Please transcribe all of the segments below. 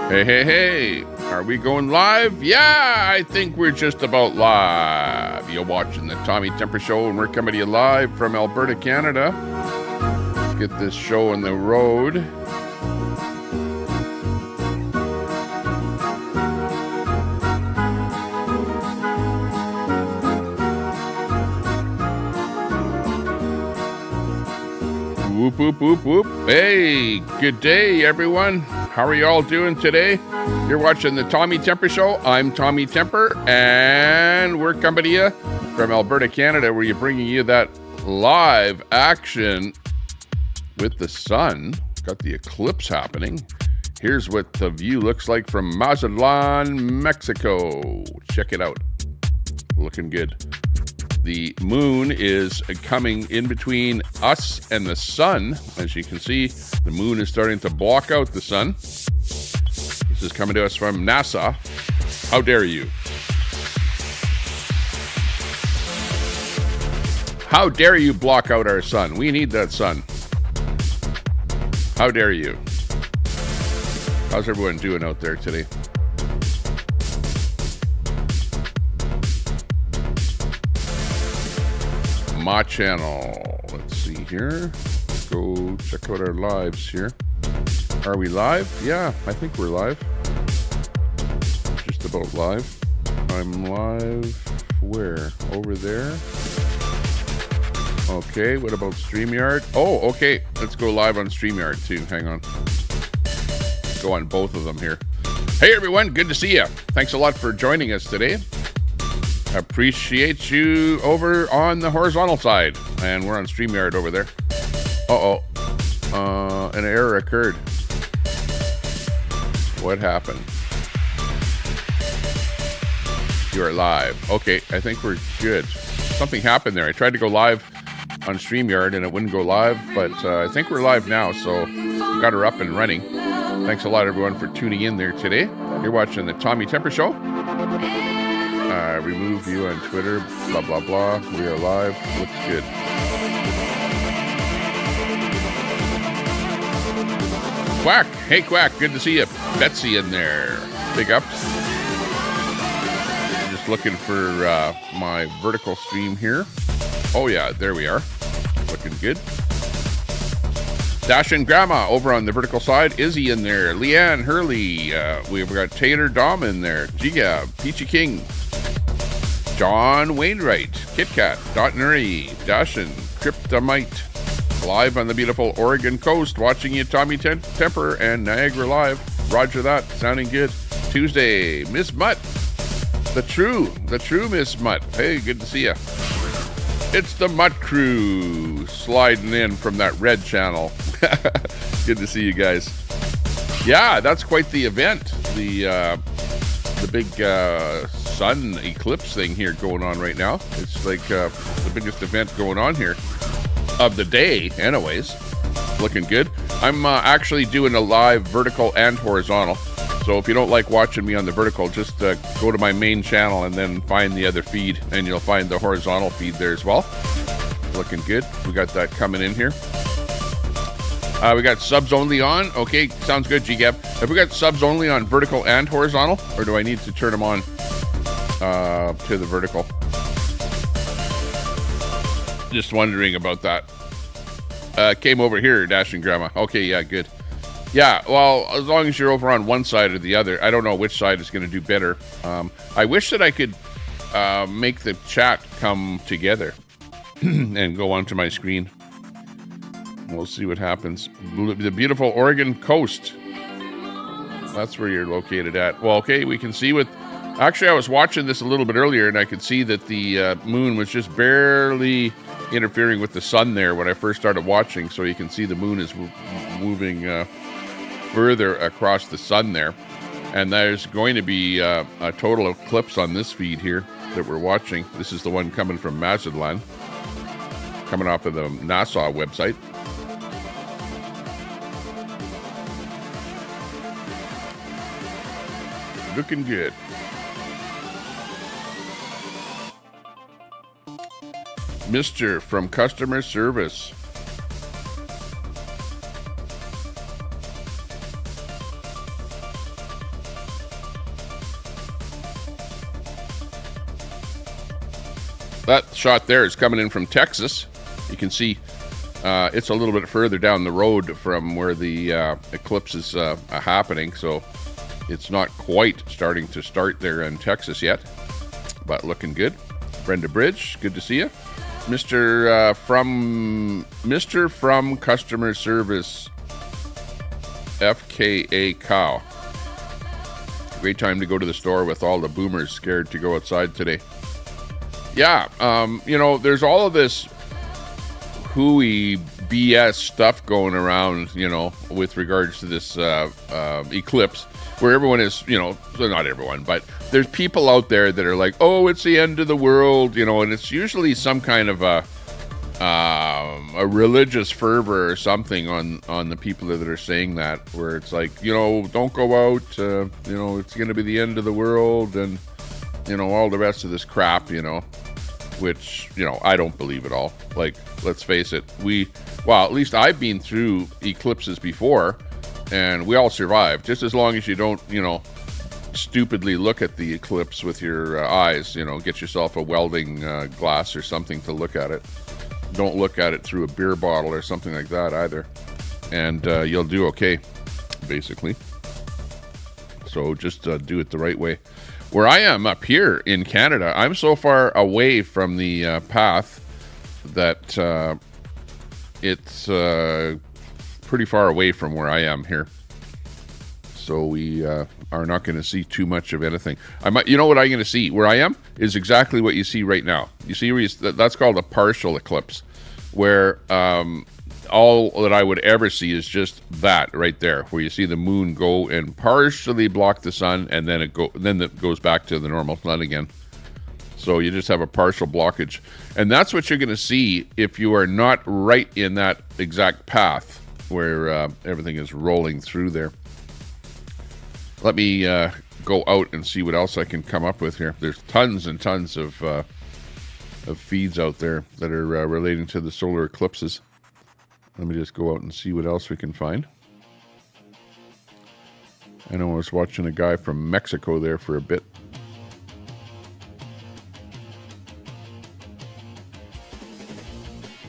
Hey, hey, hey, are we going live? Yeah, I think we're just about live. You're watching the Tommy Temper Show, and we're coming to you live from Alberta, Canada. Get this show on the road. Whoop, whoop, whoop, whoop. Hey, good day, everyone. How are you all doing today? You're watching the Tommy Temper Show. I'm Tommy Temper, and we're coming to you from Alberta, Canada, where we're bringing you that live action with the sun. Got the eclipse happening. Here's what the view looks like from Mazatlan, Mexico. Check it out. Looking good. The moon is coming in between us and the sun. As you can see, the moon is starting to block out the sun. This is coming to us from NASA. How dare you? How dare you block out our sun? We need that sun. How dare you? How's everyone doing out there today? My channel. Let's see here. Go check out our lives here. Are we live? Yeah, I think we're live. Just about live. I'm live where? Over there. Okay, what about StreamYard? Oh, okay. Let's go live on StreamYard too. Hang on. Go on both of them here. Hey everyone, good to see you. Thanks a lot for joining us today. Appreciate you over on the horizontal side. And we're on StreamYard over there. Uh-oh. An error occurred. What happened? You are live. Okay, I think we're good. Something happened there. I tried to go live on StreamYard and it wouldn't go live, but I think we're live now, so got her up and running. Thanks a lot, everyone, for tuning in there today. You're watching the Tommy Temper Show. Remove you on Twitter, blah, blah, blah. We are live. Looks good. Quack. Hey, Quack. Good to see you. Betsy in there. Big ups. Just looking for my vertical stream here. Oh, yeah. There we are. Looking good. Dash and Grandma over on the vertical side. Izzy in there. Leanne Hurley. We've got Taylor Dom in there. Giga. Peachy King. John Wainwright, KitKat, Nuri, Dashin, Kryptomite, live on the beautiful Oregon coast, watching you, Tommy Temper and Niagara Live. Roger that, sounding good. Tuesday, Miss Mutt, the true Miss Mutt. Hey, good to see you. It's the Mutt Crew sliding in from that red channel. Good to see you guys. Yeah, that's quite the event. The big sun eclipse thing here going on right now. It's like the biggest event going on here of the day anyways. Looking good. I'm actually doing a live vertical and horizontal, so if you don't like watching me on the vertical, just go to my main channel and then find the other feed and you'll find the horizontal feed there as well. Looking good. We got that coming in here. We got subs only on. Okay, sounds good, G-Gab. Have we got subs only on vertical and horizontal, or do I need to turn them on to the vertical? Just wondering about that. Came over here, Dashing Grandma. Okay, yeah, good. Yeah, well, as long as you're over on one side or the other, I don't know which side is going to do better. I wish that I could make the chat come together and go onto my screen. We'll see what happens. The beautiful Oregon coast. That's where you're located at. Well, okay, we can see with... Actually, I was watching this a little bit earlier, and I could see that the moon was just barely interfering with the sun there when I first started watching. So you can see the moon is moving further across the sun there. And there's going to be a total eclipse on this feed here that we're watching. This is the one coming from Mazatlan, coming off of the NASA website. Looking good. Mr. from customer service. shot there is coming in from Texas. You can see it's a little bit further down the road from where the eclipse is happening, so it's not quite starting to start there in Texas yet, but looking good. Brenda Bridge, good to see you. Mr. from Customer Service, FKA Cow. Great time to go to the store with all the boomers scared to go outside today. Yeah, there's all of this hooey BS stuff going around, with regards to this eclipse, where everyone is, not everyone, but there's people out there that are like, oh, it's the end of the world, and it's usually some kind of a religious fervor or something on the people that are saying that, where it's like, don't go out, it's going to be the end of the world, and, all the rest of this crap, which, I don't believe at all. Like, let's face it, at least I've been through eclipses before, and we all survived, just as long as you don't, stupidly look at the eclipse with your eyes, get yourself a welding glass or something to look at it. Don't look at it through a beer bottle or something like that either, and you'll do okay, basically. So just do it the right way. Where I am up here in Canada, I'm so far away from the path that it's pretty far away from where I am here. So we are not going to see too much of anything. What I'm going to see where I am is exactly what you see right now. You see where that's called a partial eclipse, where all that I would ever see is just that right there, where you see the moon go and partially block the sun, and then it goes back to the normal sun again. So you just have a partial blockage, and that's what you're going to see if you are not right in that exact path where everything is rolling through there. Let me go out and see what else I can come up with here. There's tons and tons of feeds out there that are relating to the solar eclipses. Let me just go out and see what else we can find. I know I was watching a guy from Mexico there for a bit.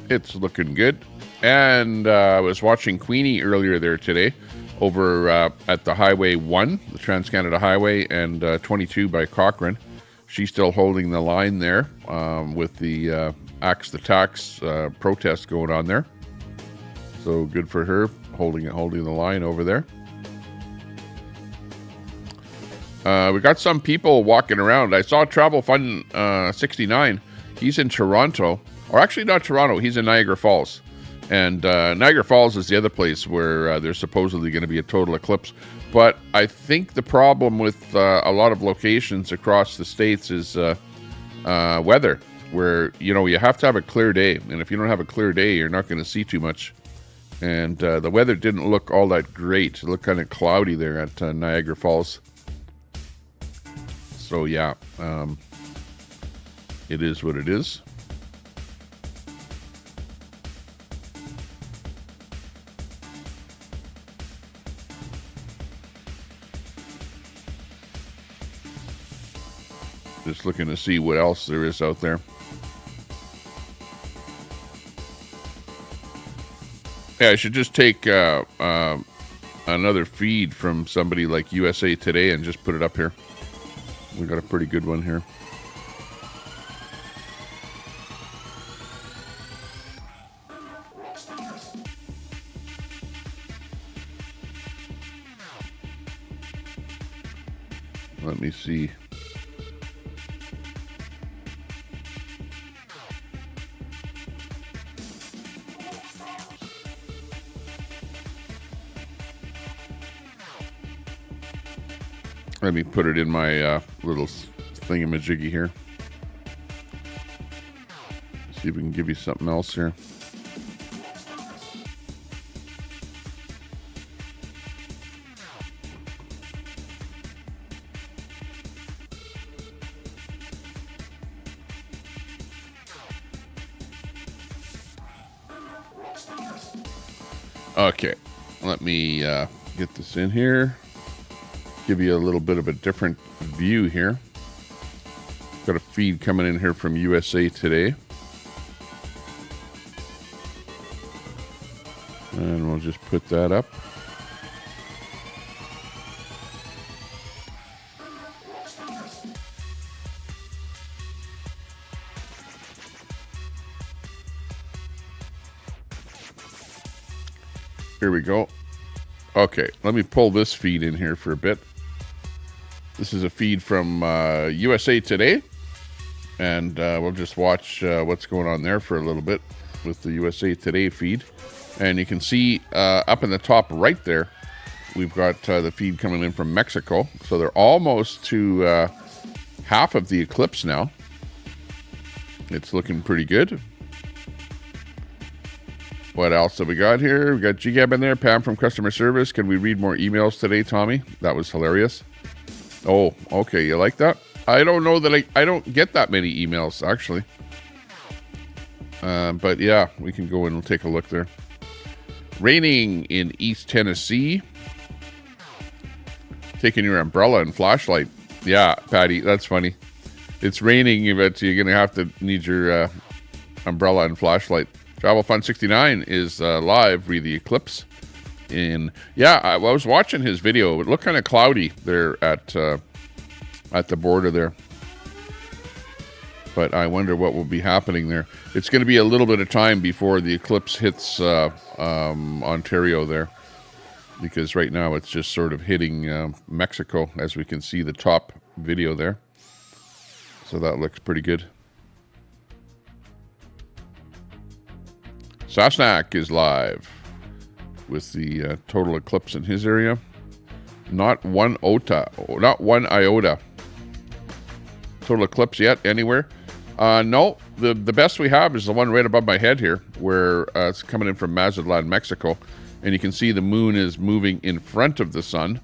It's looking good. And I was watching Queenie earlier there today over at the Highway 1, the Trans-Canada Highway, and 22 by Cochrane. She's still holding the line there with the Axe the Tax protest going on there. So good for her, holding the line over there. We got some people walking around. I saw Travel Fun 69. He's in Toronto, or actually not Toronto. He's in Niagara Falls, and Niagara Falls is the other place where there's supposedly going to be a total eclipse. But I think the problem with a lot of locations across the states is weather, where you have to have a clear day, and if you don't have a clear day, you're not going to see too much. And the weather didn't look all that great. It looked kind of cloudy there at Niagara Falls. So yeah, it is what it is. Just looking to see what else there is out there. Yeah, I should just take another feed from somebody like USA Today and just put it up here. We got a pretty good one here. Let me see. Let me put it in my little thingamajiggy here. See if we can give you something else here. Okay, let me get this in here. Give you a little bit of a different view here. got a feed coming in here from USA Today. And we'll just put that up. Here we go. Okay, let me pull this feed in here for a bit. This is a feed from USA Today. And we'll just watch what's going on there for a little bit with the USA Today feed. And you can see up in the top right there, we've got the feed coming in from Mexico. So they're almost to half of the eclipse now. It's looking pretty good. What else have we got here? We got GGAB in there. Pam from customer service. Can we read more emails today, Tommy? That was hilarious. Oh, okay. You like that? I don't know that I don't get that many emails, actually. But yeah, we can go in and take a look there. Raining in East Tennessee. Taking your umbrella and flashlight. Yeah, Patty, that's funny. It's raining, but you're going to have to need your umbrella and flashlight. Travel Fun 69 is live re the eclipse. I was watching his video. It looked kind of cloudy there at the border there. But I wonder what will be happening there. It's going to be a little bit of time before the eclipse hits Ontario there. Because right now it's just sort of hitting Mexico, as we can see the top video there. So that looks pretty good. Sasnak is live with the total eclipse in his area. Not one iota. Total eclipse yet anywhere? No, the best we have is the one right above my head here, where it's coming in from Mazatlan, Mexico. And you can see the moon is moving in front of the sun,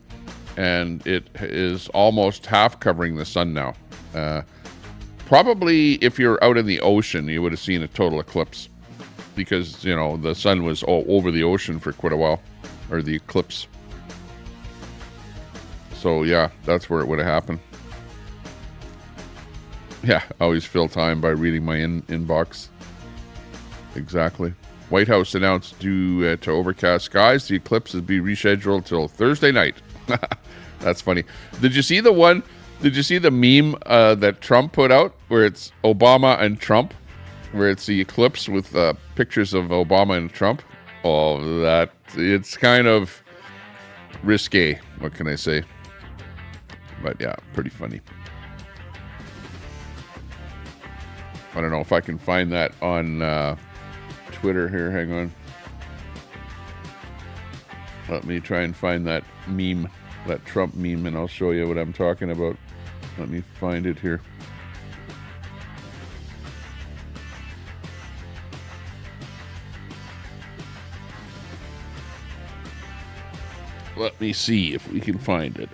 and it is almost half covering the sun now. Probably if you're out in the ocean, you would have seen a total eclipse, because, you know, the sun was all over the ocean for quite a while, or the eclipse. So yeah, that's where it would have happened. Yeah, I always fill time by reading my inbox. Exactly. White House announced due to overcast skies, the eclipse will be rescheduled till Thursday night. That's funny. Did you see the one? Did you see the meme that Trump put out, where it's Obama and Trump, where it's the eclipse with pictures of Obama and Trump? Oh, that, it's kind of risque. What can I say? But yeah, pretty funny. I don't know if I can find that on Twitter here. Hang on. Let me try and find that meme, that Trump meme, and I'll show you what I'm talking about. Let me find it here. Let me see if we can find it.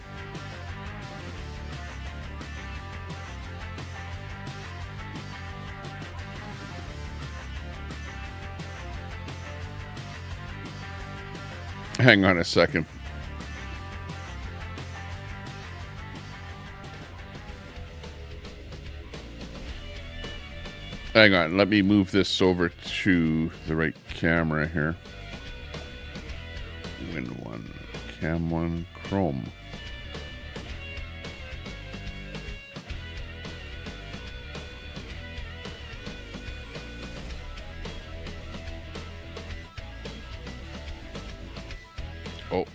Hang on a second. Hang on, let me move this over to the right camera here. Win 1, Cam 1, Chrome. Oh.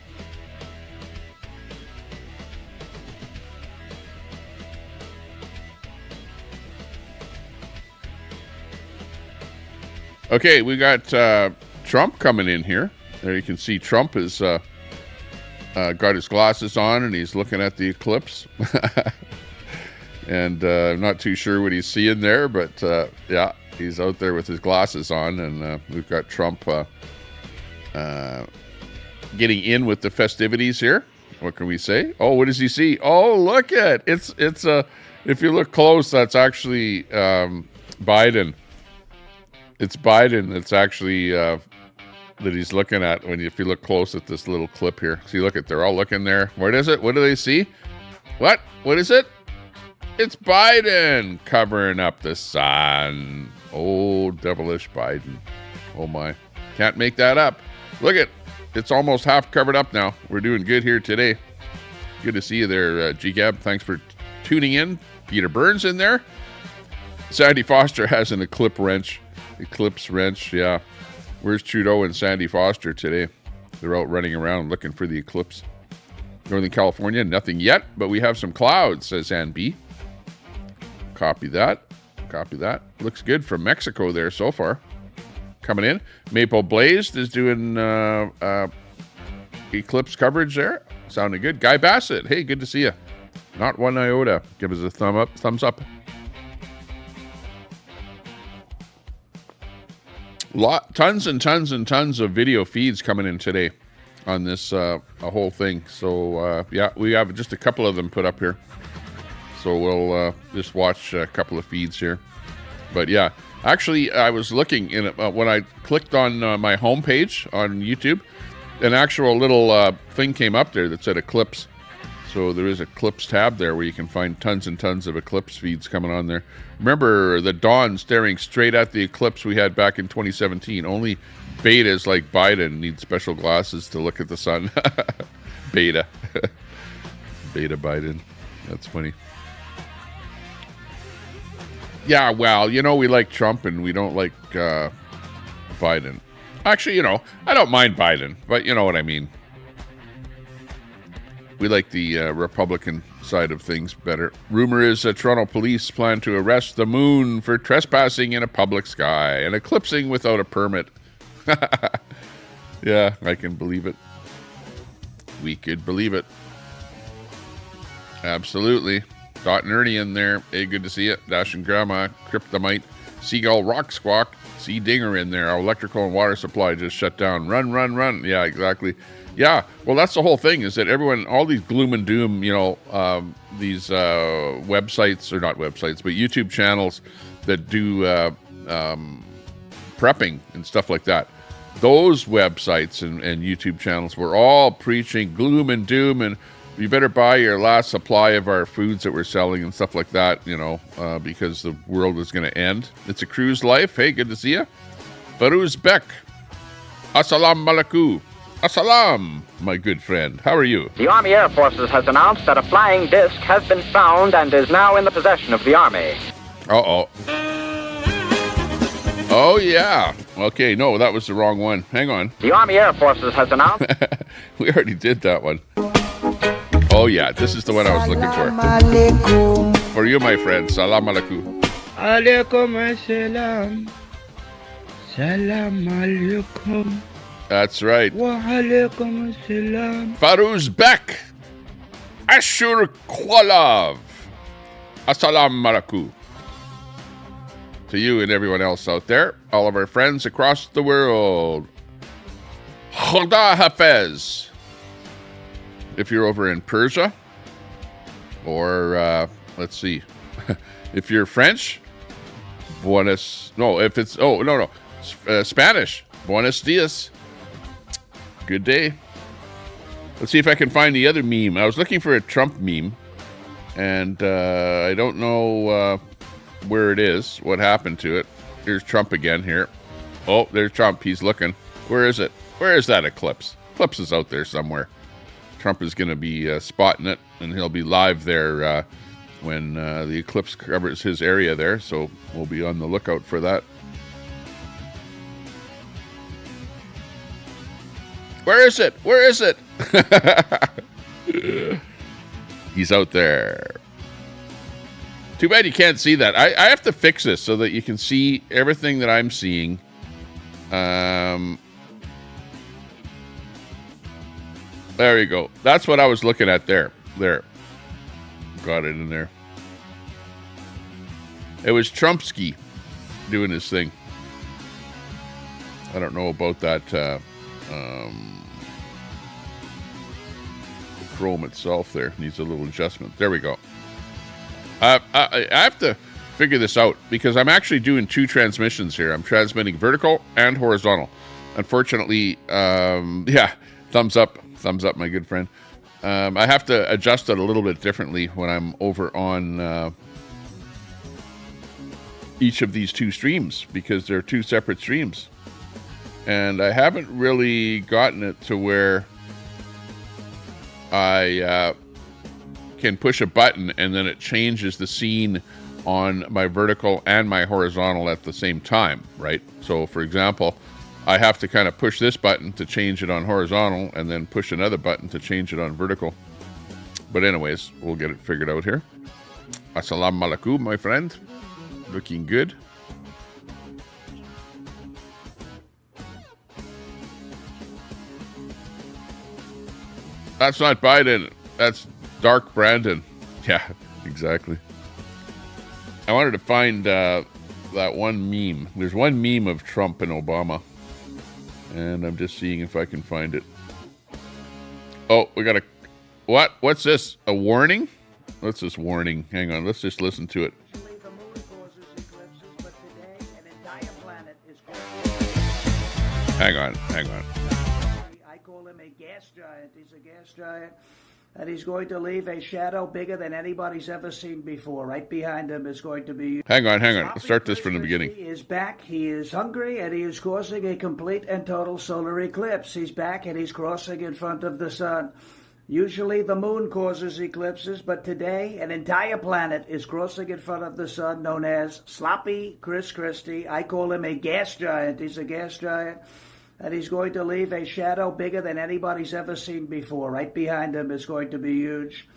Okay, we got Trump coming in here. There you can see Trump is got his glasses on and he's looking at the eclipse. And I'm not too sure what he's seeing there, but yeah, he's out there with his glasses on, and we've got Trump getting in with the festivities here. What can we say? Oh, what does he see? Oh, look at it's if you look close, that's actually Biden. It's Biden that's actually that he's looking at if you look close at this little clip here. See, look at, they're all looking there. What is it? What do they see? What is it? It's Biden covering up the sun. Oh, devilish Biden. Oh my. Can't make that up. Look at, it's almost half covered up now. We're doing good here today. Good to see you there, GGAB. Thanks for tuning in. Peter Burns in there. Sandy Foster has an Eclipse wrench, yeah. Where's Trudeau and Sandy Foster today? They're out running around looking for the eclipse. Northern California, nothing yet, but we have some clouds, says Ann B. Copy that. Looks good from Mexico there so far. Coming in. Maple Blazed is doing eclipse coverage there. Sounding good. Guy Bassett, hey, good to see you. Not one iota. Give us a thumbs up. Tons and tons of video feeds coming in today on this a whole thing. So yeah, we have just a couple of them put up here. So we'll just watch a couple of feeds here. But yeah, actually, I was looking in when I clicked on my homepage on YouTube, an actual little thing came up there that said Eclipse. So there is a Eclipse tab there where you can find tons and tons of Eclipse feeds coming on there. Remember the dawn staring straight at the eclipse we had back in 2017. Only betas like Biden need special glasses to look at the sun. Beta. Beta Biden. That's funny. Yeah, well, you know, we like Trump and we don't like Biden. Actually, you know, I don't mind Biden, but you know what I mean. We like the Republican side of things better. Rumor is that Toronto police plan to arrest the moon for trespassing in a public sky and eclipsing without a permit. Yeah, I can believe it. We could believe it. Absolutely. Dot and Ernie in there. Hey, good to see you. Dash and Grandma, Kryptomite, Seagull, Rock Squawk, Sea Dinger in there. Our electrical and water supply just shut down. Run. Yeah, exactly. Yeah, well, that's the whole thing is that everyone, all these gloom and doom, you know, these websites, or not websites, but YouTube channels that do prepping and stuff like that. Those websites and YouTube channels were all preaching gloom and doom and you better buy your last supply of our foods that we're selling and stuff like that, you know, because the world is going to end. It's a cruise life. Hey, good to see you. Farouz Beck. Assalamu alaikum. Assalam, my good friend. How are you? The Army Air Forces has announced that a flying disc has been found and is now in the possession of the Army. Uh-oh. Oh, yeah. Okay, no, that was the wrong one. Hang on. The Army Air Forces has announced... We already did that one. Oh, yeah, this is the one I was looking for. For you, my friend. Salam alaikum. Alaikum assalam. Salam alaikum. That's right. Wa alaikum assalam. Farouz Beck. Ashur Kwalav. Assalamu alaikum. To you and everyone else out there, all of our friends across the world. Khoda Hafez. If you're over in Persia, or let's see, if you're French, Spanish, buenos dias. Good day. Let's see if I can find the other meme. I was looking for a Trump meme, and I don't know where it is, what happened to it. Here's Trump again here. Oh, there's Trump. He's looking. Where is it? Where is that Eclipse? Eclipse is out there somewhere. Trump is going to be spotting it, and he'll be live there when the eclipse covers his area there, so we'll be on the lookout for that. Where is it? Where is it? He's out there. Too bad you can't see that. I have to fix this so that you can see everything that I'm seeing. There you go. That's what I was looking at there. There. Got it in there. It was Trumpsky doing his thing. I don't know about that Chrome itself there. Needs a little adjustment. There we go. I have to figure this out because I'm actually doing two transmissions here. I'm transmitting vertical and horizontal. Unfortunately, yeah, thumbs up, my good friend. I have to adjust it a little bit differently when I'm over on each of these two streams because they're two separate streams. And I haven't really gotten it to where I can push a button and then it changes the scene on my vertical and my horizontal at the same time, right? So for example, I have to kind of push this button to change it on horizontal and then push another button to change it on vertical. But anyways, we'll get it figured out here. Assalamu alaikum, my friend. Looking good. That's not Biden. That's Dark Brandon. Yeah, exactly. I wanted to find that one meme. There's one meme of Trump and Obama. And I'm just seeing if I can find it. Oh, we got a... What? What's this? A warning? What's this warning? Hang on. Let's just listen to it. Hang on. I call him a gas giant. He's a gas giant. And he's going to leave a shadow bigger than anybody's ever seen before. Right behind him is going to be... Hang on. Let's start this from the beginning. He is back. He is hungry, and he is causing a complete and total solar eclipse. He's back, and he's crossing in front of the sun. Usually the moon causes eclipses, but today an entire planet is crossing in front of the sun, known as Sloppy Chris Christie. I call him a gas giant. He's a gas giant. And he's going to leave a shadow bigger than anybody's ever seen before. Right behind him is going to be huge.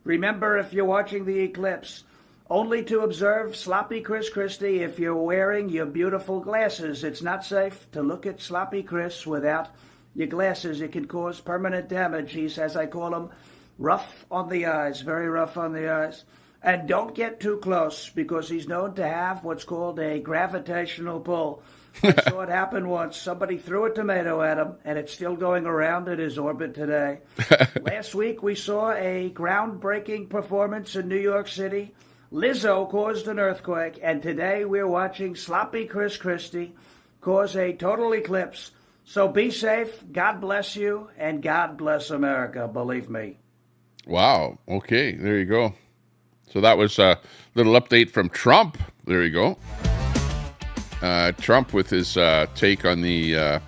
Remember, if you're watching the eclipse, only to observe Sloppy Chris Christie if you're wearing your beautiful glasses. It's not safe to look at Sloppy Chris without your glasses. It can cause permanent damage. He's, as I call him, rough on the eyes, very rough on the eyes. And don't get too close because he's known to have what's called a gravitational pull. I saw it happen once. Somebody threw a tomato at him, and it's still going around in his orbit today. Last week, we saw a groundbreaking performance in New York City. Lizzo caused an earthquake, and today we're watching Sloppy Chris Christie cause a total eclipse. So be safe, God bless you, and God bless America, believe me. Wow. Okay, there you go. So that was a little update from Trump. There you go. Trump with his take on the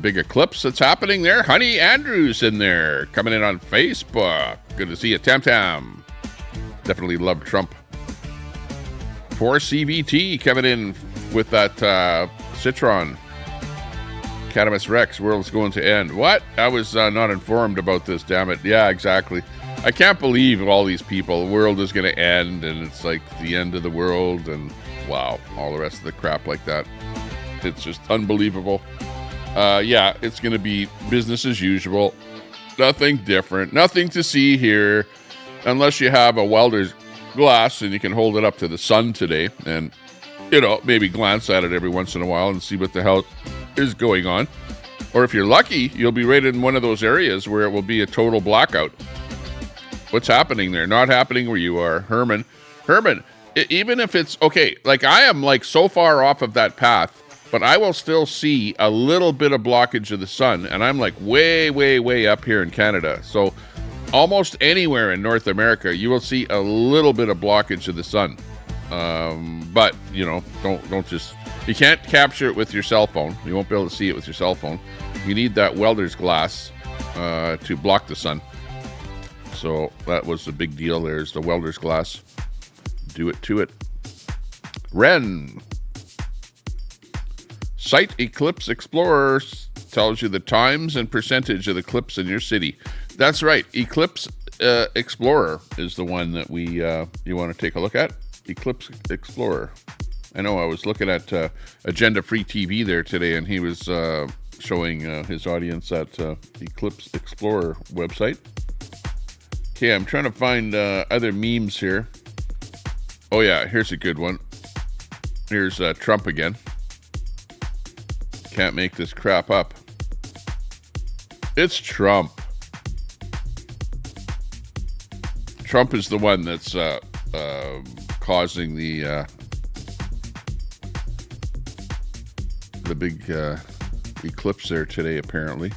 big eclipse that's happening there. Honey Andrews in there, coming in on Facebook. Good to see you, Tam Tam. Definitely love Trump. 4CVT coming in with that Citron. Catamus Rex, world's going to end. What? I was not informed about this, damn it. Yeah, exactly. I can't believe all these people. The world is going to end, and it's like the end of the world, and wow, all the rest of the crap like that. It's just unbelievable. Yeah, it's going to be business as usual. Nothing different. Nothing to see here, unless you have a welder's glass and you can hold it up to the sun today and, you know, maybe glance at it every once in a while and see what the hell is going on. Or if you're lucky, you'll be right in one of those areas where it will be a total blackout. What's happening there? Not happening where you are. Herman, even if it's okay, like I am like so far off of that path, but I will still see a little bit of blockage of the sun, and I'm like way up here in Canada. So almost anywhere in North America, you will see a little bit of blockage of the sun. But you know, don't just, you can't capture it with your cell phone. You won't be able to see it with your cell phone. You need that welder's glass to block the sun. So that was the big deal. There's the welder's glass. Do it to it. Ren. Site Eclipse Explorer tells you the times and percentage of the eclipse in your city. That's right. Eclipse Explorer is the one that we you want to take a look at. Eclipse Explorer. I know I was looking at Agenda Free TV there today, and he was showing his audience that Eclipse Explorer website. Okay, I'm trying to find other memes here. Oh yeah, here's a good one. Here's Trump again. Can't make this crap up. It's Trump. Trump is the one that's causing the big eclipse there today, apparently.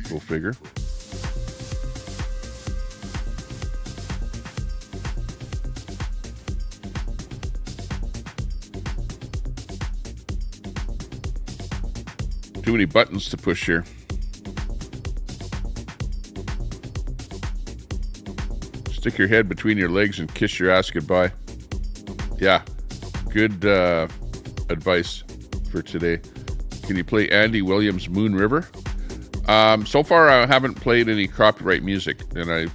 Go figure. Too many buttons to push here. Stick your head between your legs and kiss your ass goodbye. Yeah, good advice for today. Can you play Andy Williams' Moon River? So far, I haven't played any copyright music, and I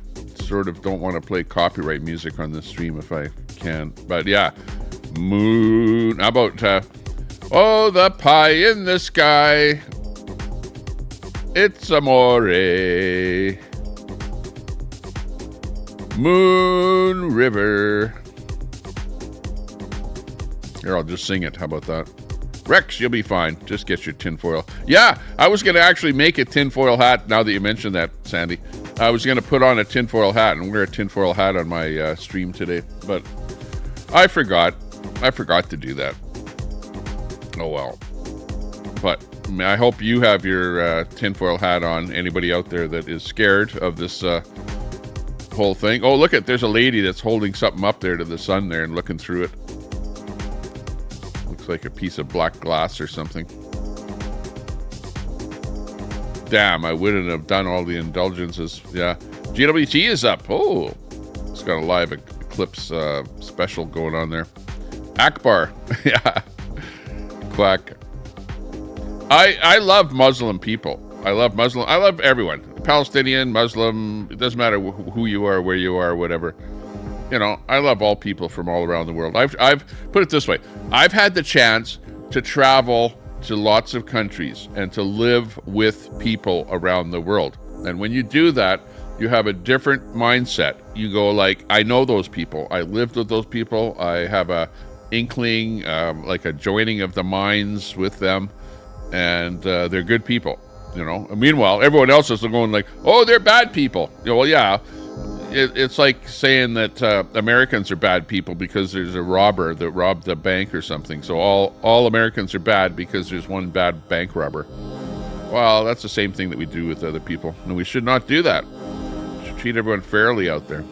sort of don't want to play copyright music on this stream if I can. But yeah, Moon. How about, oh, the pie in the sky. It's amore. Moon River. Here, I'll just sing it. How about that? Rex, you'll be fine. Just get your tinfoil. Yeah, I was going to actually make a tinfoil hat now that you mentioned that, Sandy. I was going to put on a tinfoil hat and wear a tinfoil hat on my stream today, but I forgot. I forgot to do that. Oh, well. But I hope you have your tinfoil hat on. Anybody out there that is scared of this whole thing. Oh, look there's a lady that's holding something up there to the sun there and looking through it. Looks like a piece of black glass or something. Damn, I wouldn't have done all the indulgences. Yeah. GWT is up. Oh, it's got a live Eclipse special going on there. Akbar. Yeah. Quack. I love Muslim people. I love everyone. Palestinian, Muslim, it doesn't matter who you are, where you are, whatever. You know, I love all people from all around the world. I've put it this way. I've had the chance to travel to lots of countries and to live with people around the world. And when you do that, you have a different mindset. You go like, I know those people. I lived with those people. I have a inkling, like a joining of the minds with them. And they're good people. You know, meanwhile, everyone else is going like, oh, they're bad people. You know, well, yeah, it's like saying that Americans are bad people because there's a robber that robbed a bank or something. So all Americans are bad because there's one bad bank robber. Well, that's the same thing that we do with other people. And we should not do that. We should treat everyone fairly out there.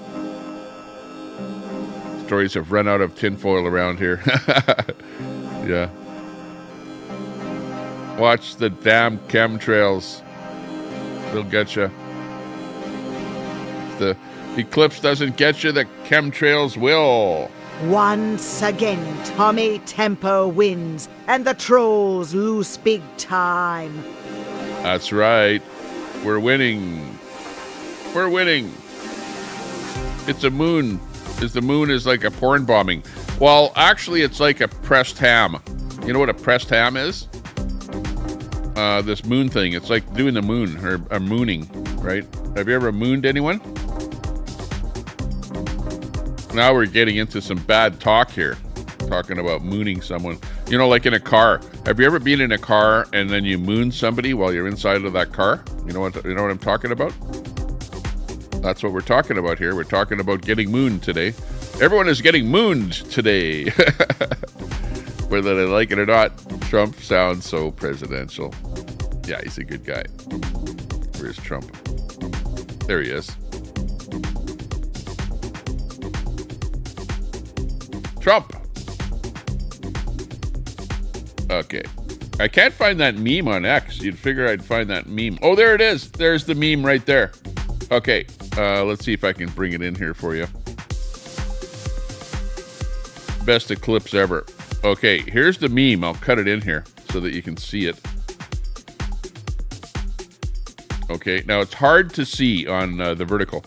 Stories have run out of tinfoil around here. Yeah. Watch the damn chemtrails. They'll get you. If the eclipse doesn't get you, the chemtrails will. Once again, Tommy Tempo wins, and the trolls lose big time. That's right. We're winning. We're winning. It's a moon. The moon is like a porn bombing. Well, actually, it's like a pressed ham. You know what a pressed ham is? This moon thing. It's like doing the moon or a mooning, right? Have you ever mooned anyone? Now we're getting into some bad talk here. Talking about mooning someone. You know, like in a car. Have you ever been in a car and then you moon somebody while you're inside of that car? You know what I'm talking about? That's what we're talking about here. We're talking about getting mooned today. Everyone is getting mooned today. Whether they like it or not, Trump sounds so presidential. Yeah, he's a good guy. Where's Trump? There he is. Trump. Okay. I can't find that meme on X. You'd figure I'd find that meme. Oh, there it is. There's the meme right there. Okay. Let's see if I can bring it in here for you. Best eclipse ever. Okay, here's the meme. I'll cut it in here so that you can see it. Okay, now it's hard to see on the vertical.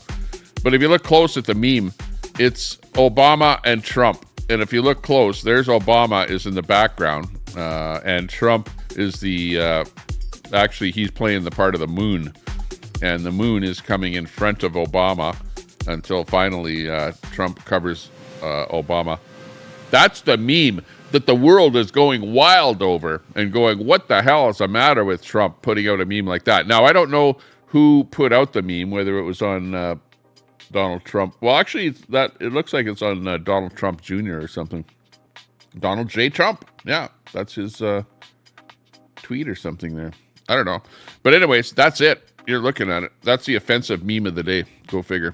But if you look close at the meme, it's Obama and Trump. And if you look close, there's Obama is in the background. And Trump is the... actually, he's playing the part of the moon. And the moon is coming in front of Obama until finally Trump covers Obama. That's the meme that the world is going wild over and going, what the hell is the matter with Trump putting out a meme like that? Now, I don't know who put out the meme, whether it was on Donald Trump. Well, actually, it looks like it's on Donald Trump Jr. or something. Donald J. Trump. Yeah, that's his tweet or something there. I don't know. But anyways, that's it. You're looking at it. That's the offensive meme of the day. Go figure.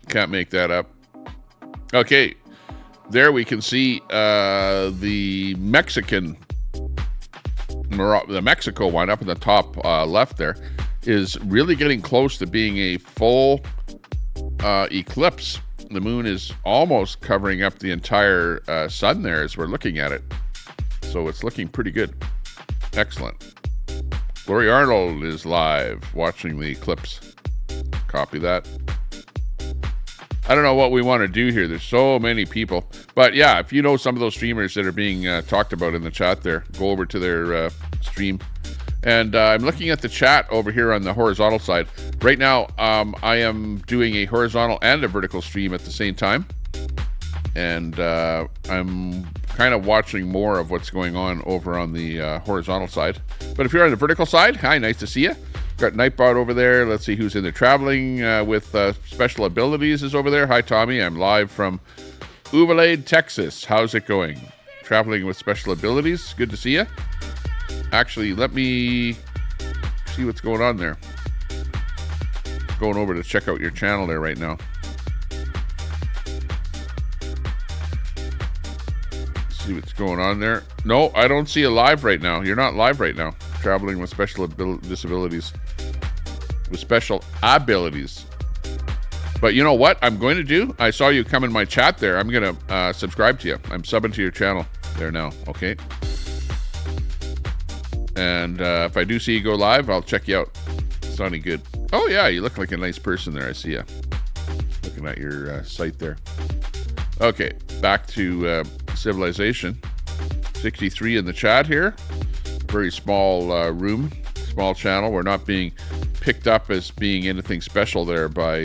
Can't make that up. Okay. there we can see the Mexico one up in the top left there is really getting close to being a full eclipse. The moon is almost covering up the entire sun there as we're looking at it. So it's looking pretty good. Excellent. Lori Arnold is live watching the eclipse. Copy that. I don't know what we want to do here. There's so many people. But yeah, if you know some of those streamers that are being talked about in the chat there, go over to their stream. And I'm looking at the chat over here on the horizontal side. Right now, I am doing a horizontal and a vertical stream at the same time. And I'm kind of watching more of what's going on over on the horizontal side. But if you're on the vertical side, hi, nice to see you. Got Nightbot over there. Let's see who's in there. Traveling with Special Abilities is over there. Hi, Tommy. I'm live from Uvalde, Texas. How's it going? Traveling with Special Abilities. Good to see you. Actually, let me see what's going on there. Going over to check out your channel there right now. See what's going on there. No, I don't see you live right now. You're not live right now. Traveling with special disabilities. With special abilities. But you know what I'm going to do? I saw you come in my chat there. I'm going to subscribe to you. I'm subbing to your channel there now. Okay. And if I do see you go live, I'll check you out. Sounding good. Oh, yeah. You look like a nice person there. I see you. Looking at your site there. Okay. Back to Civilization. 63 in the chat here. Very small room. Small channel. We're not being picked up as being anything special there by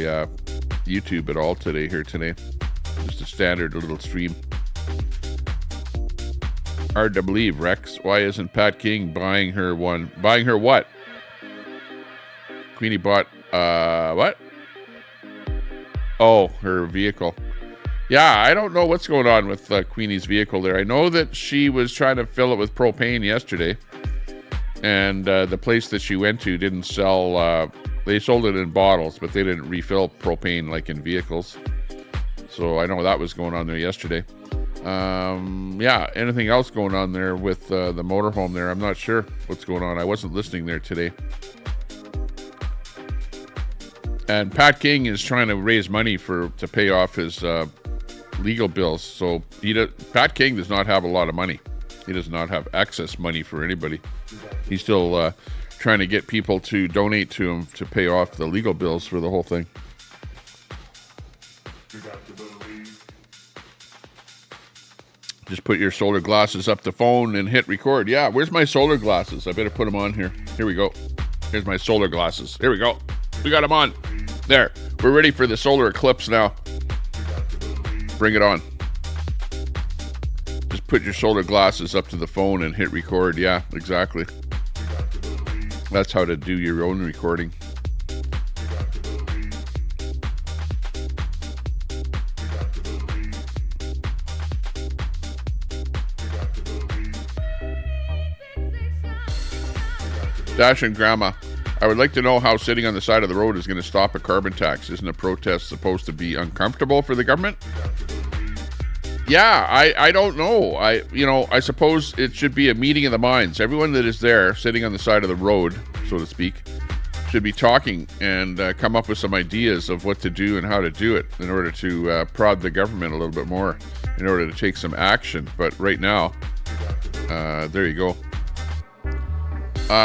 YouTube at all today. Just a standard little stream. Hard to believe, Rex. Why isn't Pat King buying her one? Buying her what? Queenie bought, what? Oh, her vehicle. Yeah, I don't know what's going on with Queenie's vehicle there. I know that she was trying to fill it with propane yesterday. And the place that she went to didn't sell, they sold it in bottles, but they didn't refill propane like in vehicles. So I know that was going on there yesterday. Yeah, anything else going on there with the motorhome there? I'm not sure what's going on. I wasn't listening there today. And Pat King is trying to raise money to pay off his legal bills. So Pat King does not have a lot of money. He does not have excess money for anybody. He's still trying to get people to donate to him to pay off the legal bills for the whole thing. Just put your solar glasses up the phone and hit record. Yeah, where's my solar glasses? I better put them on here. Here we go. Here's my solar glasses. Here we go. We got them on. There. We're ready for the solar eclipse now. Bring it on. Just put your solar glasses up to the phone and hit record. Yeah, exactly. That's how to do your own recording. Dash and Grandma, I would like to know how sitting on the side of the road is going to stop a carbon tax. Isn't a protest supposed to be uncomfortable for the government? Yeah, I don't know. I suppose it should be a meeting of the minds. Everyone that is there sitting on the side of the road, so to speak, should be talking and come up with some ideas of what to do and how to do it in order to prod the government a little bit more, in order to take some action. But right now, there you go.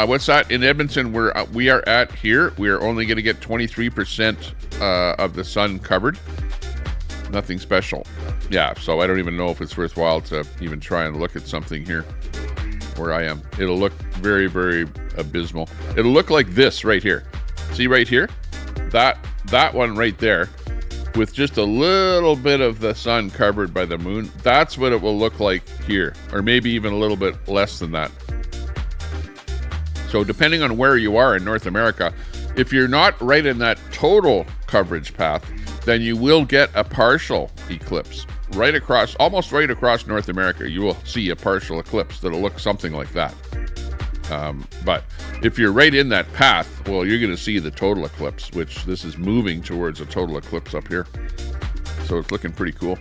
What's that? In Edmonton, we are at here. We are only going to get 23% of the sun covered. Nothing special. Yeah, so I don't even know if it's worthwhile to even try and look at something here where I am. It'll look very, very abysmal. It'll look like this right here. See right here? That one right there with just a little bit of the sun covered by the moon. That's what it will look like here, or maybe even a little bit less than that. So depending on where you are in North America, if you're not right in that total coverage path, then you will get a partial eclipse. Right across, almost right across North America, you will see a partial eclipse that'll look something like that. But if you're right in that path, well, you're going to see the total eclipse, which this is moving towards a total eclipse up here. So it's looking pretty cool.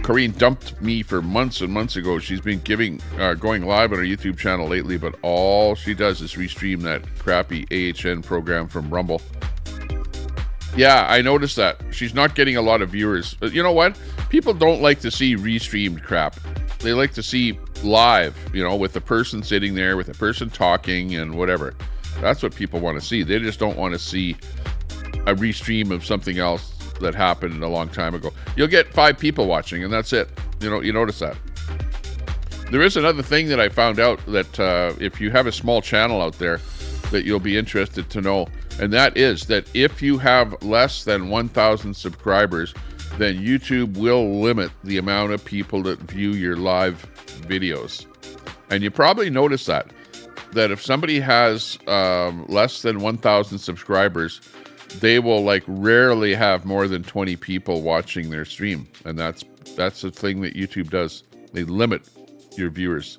Corrine dumped me for months and months ago. She's been going live on her YouTube channel lately, but all she does is restream that crappy AHN program from Rumble. Yeah, I noticed that. She's not getting a lot of viewers. But you know what? People don't like to see restreamed crap. They like to see live, you know, with the person sitting there, with the person talking and whatever. That's what people want to see. They just don't want to see a restream of something else that happened a long time ago. You'll get 5 people watching and that's it. You know, you notice that. There is another thing that I found out that if you have a small channel out there that you'll be interested to know, and that is that if you have less than 1,000 subscribers, then YouTube will limit the amount of people that view your live videos. And you probably notice that if somebody has less than 1,000 subscribers, they will like rarely have more than 20 people watching their stream. And that's the thing that YouTube does. They limit your viewers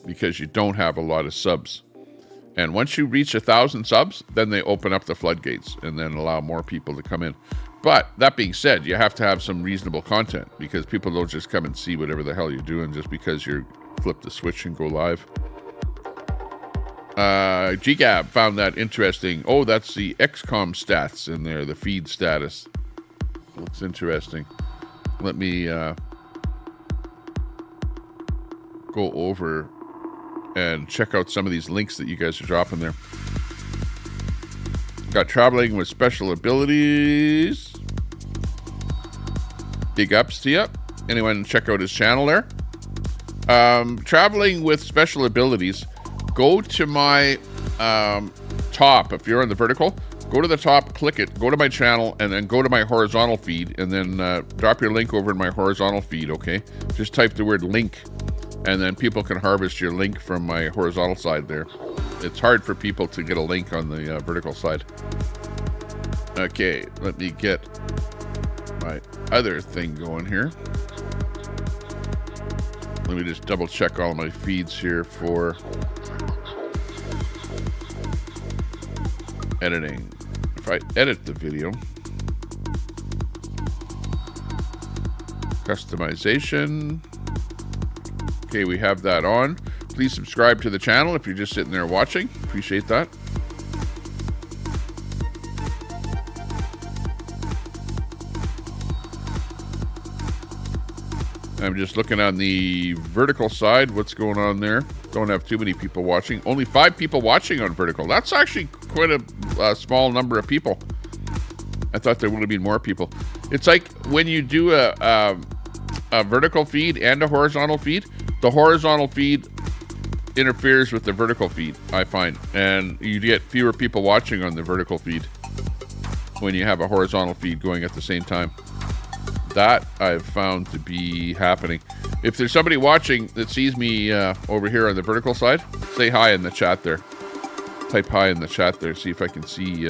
because you don't have a lot of subs. And once you reach 1,000 subs, then they open up the floodgates and then allow more people to come in. But that being said, you have to have some reasonable content because people don't just come and see whatever the hell you're doing just because you flip the switch and go live. GGAB found that interesting. Oh, that's the XCOM stats in there, the feed status. Looks interesting. Let me go over and check out some of these links that you guys are dropping there. Got traveling with special abilities. Big ups to you. Anyone check out his channel there? Traveling with special abilities. Go to my top. If you're on the vertical, go to the top, click it, go to my channel, and then go to my horizontal feed, and then drop your link over in my horizontal feed, okay? Just type the word link, and then people can harvest your link from my horizontal side there. It's hard for people to get a link on the vertical side. Okay, let me get my other thing going here. Let me just double check all my feeds here for editing. If I edit the video, customization. Okay, we have that on. Please subscribe to the channel if you're just sitting there watching. Appreciate that. I'm just looking on the vertical side. What's going on there? Don't have too many people watching. Only 5 people watching on vertical. That's actually quite a small number of people. I thought there would have been more people. It's like when you do a vertical feed and a horizontal feed, the horizontal feed interferes with the vertical feed, I find. And you get fewer people watching on the vertical feed when you have a horizontal feed going at the same time. That I've found to be happening. If there's somebody watching that sees me over here on the vertical side, say hi in the chat there. Type hi in the chat there. See if I can see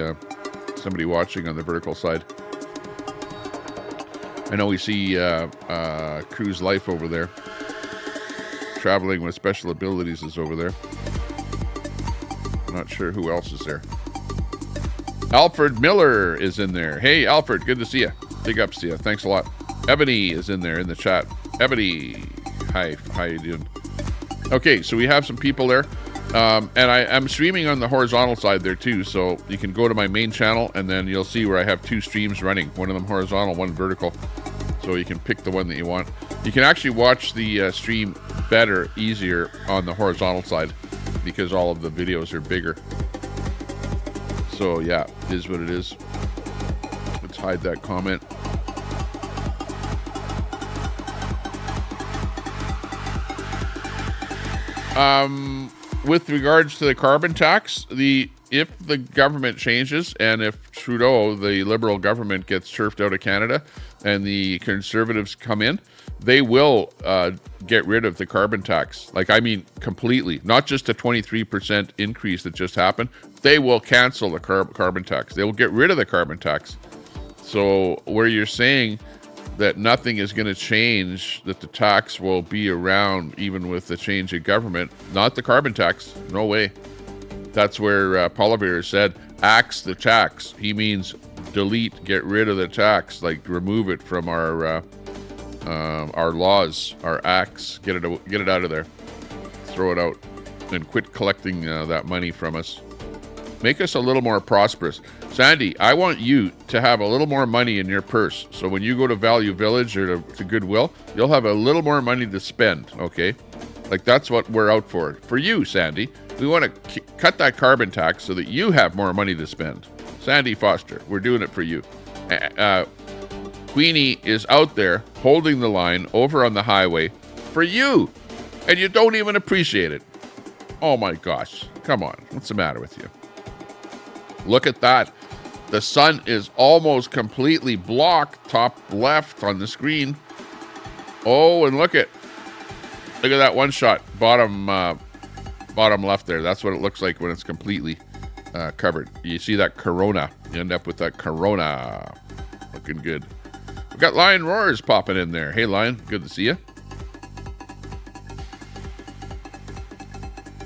somebody watching on the vertical side. I know we see Cruise Life over there. Traveling with special abilities is over there. I'm not sure who else is there. Alfred Miller is in there. Hey, Alfred, good to see you. Big ups to you. Thanks a lot. Ebony is in there in the chat. Ebony, hi, how you doing? Okay, so we have some people there. And I'm streaming on the horizontal side there too, so you can go to my main channel and then you'll see where I have 2 streams running. One of them horizontal, one vertical. So you can pick the one that you want. You can actually watch the stream better, easier on the horizontal side because all of the videos are bigger. So yeah, it is what it is. Let's hide that comment. With regards to the carbon tax, if the government changes and if Trudeau, the Liberal government, gets turfed out of Canada and the Conservatives come in, they will get rid of the carbon tax. Like, I mean, completely. Not just a 23% increase that just happened. They will cancel the carbon tax. They will get rid of the carbon tax. So where you're saying that nothing is going to change, that the tax will be around even with the change in government, not the carbon tax. No way. That's where Poilievre said, axe the tax. He means delete, get rid of the tax, like remove it from our our laws, our acts. Get it out of there. Throw it out. And quit collecting that money from us. Make us a little more prosperous. Sandy, I want you to have a little more money in your purse. So when you go to Value Village or to Goodwill, you'll have a little more money to spend, okay? Like, that's what we're out for. For you, Sandy. We want to cut that carbon tax so that you have more money to spend. Sandy Foster, we're doing it for you. Queenie is out there holding the line over on the highway for you. And you don't even appreciate it. Oh my gosh. Come on. What's the matter with you? Look at that. The sun is almost completely blocked top left on the screen. Oh, and look at that one shot. Bottom left there. That's what it looks like when it's completely covered. You see that corona. You end up with that corona. Looking good. We've got Lion Roars popping in there. Hey, Lion. Good to see you.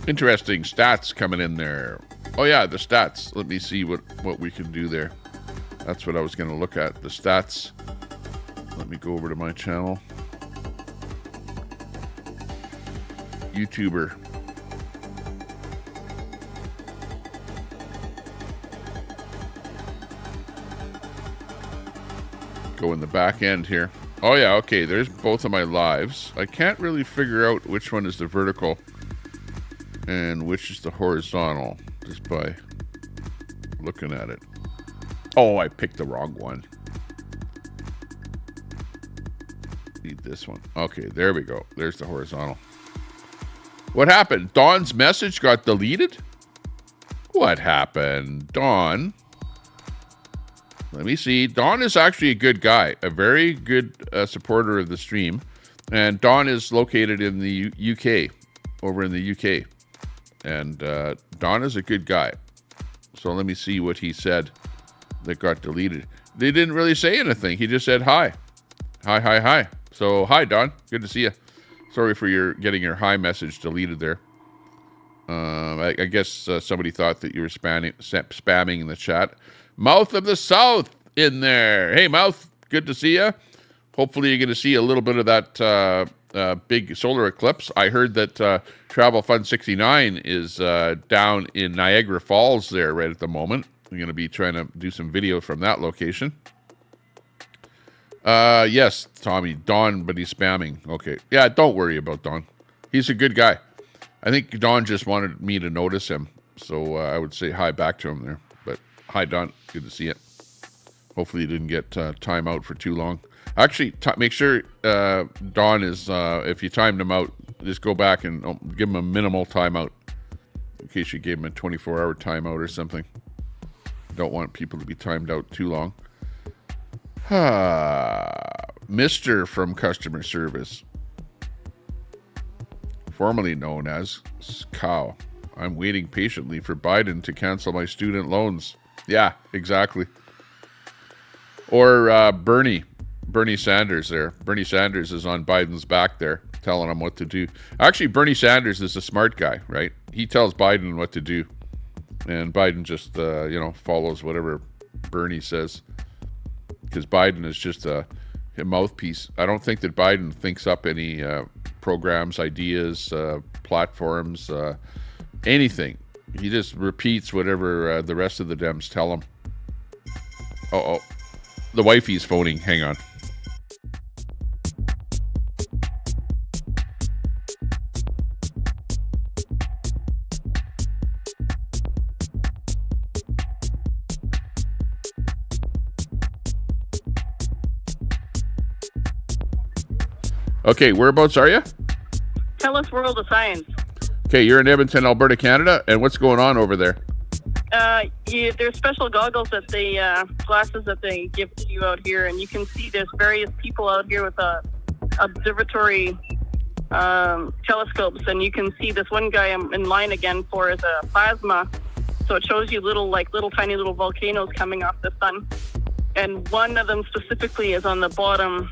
Interesting stats coming in there. Oh, yeah, the stats. Let me see what we can do there. That's what I was going to look at. The stats. Let me go over to my channel. YouTuber. Go in the back end here. Oh, yeah, okay. There's both of my lives. I can't really figure out which one is the vertical and which is the horizontal just by looking at it. Oh, I picked the wrong one. Need this one. Okay, there we go. There's the horizontal. What happened? Dawn's message got deleted? What happened? Dawn? Let me see. Dawn is actually a good guy. A very good supporter of the stream. And Dawn is located in the UK. Over in the UK. And Don is a good guy. So let me see what he said that got deleted. They didn't really say anything. He just said hi. Hi. So hi, Don. Good to see you. Sorry for getting your hi message deleted there. I guess somebody thought that you were spamming in the chat. Mouth of the South in there. Hey, Mouth. Good to see you. Hopefully you're going to see a little bit of that big solar eclipse. I heard that Travel Fund 69 is down in Niagara Falls there right at the moment. I'm going to be trying to do some video from that location. Yes, Tommy, Don, but he's spamming. Okay. Yeah, don't worry about Don. He's a good guy. I think Don just wanted me to notice him. So I would say hi back to him there. But hi, Don. Good to see you. Hopefully you didn't get time out for too long. Actually, make sure Don is, if you timed him out, just go back and give him a minimal timeout in case you gave him a 24-hour timeout or something. Don't want people to be timed out too long. Mr. from customer service, formerly known as Cow. I'm waiting patiently for Biden to cancel my student loans. Yeah, exactly. Or Bernie Sanders there. Bernie Sanders is on Biden's back there, telling him what to do. Actually, Bernie Sanders is a smart guy, right? He tells Biden what to do. And Biden just, follows whatever Bernie says. Because Biden is just a mouthpiece. I don't think that Biden thinks up any programs, ideas, platforms, anything. He just repeats whatever the rest of the Dems tell him. Uh-oh. The wifey's phoning. Hang on. Okay, whereabouts are you? Tell us World of Science. Okay, you're in Edmonton, Alberta, Canada. And what's going on over there? There's special goggles that glasses that they give to you out here, and you can see there's various people out here with observatory telescopes, and you can see this one guy I'm in line again for is a plasma, so it shows you little tiny volcanoes coming off the sun, and one of them specifically is on the bottom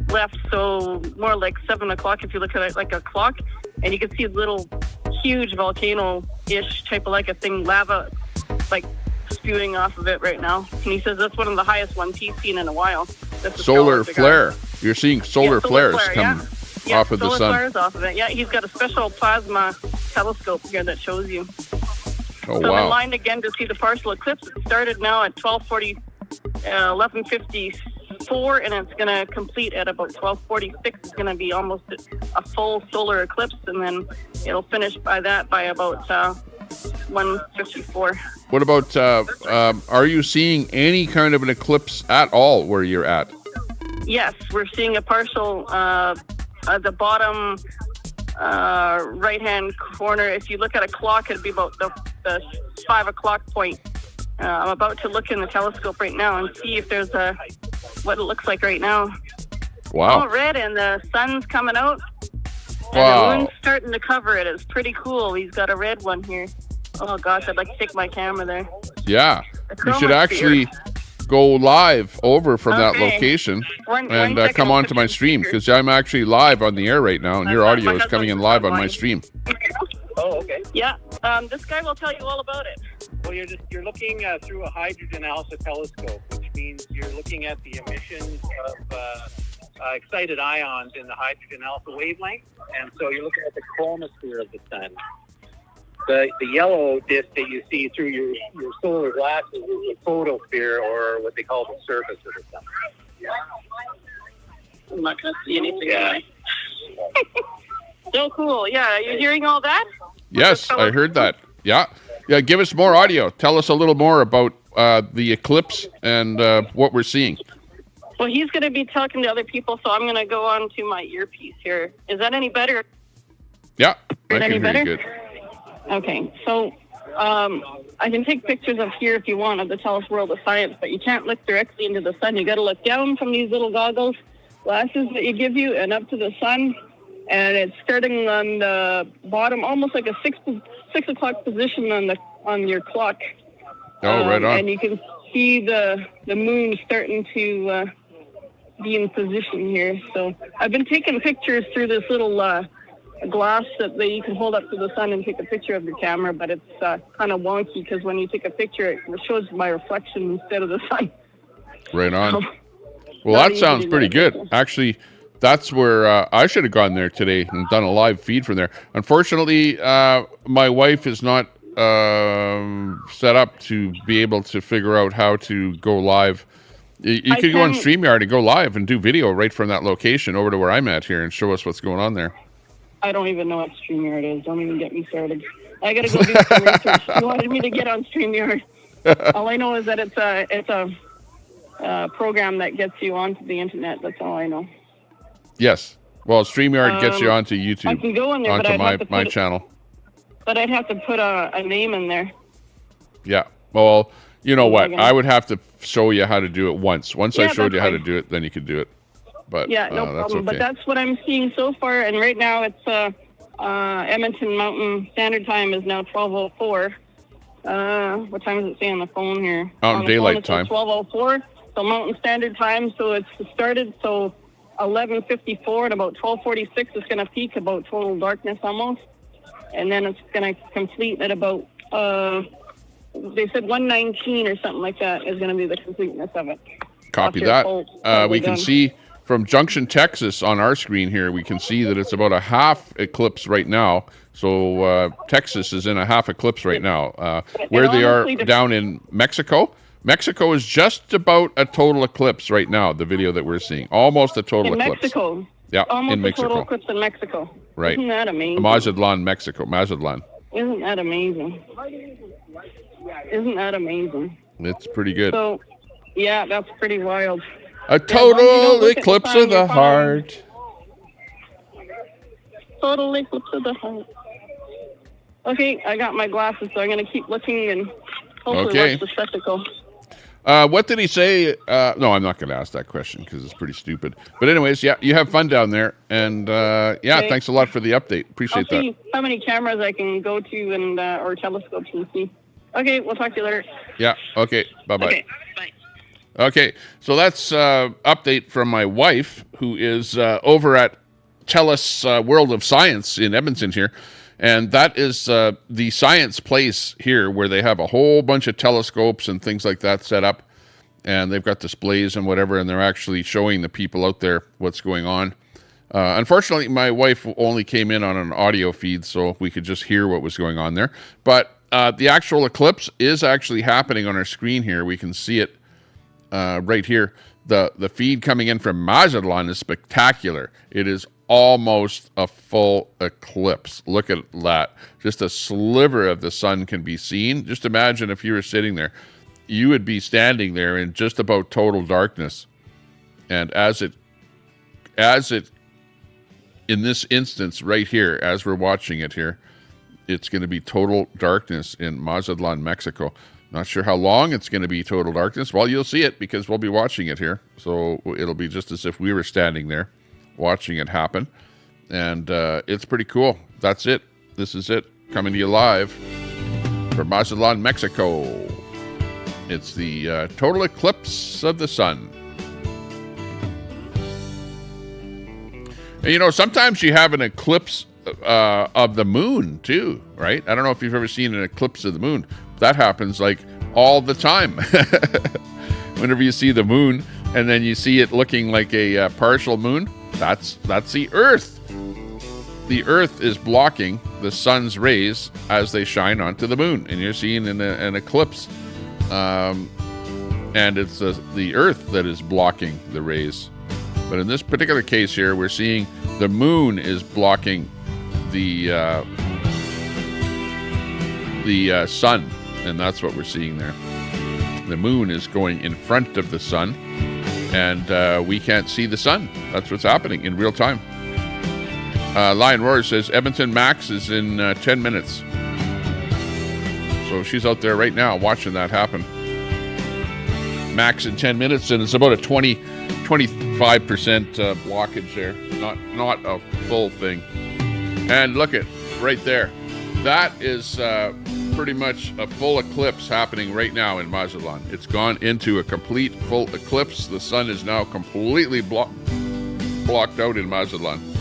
left, so more like 7 o'clock if you look at it like a clock, and you can see little huge volcano-ish type of like a thing, lava like spewing off of it right now. And he says that's one of the highest ones he's seen in a while. Solar flare. You're seeing solar flares come off of the sun. Solar flares off of it. Yeah, he's got a special plasma telescope here that shows you. Oh, so wow. I'm in line again to see the partial eclipse. It started now at 11:54, and it's going to complete at about 12:46. It's going to be almost a full solar eclipse, and then it'll finish by about 1:54. What about, are you seeing any kind of an eclipse at all where you're at? Yes, we're seeing a partial at the bottom right-hand corner. If you look at a clock, it'd be about the 5 o'clock point. I'm about to look in the telescope right now and see if there's what it looks like right now. Wow. All red, and the sun's coming out. And Wow. the moon's starting to cover it. It's pretty cool. He's got a red one here. Oh, gosh, I'd like to take my camera there. Yeah. The You should chromosphere. actually go live over from that Okay. location One and second, come I'll on put to you my in stream, speaker. because I'm actually live on the air right now, and your My audio is husband's coming in live on my online. stream. Oh, okay. Yeah, this guy will tell you all about it. Well, you're looking through a hydrogen alpha telescope, which means you're looking at the emissions of excited ions in the hydrogen alpha wavelength, and so you're looking at the chromosphere of the sun. The yellow disc that you see through your solar glasses is the photosphere, or what they call the surface of the sun. I'm not going to see anything. Yeah. So cool. Yeah, are you hearing all that? Yes, I heard that. Yeah. Yeah, give us more audio. Tell us a little more about the eclipse and what we're seeing. Well, he's going to be talking to other people, so I'm going to go on to my earpiece here. Is that any better? Yeah, I Any can hear better? you good. Okay, so I can take pictures of here if you want of the Tellus World of Science, but you can't look directly into the sun. You got to look down from these little glasses that you give you and up to the sun, and it's starting on the bottom, almost like a 6 o'clock position on your clock. Oh, right on. And you can see the moon starting to be in position here. So I've been taking pictures through this little glass that you can hold up to the sun and take a picture of your camera, but it's kind of wonky because when you take a picture, it shows my reflection instead of the sun. Right on. So, Well, not that sounds easy to pretty do. good. Actually, that's where I should have gone there today and done a live feed from there. Unfortunately, my wife is not set up to be able to figure out how to go live. You could go on StreamYard and go live and do video right from that location over to where I'm at here and show us what's going on there. I don't even know what StreamYard is. Don't even get me started. I got to go do some research. You wanted me to get on StreamYard. All I know is that it's a program that gets you onto the internet. That's all I know. Yes. Well, StreamYard gets you onto YouTube. I can go in there, but onto I'd have to my put channel. But I'd have to put a name in there. Yeah. Well, you know what? Okay. I would have to show you how to do it once. Once I Yeah, showed that's you how to fine. do it, then you could do it. But Yeah, no that's problem. okay. But that's what I'm seeing so far. And right now it's Edmonton Mountain Standard Time is now 12:04. What time does it say on the phone here? Mountain Daylight Time. 12:04. So Mountain Standard Time. So it's started. So 11:54 and about 12:46 it's going to peak about total darkness almost, and then it's going to complete at about they said 1:19 or something like that is going to be the completeness of it. Copy After that. it's We can done. see from Junction, Texas on our screen here, we can see that it's about a half eclipse right now. So Texas is in a half eclipse right now. Where they are honestly, down in Mexico, Mexico is just about a total eclipse right now, the video that we're seeing. Almost a total In eclipse. Mexico. Yeah, Almost in a Mexico. total eclipse in Mexico. Right. Isn't that amazing? Mazatlan, Mexico. Mazatlan. Isn't that amazing? Isn't that amazing? It's pretty good. So, yeah, that's pretty wild. A as long as you don't total look at the eclipse sign, of the you're fine. heart. Total eclipse of the heart. Okay, I got my glasses, so I'm going to keep looking and hopefully Okay. watch the spectacle. What did he say? No, I'm not going to ask that question because it's pretty stupid. But anyways, yeah, you have fun down there. And yeah, Okay. thanks a lot for the update. I'll Appreciate that. see how many cameras I can go to and or telescopes and see. Okay, we'll talk to you later. Yeah, okay. Bye-bye. Okay, bye. Okay, so that's update from my wife, who is over at Tellus World of Science in Edmonton here. And that is the science place here where they have a whole bunch of telescopes and things like that set up. and they've got displays and whatever, and they're actually showing the people out there what's going on. Unfortunately, my wife only came in on an audio feed, so we could just hear what was going on there. But the actual eclipse is actually happening on our screen here. We can see it right here. The feed coming in from Mazatlan is spectacular. It is almost a full eclipse. Look at that. Just a sliver of the sun can be seen. Just imagine if you were sitting there. You would be standing there in just about total darkness. And as it in this instance right here, as we're watching it here, it's going to be total darkness in Mazatlan, Mexico. Not sure how long it's going to be total darkness. Well, you'll see it because we'll be watching it here. So it'll be just as if we were standing there watching it happen. And it's pretty cool. That's it. This is it. Coming to you live from Mazatlan, Mexico. It's the total eclipse of the sun. And, you know, sometimes you have an eclipse of the moon too, right? I don't know if you've ever seen an eclipse of the moon. That happens like all the time. Whenever you see the moon and then you see it looking like a partial moon, that's the Earth. The Earth is blocking the sun's rays as they shine onto the moon, and you're seeing an eclipse. And it's the Earth that is blocking the rays. But in this particular case here, we're seeing the moon is blocking the sun, and that's what we're seeing there. The moon is going in front of the sun, and we can't see the sun. That's what's happening in real time. Lion Roar says Edmonton Max is in 10 minutes. So she's out there right now watching that happen. Max in 10 minutes, and it's about a 25% blockage there. Not a full thing. And look at right there. That is pretty much a full eclipse happening right now in Mazatlan. It's gone into a complete full eclipse. The sun is now completely blocked out in Mazatlan.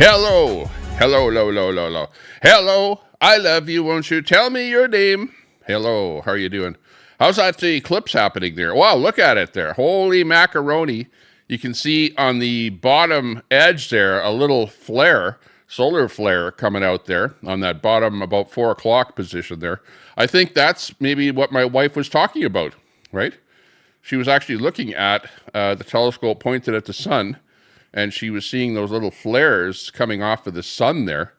Hello. Hello, lo, lo, lo, lo. Hello. I love you. Won't you tell me your name? Hello. How are you doing? How's that eclipse happening there? Wow, look at it there. Holy macaroni. You can see on the bottom edge there a little flare, solar flare coming out there on that bottom about 4 o'clock position there. I think that's maybe what my wife was talking about, right? She was actually looking at the telescope pointed at the sun, and she was seeing those little flares coming off of the sun there.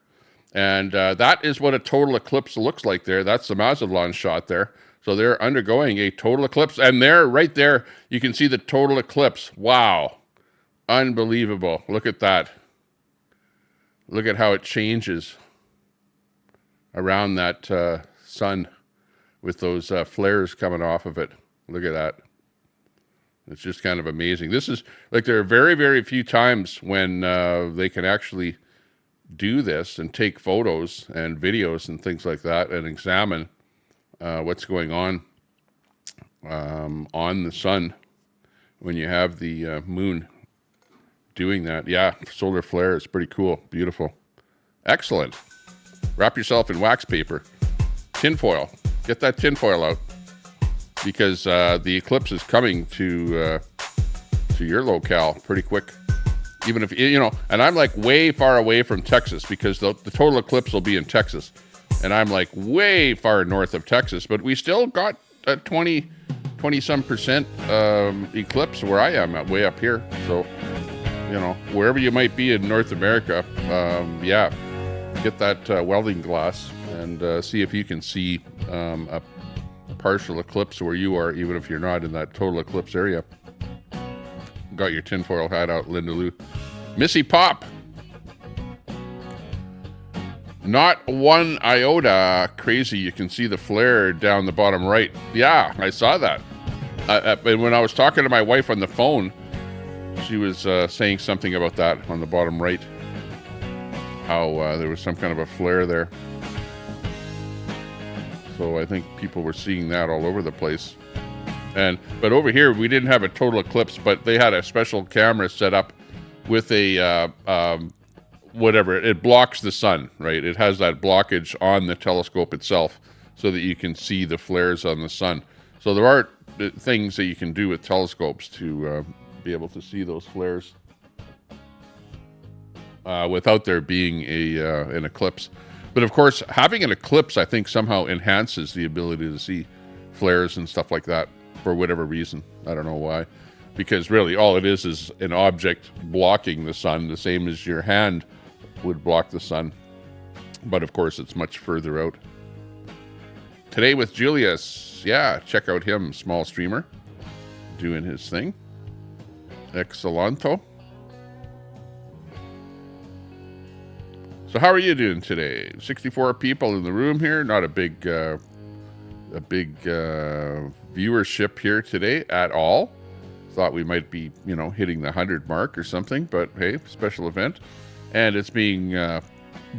And that is what a total eclipse looks like there. That's the Mazatlan shot there. So they're undergoing a total eclipse. And there, right there, you can see the total eclipse. Wow. Unbelievable. Look at that. Look at how it changes around that sun with those flares coming off of it. Look at that. It's just kind of amazing. This is, like, there are very, very few times when they can actually do this and take photos and videos and things like that and examine what's going on the sun when you have the moon doing that. Yeah, solar flare is pretty cool. Beautiful. Excellent. Wrap yourself in wax paper. Tinfoil. Get that tinfoil out, because the eclipse is coming to your locale pretty quick. Even if, you know, and I'm like way far away from Texas, because the total eclipse will be in Texas. And I'm like way far north of Texas, but we still got a 20 some percent eclipse where I am at, way up here. So, you know, wherever you might be in North America, yeah, get that welding glass and see if you can see a partial eclipse where you are, even if you're not in that total eclipse area. Got your tinfoil hat out, Linda Lou. Missy Pop. Not one iota crazy. You can see the flare down the bottom right. Yeah, I saw that. And when I was talking to my wife on the phone, she was saying something about that on the bottom right. How there was some kind of a flare there. So I think people were seeing that all over the place. But over here, we didn't have a total eclipse, but they had a special camera set up with a whatever. It blocks the sun, right? It has that blockage on the telescope itself so that you can see the flares on the sun. So there are things that you can do with telescopes to be able to see those flares without there being an eclipse. But of course, having an eclipse, I think, somehow enhances the ability to see flares and stuff like that for whatever reason. I don't know why. Because really, all it is an object blocking the sun, the same as your hand would block the sun. But of course, it's much further out. Today with Julius. Yeah, check out him, small streamer, doing his thing. Excelento. So how are you doing today? 64 people in the room here. Not a big viewership here today at all. Thought we might be, you know, hitting the 100 mark or something, but hey, special event. And it's being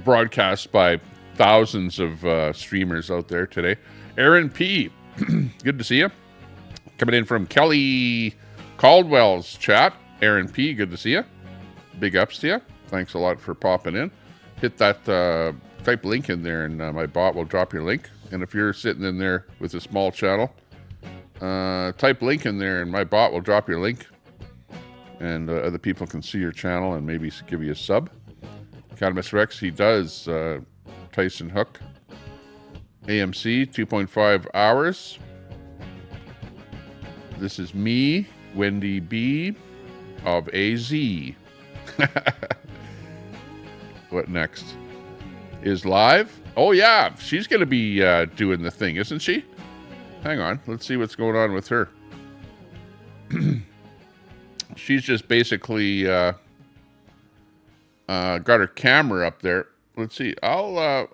broadcast by thousands of streamers out there today. Aaron P., good to see you. Coming in from Kelly Caldwell's chat. Aaron P., good to see you. Big ups to you. Thanks a lot for popping in. Hit that type link in there, and my bot will drop your link. And if you're sitting in there with a small channel, type link in there, and my bot will drop your link. And other people can see your channel and maybe give you a sub. Cadamus Rex, he does. Tyson Hook. AMC, 2.5 hours. This is me, Wendy B. of AZ. What next? Is live? Oh, yeah. She's going to be doing the thing, isn't she? Hang on. Let's see what's going on with her. She's just basically got her camera up there. Let's see. I'll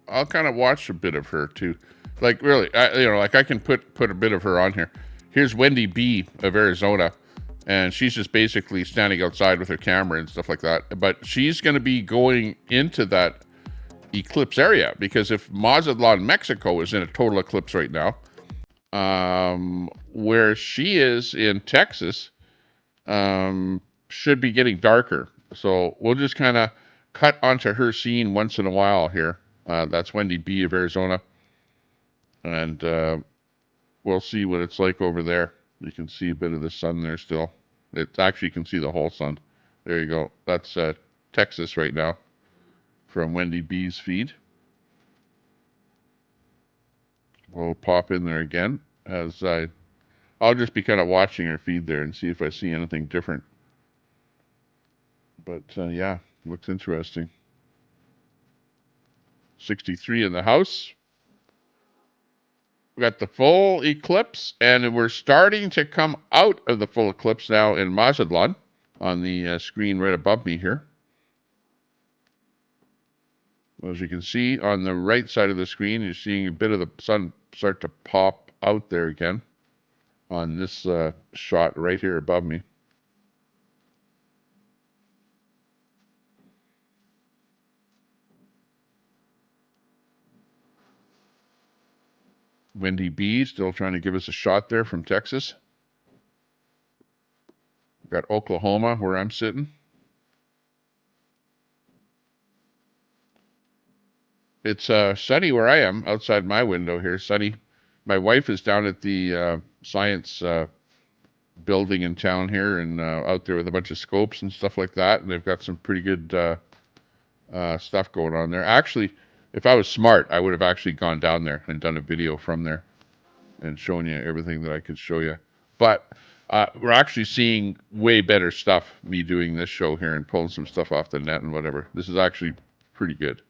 kind of watch a bit of her too. Like really, I can put a bit of her on here. Here's Wendy B of Arizona, and she's just basically standing outside with her camera and stuff like that. But she's going to be going into that eclipse area, because if Mazatlan, Mexico is in a total eclipse right now, where she is in Texas, should be getting darker. So we'll just kind of cut onto her scene once in a while here. That's Wendy B of Arizona. And we'll see what it's like over there. You can see a bit of the sun there still. It actually, you can see the whole sun. There you go. That's Texas right now from Wendy B's feed. We'll pop in there again as I'll just be kind of watching her feed there and see if I see anything different. But yeah, looks interesting. 63 in the house. We got the full eclipse, and we're starting to come out of the full eclipse now in Mazatlan on the screen right above me here. As you can see on the right side of the screen, you're seeing a bit of the sun start to pop out there again on this shot right here above me. Wendy B still trying to give us a shot there from Texas. We've got Oklahoma where I'm sitting. It's sunny where I am, outside my window here, sunny. My wife is down at the science building in town here and out there with a bunch of scopes and stuff like that. And they've got some pretty good stuff going on there. Actually, if I was smart, I would have actually gone down there and done a video from there and shown you everything that I could show you. But we're actually seeing way better stuff, me doing this show here and pulling some stuff off the net and whatever. This is actually pretty good.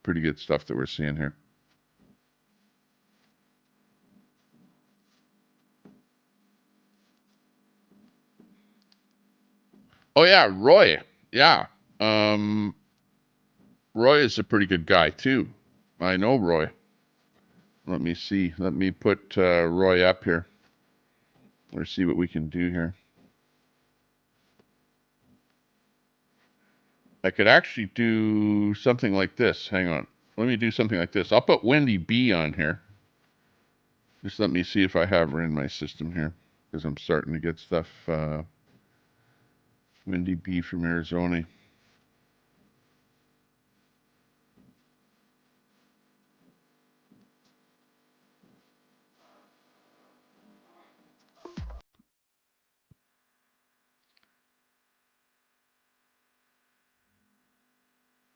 Pretty good stuff that we're seeing here. Oh yeah, Roy. Yeah. Roy is a pretty good guy too. I know Roy. Let me see. Let me put Roy up here. Let's see what we can do here. I could actually do something like this. Hang on. Let me do something like this. I'll put Wendy B on here. Just let me see if I have her in my system here, because I'm starting to get stuff. Wendy B from Arizona.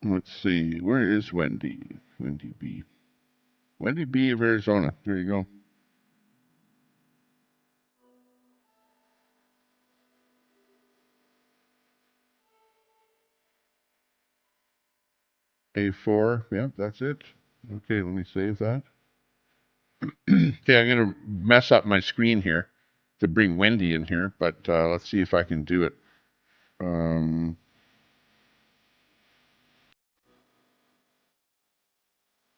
Let's see. Where is Wendy? Wendy B. Wendy B of Arizona. There you go. A4. Yep, that's it. Okay, let me save that. Okay, I'm going to mess up my screen here to bring Wendy in here, but let's see if I can do it.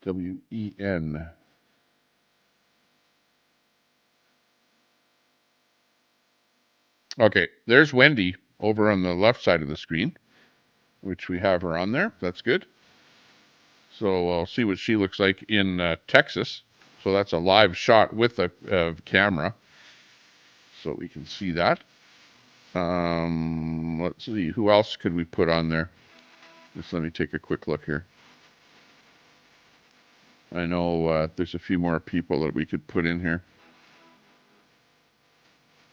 WEN. Okay, there's Wendy over on the left side of the screen, which we have her on there. That's good. So I'll see what she looks like in Texas. So that's a live shot with a camera. So we can see that. Let's see, who else could we put on there? Just let me take a quick look here. I know there's a few more people that we could put in here.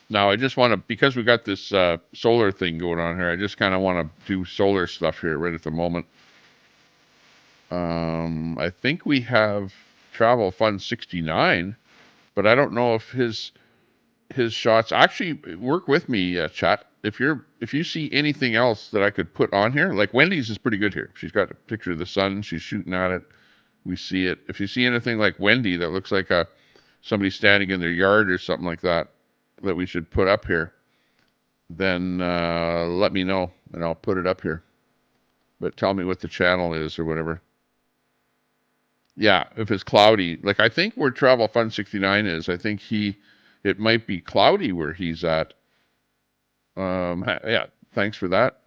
Now, I just want to, because we got this solar thing going on here, I just kind of want to do solar stuff here right at the moment. I think we have Travel Fun 69, but I don't know if his shots actually work with me, chat. If you see anything else that I could put on here, like Wendy's is pretty good here. She's got a picture of the sun. She's shooting at it. We see it. If you see anything like Wendy that looks like somebody standing in their yard or something like that we should put up here, then let me know and I'll put it up here. But tell me what the channel is or whatever. Yeah, if it's cloudy, like I think where Travel Fun 69 is, I think it might be cloudy where he's at. Yeah, thanks for that.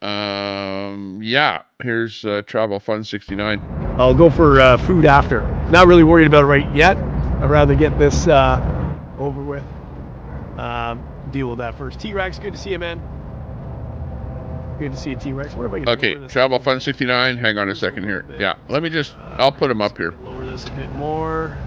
Yeah, here's Travel Fun 69. I'll go for food after. Not really worried about it right yet. I'd rather get this over with. Deal with that first. T-Rex, good to see you, man. Good to see you, T-Rex. What am I going to Okay, Travel Fun 69. Hang on a second here. Yeah, let me just, I'll put him up here. Lower this a bit more.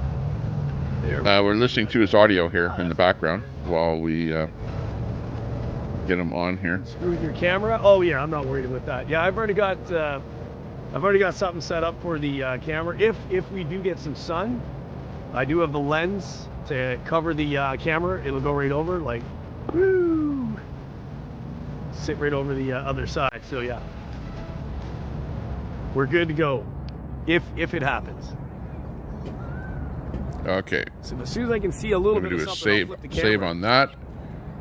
There. We're listening to his audio here in the background while we get him on here. Screw with your camera. Oh yeah, I'm not worried about that. Yeah, I've already got something set up for the camera. If we do get some sun, I do have the lens to cover the camera. It'll go right over, like, woo, sit right over the other side. So yeah, we're good to go if it happens. Okay. So as soon as I can see a little Let me bit do of a something, I'll flip the save camera. on that.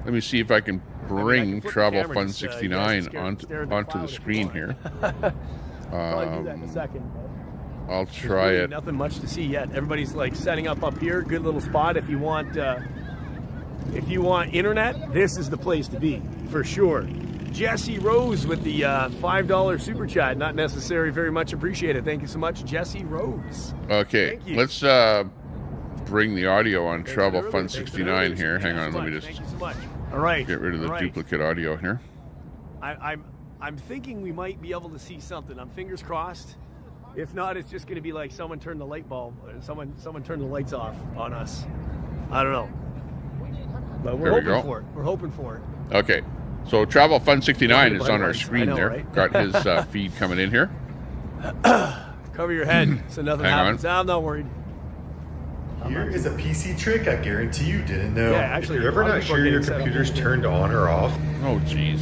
Let me see if I can bring flip the Travel camera, Fun just, 69 stare at the onto the cloud screen if you here. Probably do that in a second. I'll There's try really it. Nothing much to see yet. Everybody's like setting up here. Good little spot. If you want internet, this is the place to be for sure. Jesse Rose with the $5 super chat. Not necessary. Very much appreciated. Thank you so much, Jesse Rose. Okay, Thank you. let's bring the audio on Travel Fun 69 here. Hang on, let me just Thank you so much. All right. get rid of the All right. duplicate audio here. I'm thinking we might be able to see something. I'm fingers crossed. If not, it's just going to be like someone turned the light bulb, or someone turned the lights off on us. I don't know. But we're There we hoping go. for it. We're hoping for it. Okay, so Travel Fun 69 is on our Lights. screen I know, there. right? Got his feed coming in here. Cover your head so nothing Hang happens. on. I'm not worried. Here is a PC trick I guarantee you didn't know. Yeah, actually, if you're ever a lot of not people sure are your getting set up. computer's turned on or off, Oh, jeez.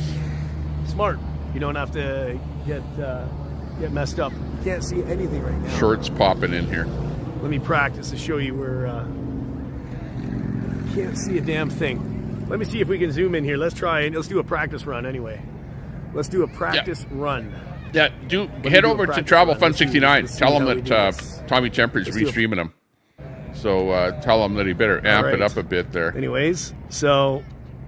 Smart. You don't have to get messed up. You can't see anything right now. Shorts popping in here. Let me practice to show you where can't see a damn thing. Let me see if we can zoom in here. Let's try and let's do a practice run anyway. Let's do a practice run. Yeah, head do a over to practice Travel run. Fun Let's see- 69. let's see Tell how him we do that this. Tommy Temper's Let's do a- restreaming him. So tell him that he better amp it right. up a bit there, Anyways, so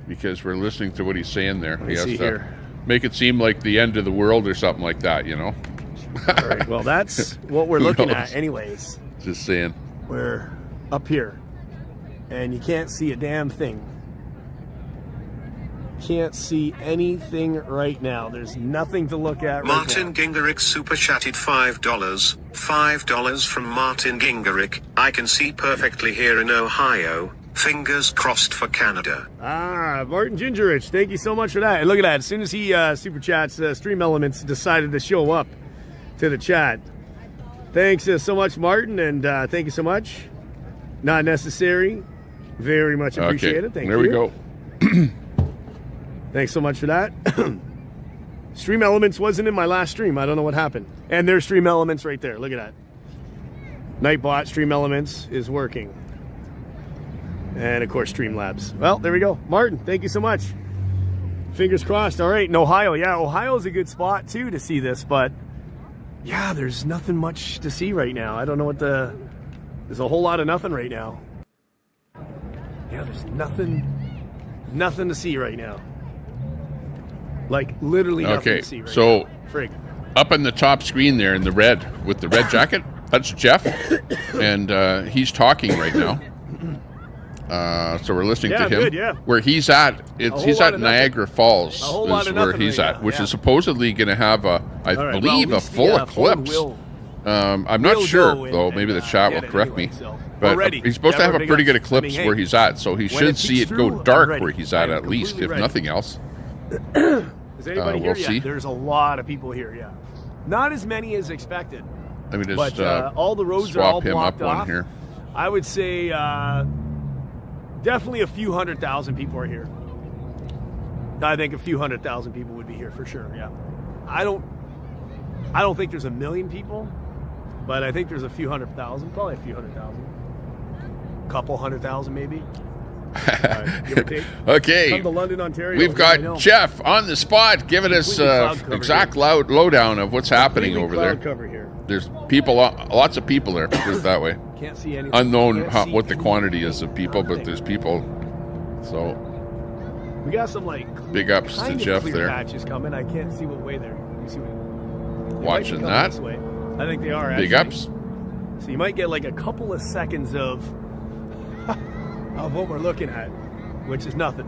because we're listening to what he's saying there. me He has see to here. make it seem like the end of the world or something like that, you know? all right, well, that's what we're Who looking knows? at anyways. Just saying. We're up here, and you can't see a damn thing. Can't see anything right now. There's nothing to look at right Martin now. Gingerich super chatted $5. $5 from Martin Gingerich. I can see perfectly here in Ohio. Fingers crossed for Canada. Ah, Martin Gingerich, thank you so much for that. And look at that. As soon as he super chats, Stream Elements decided to show up to the chat. Thanks so much, Martin, and thank you so much. Not necessary. Very much appreciated. Okay, Thank there you. we go. Thanks so much for that. Stream Elements wasn't in my last stream. I don't know what happened. And there's Stream Elements right there. Look at that. Nightbot Stream Elements is working. And of course, Streamlabs. Well, there we go. Martin, thank you so much. Fingers crossed. All right, in Ohio. Yeah, Ohio's a good spot too to see this, but yeah, there's nothing much to see right now. I don't know what there's a whole lot of nothing right now. Yeah, there's nothing to see right now. Like literally nothing Okay, to see right so now. Frig. up in the top screen there in the red with the red jacket, that's Jeff, and he's talking right now. So we're listening to him. Good, yeah. Where he's at, he's lot at of Niagara Falls A whole lot is of where nothing he's right at, now, which yeah. is supposedly going to have All right, believe well, a at least full the phone eclipse. will- I'm not will sure go in though. and, Maybe the chat will get it correct anyway, me. so. But Already, he's supposed to have a big pretty good ups. eclipse I mean, hey, where he's at, so he when should it see it peeks go through, I'm dark ready. where he's at I'm least, if completely ready. nothing else. Is anybody we'll here see. yet? There's a lot of people here, yeah. Not as many as expected. Let me just But all the roads are all swap him up blocked off. one here. I would say definitely a few 100,000 people are here. I think a few 100,000 people would be here for sure, yeah. I don't think there's a million people, but I think there's a few 100,000, probably a few 100,000. Couple 100,000 maybe. Give or take. Okay, Come to London, Ontario. we've Yeah, I got know. Jeff on the spot giving us Completely cloud cover exact here. lowdown of what's happening Completely over there. cloud cover here. There's people, lots of people there, put it that way. Can't see anything. Unknown Can't see what the anything. quantity is of people, but there's people. So We got some like big ups to kind of Jeff clear there. patches coming. I can't see what way they're. You see what? They might be Watching coming that. This way. I think they are. Big actually. ups. So you might get like a couple of seconds of what we're looking at, which is nothing.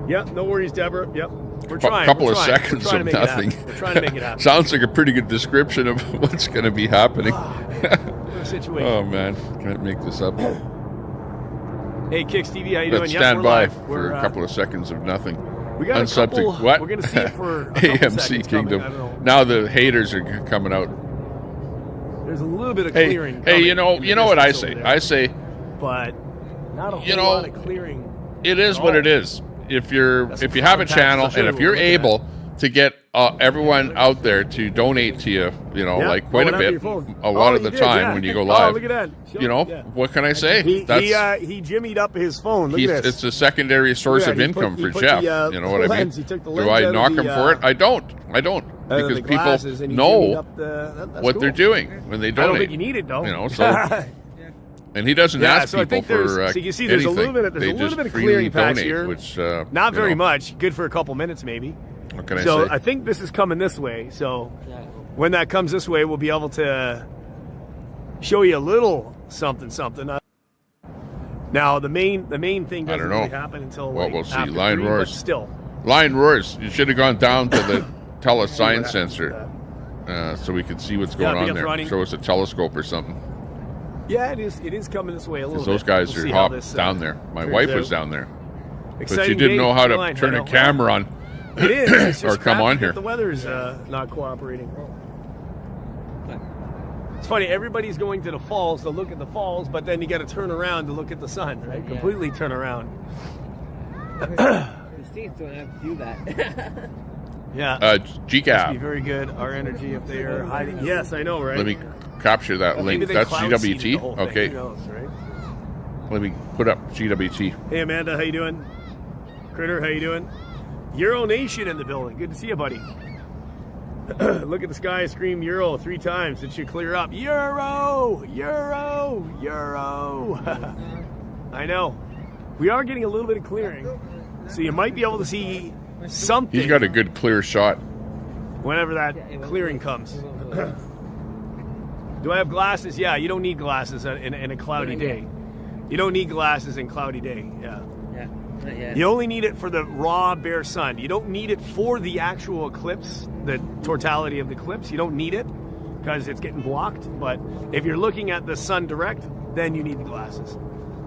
Yep, no worries, Deborah. Yep. We're A trying. couple we're of trying. seconds we're trying of to make nothing. It happen. We're trying to make it happen. Sounds like a pretty good description of what's going to be happening. What a situation. Oh man, can't make this up. Hey, Kicks TV, how you Let's doing? stand we're by live. for We're, a couple of seconds of nothing. We got a couple. What? We're going to see it for a couple AMC seconds Kingdom. coming. I don't know. Now the haters are coming out. There's a little bit of Hey, clearing. hey, you know what I distance say? over there. I say, But not a whole you know, lot of clearing. it is what it is. If you have a contact channel for sure and if you're we'll look at. able to get everyone out there to donate to you, Yeah, like quite a going out to your bit, phone. a lot of you the did, time yeah. when you go Oh, live, look at that. you know, Yeah. what can I say? He jimmied up his phone. Look at this. It's a secondary source Yeah, of he income put for the, Jeff. You know what I mean? lens. He took the Do lens I out of knock the, him for it? I don't. Because the people glasses, and he know jimmied up that's what cool. they're doing when they donate. I don't think you need it though. You know, so. And he doesn't ask so I people think there's, for so you see, there's anything. a little bit of, They just of freely clearing patch donate, here. which not you very know, much. Good for a couple minutes maybe. What can I So say? I think this is coming this way. So when that comes this way, we'll be able to show you a little something. Now the main thing doesn't really happen until Well, we'll see. after Lion 3, roars. but still. Lion roars. You should have gone down to the telesign sensor so we could see what's going on there. running. Show us a telescope or something. Yeah, it is coming this way a little Because those bit. guys We'll see are how hop this, down there. My turns wife was out. down there. But she Exciting didn't day know how to line, turn I a know. camera on. It is. It's just Or come crap on that here. The weather's not cooperating. It's funny. Everybody's going to the falls to look at the falls, but then you got to turn around to look at the sun. Right? Yeah. Completely turn around. The States don't have to do that. Yeah. Must be GCAP. very good. Our energy if they are hiding. Yes, I know, right? Let me capture that Well, link. maybe they That's cloud seeded the whole GWT. thing. Okay. Who knows, right? Let me put up GWT. Hey Amanda, how you doing? Critter, how you doing? Euro Nation in the building. Good to see you, buddy. Look at the sky, scream Euro 3 times. It should clear up. Euro! Euro! Euro! I know. We are getting a little bit of clearing. So you might be able to see something He's got a good clear shot. whenever that clearing comes. Do I have glasses? Yeah, you don't need glasses in a cloudy day. You don't need glasses in cloudy day. Yeah. Yeah, not yet. You only need it for the raw, bare sun. You don't need it for the actual eclipse, the totality of the eclipse. You don't need it because it's getting blocked. But if you're looking at the sun direct, then you need the glasses.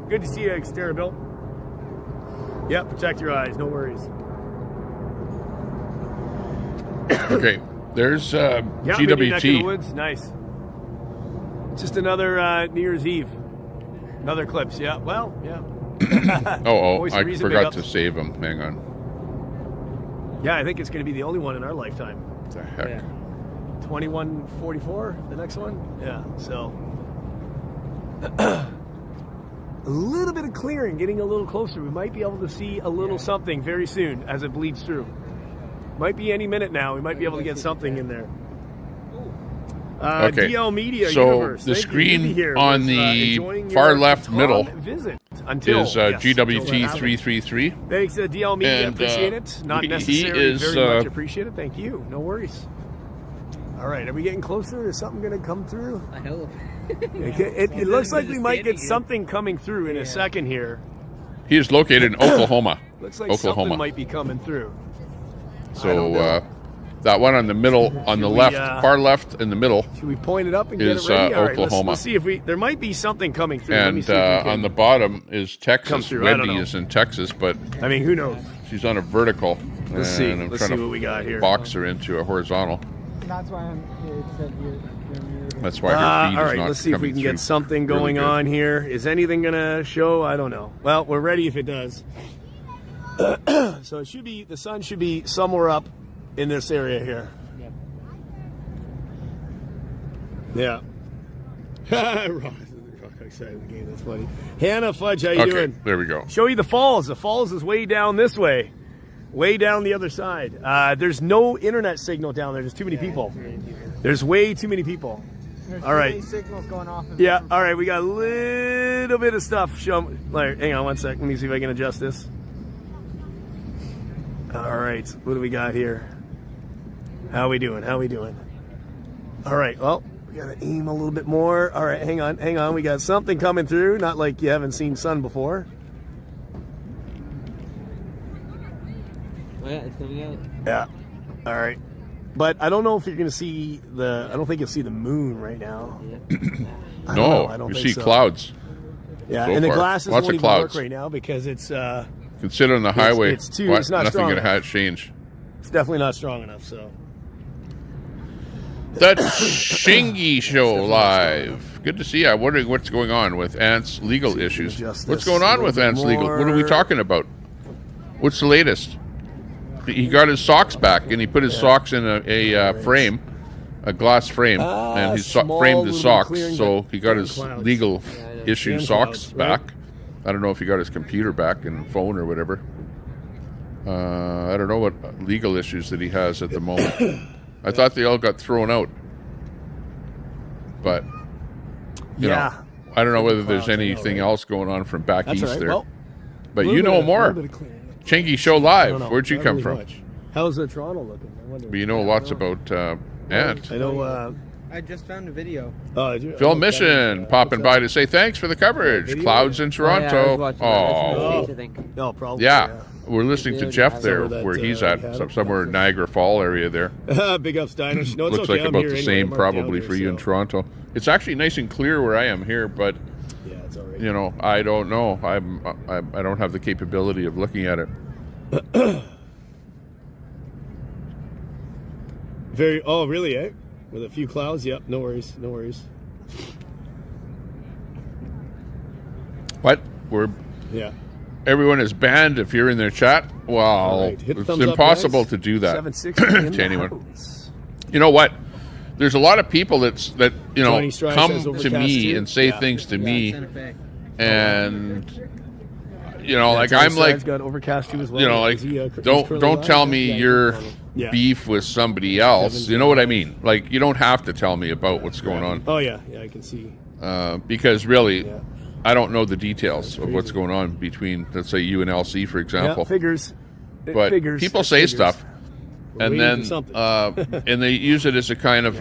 Good to see you, Xterra Bill. Yeah, protect your eyes. No worries. Okay, there's Yeah, maybe neck of the GWT. woods. Nice. Just another New Year's Eve. Another eclipse. Yeah. Well, yeah. Always a I reason forgot big to save him. Hang on. Yeah, I think it's going to be the only one in our lifetime. What the heck? Yeah. 2144, the next one. Yeah. So a little bit of clearing, getting a little closer. We might be able to see a little something very soon as it bleeds through. Might be any minute now. We might be able to get something in there. Okay. DL Media So Universe. the Thank you. screen Ruby here on was, the enjoying far your left Tom middle visit until, is yes, until that GWT happened. 333. Thanks, DL Media. And, appreciate it. Not he necessary. is, Very much appreciate it. Thank you. No worries. All right, are we getting closer? Is something going to come through? I hope. It looks like we might get something coming through in a second here. He is located in Oklahoma. Looks like Oklahoma. something might be coming through. So that one on the middle, on the we, left, far left in the middle, Should we point it up and is get it ready? All right, Oklahoma. let's see if we. There might be something coming through. Let me and see if we can on the bottom is come Texas. through. I don't Wendy know. is in Texas, but I mean, who knows? she's on a vertical. Let's see. and I'm Let's trying see to what we got here. box her into a horizontal. That's why I'm here. It said you're That's why her feed all is right, not let's see if we coming can through get something really going good. on here. Is anything going to show? I don't know. Well, we're ready if it does. So it should be, the sun should be somewhere up in this area here. Yep. Yeah. Ross excited the game. That's funny. Hannah Fudge, how you Okay, doing? there we go. Show you the falls. The falls is way down this way. Way down the other side. There's no internet signal down there. There's too many people. There's way too many people. There's All right. too many signals going off. Yeah, all right, we got a little bit of stuff. Hang on one sec. Let me see if I can adjust this. All right, what do we got here? How we doing? All right, well, we got to aim a little bit more. All right, hang on. We got something coming through. Not like you haven't seen sun before. Oh, yeah, it's coming out. Yeah. All right. But I don't know if you're going to see I don't think you'll see the moon right now. No, I don't you think see so. clouds. Yeah, so and the far. glasses Lots won't of even work clouds. right now because it's... Considering the highway, it's not nothing strong going enough. to change. It's definitely not strong enough, so... The Shingy Show live. Good to see you. I'm wondering what's going on with Ant's legal issues. What's going on with Ant's legal? What are we talking about? What's the latest? He got his socks back, and he put his socks in a frame, a glass frame, and he framed his socks, so he got his legal issue socks back. I don't know if he got his computer back and phone or whatever. I don't know what legal issues that he has at the moment. I thought they all got thrown out. But, you know, I don't know whether there's anything else going on from back east there. Well, but you know more. Chingy Show Live. Where'd you come from? How's Toronto looking? But you know lots about Ant. I know... I just found a video. Phil Mission popping by to say thanks for the coverage. Clouds in Toronto. No, probably. Yeah. We're listening to Jeff there, where he's at, somewhere in Niagara Fall area there. Big ups, Dinish. No, it's looks okay. like about the same probably for you in Toronto. It's actually nice and clear where I am here, but it's all right. You know, I don't know. I don't have the capability of looking at it. Really, eh? With a few clouds? Yep, no worries. What? Yeah. Everyone is banned if you're in their chat. Well, it's impossible to do that to anyone. You know what? There's a lot of people that you know come to me and say things to me, and you know, like I'm like, got overcast too as well. You know, like don't tell me your beef with somebody else. You know what I mean? Like you don't have to tell me about what's going on. Oh yeah, I can see. Because really, I don't know the details of what's going on between, let's say, you and LC, for example. Yeah, figures. But people say stuff, and then and they use it as a kind of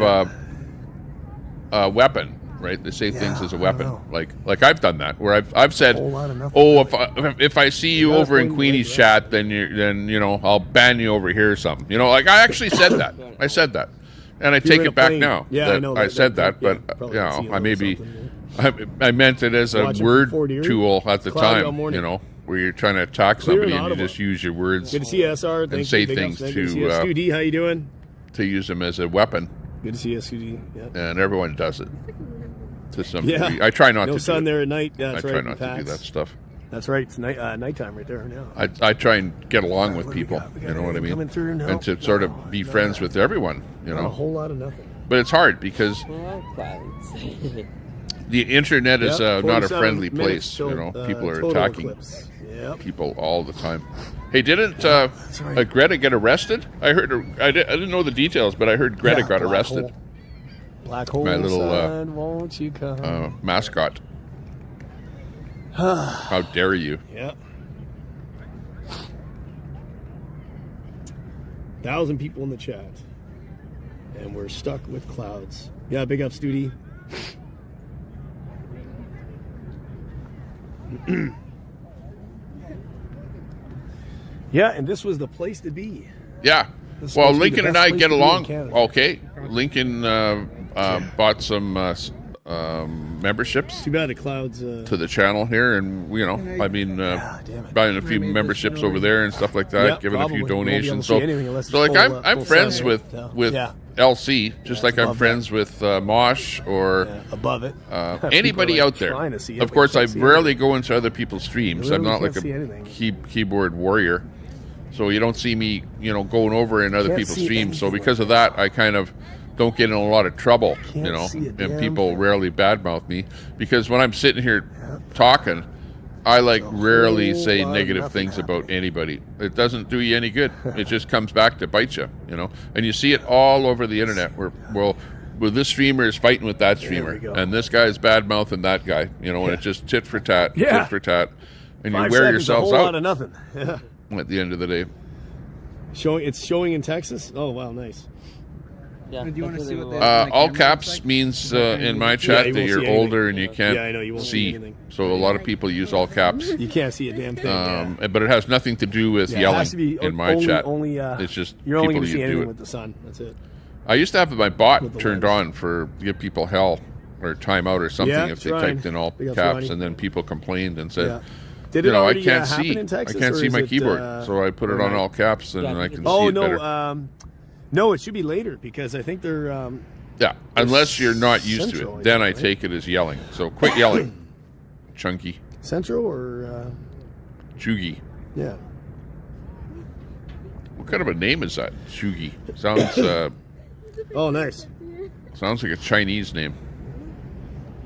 weapon, right? They say things as a weapon. Like I've done that, where I've said, "Oh, if I see you over in Queenie's chat, then you know I'll ban you over here or something." You know, like I actually said that. I said that, and I take it back now. Yeah, I know. I said that, but you know, I maybe. I meant it as a word tool at the time, you know, where you're trying to attack somebody and you just use your words Good to see you, SR. and say things to Stu D, how you doing? To use them as a weapon. Good to see you, Stu D. Yep. And everyone does it to some degree. I try not to. No sun do it. there at night. Yeah, I try not to do that stuff. That's right. It's nighttime right there now. I try and get along with people. You know what I mean? And to sort of be friends with everyone. You know, a whole lot of nothing. But it's hard because. The internet is not a friendly place. You know, people are attacking people all the time. Hey, didn't Greta get arrested? I heard. I didn't know the details, but I heard Greta got arrested. Black hole. My little won't you come? Mascot. How dare you? Yeah. 1,000 people in the chat, and we're stuck with clouds. Yeah, big up, Studi. Yeah, and this was the place to be. Yeah. Well, Lincoln and I get along. Okay. Lincoln bought some memberships. Too bad the clouds to the channel here, and you know, I mean, buying a few memberships over there and stuff like that, giving a few donations. So like I'm friends with LC, just like I'm friends with Mosh or above it. Anybody out there. Of course, I rarely go into other people's streams. I'm not like a keyboard warrior, so you don't see me, you know, going over in other people's streams. So because of that, I kind of don't get in a lot of trouble, you know, and people rarely badmouth me because when I'm sitting here talking, I like rarely say negative things about anybody. It doesn't do you any good. It just comes back to bite you, you know. And you see it all over the internet where, well, this streamer is fighting with that streamer, and this guy is bad mouthing that guy, you know, and it's just tit for tat, tit for tat, and you wear yourselves out. Lot of nothing. At the end of the day. It's showing in Texas. Oh wow, nice. Yeah. Do you want to see what the All caps means in my chat you that won't you're see older anything. and you can't Yeah, I know, you won't see see. anything. So a lot of people use all caps. You can't see a damn thing. But it has nothing to do with Yeah, it yelling has to be in my only, chat. Only, it's just you're only people going to see do anything it. with the sun. That's it. I used to have my bot With the turned lens. on for give people hell or timeout or something Yeah, if they trying. typed in all They got caps, funny. and then people complained and said, Yeah. Did you it know, I already can't happen see. in Texas, I can't or see is my it, keyboard, so I put it on overnight? all caps, and I can see Oh it better. no, no, it should be later because I think they're. Yeah, unless you're not used to Central, it, then I right? take it as yelling. So quit yelling, Chunky, Central or Chugi. yeah. What kind of a name is that? Chugi sounds Oh, nice. sounds like a Chinese name.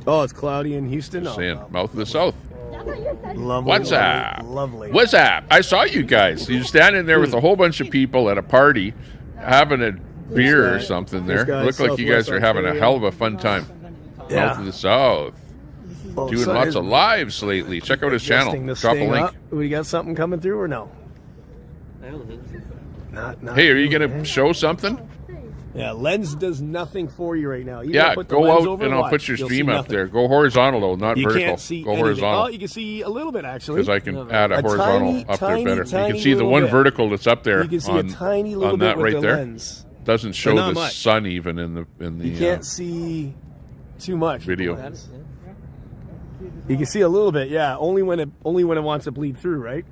Oh, it's cloudy in Houston. Just Oh, saying, wow. mouth of the South. Lovely. What's up? Lovely. What's up? I saw you guys. You're standing there with a whole bunch of people at a party, having a beer or something there. guy, Looked like you guys Southwest are having a Ontario. hell of a fun time. Yeah. Mouth of the South. Well, Doing so lots is of lives lately. Check out his channel. adjusting this Drop a thing link. up. We got something coming through or no? Not Hey, are you really, going eh? to show something? Yeah, lens does nothing for you right now. Even Yeah, put the go lens out over and I'll watch, put your you'll stream see up nothing. there. Go horizontal, though, not You vertical. can't see Go anything. horizontal. Oh, you can see a little bit actually. Because I can add a A horizontal tiny, up tiny, there better. You tiny can see the little one bit. vertical that's up there. You can see on, a tiny little on bit that with right the there. lens. Doesn't show not the much. sun even in the You can't see too much video. with the lens. You can see a little bit, yeah. Only when it wants to bleed through, right?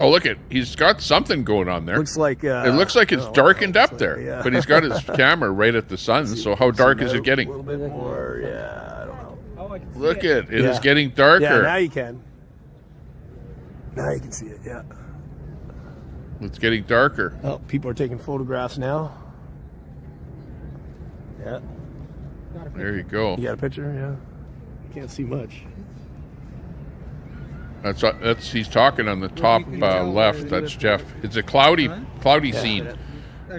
Oh, look at he's got something going on there. Looks like it looks like it's darkened up there, yeah. but he's got his camera right at the sun. So how dark is it A getting? little bit more, yeah. I don't know. Look at it is Yeah. getting darker. Yeah, now you can. Now you can see it. Yeah. It's getting darker. Oh, people are taking photographs now. Yeah. There you go. You got a picture? Yeah. Can't see much. That's he's talking on the top left. That's Jeff. It's a cloudy scene,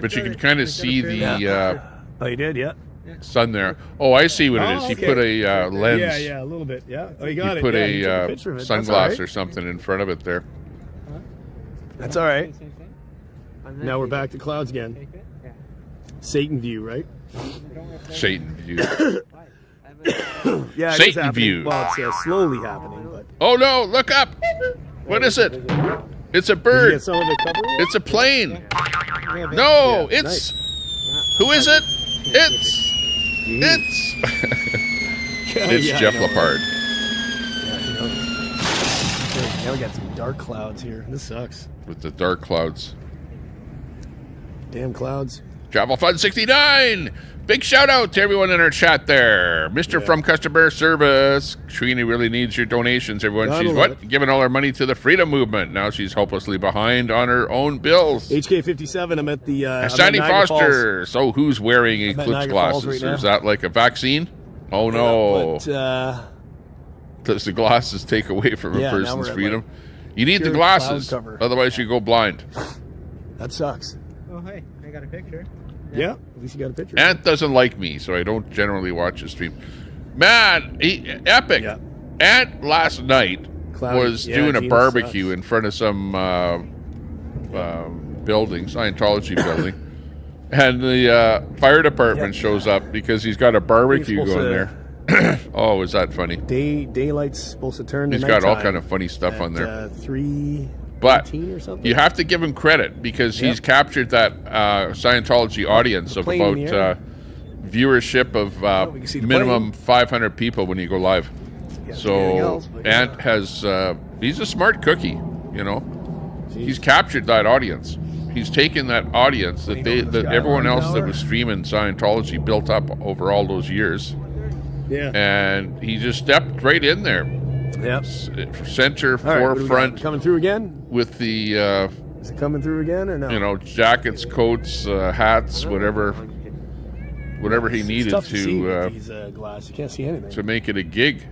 but you can kind of see the Oh, you did? Yeah. sun there. Oh, I see what it is. He okay. put a lens. Yeah, a little bit. Yeah. Oh, you got He it. put Yeah, you took a picture of it. That's all sunglass right. or something in front of it there. That's all right. Now we're back to clouds again. Satan view, right? Satan view. Yeah, it is Satan happening. view. Well, it's slowly happening, but Oh no! Look up. What is it? It's a Did you bird. get some of it covered? It's a plane. No, Yeah, it's who is it? It's it's Yeah, I Jeff know. Lepard. Now we got some dark clouds here. This sucks. With the dark clouds. Damn clouds. Travel Fun 69. Big shout out to everyone in our chat there. Mr. From Customer Service. Trina really needs your donations, everyone. Gotta She's love giving all her money to the freedom movement. Now she's hopelessly behind on her own bills. HK57, I'm at the... I'm Sandy at Niagara Foster. Falls. So who's wearing I'm at Eclipse Niagara Falls glasses? right now. Is that like a vaccine? Oh no. But, Does the glasses take away from Yeah, a now person's we're at, freedom? You need the pure glasses, cloud cover. otherwise you go blind. that sucks. Oh, hey, I got a picture. Yeah, at least you got a picture. Ant doesn't like me, so I don't generally watch his stream. Man, epic. Yeah. Ant last night Cloudy. was Yeah, doing a Gina barbecue sucks. in front of some building, Scientology building. And the fire department shows up because he's got a barbecue supposed going to- there. Oh, is that funny? Daylight's supposed to turn to He's got all nighttime kind of funny stuff on there. 3:18 But or something. you have to give him credit because he's captured that Scientology audience of plane about in the air. viewership of we can see the minimum 500 people when you go live. Yeah, So anything else, but Ant has he's a smart cookie, you know. He's captured that audience. He's taken that audience that everyone else that was streaming Scientology built up over all those years. Yeah. And he just stepped right in there. Yep. Center, All right, what do we got? forefront Coming through again? with the Is it coming through again or no? you know, jackets, coats, hats, whatever he It's needed tough to see with to these glass. You can't see anything. to make it a gig.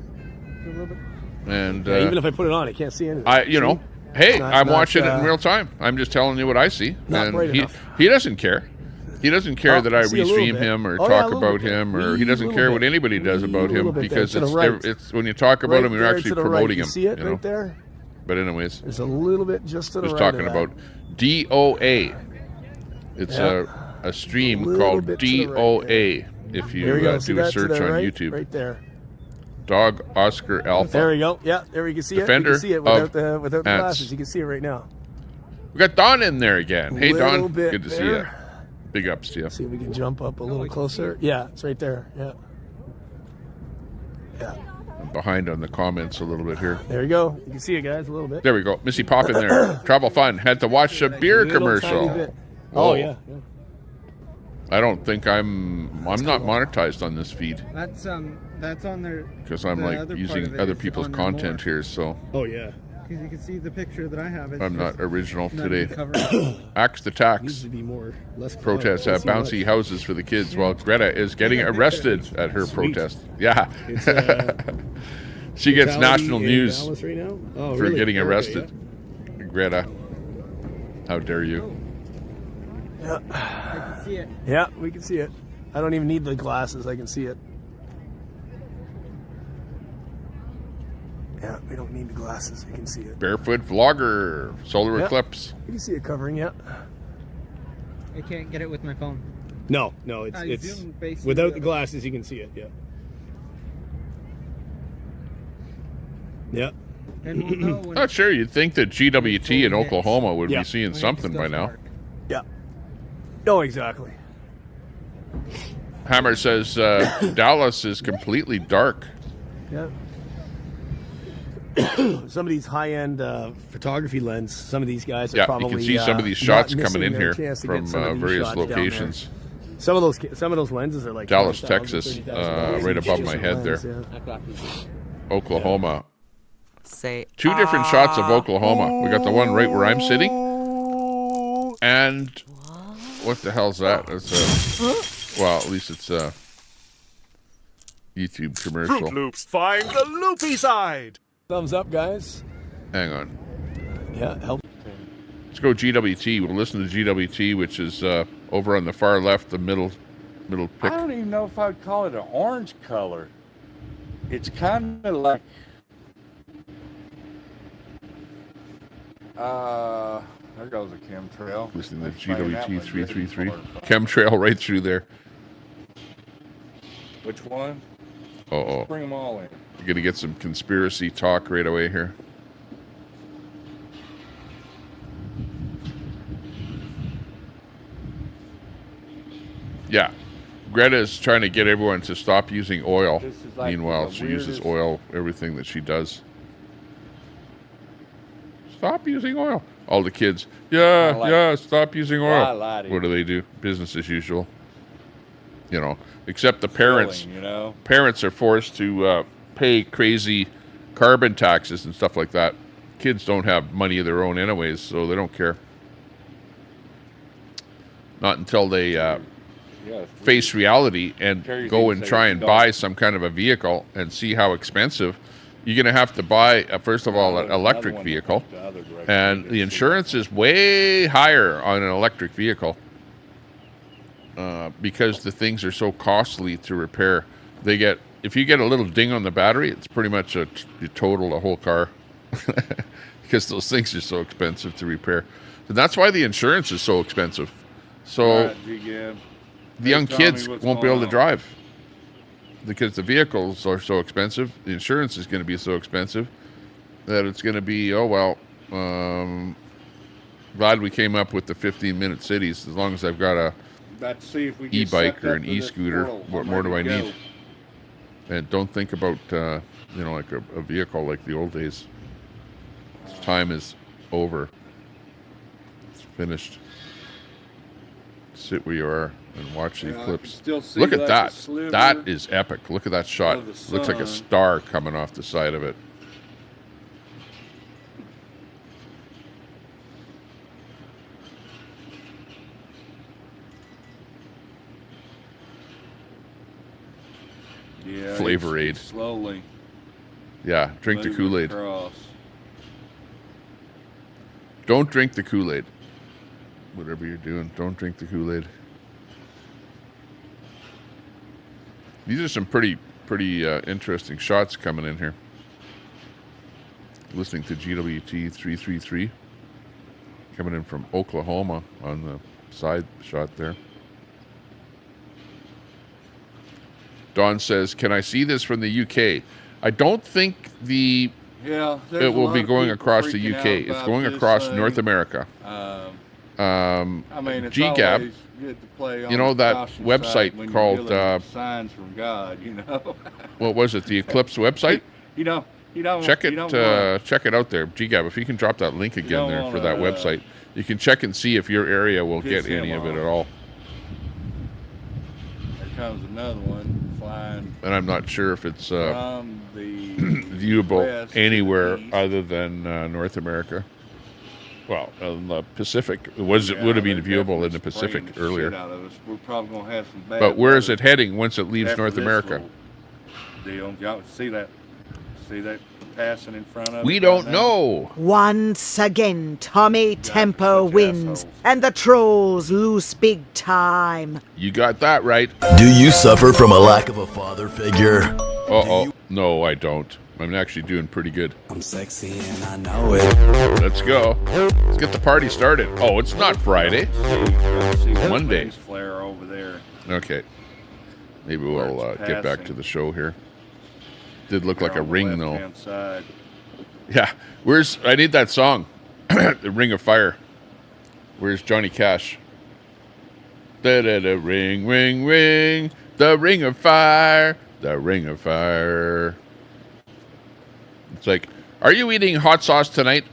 And Yeah, even if I put it on, I can't see anything. Hey, Not- I'm not, watching it in real time. I'm just telling you what I see, Not and bright he enough. doesn't care. He doesn't care Oh, that I I see a little restream bit. him or Oh, yeah, a talk little about bit. him, or he Wee doesn't care little what bit. anybody does about Wee him little bit because there to the right. it's when you talk about him, you're Right actually there to the right. promoting You him. see it you know? right there? But anyways, There's a little bit just to the was right. talking of that. about DOA. It's Yeah. a stream little called bit to the DOA. If you There we go. See do a that to search the on right? YouTube. Right there. Dog Oscar Alpha. There we go. Yeah, there we can see Defender it. You can see it without the ants. glasses. You can see it right now. We got Don in there again. Hey, Little Don. bit Good to see there. you. Big ups to you. See if we can jump up a little closer. Yeah, it's right there. Yeah. Yeah. I'm behind on the comments a little bit here. There you go. You can see it, guys, a little bit. There we go. Missy Pop in there. Travel Fun. Had to watch a beer Little commercial. tiny bit. Whoa. Oh, yeah. I don't think I'm not monetized on this feed That's on their. because I'm the like other part using of it other is people's on their content more. here, so Oh, yeah. Because you can see the picture that I have. It's I'm not just original not today. covered. Axed Needs attacks. to be more, less Protests at bouncy bouncy houses for the kids while Greta is getting arrested at her Sweet. protest. Yeah. It's, She gets Brutality national in news Dallas right now? Oh, for really? getting Okay, arrested. Greta, how dare you? Yeah. I can see it. Yeah, we can see it. I don't even need the glasses. I can see it. Yeah, we don't need the glasses. We can see it. Barefoot vlogger, solar Yeah. eclipse. You can see it covering, yeah. I can't get it with my phone. No, I it's zoom basically without the glasses you can see it, yeah. Yeah. And we'll know when Not sure. You'd think that GWT in Full hits. Oklahoma would Yeah. be seeing when it something goes by now. dark. Yeah. Oh, exactly. Hammer says Dallas is completely dark. Yeah. Some of these high-end photography lens, some of these guys are Yeah, probably you can see some of these not shots missing coming in their here chance to from get some of these various shots down there. locations. Some of those lenses are like Dallas, $20,000, Texas, $30,000 right each, above just my a head lens, there. yeah. Oklahoma. Say Two different shots of Oklahoma. We got the one right where I'm sitting. And what the hell's that? It's well, at least it's a YouTube commercial. Fruit Loops, find the loopy side. Thumbs up, guys. Hang on. Yeah, help. Let's go GWT. We'll listen to GWT, which is over on the far left, the middle I pick. don't even know if I'd call it an orange color. It's kind of like there goes a chemtrail. Listening to Explain that GWT one. 333. Chemtrail right through there. Which one? Uh-oh. Bring them all in. You're going to get some conspiracy talk right away here. Yeah. Greta's trying to get everyone to stop using oil. This is like Meanwhile, the she uses weirdest- oil, everything that she does. Stop using oil. All the kids, stop using oil. I lied to What you. do? Business as usual. You know, except the parents. Filling, you know? Parents are forced to pay crazy carbon taxes and stuff like that. Kids don't have money of their own anyways, so they don't care. Not until they face reality and Carries go in, and say, try it's and a buy dog. some kind of a vehicle and see how expensive. You're going to have to buy, first of all, an electric vehicle. And the insurance is way higher on an electric vehicle because the things are so costly to repair. If you get a little ding on the battery, it's pretty much you total the whole car because those things are so expensive to repair. And that's why the insurance is so expensive. So Right, G-Gab. the young Hey, Tommy, kids what's won't be able going to on? drive because the vehicles are so expensive. The insurance is going to be so expensive that it's going to be, glad we came up with the 15-minute cities. As long as I've got a Let's see if we get e-bike sucked or up an to this e-scooter, portal. what I'm more do I ready to need? And don't think about, like a vehicle like the old days. Time is over. It's finished. Sit where you are and watch the Yeah, I can eclipse. still see Look at like that. a sliver That is epic. Look at that shot. of the Looks like a sun. star coming off the side of it. Yeah, Flavor it's Aid. slowly. Yeah, drink the moving Kool-Aid. across. Don't drink the Kool-Aid. Whatever you're doing, don't drink the Kool-Aid. These are some pretty interesting shots coming in here. Listening to GWT 333 coming in from Oklahoma on the side shot there. Don says, can I see this from the UK? I don't think it will be going across the UK. It's going across North America. I mean, it's GGAB, always good to play on you know, the that caution website side when you're called, dealing with signs from God, you know. what was it, the Eclipse website? You don't check it out there, GGAB. If you can drop that link again there for that website, you can check and see if your area will get any of it at all. There comes another one flying. And I'm not sure if it's from the viewable anywhere other than North America. Well, in the Pacific, it would have been viewable in the Pacific earlier. We're probably gonna have some bad But where is weather it heading once it leaves after North this America? little Deal. Y'all see that passing in front of We it don't right now? know. Once again, Tommy Tempo wins, and the trolls lose big time. You got that right. Do you suffer from a lack of a father figure? Uh-oh. No, I don't. I'm actually doing pretty good. I'm sexy and I know it. Let's go. Let's get the party started. Oh, it's not Friday. It's Monday. Flare over there. Okay. Maybe we'll get back to the show here. Did look like a ring, though. Side. Yeah. I need that song. The Ring of Fire. Where's Johnny Cash? Da-da-da, ring, ring, ring. The Ring of Fire. The Ring of Fire. It's like, are you eating hot sauce tonight?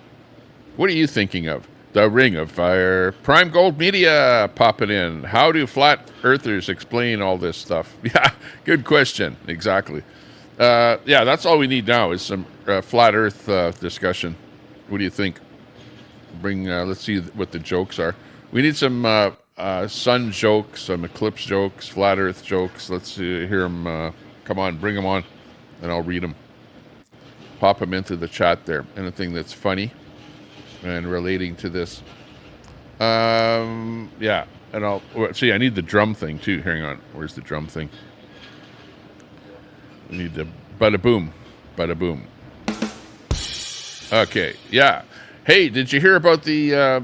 What are you thinking of? The Ring of Fire. Prime Gold Media popping in. How do flat earthers explain all this stuff? Yeah, good question. Exactly. Yeah, that's all we need now is some flat earth discussion. What do you think? Let's see what the jokes are. We need some sun jokes, some eclipse jokes, flat earth jokes. Let's hear them. Come on, bring them on, and I'll read them. Pop them into the chat there. Anything that's funny and relating to this. Yeah, and I'll see. I need the drum thing too. Hang on. Where's the drum thing? We need the bada boom, bada boom. Okay, yeah. Hey, did you hear about the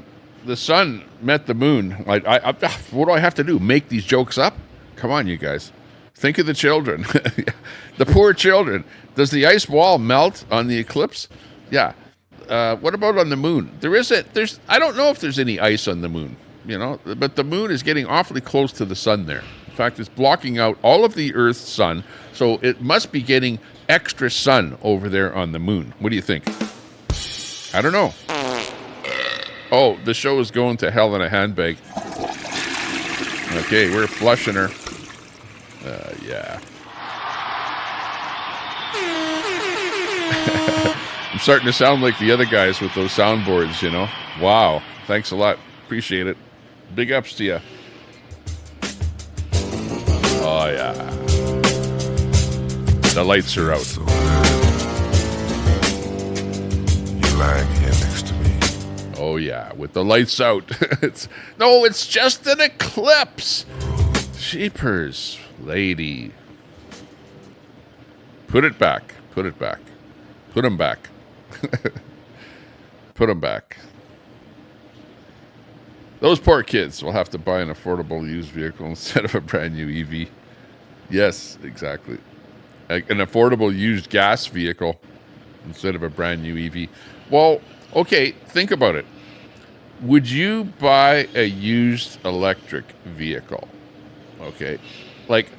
sun met the moon? What do I have to do? Make these jokes up? Come on, you guys. Think of the children. The poor children. Does the ice wall melt on the eclipse? Yeah. What about on the moon? I don't know if there's any ice on the moon, you know, but the moon is getting awfully close to the sun there. In fact, it's blocking out all of the Earth's sun, so it must be getting extra sun over there on the moon. What do you think? I don't know. Oh, the show is going to hell in a handbag. Okay, we're flushing her. Yeah. I'm starting to sound like the other guys with those soundboards, you know. Wow. Thanks a lot. Appreciate it. Big ups to you. Oh, yeah. The lights are out. You're lying here next to me. Oh, yeah. With the lights out. It's just an eclipse. Sheepers, lady. Put it back. Put it back. Put them back. Put them back. Those poor kids will have to buy an affordable used vehicle instead of a brand new EV. Yes, exactly. An affordable used gas vehicle instead of a brand new EV. Well, okay, think about it. Would you buy a used electric vehicle? Okay. Like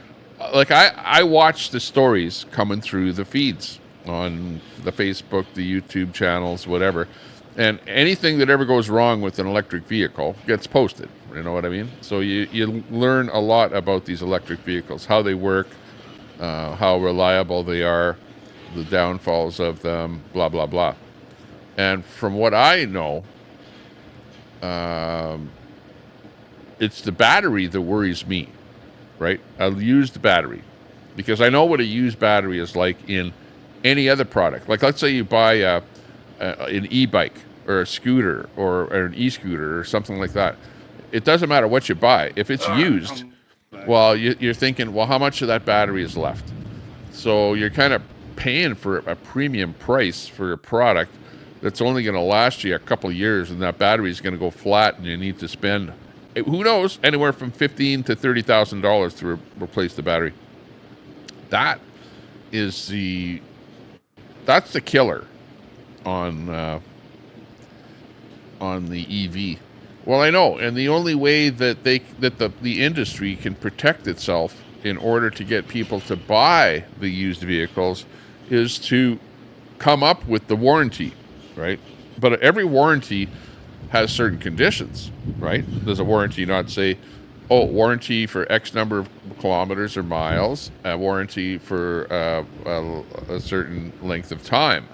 I watch the stories coming through the feeds on the Facebook, the YouTube channels, whatever. And anything that ever goes wrong with an electric vehicle gets posted. You know what I mean? So you learn a lot about these electric vehicles, how they work, how reliable they are, the downfalls of them, blah, blah, blah. And from what I know, it's the battery that worries me, right? A used battery. Because I know what a used battery is like in any other product. Like, let's say you buy an e-bike or a scooter or an e-scooter or something like that. It doesn't matter what you buy. If it's used, well, you're thinking, well, how much of that battery is left? So you're kind of paying for a premium price for a product that's only going to last you a couple of years, and that battery is going to go flat, and you need to spend, who knows, anywhere from $15,000 to $30,000 to replace the battery. That is that's the killer on the EV. Well, I know, and the only way that the industry can protect itself in order to get people to buy the used vehicles is to come up with the warranty, right? But every warranty has certain conditions, right? Does a warranty not say, oh, warranty for X number of kilometers or miles, a warranty for a certain length of time?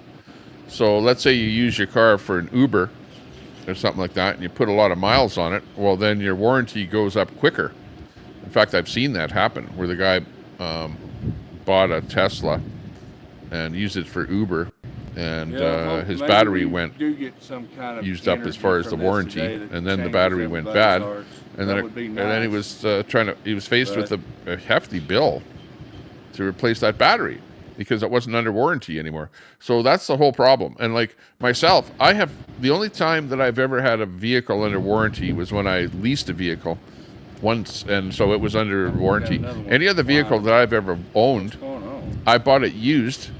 So let's say you use your car for an Uber or something like that, and you put a lot of miles on it, well, then your warranty goes up quicker. In fact, I've seen that happen, where the guy bought a Tesla and used it for Uber, and his battery went used up as far as the warranty, and then the battery went bad, and then he was faced with a hefty bill to replace that battery because it wasn't under warranty anymore. So that's the whole problem. And like myself, the only time that I've ever had a vehicle under warranty was when I leased a vehicle once, and so it was under warranty. Any other vehicle that I've ever owned, I bought it used,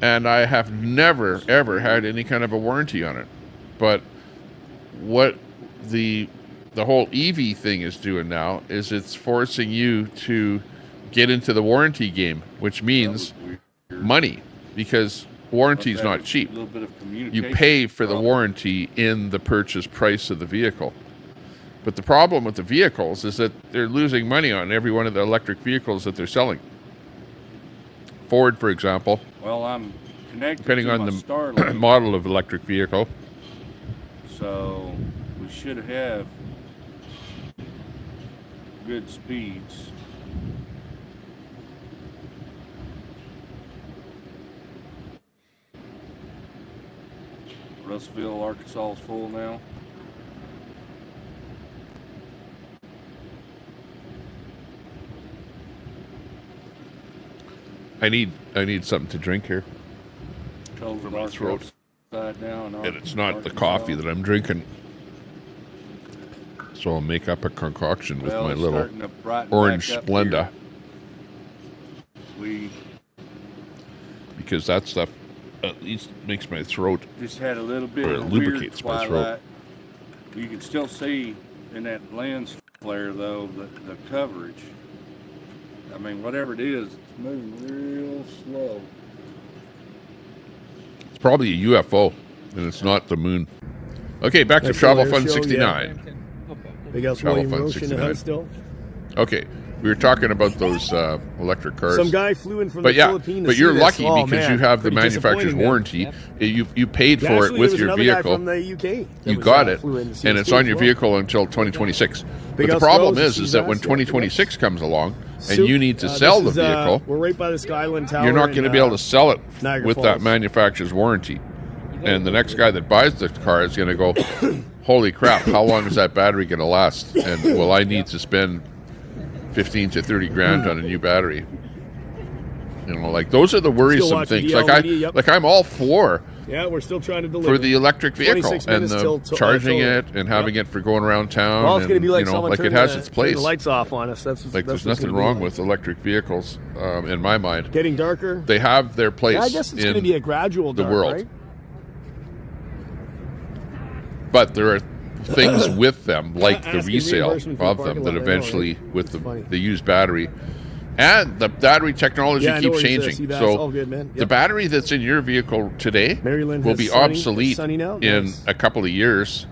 and I have never ever had any kind of a warranty on it. But what the whole EV thing is doing now is it's forcing you to get into the warranty game, which means money, because warranty is not cheap. You pay for the warranty in the purchase price of the vehicle. But the problem with the vehicles is that they're losing money on every one of the electric vehicles that they're selling. Ford, for example, Well, I'm connected depending to on my the Starlink, model of electric vehicle, so we should have good speeds. Russellville, Arkansas is full now. I need something to drink here. Cold my throat. Upside down, And it's not the coffee that I'm drinking. So I'll make up a concoction with Well, my it's little starting to brighten orange back up Splenda. We Because that stuff at least makes my throat, just had a little bit or it of weird lubricates my twilight. throat. You can still see in that lens flare, though, the coverage. I mean, whatever it is, it's moving real slow. It's probably a UFO, and it's not the moon. Okay, back to That's Travel the Fun air show, 69. Big House Travel William Fun Roche in the 69. house still. Okay, we were talking about those electric cars. Some guy flew in from but the yeah, Philippines. but to you're see lucky this. Oh, because man. you have the Pretty manufacturer's disappointing, man. warranty. Yep. You paid for Actually, it there with was your another guy vehicle. from the UK that You was, got it, flew in to see and us it's too on as your well. vehicle until 2026. But Big the House problem Rose is that when yeah, 2026 comes along and Soup, you need to sell the this is, vehicle, we're right by the Skyline Tower. you're not going to be able to sell it Niagara with Falls. that manufacturer's warranty. And the next guy that buys the car is going to go, holy crap, how long is that battery going to last? And will I need to spend 15 to 30 grand on a new battery? You know, like those are the worrisome watching things. DL Media, yep. Like I'm all for Yeah, we're still trying to deliver. for the electric vehicle 26 and minutes the till charging yep. it and having it for going around town. Well, it's going to and, be like you know, someone like it turned has the, its turned place. the lights off on us. That's Like that's there's what's nothing gonna be wrong like. with electric vehicles in my mind. Getting darker. They have their place Yeah, I guess it's in going to be a gradual the dark, world. right? But there are things with them, like the Asking resale reimbursement for of the them, parking that lot, I know, eventually, right? with Funny. the used battery, and the battery technology Yeah, I know keeps where he's at, changing. Seabass. So All good, man. the Yep. battery that's in your vehicle today Maryland will has be sunny- obsolete sunny now? in Nice. a couple of years,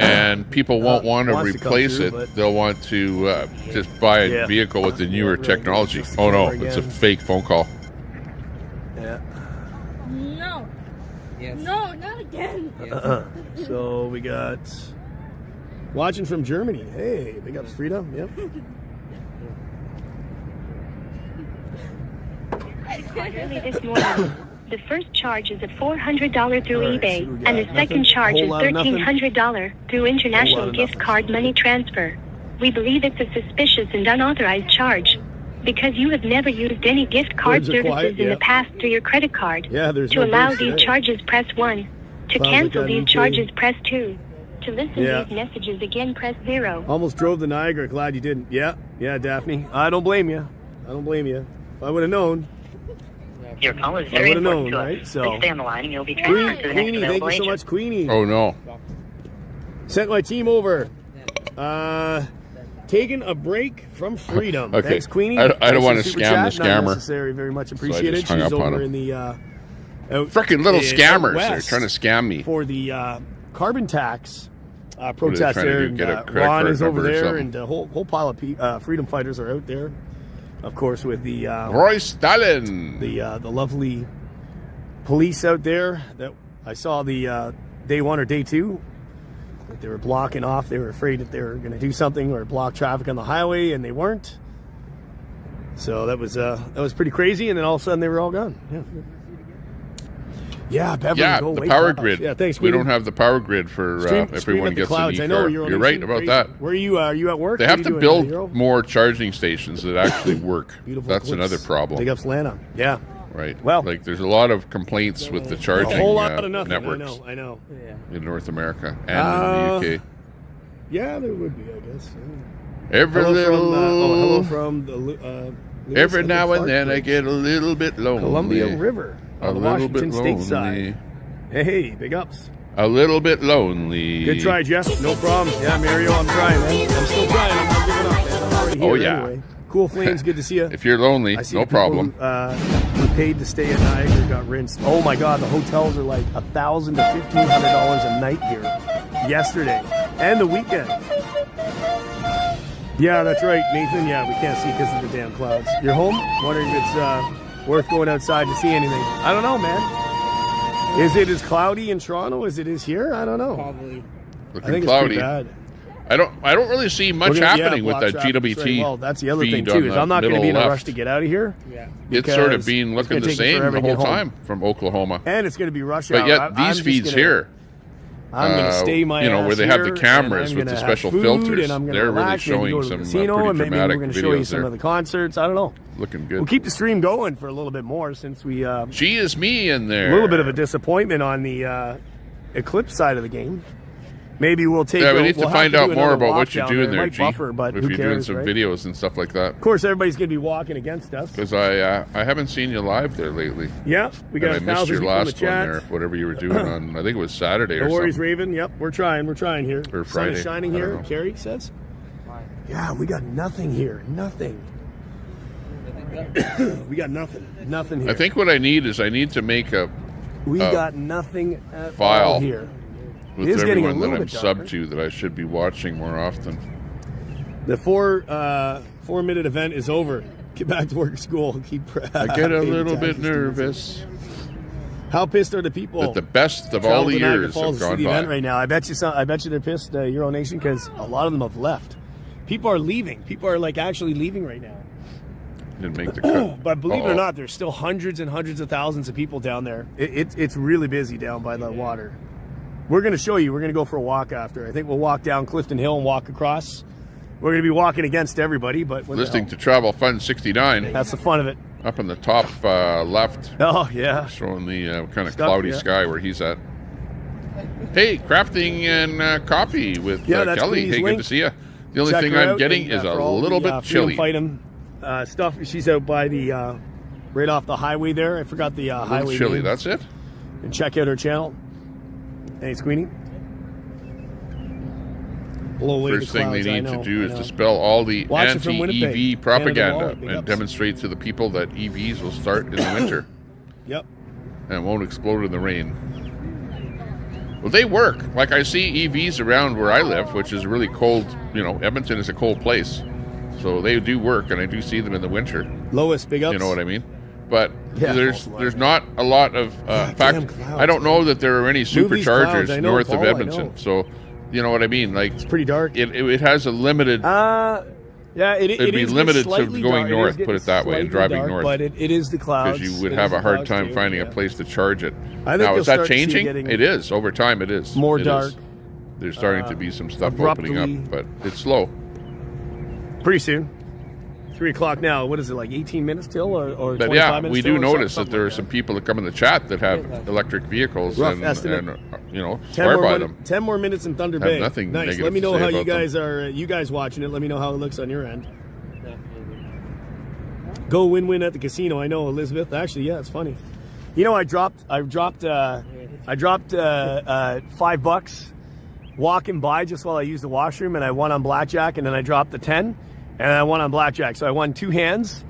and people won't want to wants to come replace through, it. but- They'll want to just buy a Yeah. vehicle with the newer really technology. just Oh no, again. it's a fake phone call. Yeah. No. Yes. No, not again. So we got watching from Germany. Hey, big ups, Freedom. Yep. Early this morning. The first charge is a $400 through All right, eBay, so we got and the nothing, second charge whole is lot of nothing. $1,300 through international of gift nothing. card money transfer. We believe it's a suspicious and unauthorized charge. Because you have never used any gift card Birds are services quiet, in yeah. the past through your credit card. Yeah, there's To no allow birds these today. charges, press 1. To Sounds cancel like these that charges, UK. press 2. To listen Yeah. to these messages again, press 0. Almost drove the Niagara. Glad you didn't. Yeah, Daphne. I don't blame you. I don't blame you. If I would have known. Your call is I very would have important known, to us. right? So, Please stay on the line and you'll be transferred to the next Queenie, available thank you so agent. much, Queenie. Oh no. Sent my team over. Taking a break from freedom. Okay. Thanks, Queenie. I don't want to Super scam the chat. Not scammer. necessary. Very much So I appreciated. just hung She's up on over him. in the Freaking little out scammers. They're west trying to scam me. for the carbon tax What are they protest trying to there. do? And, Get a credit Ron card is over number or there, something? and a whole pile of freedom fighters are out there. Of course, with the Roy Stalin. the lovely police out there that I saw the day one or day two. That they were blocking off. They were afraid that they were going to do something or block traffic on the highway, and they weren't. So that was pretty crazy. And then all of a sudden, they were all gone. Yeah, Beverly, Yeah, go the away, power clouds. grid. Yeah, thanks. We Queenie. don't have the power grid for Stream everyone at the gets clouds. an I know, e-car. Euro You're Nation, right about crazy. that. Where are you? Are you at work? They What have are to you doing, Euro? build more charging stations that actually work. Beautiful That's Eclipse. another problem. Big ups, Lana. Yeah. Right. Well, like there's a lot of complaints with the charging a whole lot of nothing. networks I know. in North America and in the UK. Yeah, there would be, I guess. Every hello little, from the. Lewis every and now the and then I Clark get a little bit lonely. Columbia River A on the little Washington bit State lonely. side. Hey, big ups. A little bit lonely. Good try, Jeff. No problem. Yeah, Mario, I'm trying, man. I'm still trying. I'm not giving up, man. I'm already here Oh, yeah. anyway. Cool Flames, good to see you. If you're lonely, I see no the people problem. Who paid to stay at Niagara got rinsed. Oh my God, the hotels are like $1,000 to $1,500 a night here. Yesterday and the weekend. Yeah, that's right, Nathan. Yeah, we can't see because of the damn clouds. You're home? Wondering if it's worth going outside to see anything. I don't know, man. Is it as cloudy in Toronto as it is here? I don't know. Probably. Looking I think cloudy. it's pretty bad. I don't really see much happening with block that traffic, GWT. right. Well, that's the other thing feed too. on Is the I'm not going to be in a middle rush left. to get out of here. Yeah. It's sort of because been it's looking gonna the take me same forever the to get whole home. time from Oklahoma. And it's going to be rush hour. But yet I'm these just feeds gonna- here, I'm going to stay my ass where they have the here, cameras and I'm with the gonna have special food, filters, and I'm gonna they're really relax, maybe showing go to the some casino, pretty and maybe dramatic we're going to show you videos some there. of the concerts. I don't know. Looking good. We'll keep the stream going for a little bit more since we She is me in there. a little bit of a disappointment on the Eclipse side of the game. Maybe we'll take. Yeah, we need we'll to have find do out more another about walk what you're down doing It there, might G. buffer, but if who you're cares, doing some right? videos and stuff like that. Of course, everybody's going to be walking against us. Because I haven't seen you live there lately. Yeah, we got And I missed 1,000 your people in the last one chat. there, whatever you were doing on, I think it was Saturday No or worries, something. Raven. Yep, we're trying here. Or Sun Friday. is shining I don't here, know. Carrie says. Yeah, we got nothing here. Nothing. We got nothing here. I think what I need is I need to make a we got nothing at file all here. with It is getting a everyone that little I'm bit darker. sub to that I should be watching more often. The 4-minute event is over. Get back to work, school. Keep. I get a paying little bit attention. nervous How pissed are the people? that the best of all the Travel to Niagara years Falls have to see gone the event by. right now. I bet you they're pissed, Euro Nation, because a lot of them have left. People are leaving. People are like actually leaving right now. Didn't make the cut. But believe it or Uh-oh. not, there's still hundreds and hundreds of thousands of people down there. It's really busy down by the water. We're going to show you. We're going to go for a walk after. I think we'll walk down Clifton Hill and walk across. We're going to be walking against everybody, but what the Listening hell? to Travel Fun 69. That's the fun of it. Up in the top left. Oh, yeah. Showing the kind of Stuff, cloudy yeah. sky where he's at. Hey, crafting and coffee with that's Kelly. Queenie's Hey, good link. to see you. The only Check thing her I'm out, getting and, is a for all little the, bit Freedom chilly. Fight stuff. She's out by the right off the highway there. I forgot the A little highway chilly, name. that's it? And check out her channel. Hey, Queenie. Blow away First the thing they clouds, I need to know, do I is know. dispel all the Watch it from Winnipeg. anti-EV Canada propaganda Wallet, big and ups. demonstrate to the people that EVs will start in the winter Yep. and won't explode in the rain. Well, they work. Like I see EVs around where I live, which is really cold. Edmonton is a cold place. So they do work, and I do see them in the winter. Lois, big ups. You know what I mean? But Yeah, there's not a lot of in fact, clouds, I don't know that there are any Move these clouds, I superchargers know, north Paul, of I Edmonton. know. So, you know what I mean? Like It's pretty dark. it has a limited. Yeah, It'd be is limited to slightly going dark. north, is put it that way, and slightly driving dark, north. But it is the clouds. Because you would It have is a the hard clouds, time too, finding yeah. a place to charge it. I think Now, you'll is that start to see changing? getting It is. Over time, it is. more It is. dark. There's starting to be some stuff opening abruptly. up, but it's slow. Pretty soon. 3 o'clock now. What is it, like 18 minutes till or But 25 yeah, minutes we till do or notice something that there are like some people that come in the chat that have electric vehicles Rough and estimate. swear by them. 10 more minutes in Thunder Have Bay. nothing Nice. negative Let me to know say how about you guys are. You guys watching it? Let me know how it looks on your end. Go win-win at the casino. I know, Elizabeth. Actually, yeah, it's funny. You know, I dropped $5 walking by just while I used the washroom, and I won on blackjack, and then I dropped the 10, and I won on blackjack. So I won 2 hands.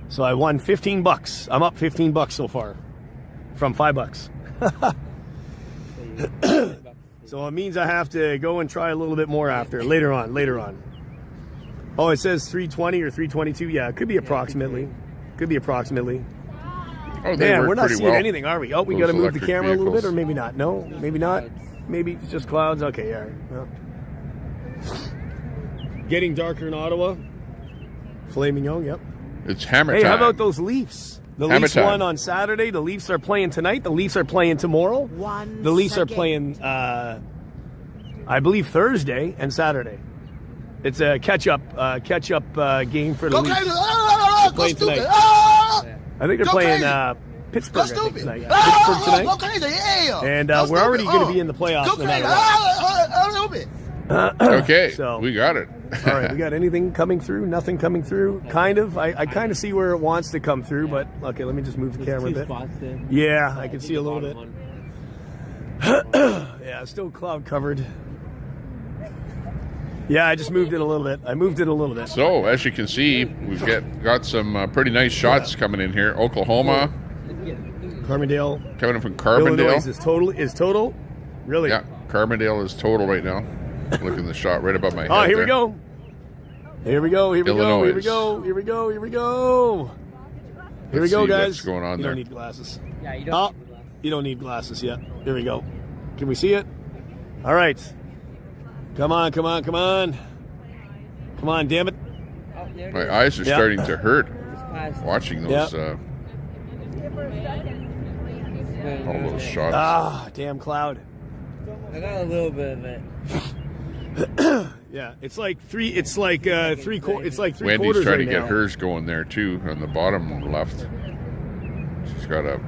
So I won $15. I'm up $15 so far from $5. So it means I have to go and try a little bit more after later on. Oh, it says 320 or 322. Yeah, it could be approximately. Oh, they man, work we're not pretty seeing well, anything, are we? Oh, we those got to move the electric camera a little bit, vehicles. or maybe not. No, maybe not. Maybe it's just clouds. Okay, all right. Well. Getting darker in Ottawa. Flaming young, yep. It's hammer Hey, time. how about those Leafs? The Hammer Leafs time. won on Saturday. The Leafs are playing tonight. The Leafs are playing tomorrow. The Leafs are playing, I believe, Thursday and Saturday. It's a catch-up game for the Leafs. They're playing tonight. I think they're playing Pittsburgh, I think, tonight. Pittsburgh tonight. And we're already going to be in the playoffs no matter what. Okay, so, we got it. All right, we got anything coming through? Nothing coming through? Kind of. I kind of see where it wants to come through, but okay, let me just move the camera a bit. Yeah, I can see a little bit. Yeah, still cloud covered. Yeah, I just moved it a little bit. So, as you can see, we've got some pretty nice shots coming in here. Oklahoma. Carbondale. Coming in from Carbondale. Illinois is total? Really? Yeah, Carbondale is total right now. Looking at the shot right above my head. Oh, here we there. go. Here we go, Illinois. here we go, Let's see guys. what's going on you there. don't need glasses. Yeah, you don't. You don't need glasses yet. Here we go. Can we see it? All right. Come on. Come on, damn it. My eyes are starting to hurt watching those all those shots. Ah, damn cloud. I got a little bit of it. Yeah, it's like three quarters Wendy's trying right to get now. hers going there too on the bottom left. She's got a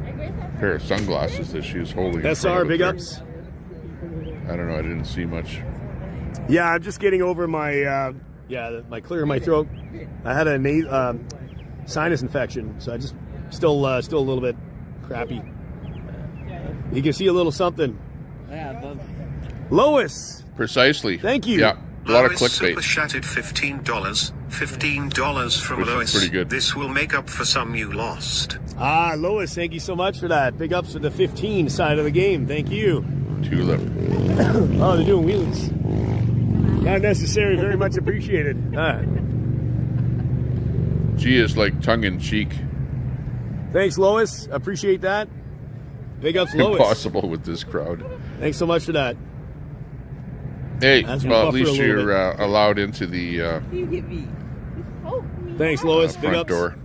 pair of sunglasses that she was holding. in front SR, of big her. ups. I don't know. I didn't see much. Yeah, I'm just getting over my my clear in my throat. I had a sinus infection, so I just still a little bit crappy. You can see a little something. Yeah, but Lois. Precisely. Thank you. Yeah, a lot of Lois clickbait. super chatted $15 from Which is Lois. pretty good. This will make up for some you lost. Ah, Lois, thank you so much for that. Big ups for the 15 side of the game. Thank you. Tulip. Oh, they're doing wheelies. Not necessary. Very much appreciated. All right. She is like tongue in cheek. Thanks, Lois. Appreciate that. Big ups, Lois. Impossible with this crowd. Thanks so much for that. Hey, As we well, at buffer a least little you're allowed into the Thanks, Lois. Big front ups. door.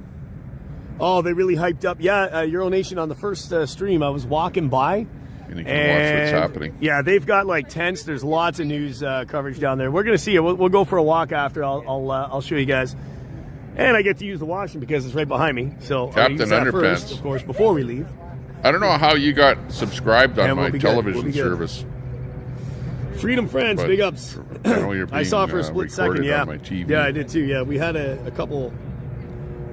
Oh, they really hyped up. Yeah, Euro Nation on the first stream, I was walking by. And you can watch what's happening. Yeah, they've got like tents. There's lots of news coverage down there. We're gonna see it. We'll go for a walk after. I'll show you guys. And I get to use the washroom because it's right behind me. So Captain use that Underpants. first, of course, before we leave. I don't know how you got subscribed on Yeah, my we'll be good. television We'll be good. service. Freedom Friends, But big ups. I know you're I saw it for a being, split second. recorded Yeah, on my TV. yeah, I did too. Yeah, we had a couple.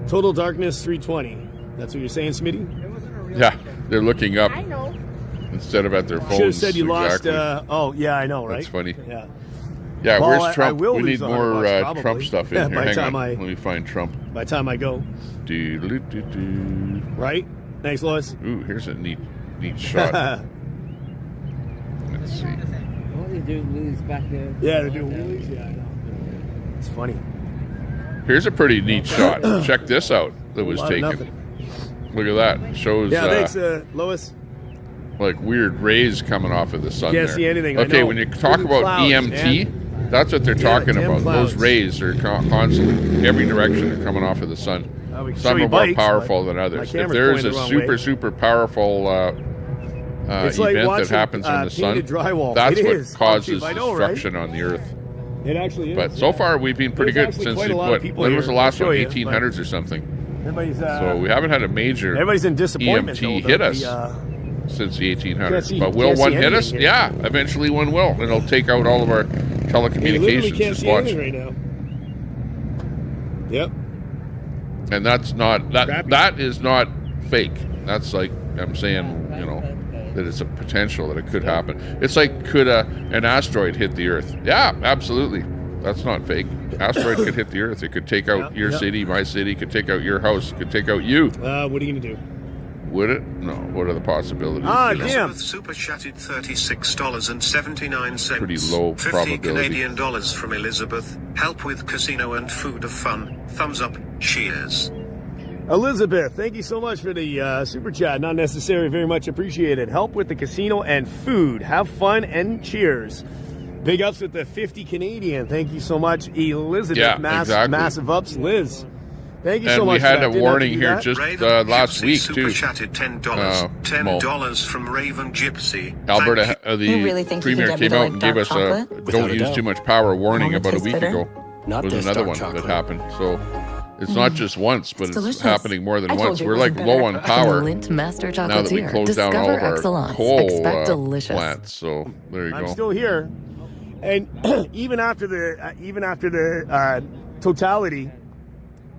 Total Darkness 320. That's what you're saying, Smitty? Yeah, they're looking up I know. instead of at their phones. Should have said you exactly. lost. Oh, yeah, I know, right? That's funny. Yeah. Yeah, Well, where's I Trump? will We lose need $100 more probably. Trump stuff in Yeah, here. by Hang time on. I- Let me find Trump. By the time I go. Do-do-do-do. Right? Thanks, Lois. Ooh, here's a neat shot. Let's see. what are they doing wheelies back there? Yeah, they're doing wheelies. Yeah, I know. It's funny. Here's a pretty neat shot. Check this out that was A lot of taken. Look at that. Shows Yeah, thanks, Lois. like weird rays coming off of the sun. Can't there. see anything, I Okay, know. when you talk Freaking about clouds, EMT, man. that's what they're Yeah, talking damn about. clouds. Those rays are constantly every direction are coming off of the sun. We can show Some you are more bikes, powerful but than my others. If camera's there's pointed a the wrong super way. super powerful It's like event that watching, happens in the sun, painted drywall. that's It what is. causes I know, right? destruction on the earth. It actually is. But so far we've been pretty There's good actually since quite a lot of people when was the here. last I'll one? show you, 1800s or something. Everybody's, So we haven't had a major everybody's in disappointment, EMT though, hit that us the, since the 1800s. Can't see- But will can't one see hit us? anything here. Yeah, eventually one will. And it'll take out all of our You literally telecommunications. can't Just see watch. anything right now. Yep. And that's not that is not fake. That's like I'm saying, you know, that it's a potential that it could happen. It's like, could an asteroid hit the Earth? Yeah, absolutely. That's not fake. Asteroid could hit the Earth. It could take out your city, my city. Could take out your house. Could take out you. What are you gonna do? Would it? No. What are the possibilities? Elizabeth super chatted $36.79. Pretty low 50 probability. Canadian dollars from Elizabeth. Help with casino and food of fun. Thumbs up. Cheers. Elizabeth, thank you so much for the super chat. Not necessary, very much appreciated. Help with the casino and food. Have fun and cheers. Big ups with the 50 Canadian. Thank you so much, Elizabeth. Yeah, exactly. Massive ups, Liz. Thank you and so much. And we had for a that. warning here just last week super too. Chatted $10 from Raven Gypsy. Alberta, the really think you premier can get came me to out like and gave dark us a chocolate? don't use too much power warning Wanna about a taste week bitter? ago. Not was this another dark one chocolate. that happened. So it's not just once, but it's delicious. happening more than I told once. you We're it like wasn't low bitter. on power The Lindt Master now that we Chocolatier. closed down all of Discover our excellence. coal Expect delicious. plants. So there you I'm go. still here, and even after the totality,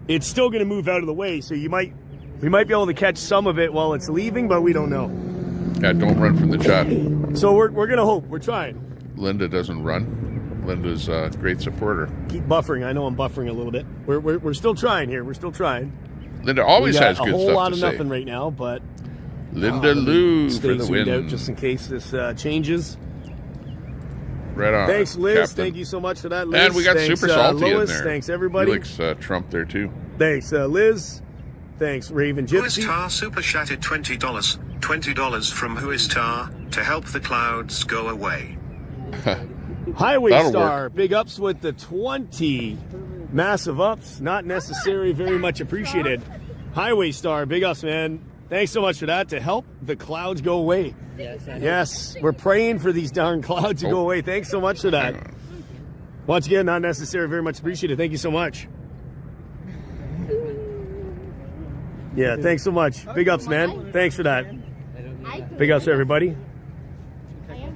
it's still going to move out of the way. So we might be able to catch some of it while it's leaving, but we don't know. Yeah, don't run from the chat. So we're going to hope. We're trying. Linda doesn't run. Linda's a great supporter. Keep buffering. I know I'm buffering a little bit. We're still trying here. We're still trying. Linda always We got has good a whole stuff lot to of say. nothing right now, but Linda Lou stay for the zoomed win. out just in case this changes. Right on. Thanks, Liz. Captain. Thank you so much for that, Liz. And we got Thanks, Super Salty Lois. in there. Thanks, everybody. He likes Trump there too. Thanks, Liz. Thanks, Raven Gypsy. Whoistar super chatted $20. $20 from Whoistar to help the clouds go away. Highway That'll Star, big ups with the 20. Massive ups, not necessary, very much appreciated. Highway Star, big ups, man. Thanks so much for that to help the clouds go away. Yes, we're praying for these darn clouds to go away. Thanks so much for that. Once again, not necessary, very much appreciated. Thank you so much. Yeah, thanks so much. Big ups, man. Thanks for that. Big ups, everybody.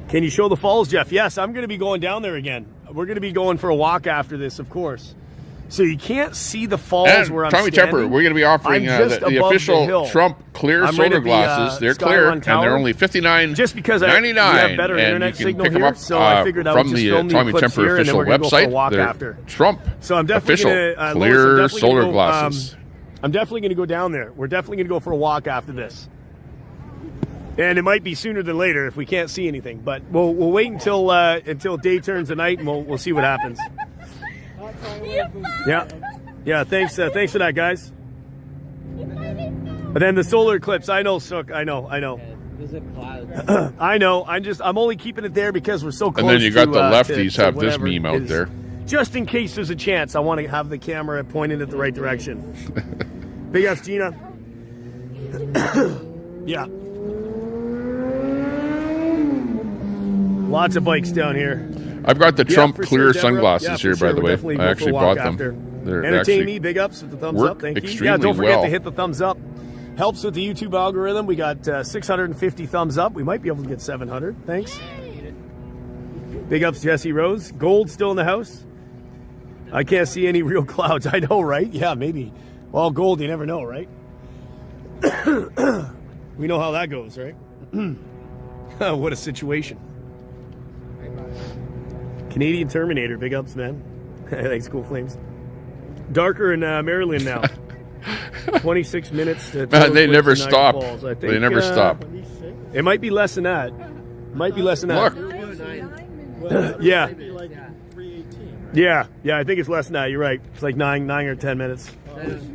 Can you show the falls, Jeff? Yes, I'm going to be going down there again. We're going to be going for a walk after this, of course. So you can't see the falls And where I'm Tommy standing. Temper, we're going to be offering the official Trump clear solar glasses. They're clear, and they're only $59.99. Just because we have better internet you can signal pick them here, up so I figured I would from just the film the Tommy Eclipse Temper here, and then official we're gonna go for a website. walk They're after. Trump So I'm definitely official gonna, clear Lois, I'm definitely solar gonna go, glasses. I'm definitely going to go down there. We're definitely going to go for a walk after this. And it might be sooner than later if we can't see anything. But we'll wait until day turns to night, and we'll see what happens. Yeah. Thanks for that, guys. But then the solar eclipse. I know, Sook. I know. There's a cloud. I know. I'm only keeping it there because we're so close. And then you got to, the lefties to have this whatever meme out is. there. Just in case there's a chance, I want to have the camera pointed at the right direction. Big ups, Gina. Yeah. Lots of bikes down here. I've got the Trump for clear sure, Deborah. sunglasses For here, sure. by the We'll way. definitely I go for a actually walk bought them. after. They're Entertain actually me, big ups with the thumbs work up. Thank you. Yeah, extremely don't forget well. to hit the thumbs up. Helps with the YouTube algorithm. We got 650 thumbs up. We might be able to get 700. Thanks. Big ups, Jesse Rose. Gold still in the house. I can't see any real clouds. I know, right? Yeah, maybe. Well, gold, you never know, right? We know how that goes, right? What a situation. Canadian Terminator, big ups, man. Thanks, Cool Flames. Darker in Maryland now. 26 minutes to Man, they never Niagara stop. Falls. I think, They never stop. It might be less than that. Might be less than that. Yeah. Yeah, I think it's less than that. You're right. It's like 9 or 10 minutes.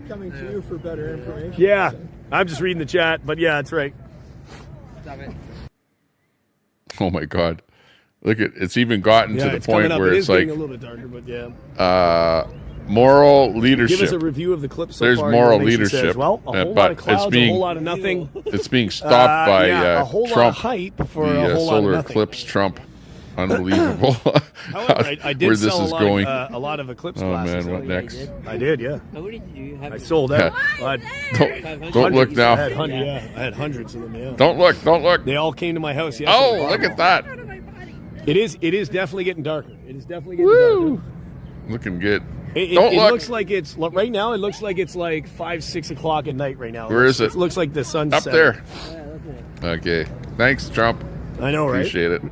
Coming to you for better information. Yeah, I'm just reading the chat, but yeah, that's right. Stop it. Oh my God. Look at it's even gotten to the point where it's like a little bit darker, but yeah. Moral leadership. Give us a review of the clip so There's far. moral She leadership, says, well, a whole but lot of clouds, it's being a whole lot of nothing. It's being stopped by a whole lot Trump. of hype for the a whole solar lot of nothing. eclipse Trump. Unbelievable. However, I did where sell this is a lot going. Of, a lot of eclipse Oh glasses. man, what next? I did, yeah. How many did you have? I sold out. Don't look now. I had hundreds of them. Yeah. Don't look. They all came to my house. Yes, Oh, look at that. It is definitely getting darker. It is definitely getting darker. Looking good. It Don't look. looks like it's right now. It looks like it's like 5, 6 o'clock at night right now. Where is it? It looks like the sun's Up setting. there. Okay. Thanks, Trump. I know, right? Appreciate it.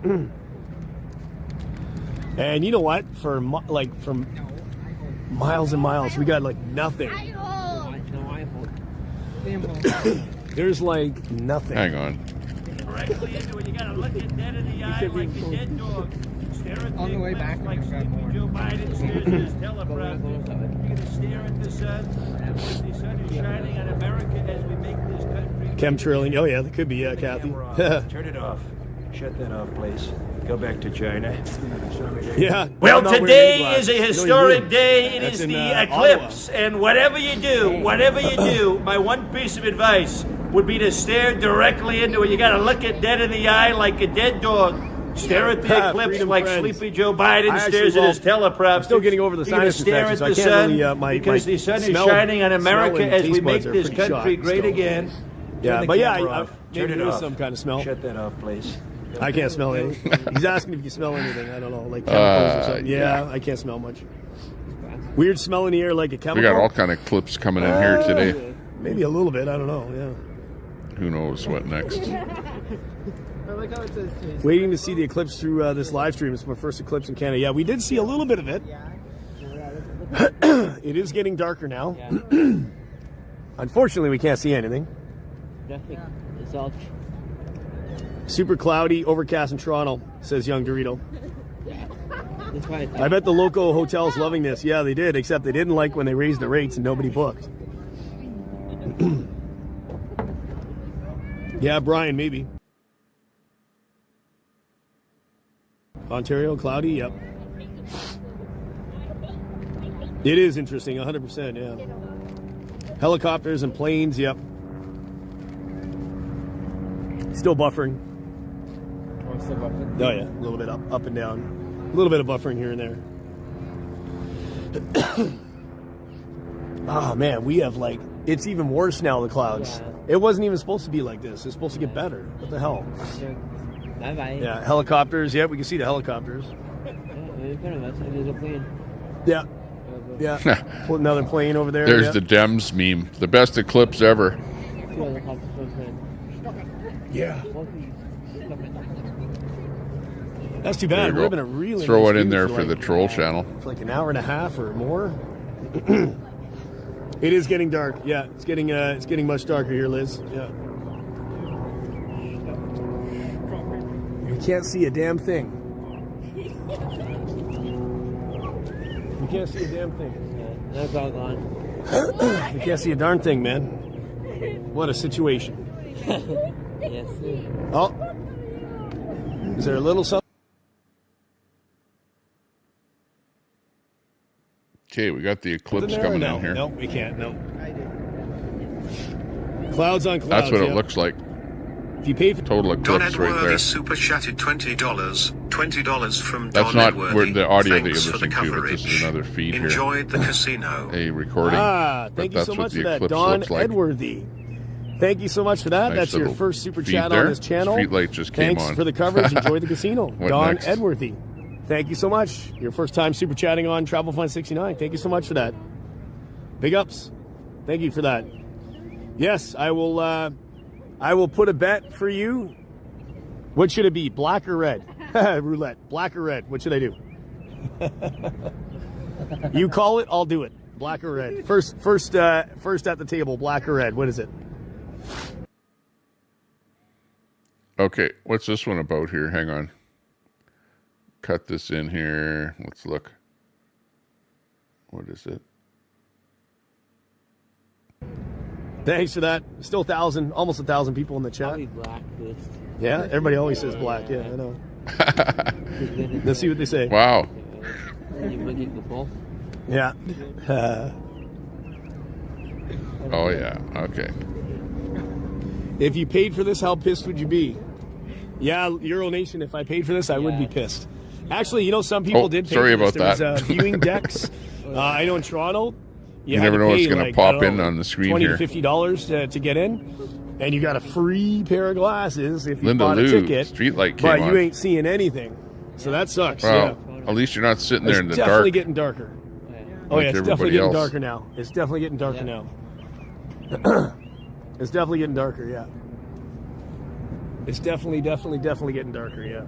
And you know what? For from miles and miles, we got like nothing. There's like nothing. Hang on. Directly into it. You gotta look it dead in the eye like a dead dog. Stare at on the way back, like Sleepy Joe Biden stares at his teleprompter. You're gonna stare at the sun. The sun is shining on America as we make this country. Chemtrailing. Oh yeah, that could be. Yeah, Kathy. Turn it off. Shut that off, please. Go back to China. Yeah. Well, No, we're today in is a England. historic day. It That's is in, the eclipse. And whatever you do, my one piece of advice would be to stare directly into it. You got to look it dead in the eye like a dead dog. Stare at the eclipse Freedom like friends. Sleepy Joe Biden I stares actually at his teleprompter. I'm still getting over the You're gonna sinus stare infection, at so I the can't sun really, my because the sun is smell- shining on America smell and as we taste make buds are this pretty country shot great still. again. Yeah, Turn the but yeah, camera I, off. maybe Turn it there is off. some kind of smell. Shut that off, please. I can't smell anything. He's asking if you smell anything. I don't know, like chemicals or something. Yeah, I can't smell much. Weird smell in the air, like a We chemical. got all kind of clips coming in here today. Maybe a little bit. I don't know. Yeah. Who knows what next? I like how it says taste. Waiting to see the eclipse through this live stream. It's my first eclipse in Canada. Yeah, we did see a little bit of it. It is getting darker now. Unfortunately, we can't see anything. It's all Super cloudy, overcast in Toronto, says Young Dorito. that's why I bet the local hotel's loving this. Yeah, they did, except they didn't like when they raised the rates and nobody booked. Yeah, Brian, maybe. Ontario, cloudy, yep. It is interesting, 100%, yeah. Helicopters and planes, yep. Still buffering. Oh yeah, a little bit up and down. A little bit of buffering here and there. Oh man, we have like, it's even worse now, the clouds. It wasn't even supposed to be like this. It's supposed to get better. What the hell? Bye-bye. Yeah, helicopters. Yeah, we can see the helicopters. In front of us, and there's a plane. Yeah. Yeah. Put another plane over there. There's yeah. the Dems meme. The best eclipse ever. Yeah. That's too There bad. you We're go. having a really Throw nice it in view there for like, the troll channel. for like an hour and a half or more. It is getting dark. Yeah, it's getting much darker here, Liz. Yeah. We can't see a damn thing. We can't see a damn thing. That's all gone. We can't see a darn thing, man. What a situation. Yes, sir. Oh, is there a little something? Okay, we got the eclipse there? coming No, in here. no, we can't. No. Clouds on clouds. That's what yeah. it looks like. If you pay for Total Don eclipse right Edworthy there. super chatted $20. $20 from That's Don not Edworthy. where the audio that Thanks you're for the listening to, but this is coverage. another feed here. Enjoyed the casino. A recording. thank but you that's so what much the for that, eclipse Don looks like. Edworthy. Thank you so much for that. Nice That's your little first super feed chat there. on this channel. Streetlight just came Thanks on. for the coverage. Enjoy the casino. What Don next? Edworthy. Thank you so much. Your first time super chatting on Travel Fun 69. Thank you so much for that. Big ups. Thank you for that. Yes, I will put a bet for you. What should it be? Black or red? Roulette. Black or red? What should I do? You call it, I'll do it. Black or red? First at the table. Black or red? What is it? Okay, what's this one about here? Hang on. Cut this in here. Let's look. What is it? Thanks for that. Still almost 1,000 people in the chat. Blacklist. Yeah, everybody always says black. Yeah, I know. Let's see what they say. Wow. You looking the ball? Yeah. Oh, yeah. Okay. If you paid for this, how pissed would you be? Yeah, Euro Nation, if I paid for this, I would be pissed. Actually, you know, some people did pay sorry for this. about There that. was viewing decks. I know in Toronto, You had never to know what's pay, gonna like, pop I don't in know, on the screen $20 here. to $50 to get in, and you got a free pair of glasses if you Linda bought a Lou, ticket. Streetlight came but on. you ain't seeing anything, so that sucks. Well, yeah. at least you're not sitting there in It's the definitely dark. getting darker. Oh like yeah, it's everybody definitely getting else. darker now. It's definitely getting darker now. It's definitely getting darker, yeah. It's definitely getting darker, yeah.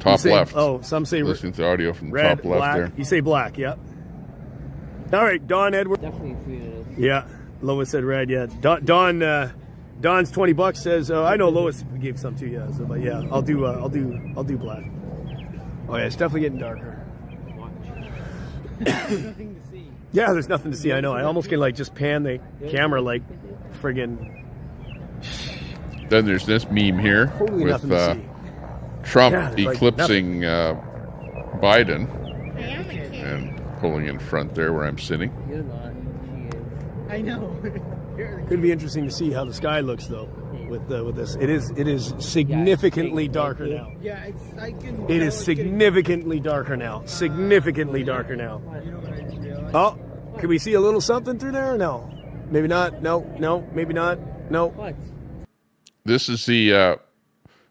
Top left. Oh, some say listening to audio from red, top left black. there. You say black, yeah. All right, Don Edward. Definitely treated it. Yeah, Lois said red. Yeah, Don's $20 says, I know Lois gave some too. Yeah, so, but yeah, I'll do black. Oh yeah, it's definitely getting darker. There's nothing to see. Yeah, there's nothing to see. I know. I almost can like just pan the camera like friggin'. Then there's this meme here Totally with nothing to see. Trump Yeah, there's, like, eclipsing Biden and pulling in front there where I'm sitting. You're not. She is. I know. Could be interesting to see how the sky looks though with this. It is significantly darker now. Yeah, it's. I can. It is significantly darker now. Significantly darker now. Oh, can we see a little something through there or no? Maybe not. No, maybe not. No. What? This is the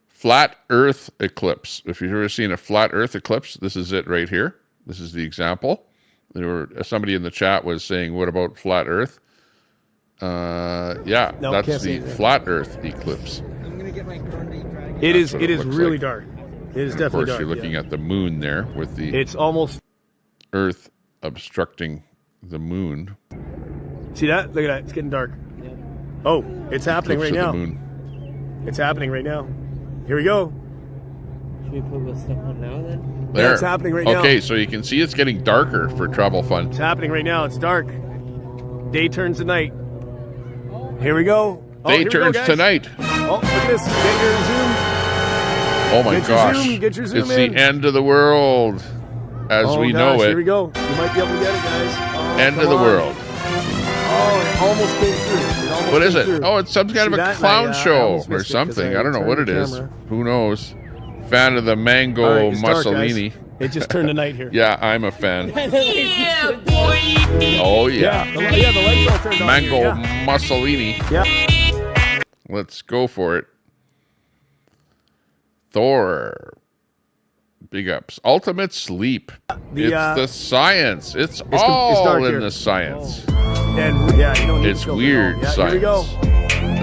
flat Earth eclipse. If you've ever seen a flat Earth eclipse, this is it right here. This is the example. Somebody in the chat was saying, "What about flat Earth?" Yeah, No, that's can't the see it. flat Earth eclipse. I'm gonna get my Grundy dragon. It is. what It it is looks really like. dark. It is Of definitely course, dark. you're looking yeah. at the moon there with the It's almost. Earth obstructing the moon. See that? Look at that. It's getting dark. Oh, it's happening right Eclipse now. of the moon. It's happening right now. Here we go. Should we put this stuff on now then? There. Yeah, it's happening right now. Okay, so you can see it's getting darker for travel fun. It's happening right now. It's dark. Day turns to night. Here we go. Oh, Day here we go, turns guys. to night. Oh, look at this. Get your zoom. Oh my Get your gosh. zoom, get your zoom It's in. the end of the world as Oh, we gosh, know Here we it. go. You might be able to get it, guys. Oh, End come of the on. world. Oh, it almost came through. It almost What is came it? through. Oh, it's some kind See of a that? clown I show almost or missed it 'cause something. I don't know what it turned the is. camera. Who knows? Fan of the mango All right, it's dark, Mussolini. guys. It just turned to night here. Yeah, I'm a fan. Yeah, boy. Oh yeah. The lights all turned on. Mango here. Yeah. Mussolini. Yeah. Let's go for it. Thor. Big ups. Ultimate sleep. It's the science. It's all dark in here. the science. And yeah, you don't need It's to weird yeah, science. Here we go.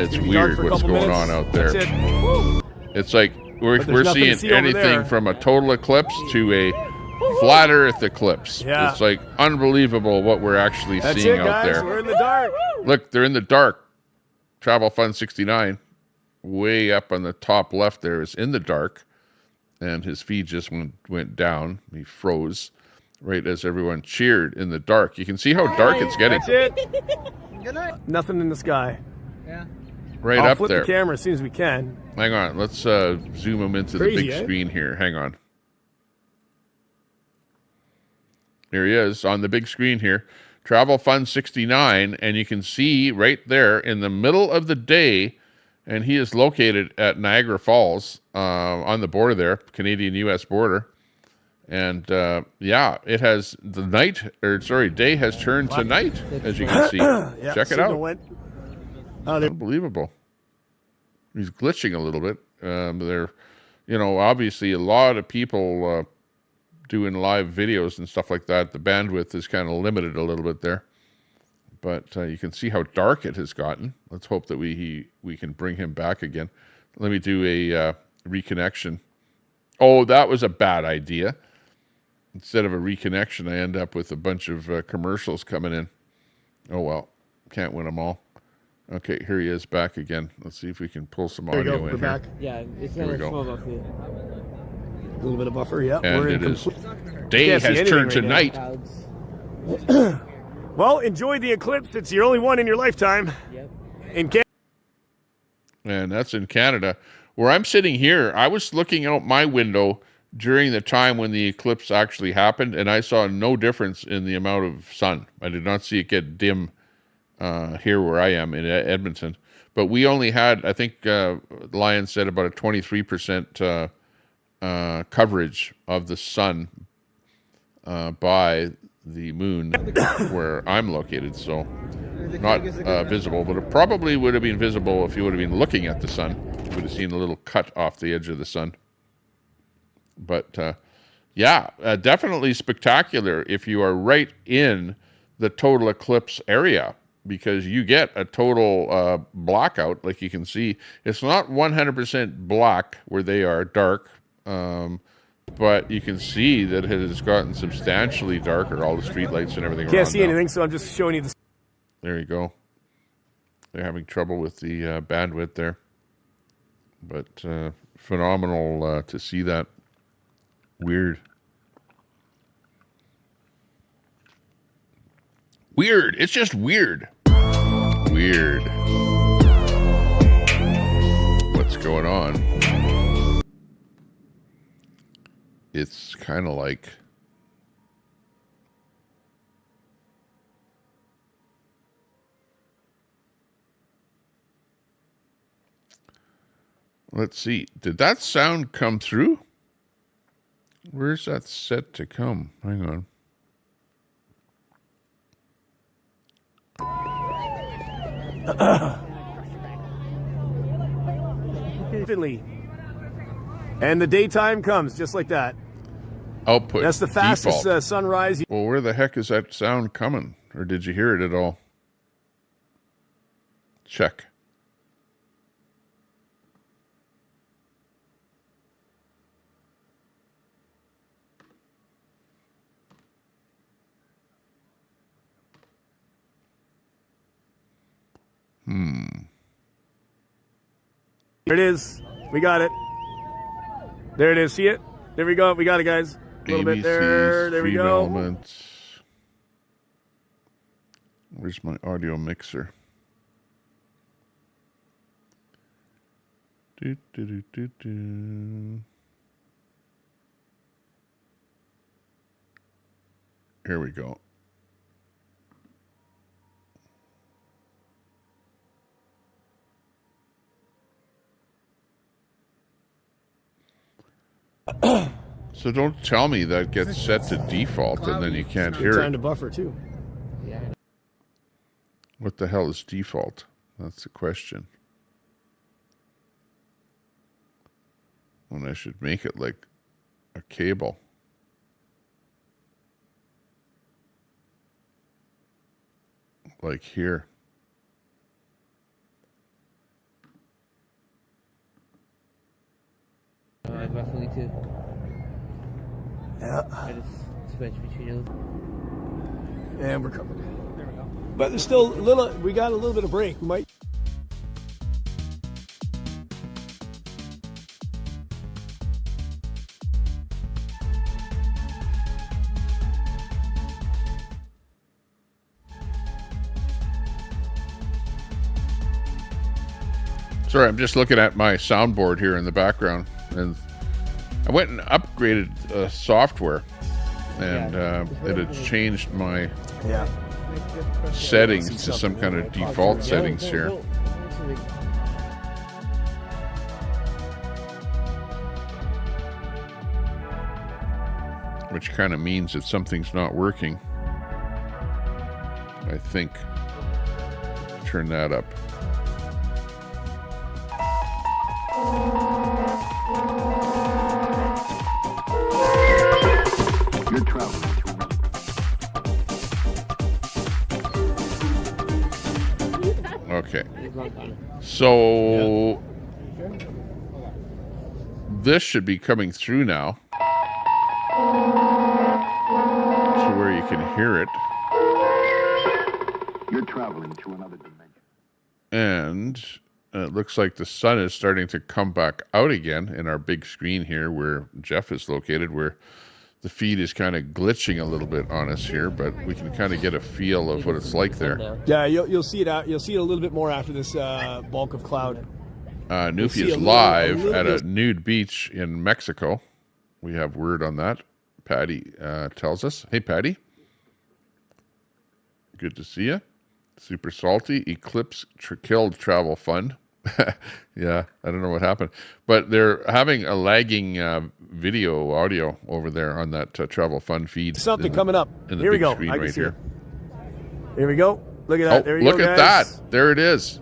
It's It'll be dark weird for a what's couple going minutes. on out there. That's it. It's like we're But there's nothing to seeing see over anything there. from a total eclipse to a flat Earth eclipse. Yeah. It's like unbelievable what we're actually That's seeing it, out guys. there. We're in the dark. Look, they're in the dark. Travel Fun 69, way up on the top left there, is in the dark, and his feed just went down. He froze right as everyone cheered in the dark. You can see how dark it's getting. That's it. Good night. Nothing in the sky. Yeah. Right I'll up flip there. the camera as soon as we can. Hang on, let's zoom him into Crazy, the big eh? screen here. Hang on. Here he is on the big screen here. Travel Fun 69, and you can see right there in the middle of the day, and he is located at Niagara Falls on the border there, Canadian-U.S. border. And yeah, it has day has turned to night, as you can see. Yeah, Check it signal out. went. Unbelievable. He's glitching a little bit. They're, obviously a lot of people doing live videos and stuff like that. The bandwidth is kind of limited a little bit there, but you can see how dark it has gotten. Let's hope that we can bring him back again. Let me do a reconnection. Oh, that was a bad idea. Instead of a reconnection, I end up with a bunch of commercials coming in. Oh well, can't win them all. Okay, here he is back again. Let's see if we can pull some There you audio go. in We're here. Yeah, it's Here not we a go. small enough here. A little bit of buffer, yeah. And We're in it is complete- day Can't see has anything turned to right night. now. Well, enjoy the eclipse. It's the only one in your lifetime. Yep. In Canada. And that's in Canada. Where I'm sitting here, I was looking out my window during the time when the eclipse actually happened, and I saw no difference in the amount of sun. I did not see it get dim here where I am in Edmonton. But we only had, I think Lion said, about a 23% coverage of the sun by the moon where I'm located. So not visible, but it probably would have been visible if you would have been looking at the sun. You would have seen a little cut off the edge of the sun. But Yeah, definitely spectacular if you are right in the total eclipse area, because you get a total blackout. Like you can see, it's not 100% black where they are dark, but you can see that it has gotten substantially darker, all the street lights and everything. Can't see anything, so I'm just showing you the... There you go. They're having trouble with the bandwidth there. But phenomenal to see that. Weird. Weird. It's just weird. Weird. What's going on? It's kind of like... Let's see. Did that sound come through? Where's that set to come? Hang on. Instantly. And the daytime comes just like that. Output. That's the fastest sunrise. Well, where the heck is that sound coming? Or did you hear it at all? Check. There it is. We got it. There it is. See it? There we go. We got it, guys. A little bit there. There we go. Elements. Where's my audio mixer? Do, do, do, do, do. Here we go. So don't tell me that gets set to default and then you can't hear it. Time to buffer too. What the hell is default? That's the question. When I should make it like a cable. Like here. Roughly too. Yeah. I just switch between those. And we're covered. There we go. But there's still a little, we got a little bit of break. We might. Sorry, I'm just looking at my soundboard here in the background, and I went and upgraded software, and it had changed my settings to some kind of default settings here. Which kind of means that something's not working. I think. Turn that up. Good travel. Okay. So this should be coming through now. To where you can hear it. You're traveling to another dimension. And it looks like the sun is starting to come back out again in our big screen here where Jeff is located, where the feed is kind of glitching a little bit on us here, but we can kind of get a feel of what it's like there. Yeah, you'll see it out. You'll see it a little bit more after this bulk of cloud. Newfie is live at a nude beach in Mexico. We have word on that. Patty tells us. Hey, Patty. Good to see you. Super salty. Eclipse killed travel fund. Yeah, I don't know what happened. But they're having a lagging video audio over there on that travel fund feed. Something coming up. Here we go. Screen right here. Here we go. Look at that. There you look go, at guys. that. There it is.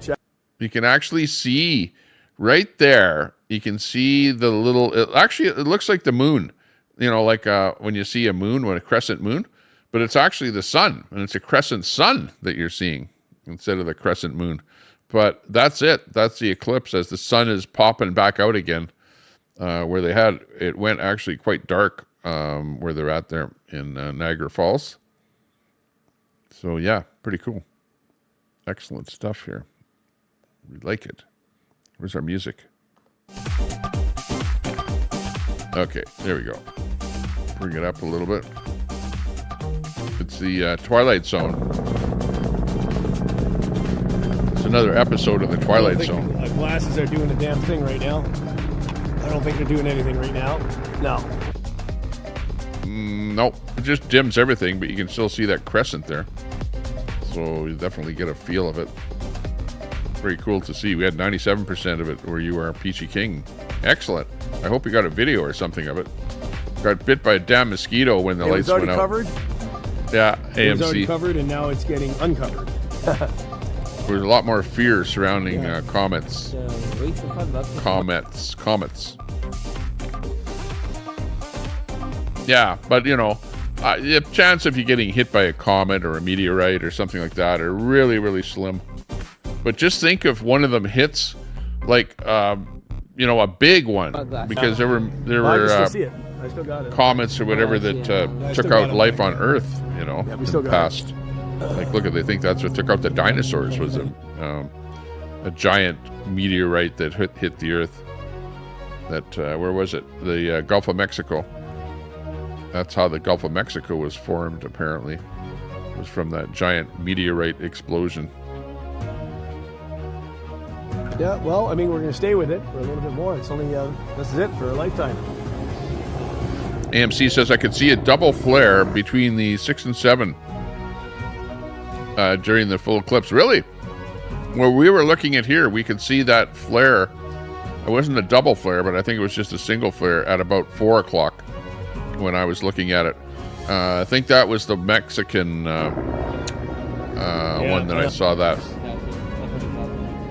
You can actually see right there. You can see the little... Actually, it looks like the moon. you know, like when you see a moon, when a crescent moon, but it's actually the sun, and it's a crescent sun that you're seeing instead of the crescent moon. But that's it. That's the eclipse as the sun is popping back out again, where they had, it went actually quite dark where they're at there in Niagara Falls. So yeah, pretty cool. Excellent stuff here. We like it. Where's our music? Okay, there we go. Bring it up a little bit. It's the Twilight Zone. It's another episode of the Twilight Zone. Glasses are doing a damn thing right now. I don't think they're doing anything right now. No. Nope. It just dims everything, but you can still see that crescent there. So you definitely get a feel of it. Very cool to see. We had 97% of it where you are, Peachy King. Excellent. I hope you got a video or something of it. Got bit by a damn mosquito when the lights went out. Covered? Yeah, AMC. It was already covered, and now it's getting uncovered. There's a lot more fear surrounding comets. Comets. Yeah, but you know, the chance of you getting hit by a comet or a meteorite or something like that are really, really slim. But just think if one of them hits, like, you know, a big one, because there were I still got it. comets or whatever that took out life on Earth, you know, in the past. Like, look at, they think that's what took out the dinosaurs, was a giant meteorite that hit the Earth. That where was it? The Gulf of Mexico. That's how the Gulf of Mexico was formed, apparently. It was from that giant meteorite explosion. Yeah, well, I mean, we're going to stay with it for a little bit more. It's only, this is it for a lifetime. AMC says, I could see a double flare between the 6 and 7 during the full eclipse. Really? Where we were looking at here, we could see that flare. It wasn't a double flare, but I think it was just a single flare at about 4 o'clock when I was looking at it. I think that was the Mexican one that I saw that.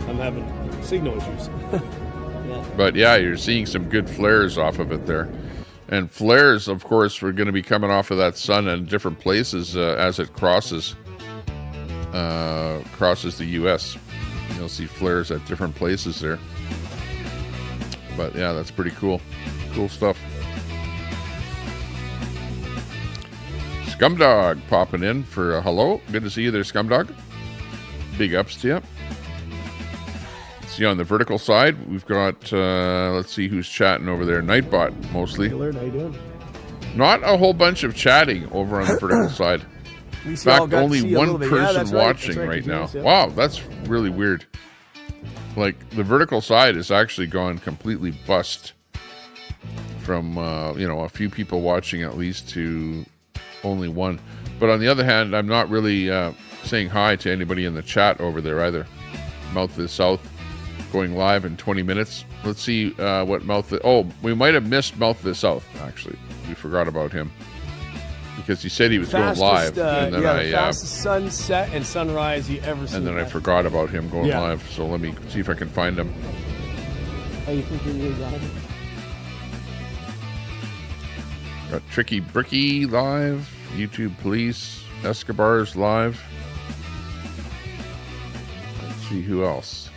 I'm having signal issues. But yeah, you're seeing some good flares off of it there. And flares, of course, are going to be coming off of that sun in different places as it crosses the U.S. You'll see flares at different places there. But yeah, that's pretty cool. Cool stuff. Scumdog popping in for a hello. Good to see you there, Scumdog. Big ups to you. See, on the vertical side, we've got, let's see who's chatting over there. Nightbot, mostly. How you doing? Not a whole bunch of chatting over on the vertical side. In fact, only one person watching right now. Yeah. Wow, that's really weird. Like, the vertical side has actually gone completely bust. From, you know, a few people watching at least to only one. But on the other hand, I'm not really saying hi to anybody in the chat over there either. Mouth of the South. Going live in 20 minutes. Let's see what we might have missed Mouth of the South, actually. We forgot about him. Because he said he was going live. And then the fastest sunset and sunrise you ever seen. And then I forgot about him going live. So let me see if I can find him. Oh, you think you're live? Got Tricky Bricky live. YouTube Police. Escobar's live. Let's see who else.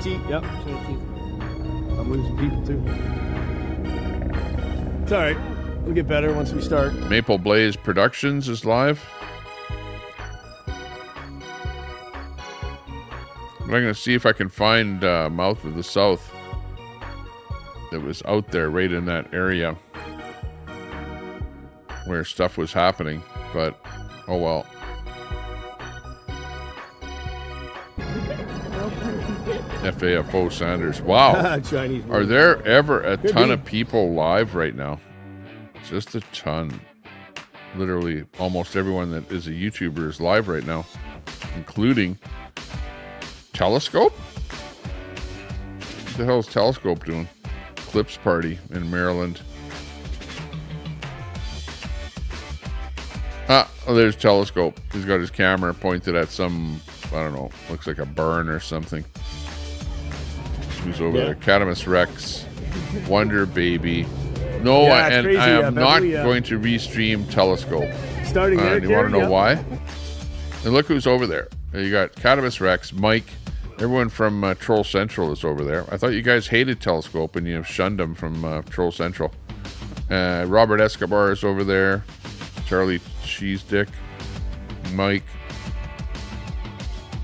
Yep. I'm losing people too. It's all right. We'll get better once we start. Maple Blaze Productions is live. I'm going to see if I can find Mouth of the South that was out there right in that area where stuff was happening. But, oh well. FAFO Sanders. Wow. Chinese. Are there ever a ton of people live right now? Just a ton. Literally almost everyone that is a YouTuber is live right now, including Telescope? What the hell is Telescope doing? Eclipse party in Maryland. Oh, there's Telescope. He's got his camera pointed at some, I don't know, looks like a barn or something. Who's over Yeah. there? Catamus Rex, Wonder Baby. No, Yeah, it's and crazy, I am not Beverly, going to restream Telescope. Starting there, You want to Jerry, know why? And look who's over there. You got Catamus Rex, Mike, everyone from Troll Central is over there. I thought you guys hated Telescope and you have shunned them from Troll Central. Robert Escobar is over there. Charlie Cheese Dick, Mike.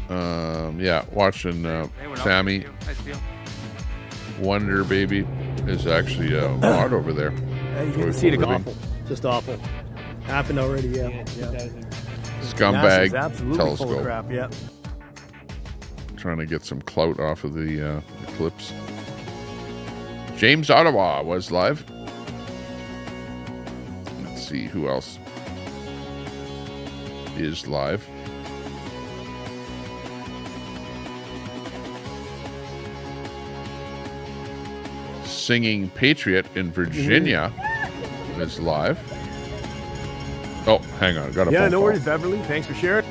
Yeah, watching Sammy. Wonder Baby is actually a mod over there. Yeah, you can see it awful. Just awful. Happened already, yeah. Scumbag NASA's absolutely Telescope. full of crap, yeah. Trying to get some clout off of the Eclipse. James Ottawa was live. Let's see who else is live. Singing Patriot in Virginia is live. Oh, hang on. Got a Yeah, phone no call. worries, Beverly. Thanks for sharing.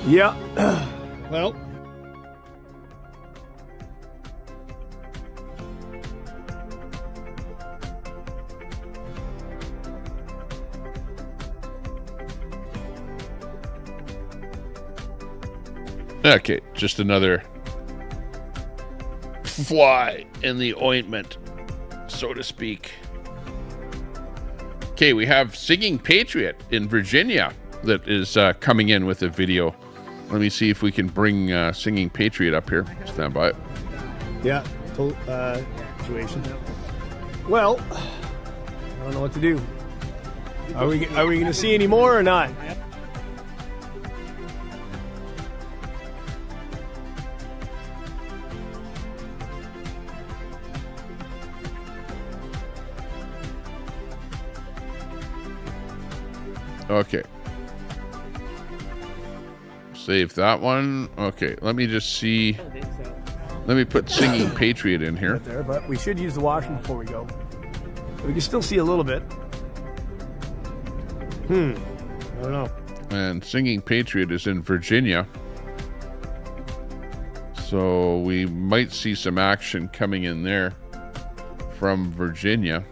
Yeah. Well. Okay, just another fly in the ointment, so to speak. Okay, we have Singing Patriot in Virginia that is coming in with a video. Let me see if we can bring Singing Patriot up here. Stand by. Yeah. Situation. Well, I don't know what to do. Are we going to see any more or not? Okay. Save that one. Okay, let me just see. Let me put Singing Patriot in here. Right there, but we should use the washroom before we go. We can still see a little bit. I don't know. And Singing Patriot is in Virginia. So we might see some action coming in there from Virginia.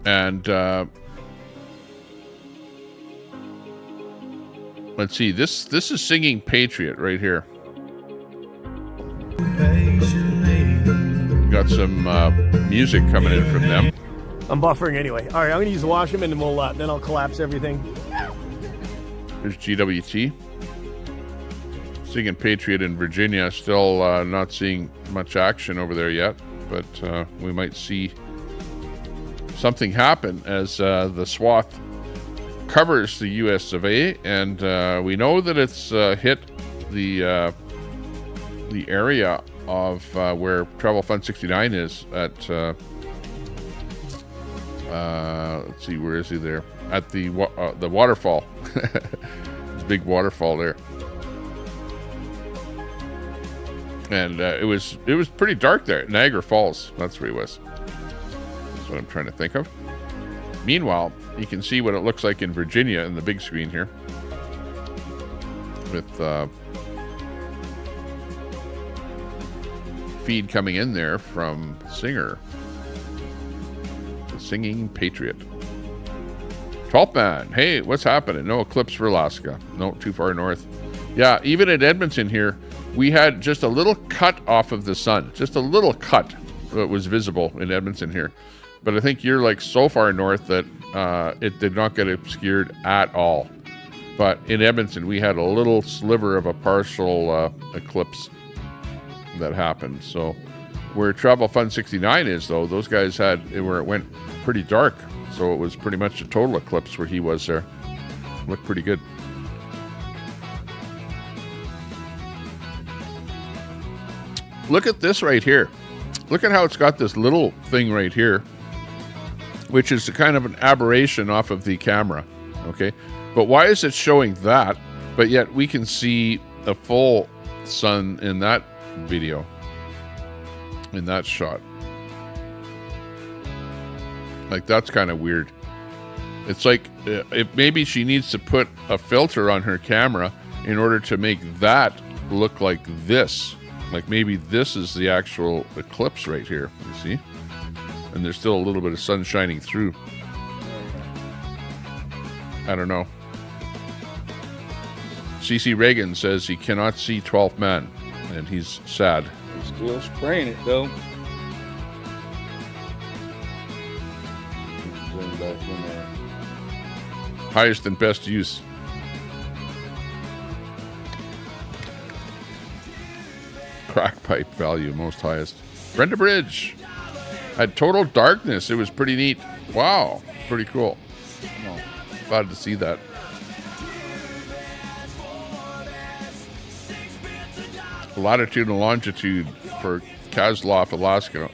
And let's see, this is Singing Patriot right here. Got some music coming in from them. I'm buffering anyway. All right, I'm going to use the washroom and then I'll collapse everything. There's GWT. Singing Patriot in Virginia. Still not seeing much action over there yet, but we might see something happen as the swath covers the US of A, and we know that it's hit the area of where Travel Fund 69 is at let's see, where is he there? At the waterfall. There's a big waterfall there. And it was pretty dark there. Niagara Falls, that's where he was. That's what I'm trying to think of. Meanwhile, you can see what it looks like in Virginia in the big screen here. With feed coming in there from Singer. The Singing Patriot. 12th man. Hey, what's happening? No eclipse for Alaska. No, too far north. Yeah, even at Edmonton here, we had just a little cut off of the sun. Just a little cut that was visible in Edmonton here. But I think you're like so far north that it did not get obscured at all. But in Edmonton, we had a little sliver of a partial eclipse that happened. So where Travel Fund 69 is, though, those guys had where it went pretty dark. So it was pretty much a total eclipse where he was there. Looked pretty good. look at this right here. Look at how it's got this little thing right here, which is a kind of an aberration off of the camera. Okay, but why is it showing that, but yet we can see a full sun in that video, in that shot? Like, that's kind of weird. It's like maybe she needs to put a filter on her camera in order to make that look like this. Like maybe this is the actual eclipse right here, you see? And there's still a little bit of sun shining through. I don't know. CC Reagan says he cannot see 12th man, and he's sad. He's still spraying it, though. Zoom back in there. Highest and best use. Crack pipe value, most highest. Brenda Bridge had total darkness. It was pretty neat. Wow, pretty cool. Glad to see that. Latitude and longitude for Kozloff, Alaska.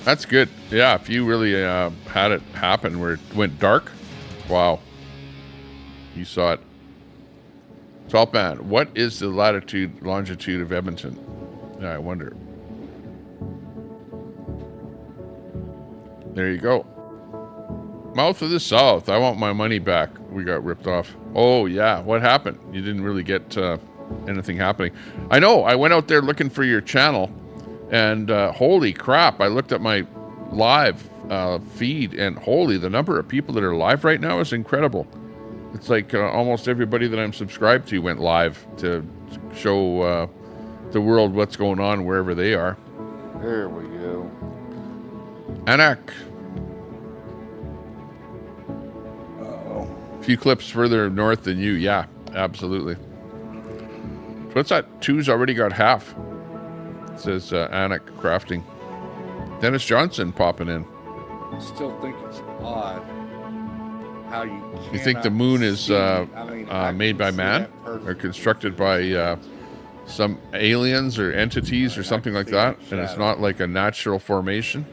That's good. Yeah, if you really had it happen where it went dark, wow. You saw it. Salt Man, what is the latitude, longitude of Edmonton? Yeah, I wonder. There you go. Mouth of the South. I want my money back. We got ripped off. Oh, yeah. What happened? You didn't really get anything happening. I know. I went out there looking for your channel, and holy crap, I looked at my live feed, and holy, the number of people that are live right now is incredible. It's like almost everybody that I'm subscribed to went live to show the world what's going on wherever they are. There we go. Anak. A few clips further north than you. Yeah, absolutely. So what's that? Two's already got half. It says Anak Crafting. Dennis Johnson popping in. I still think it's odd how you think the moon is made by man or constructed by some aliens or entities or something like that, and it's not like a natural formation?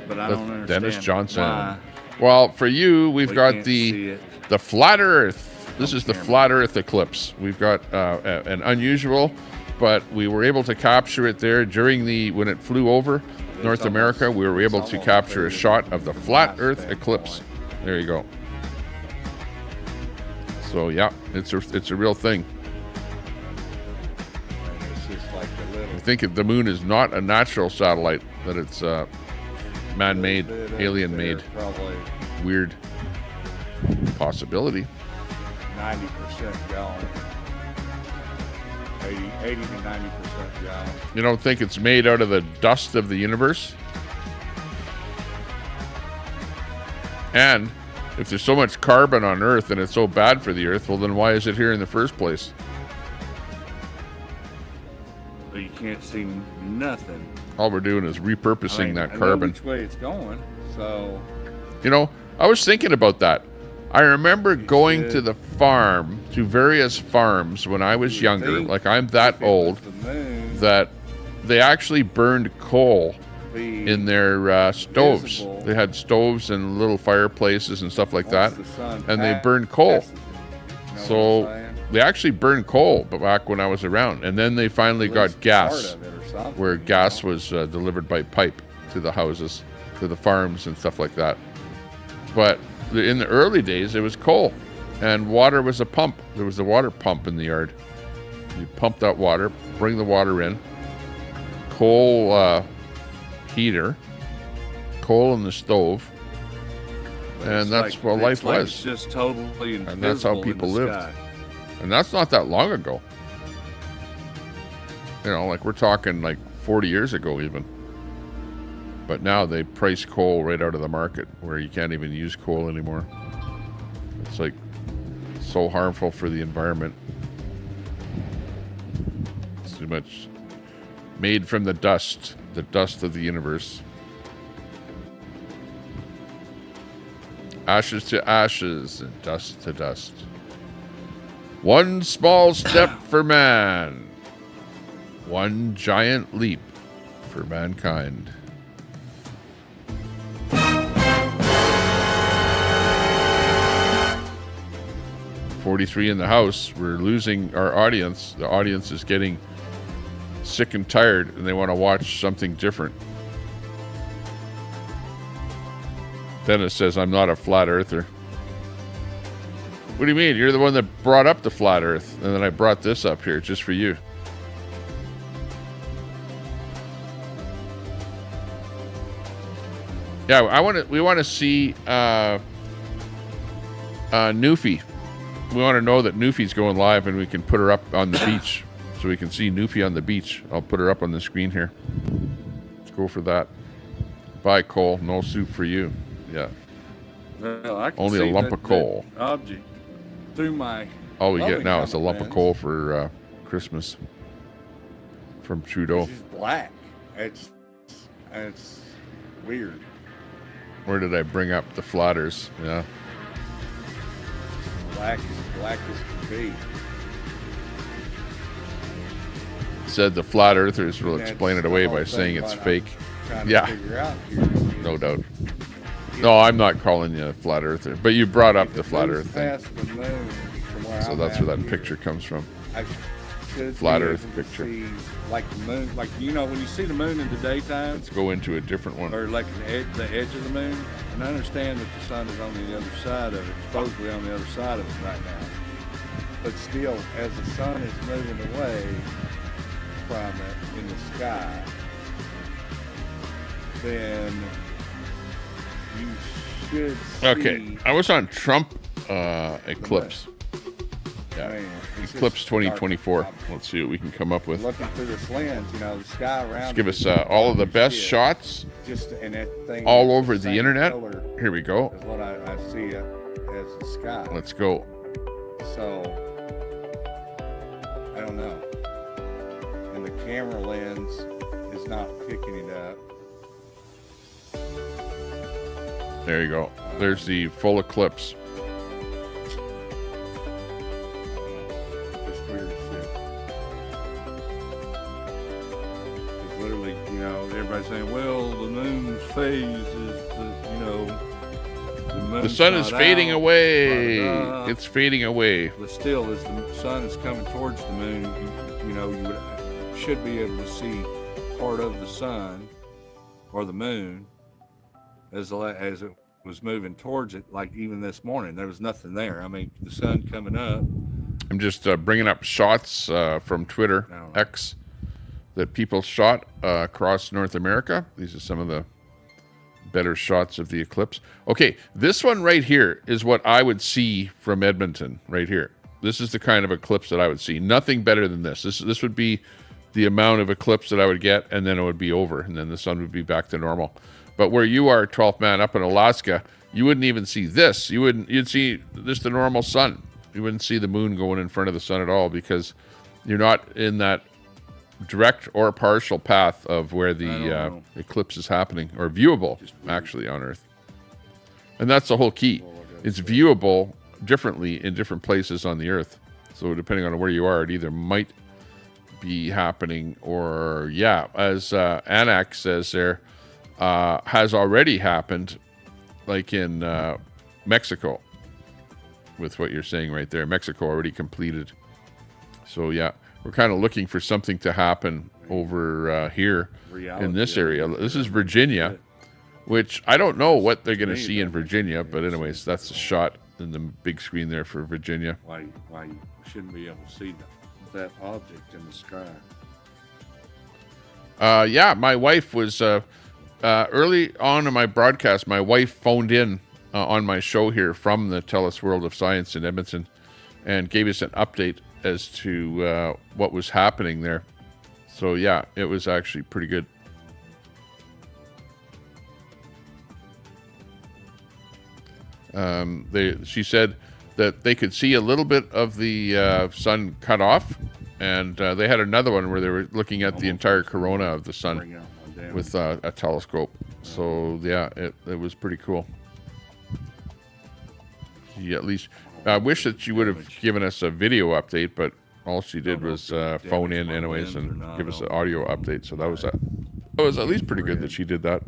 But I don't understand Dennis Johnson. why. Well, for you, we've got can't the see it. flat Earth. This is the flat Earth eclipse. We've got an unusual, but we were able to capture it there during when it flew over North America. We were able to capture a shot of the flat Earth eclipse. There you go. So yeah, it's a real thing. I think if the moon is not a natural satellite, that it's man-made, alien-made, weird possibility. 90% gone. 80 to 90% gone. You don't think it's made out of the dust of the universe? And if there's so much carbon on Earth and it's so bad for the Earth, well, then why is it here in the first place? But you can't see nothing. All we're doing is repurposing that I know carbon. which way it's going, so... You know, I was thinking about that. I remember going to the farm, to various farms when I was younger, like I'm that old, that they actually burned coal in their stoves. They had stoves and little fireplaces and stuff like that, and they burned coal. So they actually burned coal back when I was around, and then they finally got gas, where gas was delivered by pipe to the houses, to the farms and stuff like that. But in the early days, it was coal, and water was a pump. There was a water pump in the yard. You pump that water, bring the water in, coal heater, coal in the stove, and that's what life was. It's just totally invisible, and that's how people in the lived. sky. And that's not that long ago. You know, like we're talking like 40 years ago even. But now they price coal right out of the market where you can't even use coal anymore. It's like so harmful for the environment. It's too much made from the dust of the universe. Ashes to ashes and dust to dust. One small step for man, One giant leap for mankind. "43 in the house. We're losing our audience. The audience is getting sick and tired, and they want to watch something different." Dennis says, "I'm not a flat earther." What do you mean? You're the one that brought up the flat earth, and then I brought this up here just for you. Yeah, we want to see Newfie. We want to know that Newfie's going live, and we can put her up on the beach, so we can see Newfie on the beach. I'll put her up on the screen here. Let's go for that. Bye, Cole. No soup for you. Yeah. Well, I can only see a lump of coal. Object through my. All we get now is a lump of coal for Christmas from Trudeau. It's black. It's weird. Where did I bring up the flatters? Yeah. Black as can be. Said the flat earthers will explain it away by saying it's fake. Yeah. No doubt. No, I'm not calling you a flat earther, but you brought up the flat earth thing. So that's where that picture comes from. Flat earth picture. Like the moon, like when you see the moon in the daytime. Let's go into a different one. Or like the edge of the moon. And I understand that the sun is on the other side of it, supposedly on the other side of it right now. But still, as the sun is moving away from it in the sky, then you should see. Okay, I was on Trump Eclipse. Yeah, Eclipse 2024. Let's see what we can come up with. Looking through this lens, the sky around. Let's give us all of the best shots all over the internet. Here we go. Is what I see as the sky. Let's go. So, I don't know. And the camera lens is not picking it up. There you go. There's the full eclipse. Literally, everybody's saying, well, the moon's phase is, the sun is fading away. Blah, blah, blah. It's fading away. But still, as the sun is coming towards the moon, you should be able to see part of the sun or the moon as it was moving towards it. Like even this morning, there was nothing there. I mean, the sun coming up. I'm just bringing up shots from Twitter, X, that people shot across North America. These are some of the better shots of the eclipse. Okay, this one right here is what I would see from Edmonton right here. This is the kind of eclipse that I would see. Nothing better than this. This would be the amount of eclipse that I would get, and then it would be over, and then the sun would be back to normal. But where you are, 12th man, up in Alaska, you wouldn't even see this. You'd see just the normal sun. You wouldn't see the moon going in front of the sun at all because you're not in that direct or partial path of where the eclipse is happening, or viewable actually on Earth. And that's the whole key. It's viewable differently in different places on the Earth. So depending on where you are, it either might be happening or, as Anak says there, has already happened, like in Mexico, with what you're saying right there. Mexico already completed. So we're kind of looking for something to happen over here in this area. This is Virginia, which I don't know what they're going to see in Virginia, but anyways, that's a shot in the big screen there for Virginia. Why you shouldn't be able to see that object in the sky. My wife was early on in my broadcast. My wife phoned in on my show here from the TELUS World of Science in Edmonton and gave us an update as to what was happening there. So it was actually pretty good. She said that they could see a little bit of the sun cut off, and they had another one where they were looking at the entire corona of the sun with a telescope. So it was pretty cool. At least I wish that you would have given us a video update, but all she did was phone in anyways and give us an audio update. So that was it was at least pretty good that she did that.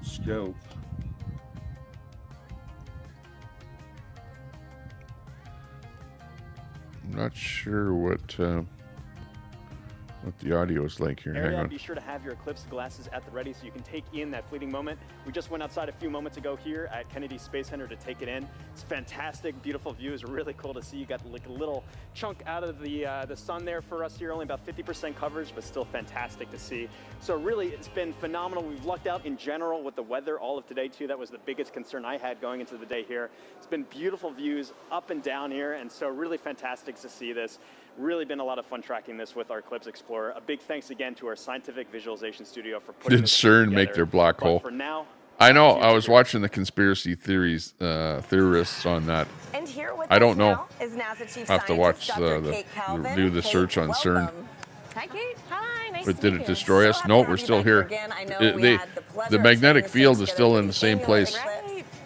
Scope. I'm not sure what the audio is like here. Hang Area, on. be sure to have your Eclipse glasses at the ready so you can take in that fleeting moment. We just went outside a few moments ago here at Kennedy Space Center to take it in. It's fantastic, beautiful views, really cool to see. You got like a little chunk out of the sun there for us here, only about 50% coverage, but still fantastic to see. So really, it's been phenomenal. We've lucked out in general with the weather all of today too. That was the biggest concern I had going into the day here. It's been beautiful views up and down here, and so really fantastic to see this. Really been a lot of fun tracking this with our Eclipse Explorer. A big thanks again to our scientific visualization studio for putting Did this CERN together. make their black But hole? For now, I know. I was watching the conspiracy theories theorists on that. And here with I don't us know. now is NASA Chief I have to watch Scientist Dr. Kate Calvin. do the Kate, search on CERN. welcome. Hi, Kate. Hi, nice But to did meet it you. destroy us? So No, happy to we're have you still back here. again. I know It- we they- had the pleasure the of magnetic spending field time is still together in the for same annual place. Eclipse.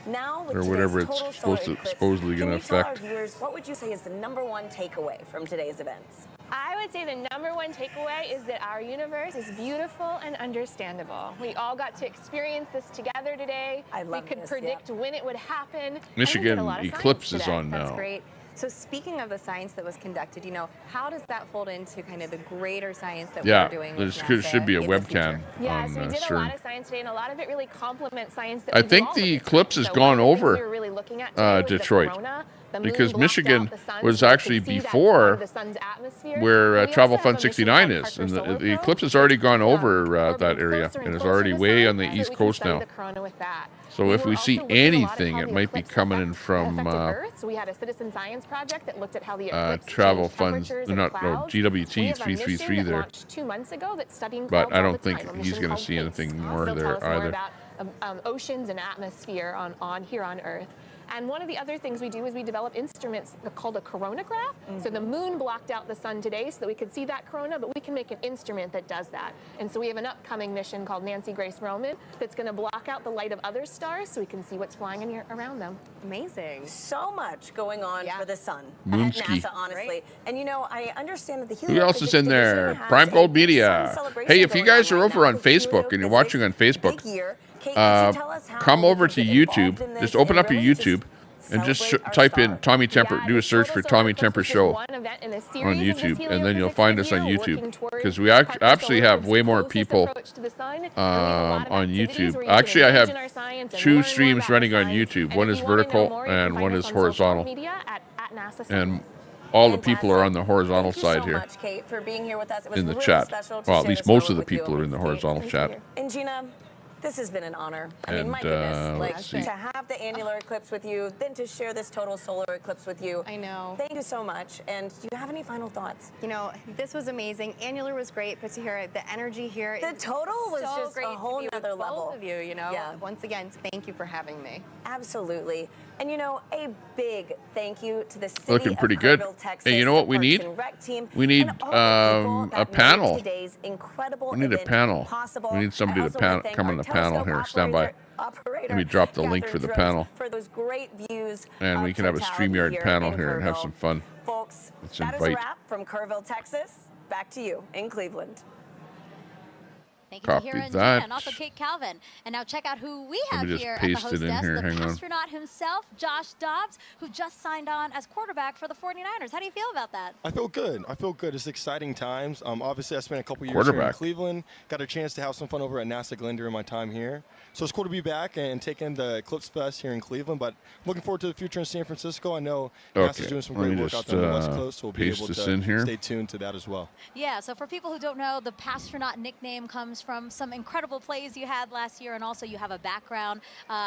Now, with Or today's whatever it's total supposed solar to eclipse, supposedly can going to you tell our affect. viewers what would you say is the #1 takeaway from today's events? I would say the #1 takeaway is that our universe is beautiful and understandable. We all got to experience this together today. We could predict when it would happen. and we did Michigan a lot of Eclipse science is today. on That's now. great. So speaking of the science that was conducted, how does that fold into kind of the greater science that Yeah, we're doing there with should be a NASA in the webcam Yeah, on so we did a CERN. lot of science today, and a lot of it really complements science that I we do think all the of the eclipse time. has So one gone of the things over we were really looking at today was the Detroit corona. The moon because blocked Michigan out the sun, was so we could actually see that before part of the sun's atmosphere. where And we Travel also Fund have a mission 69 called is, and Parker Solar the Probe, eclipse has already gone over orbiting that area closer and and is closer already to the way sun on the so that east we can coast study now. the corona with that. So if were we also see looking a lot at anything, how it the might be eclipse coming in affected from Earth. So we had a citizen science project that looked at how the eclipse Travel changed Funds, temperatures not of no clouds. We GWT have a mission 333 that there. launched 2 months ago that's studying But clouds I all don't the time, think a he's mission going to called see anything Eclipse. more They'll there tell us more either. about oceans and atmosphere on here on Earth. And one of the other things we do is we develop instruments called a coronagraph. So the moon blocked out the sun today so that we could see that corona, but we can make an instrument that does that. And so we have an upcoming mission called Nancy Grace Roman that's going to block out the light of other stars so we can see what's flying in here around them. Amazing. So much going on for the sun Moonski. at NASA, honestly. And I understand that the Who else is in there? Prime Gold Media. Hey, if you guys are over on Facebook and you're watching on Facebook, come over to YouTube. Just open up your YouTube and just type in Tommy Temper. Do a search for Tommy Temper Show on YouTube, and then you'll find us on YouTube. Because we actually have way more people on YouTube. Actually, I have 2 streams running on YouTube. One is vertical and one is horizontal. And all the people are on the horizontal side here Much, Kate, for being here with us. It was in the really chat. special to Well, at share least this most of moment the with people you. are in the horizontal chat. And Gina, this has been an honor. I mean, And, my goodness, let's see. to have the annular eclipse with you, then to share this total solar eclipse with you. I know. Thank you so much. And do you have any final thoughts? This was amazing. Annular was great, but to hear the energy here. The total was so just great a whole to be with nother both level. of you, Yeah. Once again, thank you for having me. Absolutely. And a big thank you to the city Looking pretty of good. Kerrville, Texas, Hey, you know what we the need? Parks and Rec team, We need and all the people a that made panel. today's incredible We need a event panel. possible. We need somebody I to also wanna thank come our on the panel telescope here. Stand by. operator, Let me drop the link for the Catherine panel. Drost, for those great views And we of can have a totality StreamYard here panel in here and have Kerrville. some fun. Folks, Let's that is a invite. wrap from Kerrville, Texas. Back to you in Cleveland. Thank you to Copy Hira and that. Gina and also Kate Calvin. And now check out who we Let have me just here at the paste host it in desk, here. the Hang on. astronaut himself, Josh Dobbs, who just signed on as quarterback for the 49ers. How do you feel about that? I feel good. It's exciting times. Obviously, I spent a couple years here in Quarterback. Cleveland. Got a chance to have some fun over at NASA Glenn during my time here. So it's cool to be back and taking the Eclipse Fest here in Cleveland. But looking forward to the future in San Francisco. I know NASA's Okay, doing some let great me work just, out there on the West Coast, so we'll be paste able this to in here. stay tuned to that as well. Yeah, so for people who don't know, the Pastronaut nickname comes from some incredible plays you had last year, and also you have a background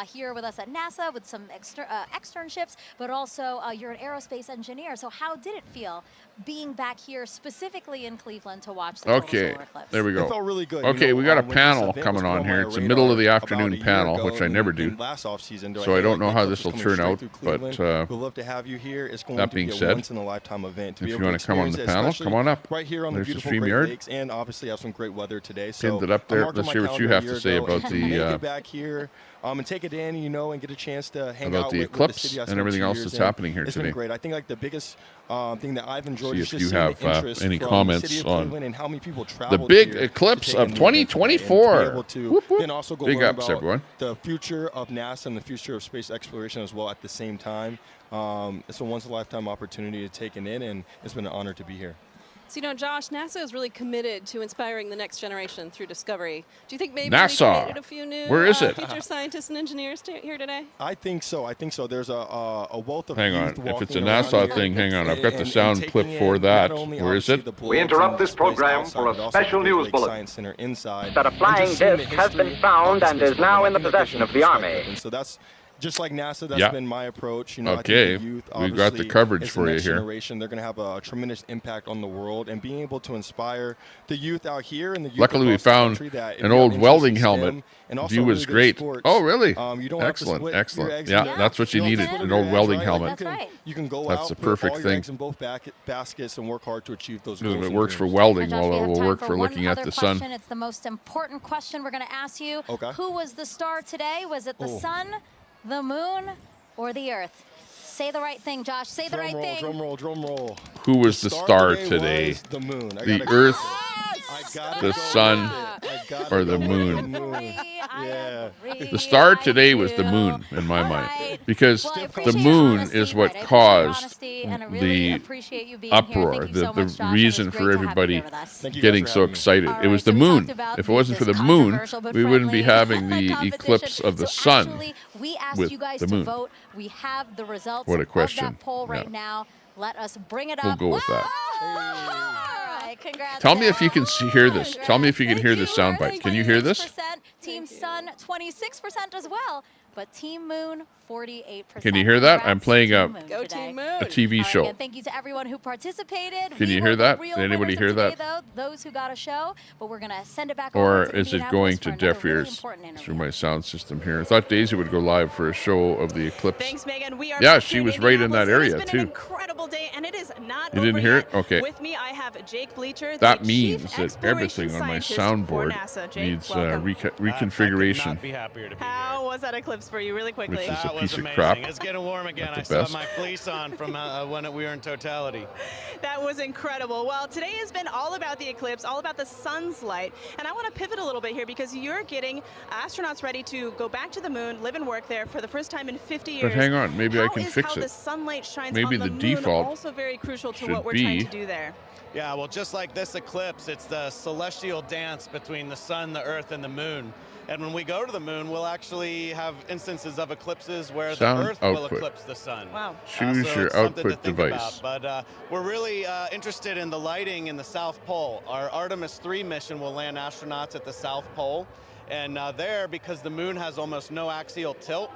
here with us at NASA with some externships, but also you're an aerospace engineer. So how did it feel being back here specifically in Cleveland to watch the total Okay, solar eclipse. there we go. It felt really good. Okay, we got a when this panel event coming was put on my here. It's the radar middle of the about afternoon a year panel, ago which I in- never in do. last off-season, So I don't know how this Eclipse will coming turn straight out, through but Cleveland. We'd love to have you here. It's going that to being be a said, once-in-a-lifetime event. To if be you able want to come on the experience it, panel, especially come on up. right here on There's the the beautiful Great StreamYard. Lakes, and obviously have some great weather today. So Pinned it up I there. marked on Let's my hear what you calendar a have to year say ago about and the, make it back here. And take it in, and get a chance to hang about out the with eclipse the city I and spent everything 2 else years that's in. happening here It's today. been great. I think like the biggest thing that I've enjoyed See is if just you seeing have the interest any from the comments city of on Cleveland and how many people travel big here eclipse to take of in the event today, and to be 2024. able to Whoop, whoop. then also go Big learn ups, about everyone. the future of NASA and the future of space exploration as well at the same time. It's a once-in-a-lifetime opportunity to take it in, and it's been an honor to be here. So, Josh, NASA is really committed to inspiring the next generation through discovery. Do you think maybe NASA. we created a few new Where is it? future scientists and engineers here today? I think so. There's a wealth of Hang on. youth If it's a walking around NASA here thing, hang on. I've got the and sound taking clip for in that. not only Where is obviously it? the We globes interrupt and this the space program outside, for a but also special the Great news Lakes bulletin. Science Center inside. That a And flying just seeing the disc has been history found of and the is space now program, in the I think that gives possession you of the Army. perspective. And so that's just like NASA, that's Yeah. been my approach. I think Okay. the youth, We've got the obviously, coverage is the for you next here. generation. They're going to have a tremendous impact on the world, and being able to inspire the youth out here and the youth Luckily, we across the found country that if an you have old interest welding in helmet. STEM and also View was really good great. sports, Oh, really? you don't have to Excellent, split your excellent. eggs Yeah, in half. that's what you don't have to needed, split an your old eggs, welding right? helmet. You can go That's out, the put perfect all your thing. eggs in both baskets and work hard to achieve those Because goals. if it and works for dreams. welding, Josh, well, we it have will time work for for one looking at other the sun. question. It's the most important question we're going to ask you. Okay. Who was the star today? Was it the Oh. sun, the moon, or the earth? Say the right thing, Josh. Say the right thing. Drum roll. Who was the star today? Was the moon. I The gotta Earth, gotta the go sun, with it. I gotta or the go with moon? Yeah. The star today was the moon, in my mind, because the moon is what caused the uproar, the reason for everybody getting so excited. It was the moon. If it wasn't for the moon, we wouldn't be having the eclipse of the sun We asked with you guys the to moon. vote. We have the results What a of question. that poll right Yeah. now. Let us bring it We'll up. go with that. All right, congrats. Tell me if you can hear this. Tell me if you can hear this soundbite. Can you hear this? 26%, Team Sun, 26% as well, but Team Moon, 48%. Can you hear that? I'm Congrats, playing Team a Moon Go today. Team Moon. a TV show. Again, thank you to everyone who participated. Can We you were hear the that? real Did anybody winners of hear today, that? Though, those who got a show, but we're going to send it back Or over to is it Indianapolis going for to another deaf really ears important interview. through my sound system here? I thought Daisy would go live for a show of the eclipse. Thanks, Megan. We are Yeah, back she here was right in that Indianapolis. area, It's been an too. incredible day, and it is not You didn't over hear yet. it? Okay. With me, I have Jake Bleacher, That the means Chief that Exploration everything on my Scientist for soundboard NASA. Jake, needs welcome. reconfiguration. be happier to be How was that eclipse for you, really quickly? Which is a That piece was of amazing. crap. It's getting warm again. Not I the still have best. my fleece on from when we were in totality. That was incredible. Well, today has been all about the eclipse, all about the sun's light. And I want to pivot a little bit here because you're getting astronauts ready to go back to the moon, live and work there for the first time in 50 years. But hang on, maybe I can fix How it. the sunlight shines Maybe on the the moon default also very crucial to should what we're trying be- to do there. Yeah, well, just like this eclipse, it's the celestial dance between the sun, the earth, and the moon. And when we go to the moon, we'll actually have instances of eclipses where Sound the earth will output. eclipse the sun. Wow. Choose So your it's something to output think device. about. But we're really interested in the lighting in the South Pole. Our Artemis 3 mission will land astronauts at the South Pole. And there, because the moon has almost no axial tilt,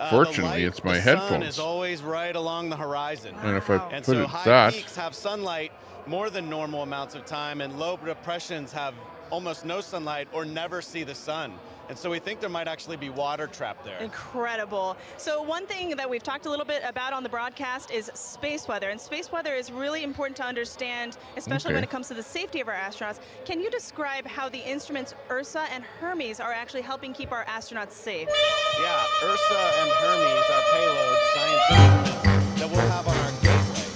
Fortunately, it's my the sun headphones. is always right along the horizon. And if I And put so it high that- peaks have sunlight more than normal amounts of time, and low depressions have almost no sunlight or never see the sun. And so we think there might actually be water trapped there. Incredible. So one thing that we've talked a little bit about on the broadcast is space weather. And space weather is really important to understand, especially Okay. when it comes to the safety of our astronauts. Can you describe how the instruments Ursa and Hermes are actually helping keep our astronauts safe? Yeah, Ursa and Hermes are payloads, science instruments that we'll have on our gateway.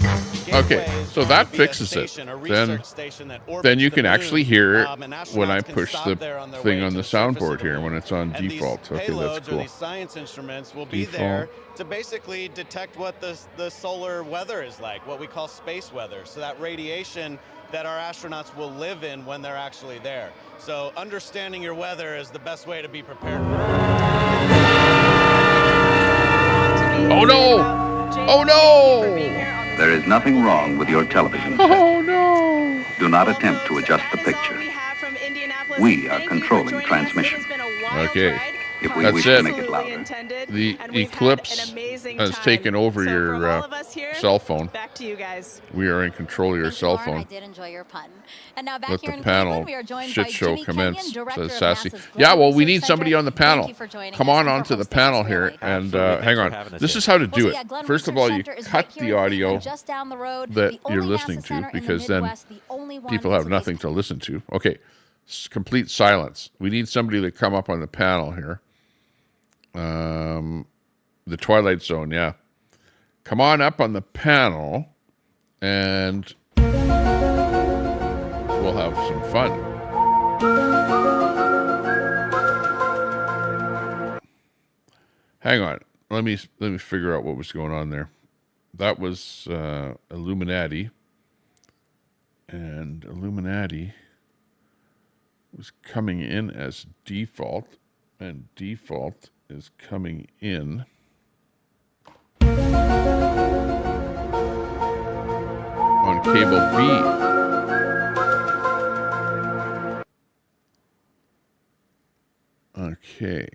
Okay, so that be a fixes it. station, a Then, research station that orbits then you the can moon, actually hear it and when I astronauts can push stop the there on their thing way on to the surface of soundboard the here moon. when it's on And default. These Okay, payloads that's or cool. these science instruments will be Default. there to basically detect what the solar weather is like, what we call space weather. So that radiation that our astronauts will live in when they're actually there. So understanding your weather is the best way to be prepared for it. Oh no! Oh no! There is nothing wrong with your television set. Oh no! Do not attempt to adjust the picture. We are controlling transmission. Okay. if we That's wish it. to make it louder. Intended, The and we've Eclipse had an amazing has time. taken over So your from all of us here, cell phone. Back to you guys. We are in control of your cell Lauren, I phone. did enjoy your pun. And now back Let here the in panel Cleveland, we are joined shit by show Jimmy commence. Kenyon, Director Says of Sassy. NASA's Yeah, Global well, we Research need somebody Center. on the panel. Thank you for joining Come us on and for onto the hosting us, panel here, really. and Absolutely. Thanks hang for on. having us This here. is how to do Well, it. yeah, Glenn First of Research all, you Center is cut right here the in audio Cleveland, just down the road, that the you're only listening NASA to, center in the because then Midwest, the only one people have to nothing to listen to. Okay, complete silence. We need somebody to come up on the panel here. The Twilight Zone, yeah. Come on up on the panel, and we'll have some fun. Hang on. Let me figure out what was going on there. That was Illuminati. And Illuminati was coming in as default, and default is coming in on cable B. Okay.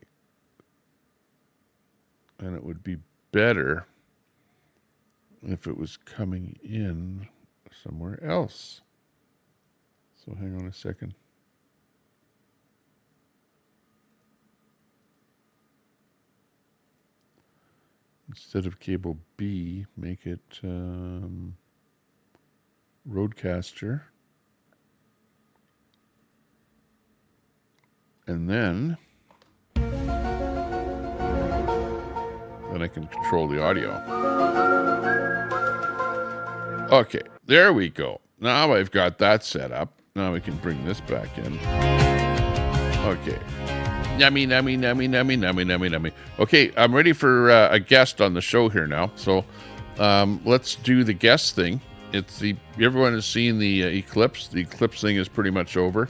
And it would be better if it was coming in somewhere else. So hang on a second. Instead of cable B, make it Roadcaster. And then I can control the audio. Okay, there we go. Now I've got that set up. Now we can bring this back in. Okay. Nummy, nummy, nummy, nummy, nummy, nummy, nummy. Okay, I'm ready for a guest on the show here now. So let's do the guest thing. Everyone has seen the Eclipse. The Eclipse thing is pretty much over.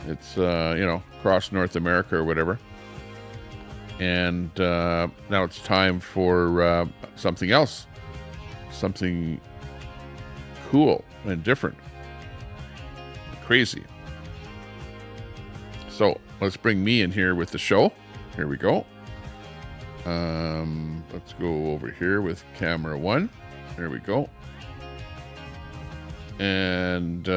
It's, across North America or whatever. And now it's time for something else. Something cool and different. Crazy. So let's bring me in here with the show. Here we go. Let's go over here with camera 1. There we go. And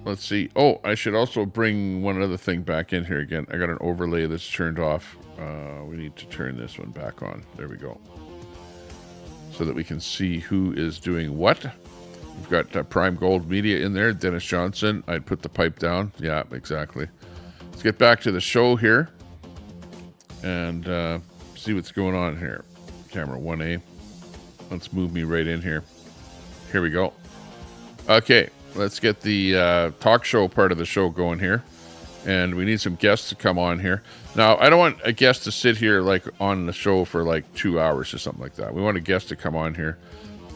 let's see. Oh, I should also bring one other thing back in here again. I got an overlay that's turned off. We need to turn this one back on. There we go. So that we can see who is doing what. We've got Prime Gold Media in there. Dennis Johnson. I'd put the pipe down. Yeah, exactly. Let's get back to the show here and see what's going on here. Camera 1A. Let's move me right in here. Here we go. Okay, let's get the talk show part of the show going here. And we need some guests to come on here. Now, I don't want a guest to sit here like on the show for like 2 hours or something like that. We want a guest to come on here,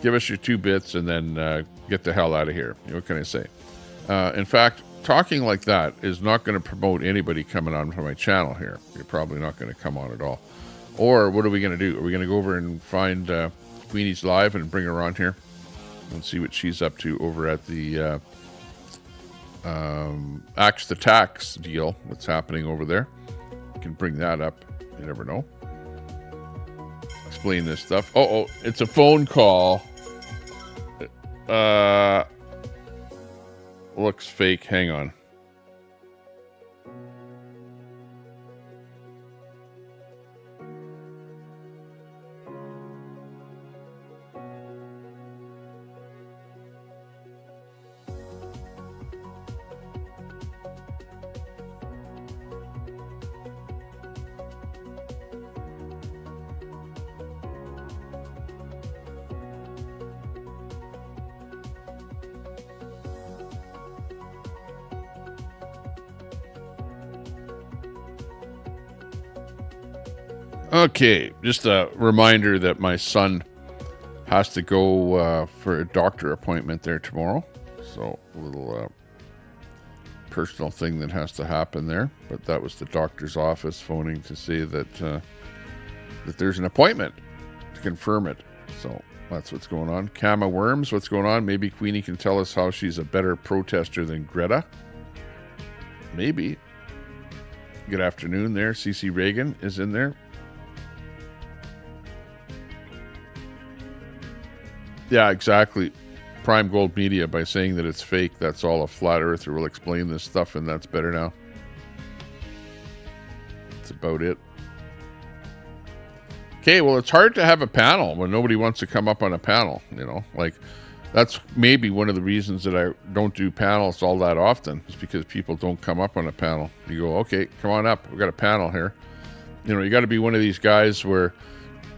give us your 2 bits, and then get the hell out of here. What can I say? In fact, talking like that is not going to promote anybody coming on to my channel here. You're probably not going to come on at all. Or what are we going to do? Are we going to go over and find Queenie's Live and bring her on here and see what she's up to over at the Axe the Tax deal that's happening over there? You can bring that up. You never know. Explain this stuff. Oh, it's a phone call. Looks fake. Hang on. Okay, just a reminder that my son has to go for a doctor appointment there tomorrow. So a little personal thing that has to happen there. But that was the doctor's office phoning to say that that there's an appointment to confirm it. So that's what's going on. Kama Worms, what's going on? Maybe Queenie can tell us how she's a better protester than Greta. Maybe. Good afternoon there. CC Reagan is in there. Yeah, exactly. Prime Gold Media, by saying that it's fake, that's all a flat earther will explain this stuff, and that's better now. That's about it. Okay, well, it's hard to have a panel when nobody wants to come up on a panel, you know. Like, that's maybe one of the reasons that I don't do panels all that often, is because people don't come up on a panel. You go, okay, come on up. We've got a panel here. You know, you got to be one of these guys where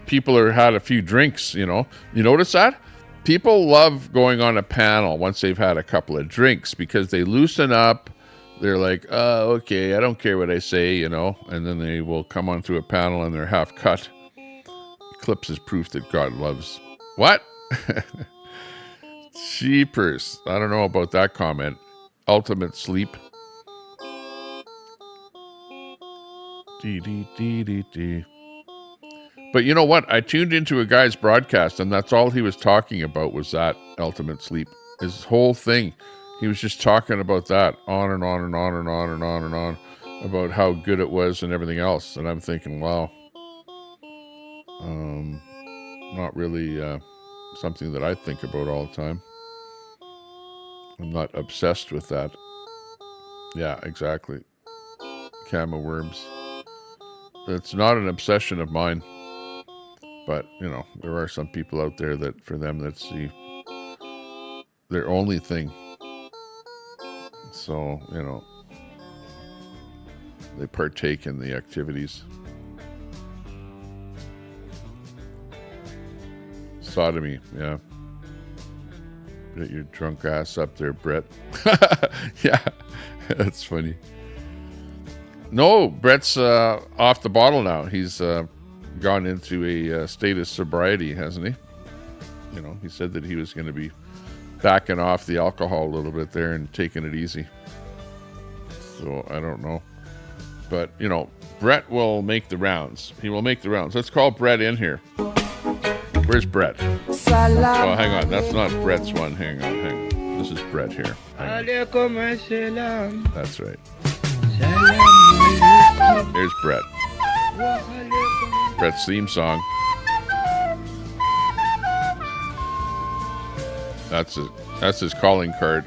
people are had a few drinks, you know. You notice that? People love going on a panel once they've had a couple of drinks because they loosen up. They're like, oh, okay, I don't care what I say, you know. And then they will come onto a panel and they're half cut. Eclipse is proof that God loves. What? Cheapers. I don't know about that comment. Ultimate sleep. Dee. But you know what? I tuned into a guy's broadcast, and that's all he was talking about was that ultimate sleep. His whole thing, he was just talking about that on and on and on and on and on and on about how good it was and everything else. And I'm thinking, wow, not really something that I think about all the time. I'm not obsessed with that. Yeah, exactly. Camo worms. It's not an obsession of mine. But, you know, there are some people out there that, for them, that's their only thing. So, you know, they partake in the activities. Sodomy, yeah. Get your drunk ass up there, Brett. Yeah, that's funny. No, Brett's off the bottle now. He's gone into a state of sobriety, hasn't he? You know, he said that he was going to be backing off the alcohol a little bit there and taking it easy. So I don't know. But, you know, Brett will make the rounds. He will make the rounds. Let's call Brett in here. Where's Brett? Oh, hang on. That's not Brett's one. Hang on. This is Brett here. That's right. Here's Brett. Brett's theme song. That's his calling card.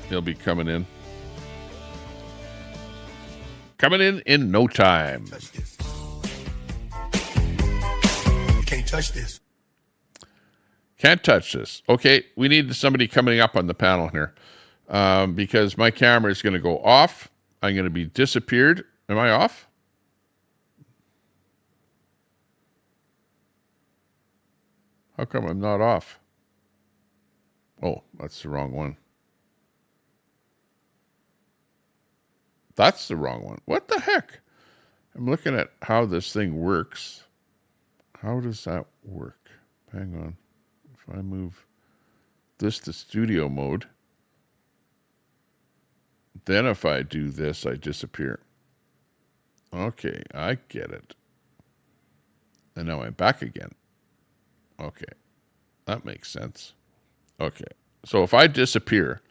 He'll be coming in. Coming in no time. You can't touch this. Can't touch this. Okay, we need somebody coming up on the panel here. Because my camera is going to go off. I'm going to be disappeared. Am I off? How come I'm not off? Oh, that's the wrong one. That's the wrong one. What the heck? I'm looking at how this thing works. How does that work? Hang on. If I move this to studio mode, then if I do this, I disappear. Okay, I get it. And now I'm back again. Okay, that makes sense. Okay, so if I disappear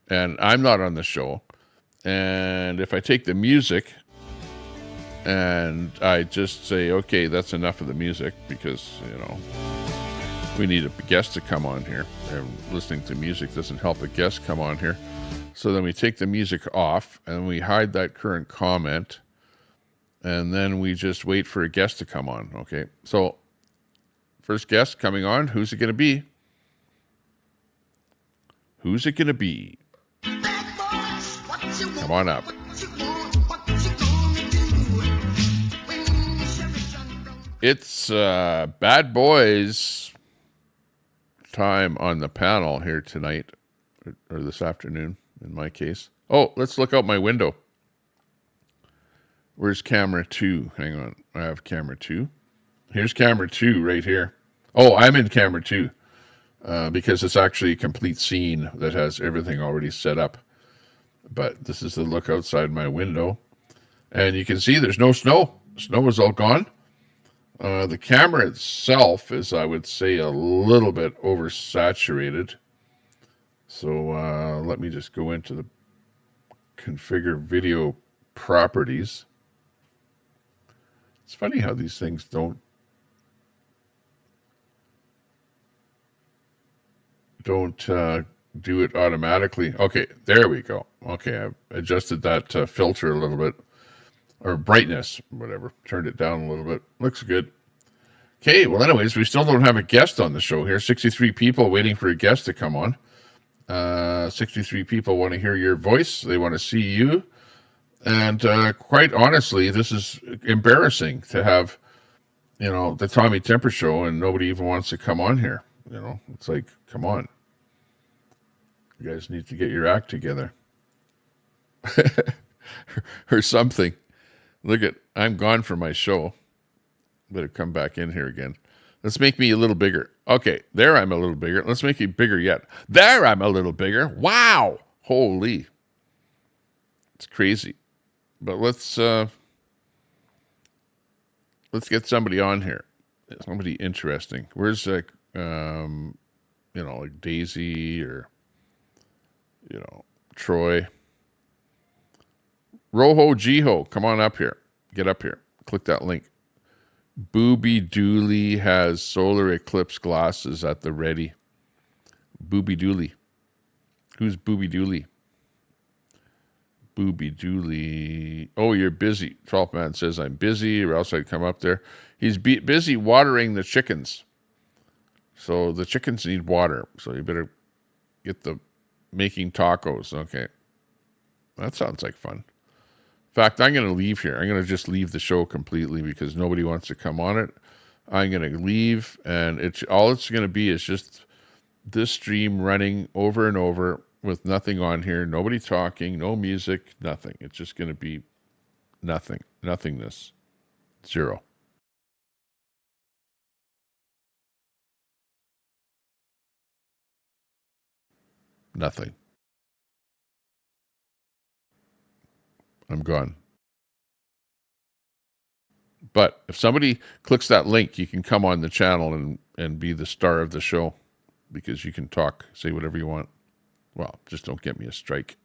and I'm not on the show, and if I take the music and I just say, okay, that's enough of the music because, you know, we need a guest to come on here. And listening to music doesn't help a guest come on here. So then we take the music off and we hide that current comment. And then we just wait for a guest to come on. Okay, so first guest coming on. Who's it going to be? Who's it going to be? Come on up. It's Bad Boys time on the panel here tonight, or this afternoon in my case. Oh, let's look out my window. Where's camera 2? Hang on. I have camera 2. Here's camera 2 right here. Oh, I'm in camera 2 because it's actually a complete scene that has everything already set up. But this is the look outside my window. And you can see there's no snow. Snow is all gone. The camera itself is, I would say, a little bit oversaturated. So let me just go into the configure video properties. It's funny how these things don't do it automatically. Okay, there we go. Okay, I've adjusted that filter a little bit, or brightness, whatever. Turned it down a little bit. Looks good. Okay, well, anyways, we still don't have a guest on the show here. 63 people waiting for a guest to come on. 63 people want to hear your voice. They want to see you. And quite honestly, this is embarrassing to have, the Tommy Temper Show and nobody even wants to come on here. It's like, come on. You guys need to get your act together. Or something. Look at, I'm gone from my show. Better come back in here again. Let's make me a little bigger. Okay, there I'm a little bigger. Let's make it bigger yet. There I'm a little bigger. Wow. Holy. It's crazy. But let's get somebody on here. Somebody interesting. Where's like Daisy or Troy. Roho Jiho, come on up here. Get up here. Click that link. Booby Dooley has solar eclipse glasses at the ready. Booby Dooley. Who's Booby Dooley? Booby Dooley. Oh, you're busy. 12th Man says, I'm busy, or else I'd come up there. He's busy watering the chickens. So the chickens need water. So you better get the making tacos. Okay. That sounds like fun. In fact, I'm going to leave here. I'm going to just leave the show completely because nobody wants to come on it. I'm going to leave, and all it's going to be is just this stream running over and over with nothing on here, nobody talking, no music, nothing. It's just going to be nothing, nothingness, zero. Nothing. I'm gone. But if somebody clicks that link, you can come on the channel and be the star of the show because you can talk, say whatever you want. Well, just don't get me a strike.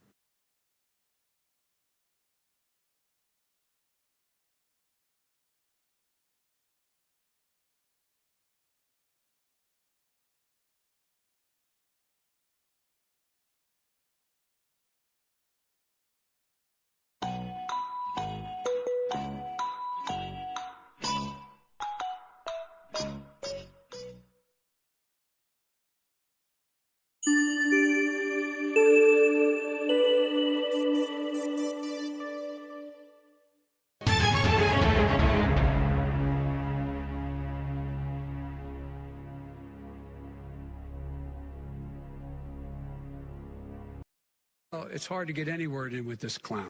Well, it's hard to get any word in with this clown.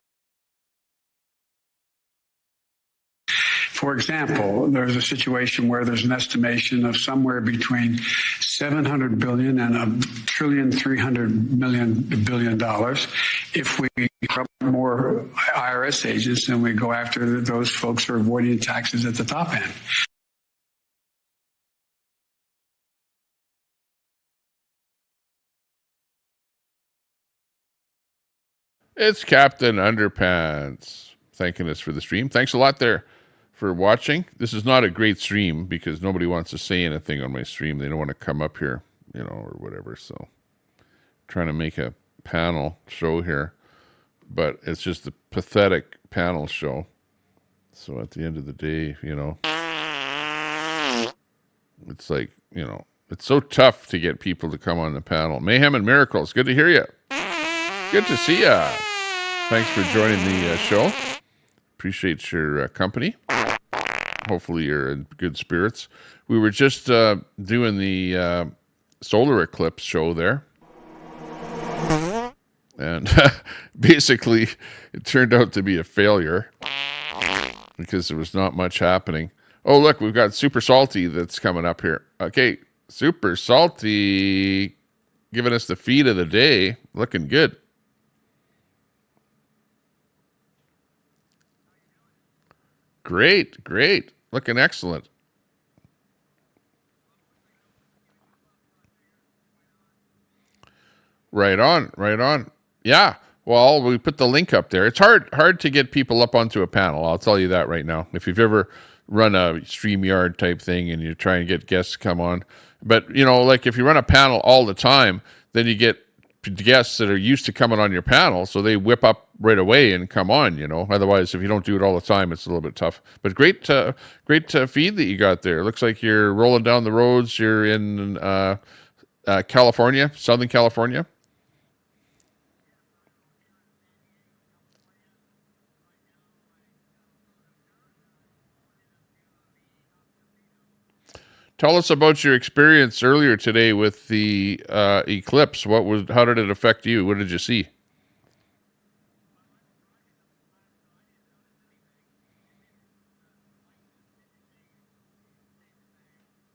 For example, there's a situation where there's an estimation of somewhere between $700 billion and $1.3 trillion if we have more IRS agents and we go after those folks who are avoiding taxes at the top end. It's Captain Underpants thanking us for the stream. Thanks a lot there for watching. This is not a great stream because nobody wants to say anything on my stream. They don't want to come up here, or whatever. So trying to make a panel show here, but it's just a pathetic panel show. So at the end of the day, it's like, it's so tough to get people to come on the panel. Mayhem and Miracles, good to hear you. Good to see ya. Thanks for joining the show. Appreciate your company. Hopefully you're in good spirits. We were just doing the solar eclipse show there. And basically it turned out to be a failure because there was not much happening. Oh, look, we've got Super Salty that's coming up here. Okay, Super Salty giving us the feed of the day. Looking good. Great, great. Looking excellent. Right on, right on. Yeah, Well, we put the link up there. It's hard to get people up onto a panel. I'll tell you that right now. If you've ever run a StreamYard type thing and you're trying to get guests to come on, but like if you run a panel all the time, then you get guests that are used to coming on your panel, so they whip up right away and come on. Otherwise, if you don't do it all the time, it's a little bit tough. But great feed that you got there. Looks like you're rolling down the roads. You're in California, Southern California. Tell us about your experience earlier today with the Eclipse. How did it affect you? What did you see?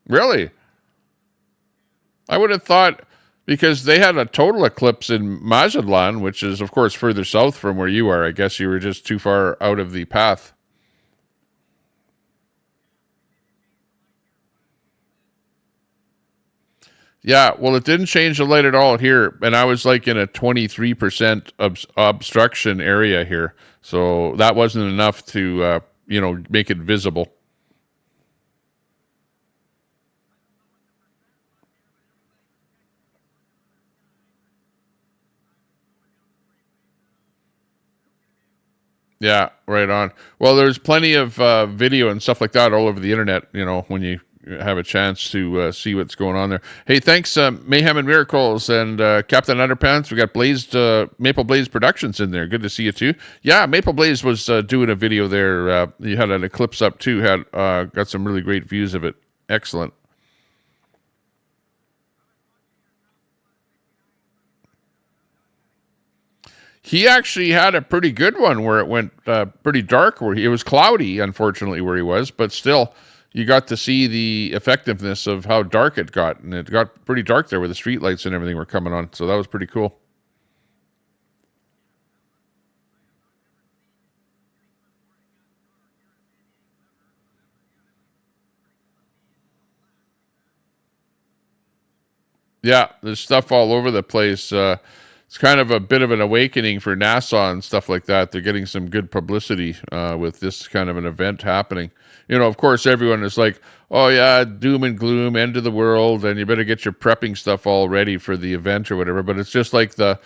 Really? I would have thought, because they had a total eclipse in Mazatlan, which is, of course, further south from where you are. I guess you were just too far out of the path. Yeah, well, it didn't change the light at all here, and I was like in a 23% obstruction area here, so that wasn't enough to, make it visible. Yeah, right on. Well, there's plenty of video and stuff like that all over the internet, when you have a chance to see what's going on there. Hey, thanks, Mayhem and Miracles and Captain Underpants. We got Maple Blaze Productions in there. Good to see you too. Yeah, Maple Blaze was doing a video there. You had an eclipse up too. Got some really great views of it. Excellent. He actually had a pretty good one where it went pretty dark. Where it was cloudy, unfortunately, where he was, but still, you got to see the effectiveness of how dark it got, and it got pretty dark there where the street lights and everything were coming on. So that was pretty cool. Yeah, there's stuff all over the place. It's kind of a bit of an awakening for NASA and stuff like that. They're getting some good publicity with this kind of an event happening. Of course, everyone is like, oh yeah, doom and gloom, end of the world, and you better get your prepping stuff all ready for the event or whatever. But it's just like the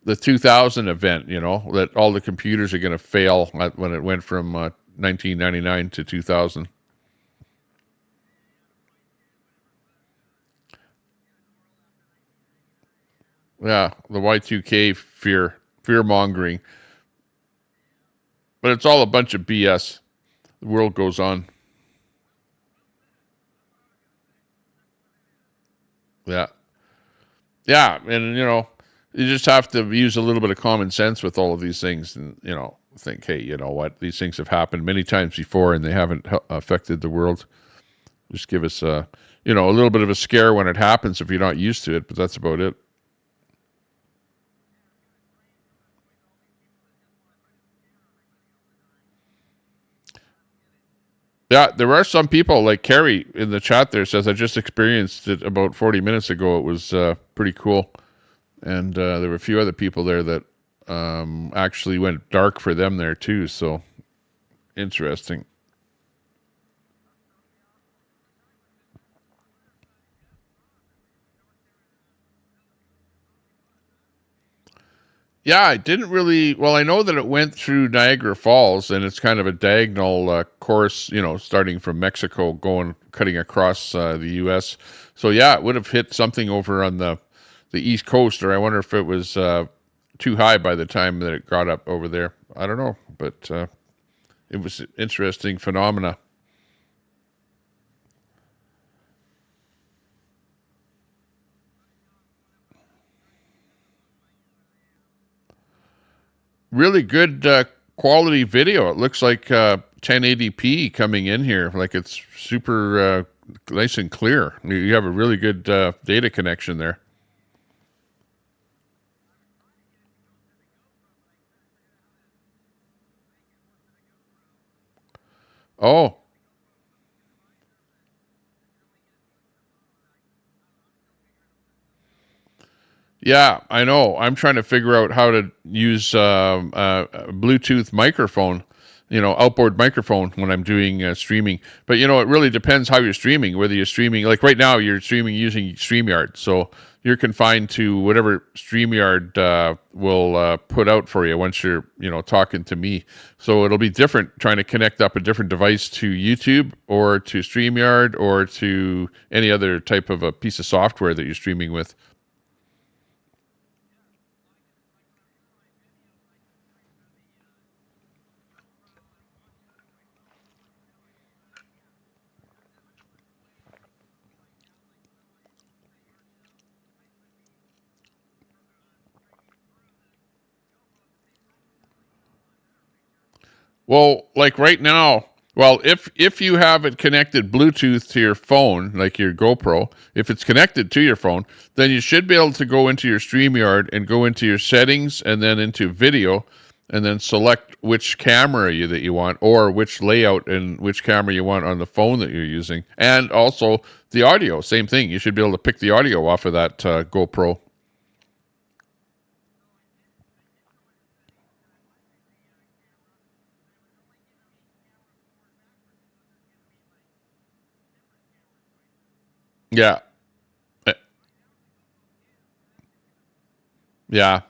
2000 event, that all the computers are going to fail when it went from 1999 to 2000. Yeah, the Y2K fear mongering. But it's all a bunch of BS. The world goes on. Yeah. Yeah, and you just have to use a little bit of common sense with all of these things and think, hey, you know what? These things have happened many times before and they haven't affected the world. Just give us a little bit of a scare when it happens if you're not used to it, but that's about it. Yeah, there are some people, like Carrie in the chat there says, I just experienced it about 40 minutes ago. It was pretty cool. And there were a few other people there that actually went dark for them there too. So interesting. Yeah, I didn't really. Well, I know that it went through Niagara Falls, and it's kind of a diagonal course, starting from Mexico, cutting across the U.S. So yeah, it would have hit something over on the East Coast, or I wonder if it was too high by the time that it got up over there. I don't know, but it was an interesting phenomena. Really good quality video. It looks like 1080p coming in here, like it's super nice and clear. You have a really good data connection there. Oh. Yeah, I know. I'm trying to figure out how to use a Bluetooth microphone, outboard microphone when I'm doing streaming. But, it really depends how you're streaming, whether you're streaming, like right now, you're streaming using StreamYard. So you're confined to whatever StreamYard will put out for you once you're, talking to me. So it'll be different trying to connect up a different device to YouTube or to StreamYard or to any other type of a piece of software that you're streaming with. Well, like right now, if you have it connected Bluetooth to your phone, like your GoPro, if it's connected to your phone, then you should be able to go into your StreamYard and go into your settings and then into video and then select which camera that you want or which layout and which camera you want on the phone that you're using. And also the audio, same thing. You should be able to pick the audio off of that GoPro. Yeah. Yeah.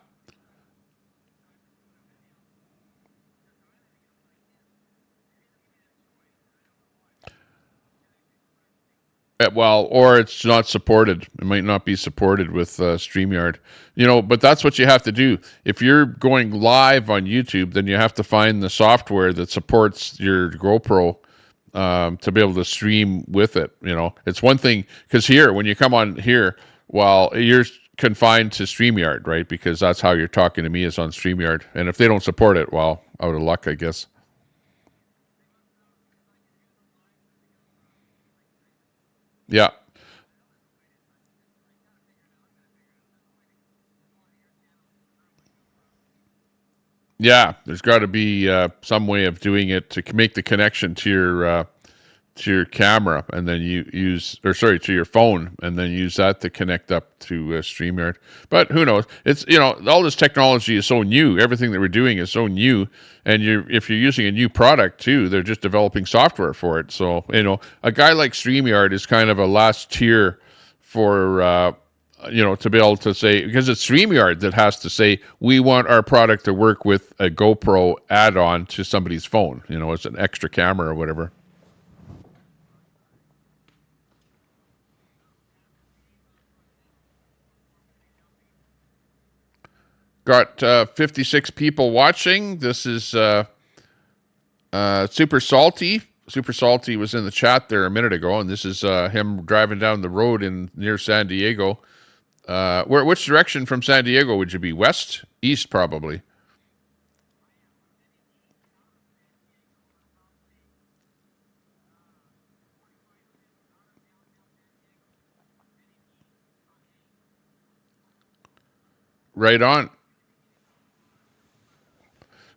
Well, or it's not supported. It might not be supported with StreamYard. But that's what you have to do. If you're going live on YouTube, then you have to find the software that supports your GoPro to be able to stream with it. It's one thing, because here, when you come on here, you're confined to StreamYard, right? Because that's how you're talking to me is on StreamYard. And if they don't support it, well, out of luck, I guess. Yeah. Yeah, there's got to be some way of doing it to make the connection to your camera, and then to your phone, and then use that to connect up to StreamYard. But who knows? It's all this technology is so new. Everything that we're doing is so new, and if you're using a new product too, they're just developing software for it. So a guy like StreamYard is kind of a last tier for. To be able to say, because it's StreamYard that has to say, we want our product to work with a GoPro add-on to somebody's phone. It's an extra camera or whatever. Got 56 people watching. This is Super Salty. Super Salty was in the chat there a minute ago, and this is him driving down the road near San Diego. Which direction from San Diego would you be? West? East, probably. Right on.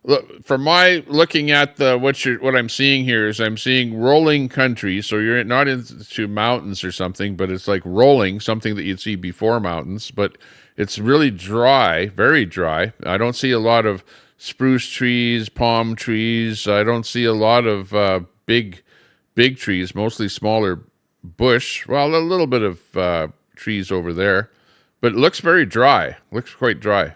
Look, from my looking at what I'm seeing here is I'm seeing rolling country. So you're not into mountains or something, but it's like rolling, something that you'd see before mountains. But it's really dry, very dry. I don't see a lot of spruce trees, palm trees. I don't see a lot of big trees, mostly smaller bush. Well, a little bit of trees over there, but it looks very dry. Looks quite dry.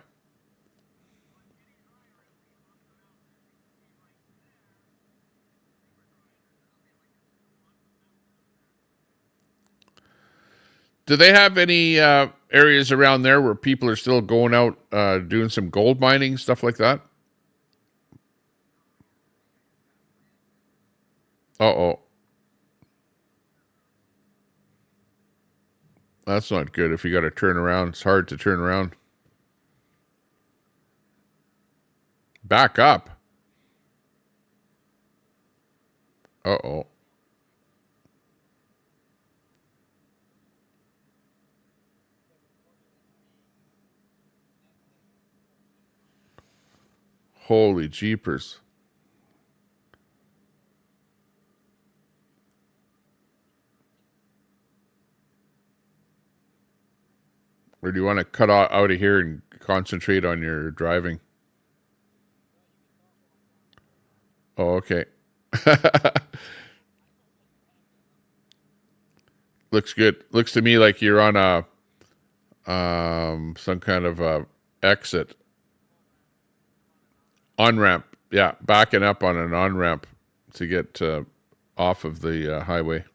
Do they have any areas around there where people are still going out doing some gold mining, stuff like that? Uh-oh. That's not good if you got to turn around. It's hard to turn around. Back up. Uh-oh. Holy jeepers. Or do you want to cut out of here and concentrate on your driving? Oh, okay. Looks good. Looks to me like you're on a some kind of a exit. On-ramp. Yeah, backing up on an on-ramp to get off of the highway.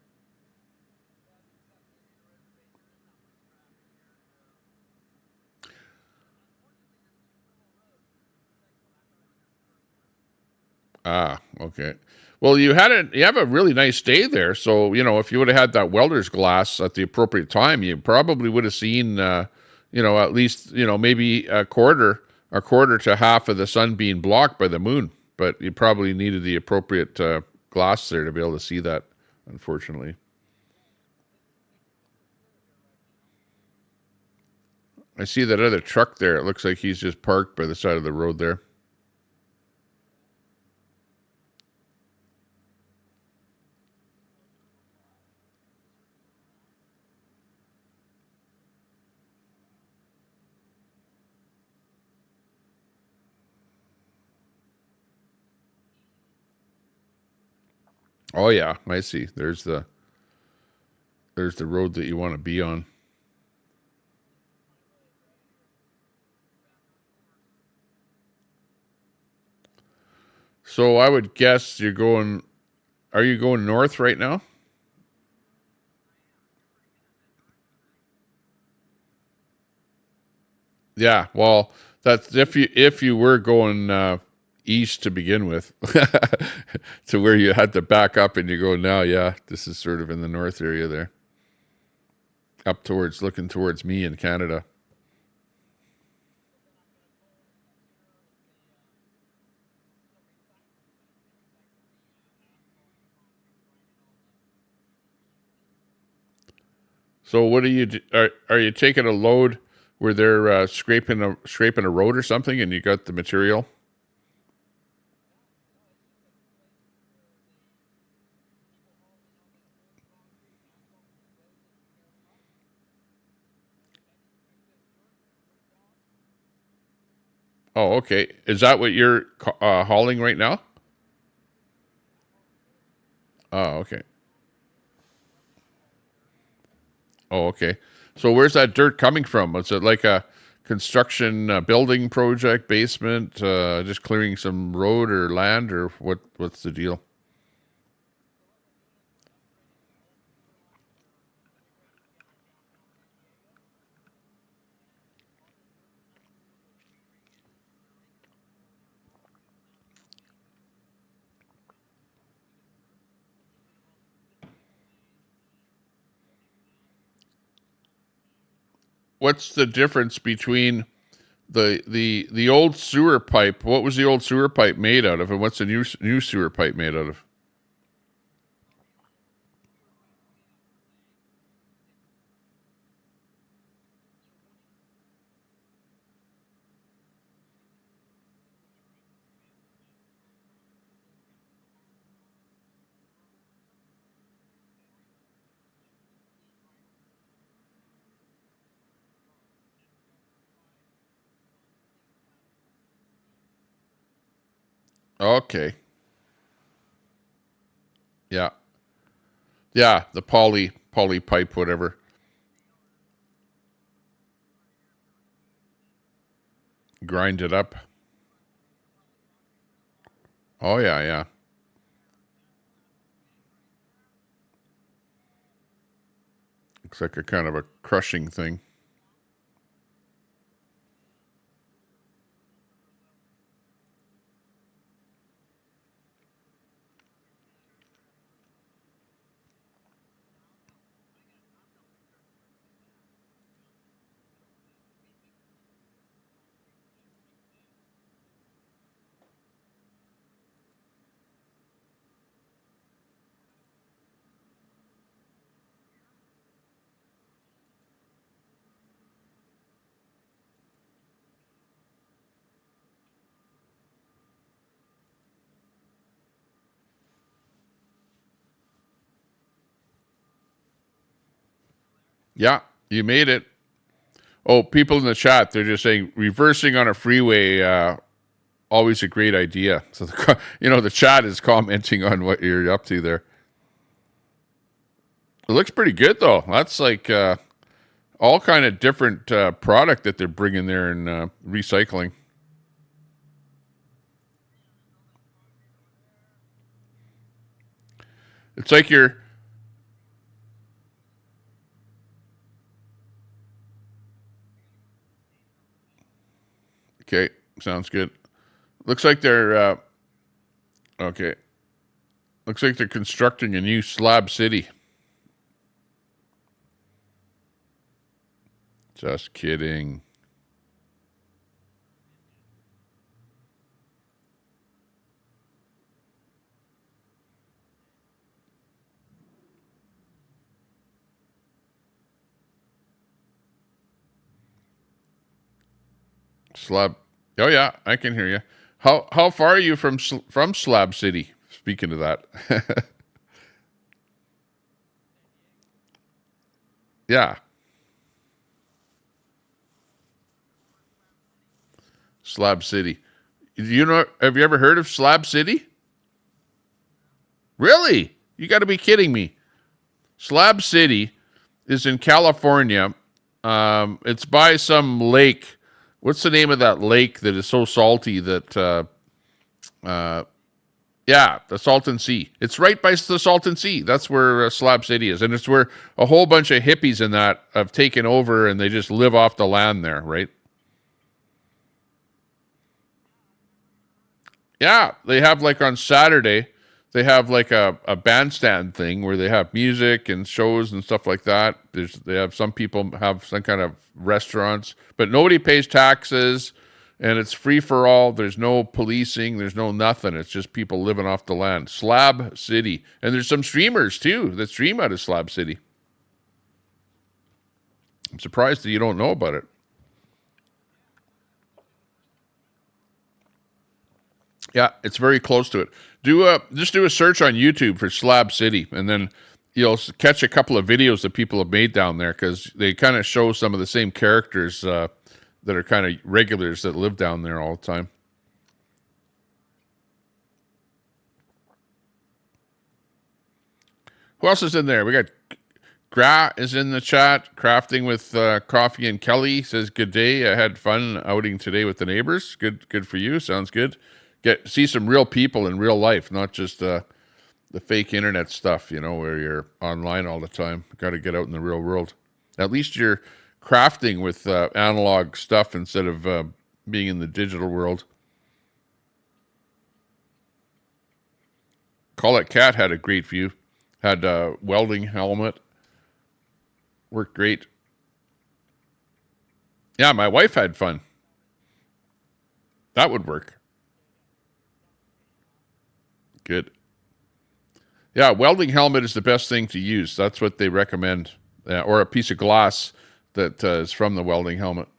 Ah, okay. Well, you have a really nice day there. So, if you would have had that welder's glass at the appropriate time, you probably would have seen, at least, maybe a quarter to half of the sun being blocked by the moon. But you probably needed the appropriate glass there to be able to see that, unfortunately. I see that other truck there. It looks like he's just parked by the side of the road there. Oh yeah, I see. There's the road that you want to be on. So I would guess are you going north right now? Yeah, well, that's if you were going east to begin with, to where you had to back up and you go now. Yeah, this is sort of in the north area there, looking towards me in Canada. So what are you taking a load where they're scraping a road or something, and you got the material? Oh, okay. Is that what you're hauling right now? Oh, okay. Oh, okay. So where's that dirt coming from? Was it like a construction building project, basement, just clearing some road or land, or what's the deal? What's the difference between the old sewer pipe? What was the old sewer pipe made out of, and what's the new sewer pipe made out of? Okay. Yeah. Yeah, the poly pipe, whatever. Grind it up. Oh yeah, yeah. Looks like a kind of a crushing thing. Yeah, you made it. Oh, people in the chat, they're just saying reversing on a freeway, always a great idea. So, the chat is commenting on what you're up to there. It looks pretty good, though. That's like all kind of different product that they're bringing there and recycling. It's like you're... Okay, sounds good. Looks like they're... okay. Looks like they're constructing a new slab city. Just kidding. Slab. Oh yeah, I can hear you. How far are you from Slab City? Speaking of that. Yeah. Slab City. Have you ever heard of Slab City? Really? You got to be kidding me. Slab City is in California. It's by some lake. What's the name of that lake that is so salty that, the Salton Sea. It's right by the Salton Sea. That's where Slab City is. And it's where a whole bunch of hippies in that have taken over and they just live off the land there, right? Yeah, they have like on Saturday, they have like a bandstand thing where they have music and shows and stuff like that. They have some people have some kind of restaurants, but nobody pays taxes and it's free for all. There's no policing. There's no nothing. It's just people living off the land. Slab City. And there's some streamers too that stream out of Slab City. I'm surprised that you don't know about it. Yeah, it's very close to it. Just do a search on YouTube for Slab City, and then you'll catch a couple of videos that people have made down there because they kind of show some of the same characters that are kind of regulars that live down there all the time. Who else is in there? We got Gra is in the chat. Crafting with Coffee and Kelly says, good day. I had fun outing today with the neighbors. Good for you. Sounds good. See some real people in real life, not just the fake internet stuff, where you're online all the time. Got to get out in the real world. At least you're crafting with analog stuff instead of being in the digital world. Call It Cat had a great view. Had a welding helmet. Worked great. Yeah, my wife had fun. That would work. Good. Yeah, welding helmet is the best thing to use. That's what they recommend. Or a piece of glass that is from the welding helmet.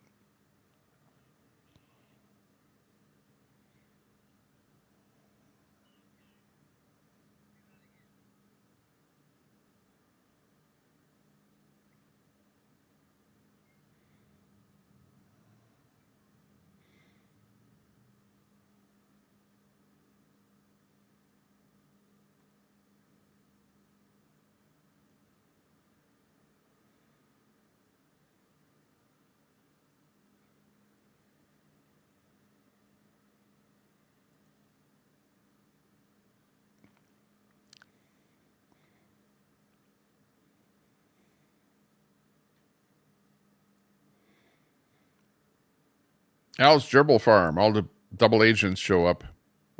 Al's Gerbil Farm. All the double agents show up.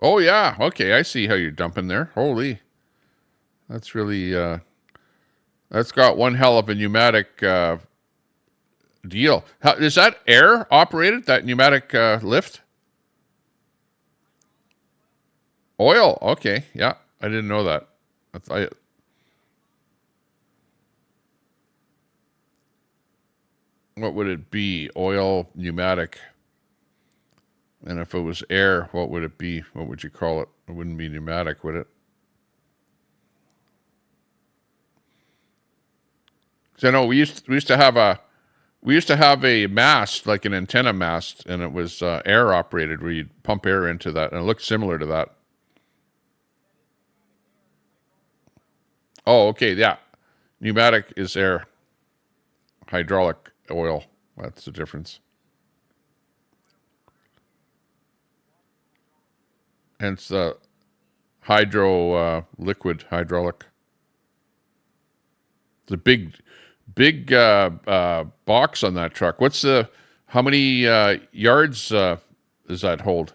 Oh, yeah. Okay, I see how you're dumping there. Holy. That's really... that's got one hell of a pneumatic deal. Is that air operated, that pneumatic lift? Oil. Okay, yeah. I didn't know that. What would it be? Oil, pneumatic... And if it was air, what would it be? What would you call it? It wouldn't be pneumatic, would it? Because I know we used to have We used to have a mast, like an antenna mast, and it was air operated, where you'd pump air into that, and it looked similar to that. Oh, okay, yeah. Pneumatic is air. Hydraulic oil. That's the difference. Hence hydro liquid hydraulic. The big box on that truck. How many yards does that hold?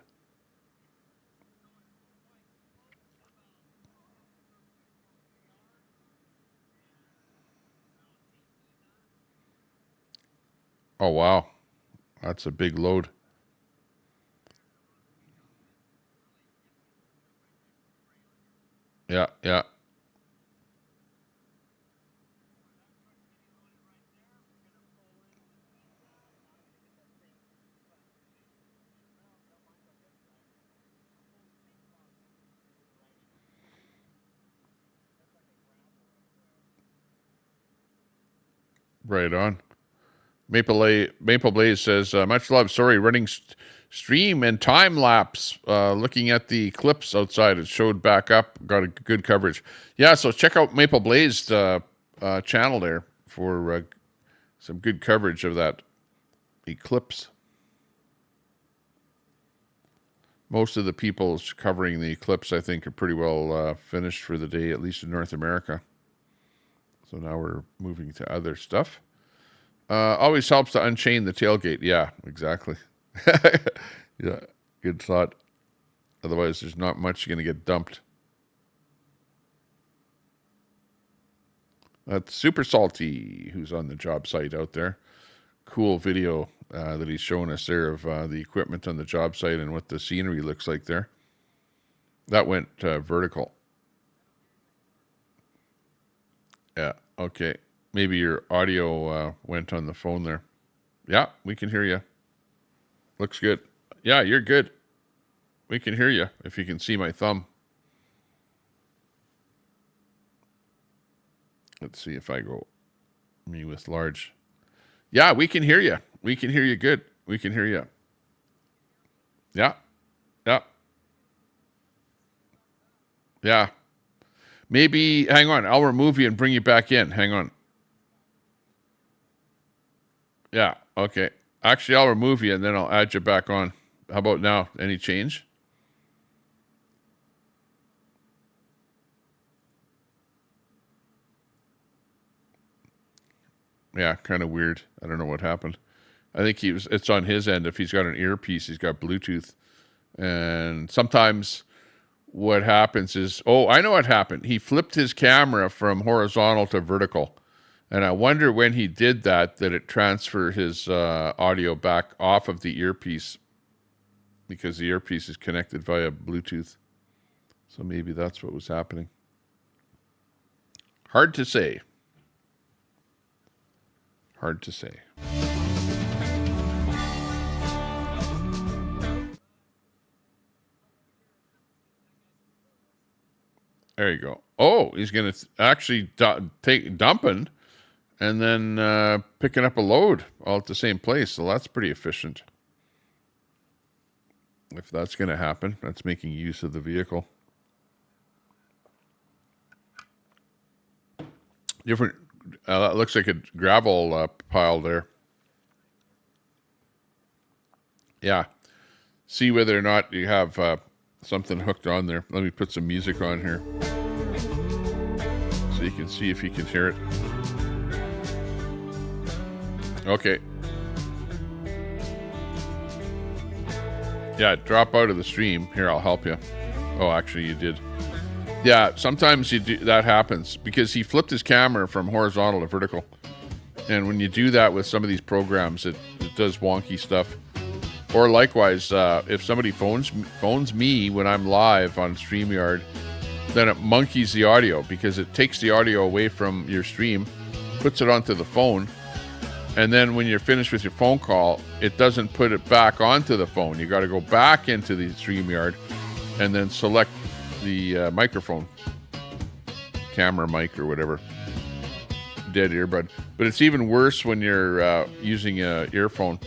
Oh, wow. That's a big load. Yeah, yeah. Right on. Maple Blaze says, much love. Sorry, running stream and time lapse. Looking at the Eclipse outside, it showed back up. Got a good coverage. Yeah, so check out Maple Blaze channel there for some good coverage of that Eclipse. Most of the people covering the Eclipse, I think, are pretty well finished for the day, at least in North America. So now we're moving to other stuff. Always helps to unchain the tailgate. Yeah, exactly. Yeah, good thought. Otherwise, there's not much going to get dumped. That's Super Salty, who's on the job site out there. Cool video that he's showing us there of the equipment on the job site and what the scenery looks like there. That went vertical. Yeah, okay. Maybe your audio went on the phone there. Yeah, we can hear you. Looks good. Yeah, you're good. We can hear you if you can see my thumb. Let's see if I go me with large. Yeah, we can hear you. We can hear you good. We can hear you. Yeah. Yeah. Yeah. Maybe, hang on. I'll remove you and bring you back in. Hang on. Yeah, okay. Actually, I'll remove you and then I'll add you back on. How about now? Any change? Yeah, kind of weird. I don't know what happened. I think it's on his end. If he's got an earpiece, he's got Bluetooth. And sometimes what happens is, oh, I know what happened. He flipped his camera from horizontal to vertical. And I wonder when he did that it transferred his audio back off of the earpiece, because the earpiece is connected via Bluetooth. So maybe that's what was happening. Hard to say. Hard to say. There you go. Oh, he's going to actually take dumping and then picking up a load all at the same place. So that's pretty efficient. If that's going to happen, that's making use of the vehicle. Different, that looks like a gravel pile there. Yeah. See whether or not you have something hooked on there. Let me put some music on here so you can see if you can hear it. Okay. Yeah, drop out of the stream. Here, I'll help you. Oh, actually, you did. Yeah, sometimes that happens because he flipped his camera from horizontal to vertical. And when you do that with some of these programs, it does wonky stuff. Or likewise, if somebody phones me when I'm live on StreamYard, then it monkeys the audio because it takes the audio away from your stream, puts it onto the phone, and then when you're finished with your phone call, it doesn't put it back onto the phone. You got to go back into the StreamYard and then select the microphone, camera mic or whatever. dead earbud. But it's even worse when you're using an earphone,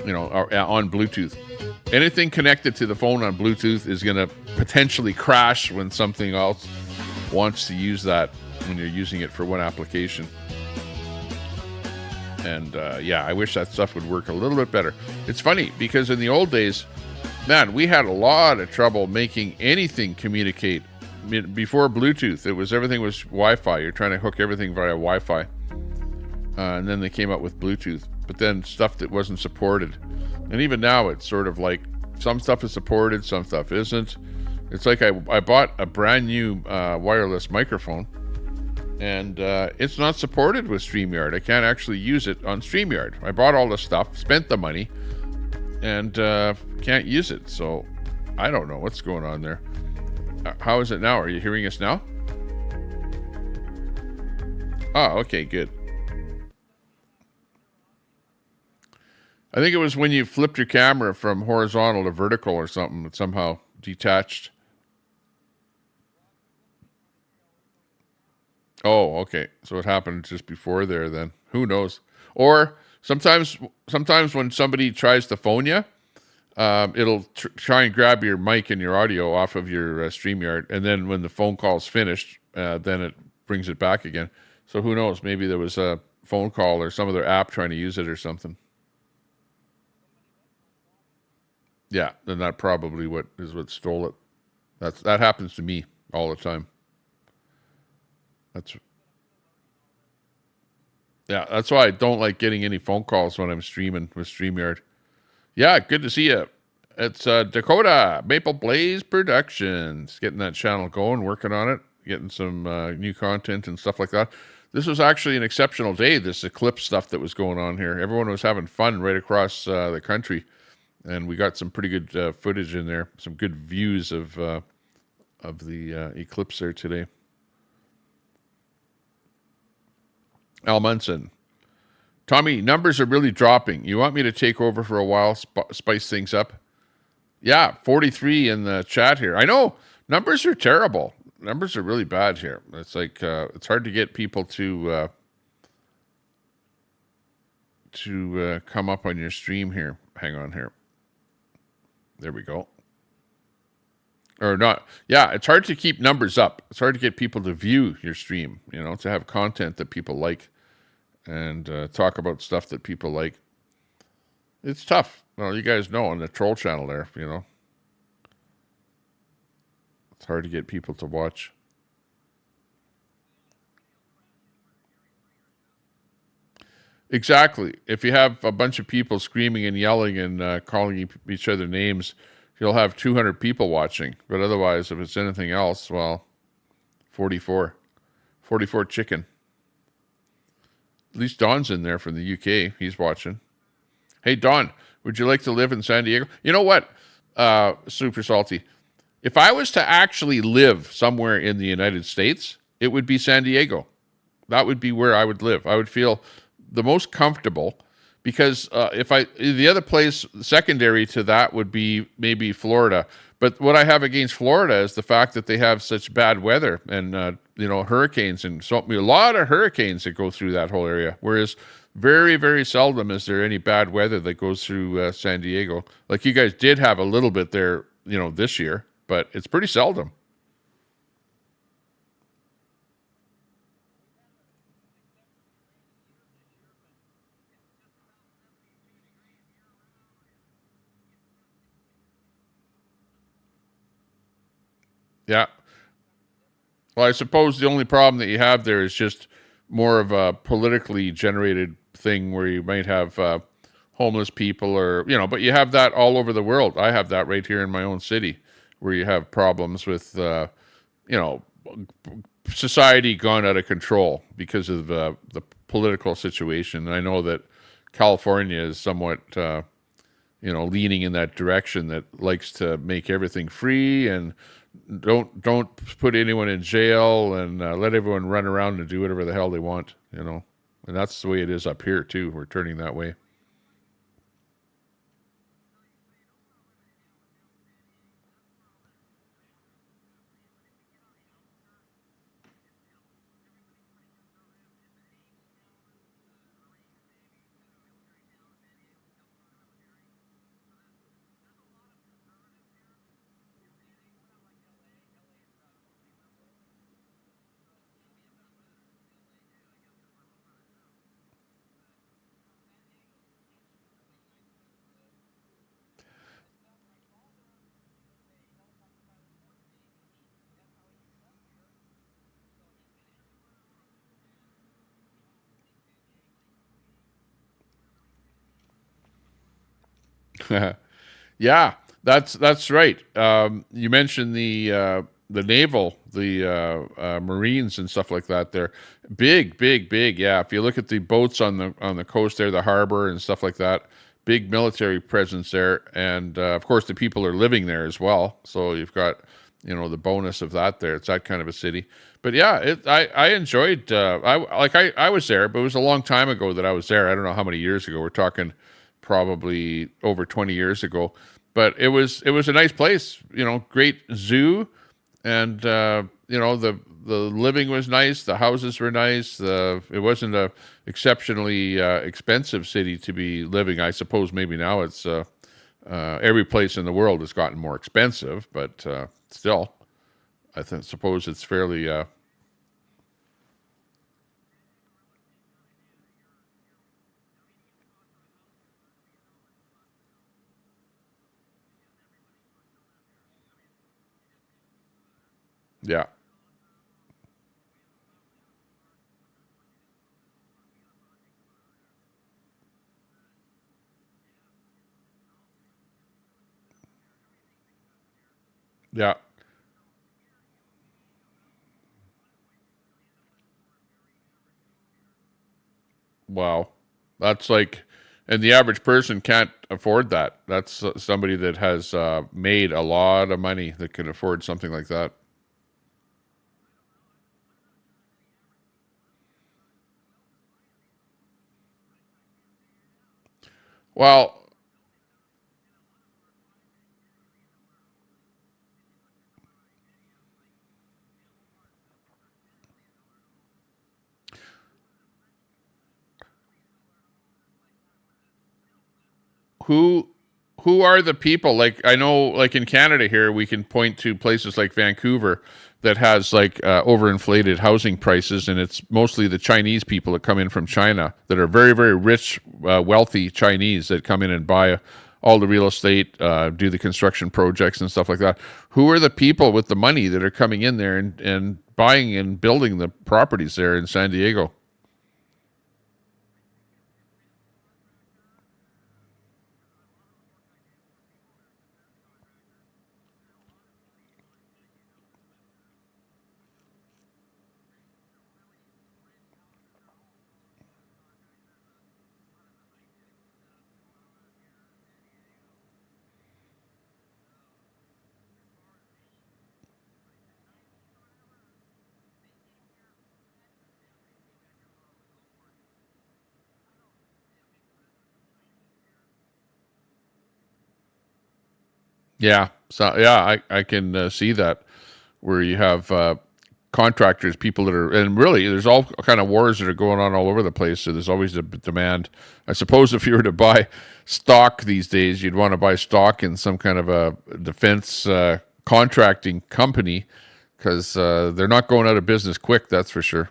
you know, on Bluetooth. Anything connected to the phone on Bluetooth is going to potentially crash when something else wants to use that when you're using it for one application. And yeah, I wish that stuff would work a little bit better. It's funny because in the old days, man, we had a lot of trouble making anything communicate. Before Bluetooth, everything was Wi-Fi. You're trying to hook everything via Wi-Fi. And then they came out with Bluetooth. But then stuff that wasn't supported. And even now, it's sort of like some stuff is supported, some stuff isn't. It's like I bought a brand new wireless microphone. And it's not supported with StreamYard. I can't actually use it on StreamYard. I bought all the stuff, spent the money, and can't use it. So I don't know what's going on there. How is it now? Are you hearing us now? Oh, okay, good. I think it was when you flipped your camera from horizontal to vertical or something. It somehow detached. Oh, okay. So it happened just before there then. Who knows? Or sometimes when somebody tries to phone you, it'll try and grab your mic and your audio off of your StreamYard. And then when the phone call's finished, then it brings it back again. So who knows? Maybe there was a phone call or some other app trying to use it or something. Yeah, then that probably what stole it. That happens to me all the time. That's why I don't like getting any phone calls when I'm streaming with StreamYard. Yeah, good to see you. It's Dakota Maple Blaze Productions, getting that channel going, working on it, getting some new content and stuff like that. This was actually an exceptional day, this Eclipse stuff that was going on here. Everyone was having fun right across the country, and we got some pretty good footage in there, some good views of the Eclipse there today. Al Munson. Tommy, numbers are really dropping. You want me to take over for a while, spice things up? Yeah, 43 in the chat here. I know, numbers are terrible. Numbers are really bad here. It's like, it's hard to get people to come up on your stream here. Hang on here. There we go. Or not. Yeah, it's hard to keep numbers up. It's hard to get people to view your stream, you know, to have content that people like. And talk about stuff that people like. It's tough. Well, you guys know on the troll channel there, you know. It's hard to get people to watch. Exactly. If you have a bunch of people screaming and yelling and calling each other names, you'll have 200 people watching. But otherwise, if it's anything else, well, 44. 44 chicken. At least Don's in there from the UK. He's watching. Hey, Don, would you like to live in San Diego? You know what, Super Salty? If I was to actually live somewhere in the United States, it would be San Diego. That would be where I would live. I would feel the most comfortable because the other place secondary to that would be maybe Florida. But what I have against Florida is the fact that they have such bad weather and, hurricanes and so a lot of hurricanes that go through that whole area. Whereas very, very seldom is there any bad weather that goes through San Diego. Like you guys did have a little bit there, this year, but it's pretty seldom. Yeah. Well, I suppose the only problem that you have there is just more of a politically generated thing where you might have homeless people or, but you have that all over the world. I have that right here in my own city where you have problems with, society gone out of control because of the political situation. And I know that California is somewhat, leaning in that direction that likes to make everything free and don't put anyone in jail and let everyone run around and do whatever the hell they want, And that's the way it is up here too. We're turning that way. Yeah, that's right. You mentioned the naval, the Marines and stuff like that. They're big, big, big. Yeah, if you look at the boats on the coast there, the harbor and stuff like that, big military presence there, and of course the people are living there as well. So you've got the bonus of that there. It's that kind of a city. But yeah, I enjoyed. I was there, but it was a long time ago that I was there. I don't know how many years ago. We're talking probably over 20 years ago. But it was a nice place, great zoo, and the living was nice, the houses were nice. It wasn't a exceptionally expensive city to be living. I suppose maybe now it's every place in the world has gotten more expensive, but still, suppose it's fairly. Yeah. Yeah. Wow. That's like, and the average person can't afford that. That's somebody that has made a lot of money that can afford something like that. Well, who who are the people? Like I know, like in Canada here, we can point to places like Vancouver that has like overinflated housing prices, and it's mostly the Chinese people that come in from China that are very, very rich, wealthy Chinese that come in and buy all the real estate, do the construction projects and stuff like that. Who are the people with the money that are coming in there and buying and building the properties there in San Diego? Yeah, so yeah, I can see that where you have contractors, people that are, and really, there's all kind of wars that are going on all over the place. So there's always a demand. I suppose if you were to buy stock these days, you'd want to buy stock in some kind of a defense contracting company because they're not going out of business quick. That's for sure.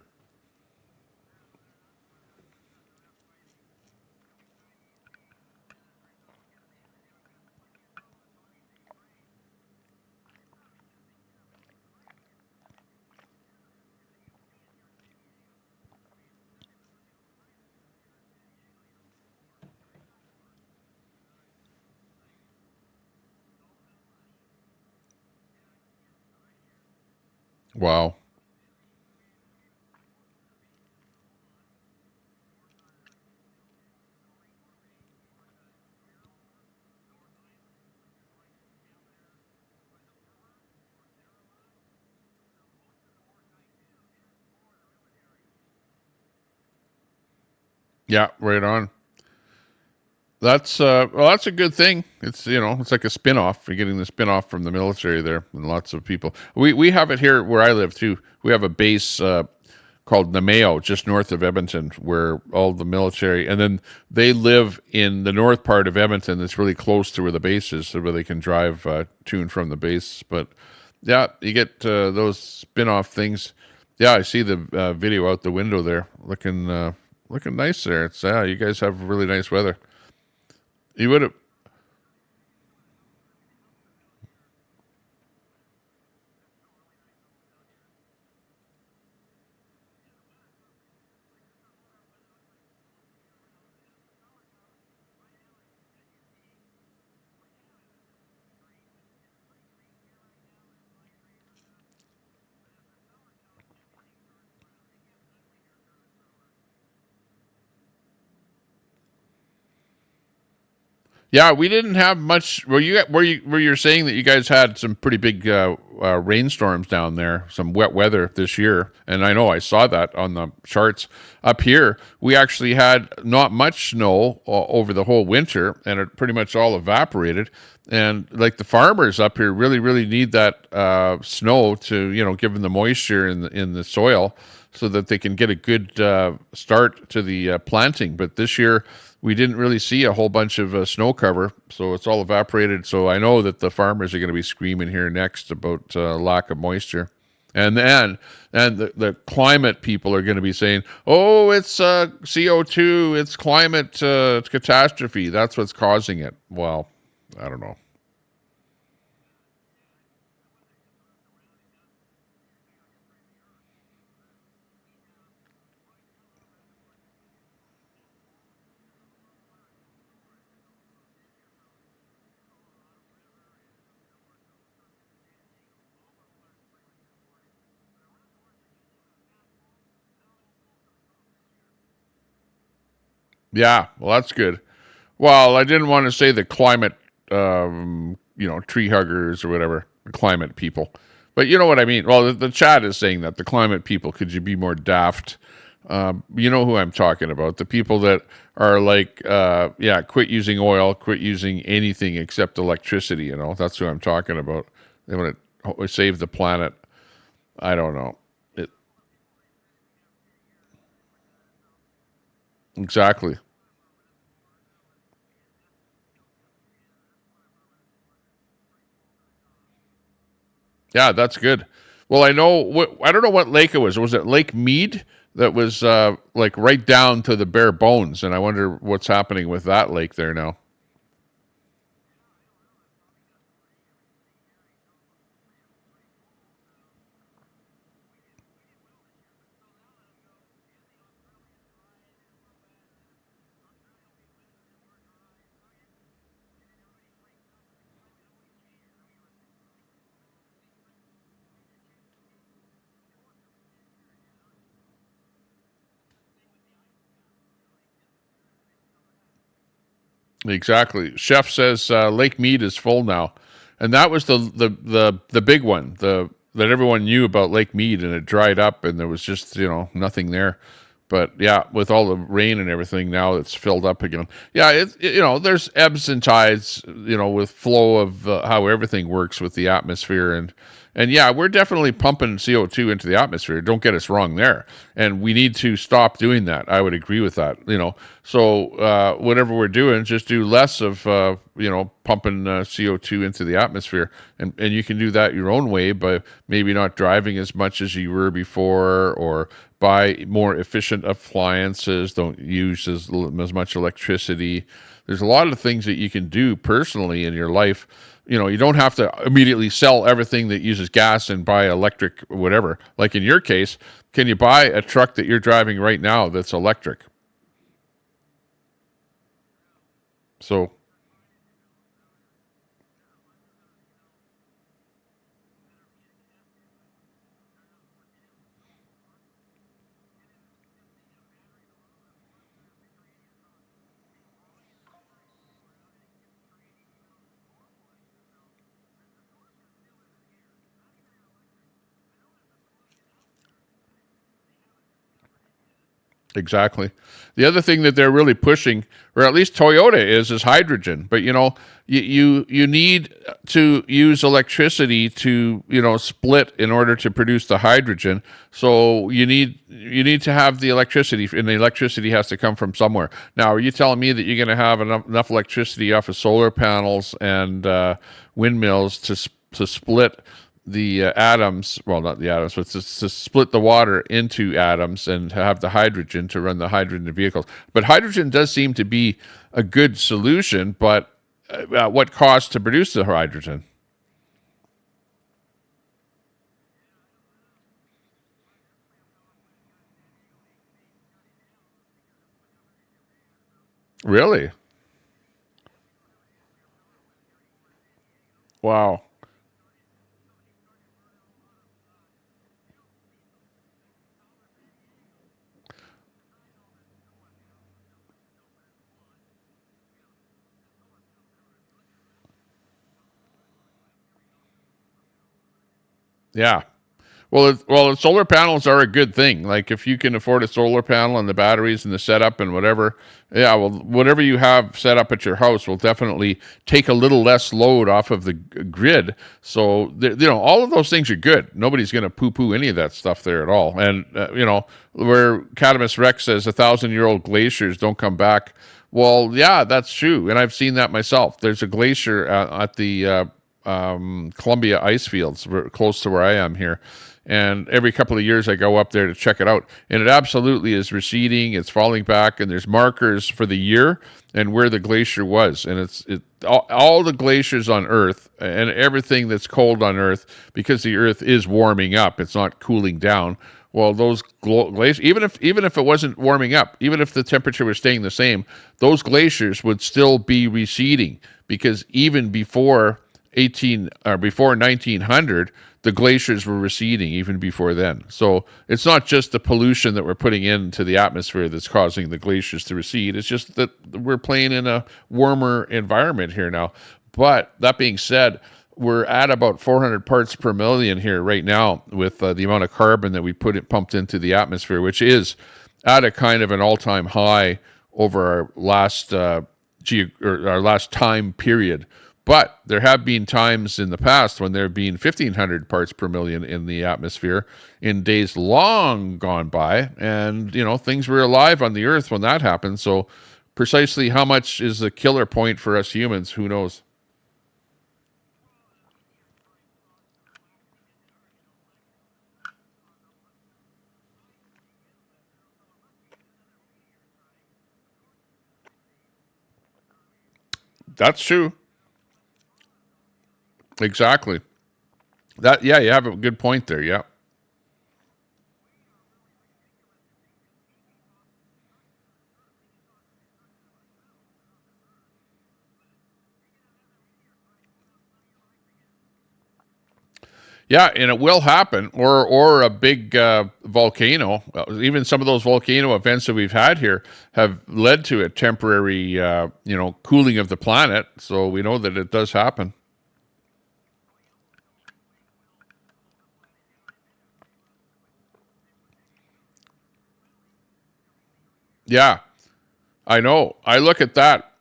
Wow. Yeah, right on. That's well, that's a good thing. It's it's like a spin-off. You're getting the spin-off from the military there, and lots of people. We have it here where I live too. We have a base called Namao, just north of Edmonton, where all the military, and then they live in the north part of Edmonton. That's really close to where the base is, so where they can drive to and from the base. But yeah, you get those spin-off things. Yeah, I see the video out the window there, looking nice there. It's you guys have really nice weather. You would have. Yeah, we didn't have much. Were you saying that you guys had some pretty big rainstorms down there, some wet weather this year? And I know I saw that on the charts. Up here, we actually had not much snow over the whole winter, and it pretty much all evaporated. And like the farmers up here really, really need that snow to give them the moisture in the soil, so that they can get a good start to the planting. But this year, we didn't really see a whole bunch of snow cover, so it's all evaporated. So I know that the farmers are going to be screaming here next about lack of moisture. And the climate people are going to be saying, oh, it's CO2, it's climate catastrophe. That's what's causing it. Well, I don't know. Yeah, well, that's good. Well, I didn't want to say the climate, tree huggers or whatever, the climate people. But you know what I mean. Well, the chat is saying that, the climate people. Could you be more daft? You know who I'm talking about. The people that are like, quit using oil, quit using anything except electricity. That's who I'm talking about. They want to save the planet. I don't know. Exactly. Yeah, that's good. Well, I don't know what lake it was. Was it Lake Mead that was like right down to the bare bones? And I wonder what's happening with that lake there now. Exactly. Chef says Lake Mead is full now, and that was the big one, that everyone knew about Lake Mead, and it dried up, and there was just nothing there. But yeah, with all the rain and everything, now it's filled up again. Yeah, there's ebbs and tides, with flow of how everything works with the atmosphere, and yeah, we're definitely pumping CO2 into the atmosphere. Don't get us wrong there. And we need to stop doing that. I would agree with that. So whatever we're doing, just do less of, pumping CO2 into the atmosphere. And you can do that your own way by maybe not driving as much as you were before, or buy more efficient appliances. Don't use as much electricity. There's a lot of things that you can do personally in your life. You don't have to immediately sell everything that uses gas and buy electric, whatever. Like in your case, can you buy a truck that you're driving right now that's electric? So, exactly. The other thing that they're really pushing, or at least Toyota is hydrogen. But you need to use electricity to split in order to produce the hydrogen. So you need to have the electricity, and the electricity has to come from somewhere. Now, are you telling me that you're going to have enough electricity off of solar panels and windmills to split the atoms, well, not the atoms, but to split the water into atoms and have the hydrogen to run the hydrogen vehicles? But hydrogen does seem to be a good solution, but at what cost to produce the hydrogen? Really? Wow. Yeah. Well, solar panels are a good thing. Like if you can afford a solar panel and the batteries and the setup and whatever, yeah, well, whatever you have set up at your house will definitely take a little less load off of the grid. So, all of those things are good. Nobody's going to poo-poo any of that stuff there at all. And, where Cadamus Rex says 1,000-year-old glaciers don't come back. Well, yeah, that's true. And I've seen that myself. There's a glacier at the Columbia ice fields close to where I am here. And every couple of years I go up there to check it out. And it absolutely is receding. It's falling back. And there's markers for the year and where the glacier was. And all the glaciers on Earth and everything that's cold on Earth, because the Earth is warming up. It's not cooling down. Well, those glaciers, even if it wasn't warming up, even if the temperature was staying the same, those glaciers would still be receding, because even before 1900, the glaciers were receding even before then. So it's not just the pollution that we're putting into the atmosphere that's causing the glaciers to recede. It's just that we're playing in a warmer environment here now. But that being said, we're at about 400 parts per million here right now with the amount of carbon that we pumped into the atmosphere, which is at a kind of an all-time high over our last time period. But there have been times in the past when there have been 1,500 parts per million in the atmosphere in days long gone by. And, things were alive on the Earth when that happened. So precisely how much is the killer point for us humans? Who knows? That's true. Exactly. You have a good point there. Yeah. Yeah, and it will happen, or a big volcano. Even some of those volcano events that we've had here have led to a temporary, cooling of the planet. So we know that it does happen. Yeah, I know. I look at that.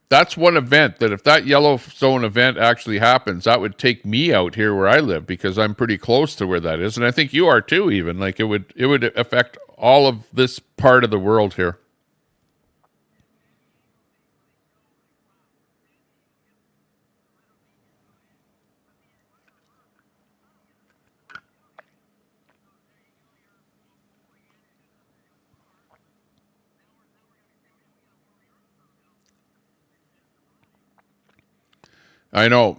That's one event that if that Yellowstone event actually happens, that would take me out here where I live, because I'm pretty close to where that is. And I think you are too, even. Like it would affect all of this part of the world here. I know.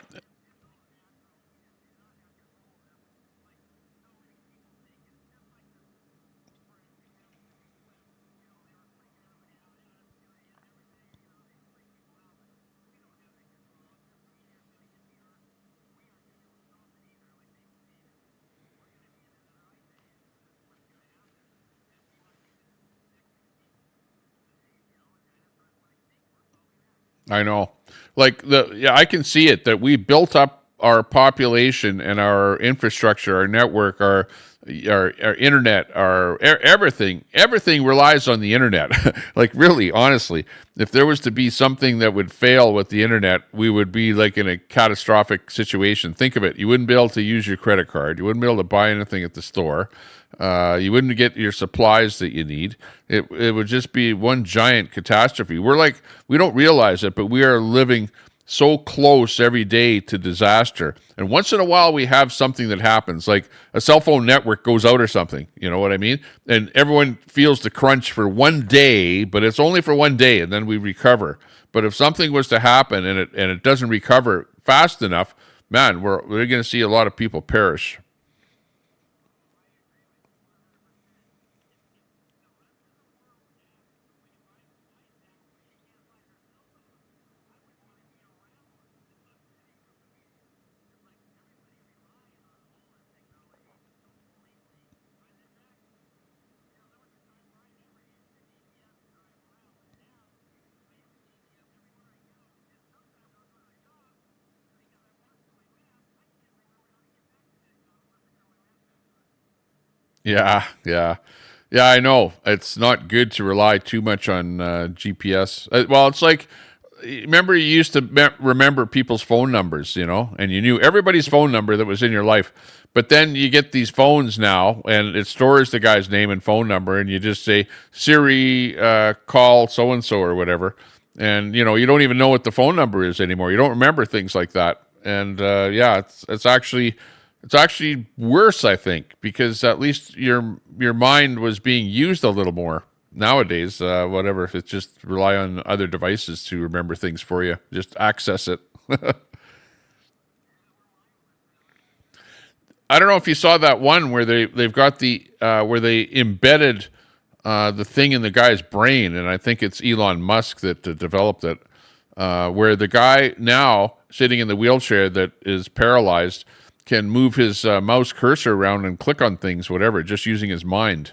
I know. I can see it, that we built up our population and our infrastructure, our network, our internet, everything relies on the internet. Like really, honestly, if there was to be something that would fail with the internet, we would be like in a catastrophic situation. Think of it. You wouldn't be able to use your credit card. You wouldn't be able to buy anything at the store. You wouldn't get your supplies that you need. It would just be one giant catastrophe. We don't realize it, but we are living so close every day to disaster. And once in a while we have something that happens, like a cell phone network goes out or something, you know what I mean? And everyone feels the crunch for one day, but it's only for one day, and then we recover. But if something was to happen and it doesn't recover fast enough, man, we're going to see a lot of people perish. Yeah, yeah. Yeah, I know. It's not good to rely too much on GPS. Well, it's like, remember you used to remember people's phone numbers, you know, and you knew everybody's phone number that was in your life. But then you get these phones now, and it stores the guy's name and phone number, and you just say, Siri, call so-and-so or whatever. And, you know, you don't even know what the phone number is anymore. You don't remember things like that. And, yeah, it's actually worse, I think, because at least your mind was being used a little more. Nowadays, whatever, if it's just rely on other devices to remember things for you, just access it. I don't know if you saw that one where they've got the where they embedded the thing in the guy's brain, and I think it's Elon Musk that developed it, where the guy now sitting in the wheelchair that is paralyzed can move his mouse cursor around and click on things, whatever, just using his mind.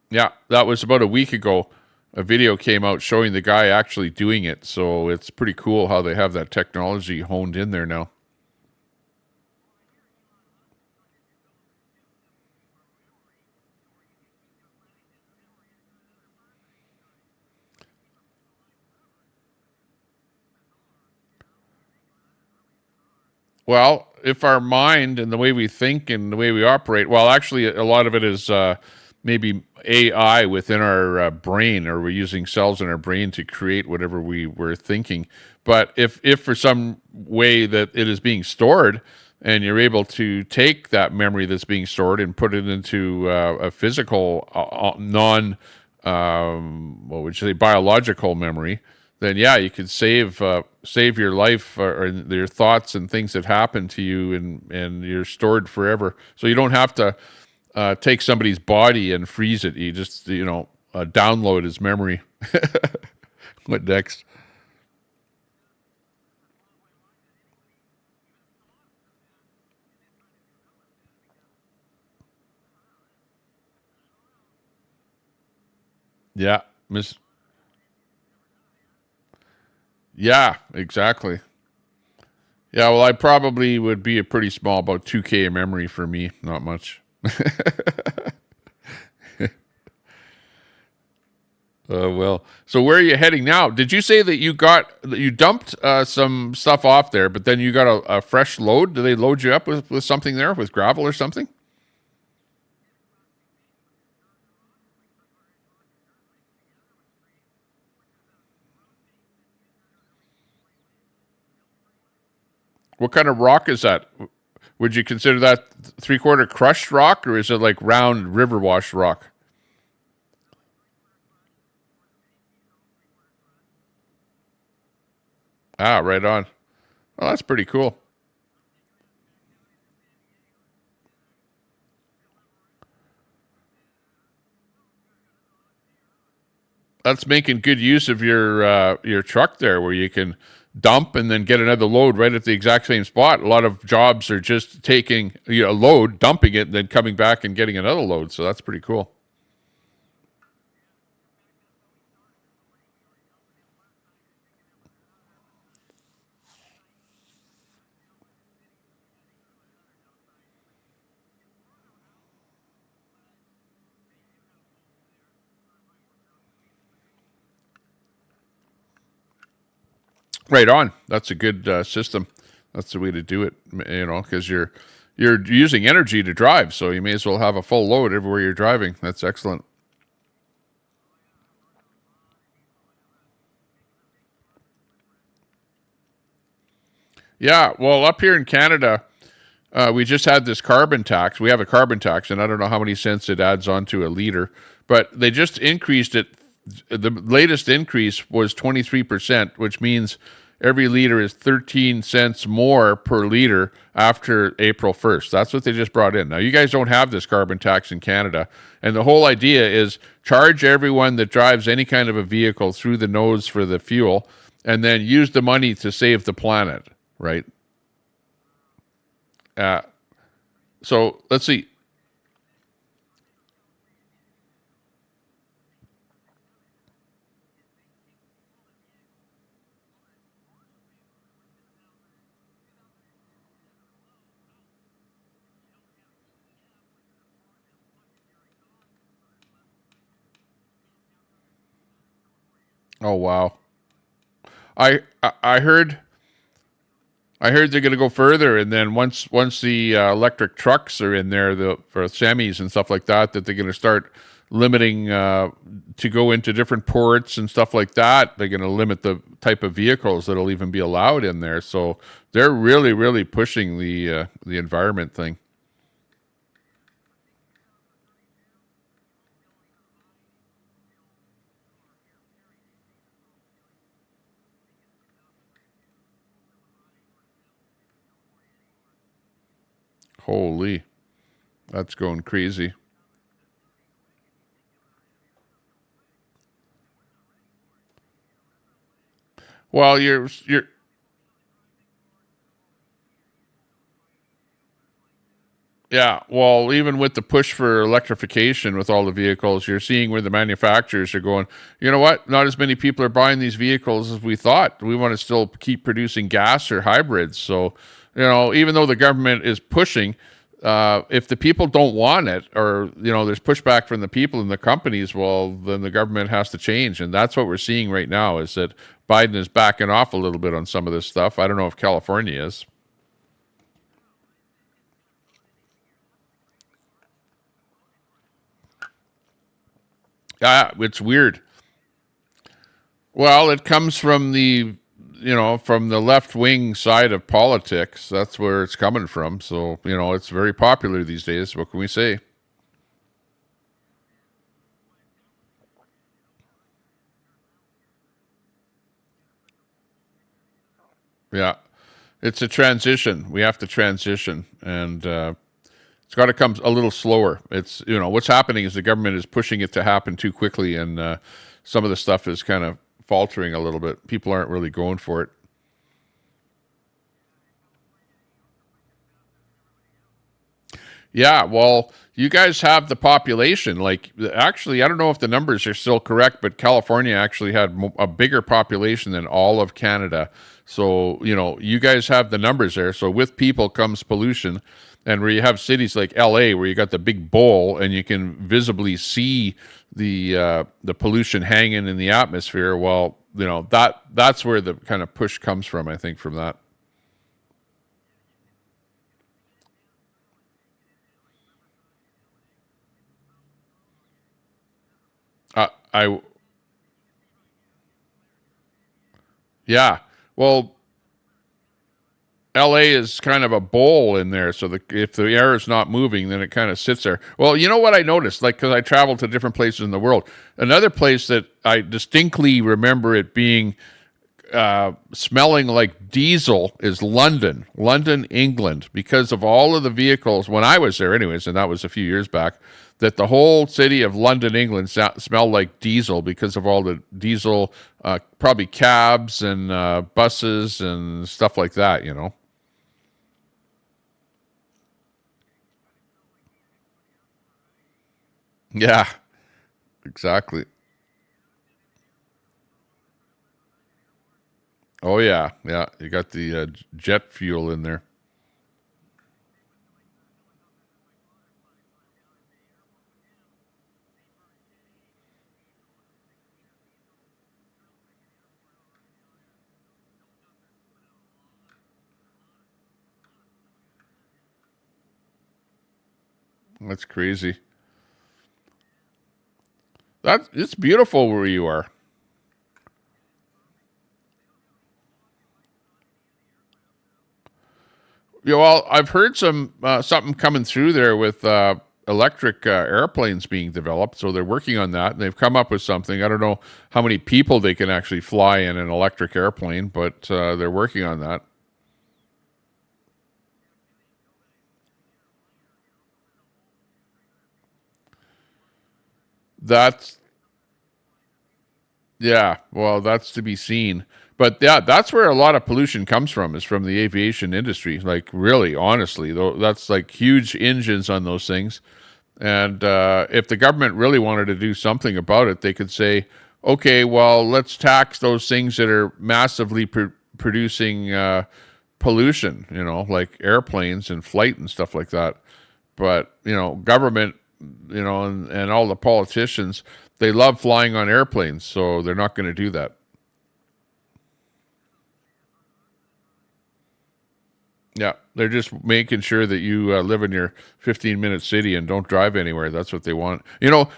Yeah, that was about a week ago. A video came out showing the guy actually doing it, so it's pretty cool how they have that technology honed in there now. Well, if our mind and the way we think and the way we operate, well, actually, a lot of it is maybe AI within our brain, or we're using cells in our brain to create whatever we were thinking. But if for some way that it is being stored, and you're able to take that memory that's being stored and put it into a physical, what would you say, biological memory, then yeah, you could save your life or your thoughts and things that happen to you, and you're stored forever. So you don't have to take somebody's body and freeze it. You just download his memory. What next? Yeah, Yeah, exactly. Yeah, well, I probably would be a pretty small, about 2K of memory for me, not much. Well, so where are you heading now? Did you say that you dumped some stuff off there, but then you got a fresh load? Do they load you up with something there, with gravel or something? What kind of rock is that? Would you consider that 3/4 crushed rock, or is it like round river wash rock? Ah, right on. Oh, that's pretty cool. That's making good use of your truck there, where you can dump and then get another load right at the exact same spot. A lot of jobs are just taking a load, dumping it, and then coming back and getting another load. So that's pretty cool. Right on. That's a good system. That's the way to do it, because you're using energy to drive, so you may as well have a full load everywhere you're driving. That's excellent. Yeah, well, up here in Canada, we just had this carbon tax. We have a carbon tax, and I don't know how many cents it adds onto a liter, but they just increased it. The latest increase was 23%, which means every liter is 13 cents more per liter after April 1st. That's what they just brought in. Now, you guys don't have this carbon tax in Canada, and the whole idea is charge everyone that drives any kind of a vehicle through the nose for the fuel, and then use the money to save the planet, right? So let's see. Oh wow. I heard they're going to go further, and then once the electric trucks are in there, for semis and stuff like that, that they're going to start limiting to go into different ports and stuff like that. They're going to limit the type of vehicles that'll even be allowed in there. So they're really, really pushing the environment thing. Holy, that's going crazy. Well, you're yeah, well, even with the push for electrification with all the vehicles, you're seeing where the manufacturers are going, you know what? Not as many people are buying these vehicles as we thought. We want to still keep producing gas or hybrids. So, even though the government is pushing, if the people don't want it, or, there's pushback from the people and the companies, well, then the government has to change. And that's what we're seeing right now, is that Biden is backing off a little bit on some of this stuff. I don't know if California is. It's weird. Well, it comes from from the left-wing side of politics. That's where it's coming from. So, it's very popular these days. What can we say? Yeah. It's a transition. We have to transition. And it's got to come a little slower. It's, what's happening is the government is pushing it to happen too quickly, and some of the stuff is kind of faltering a little bit. People aren't really going for it. Yeah, well, you guys have the population. Like, actually, I don't know if the numbers are still correct, but California actually had a bigger population than all of Canada. So, you guys have the numbers there. So with people comes pollution. And where you have cities like LA, where you got the big bowl and you can visibly see the pollution hanging in the atmosphere, well, that's where the kind of push comes from, I think, from that. Yeah. Well, LA is kind of a bowl in there, so if the air is not moving, then it kind of sits there. Well, you know what I noticed? Like, because I traveled to different places in the world, another place that I distinctly remember it being smelling like diesel is London, England, because of all of the vehicles, when I was there anyways, and that was a few years back, that the whole city of London, England smelled like diesel because of all the diesel, probably cabs and buses and stuff like that, Yeah, exactly. Oh yeah, yeah. You got the jet fuel in there. That's crazy. It's beautiful where you are. Yeah, well, I've heard something coming through there with electric airplanes being developed. So they're working on that, and they've come up with something. I don't know how many people they can actually fly in an electric airplane, but they're working on that. That's Yeah, well, that's to be seen. But yeah, that's where a lot of pollution comes from, is from the aviation industry. Like, really, honestly, though, that's like huge engines on those things. And if the government really wanted to do something about it, they could say, okay, well, let's tax those things that are massively producing pollution, like airplanes and flight and stuff like that. But, government and all the politicians, they love flying on airplanes, so they're not going to do that. Yeah, they're just making sure that you live in your 15-minute city and don't drive anywhere. That's what they want.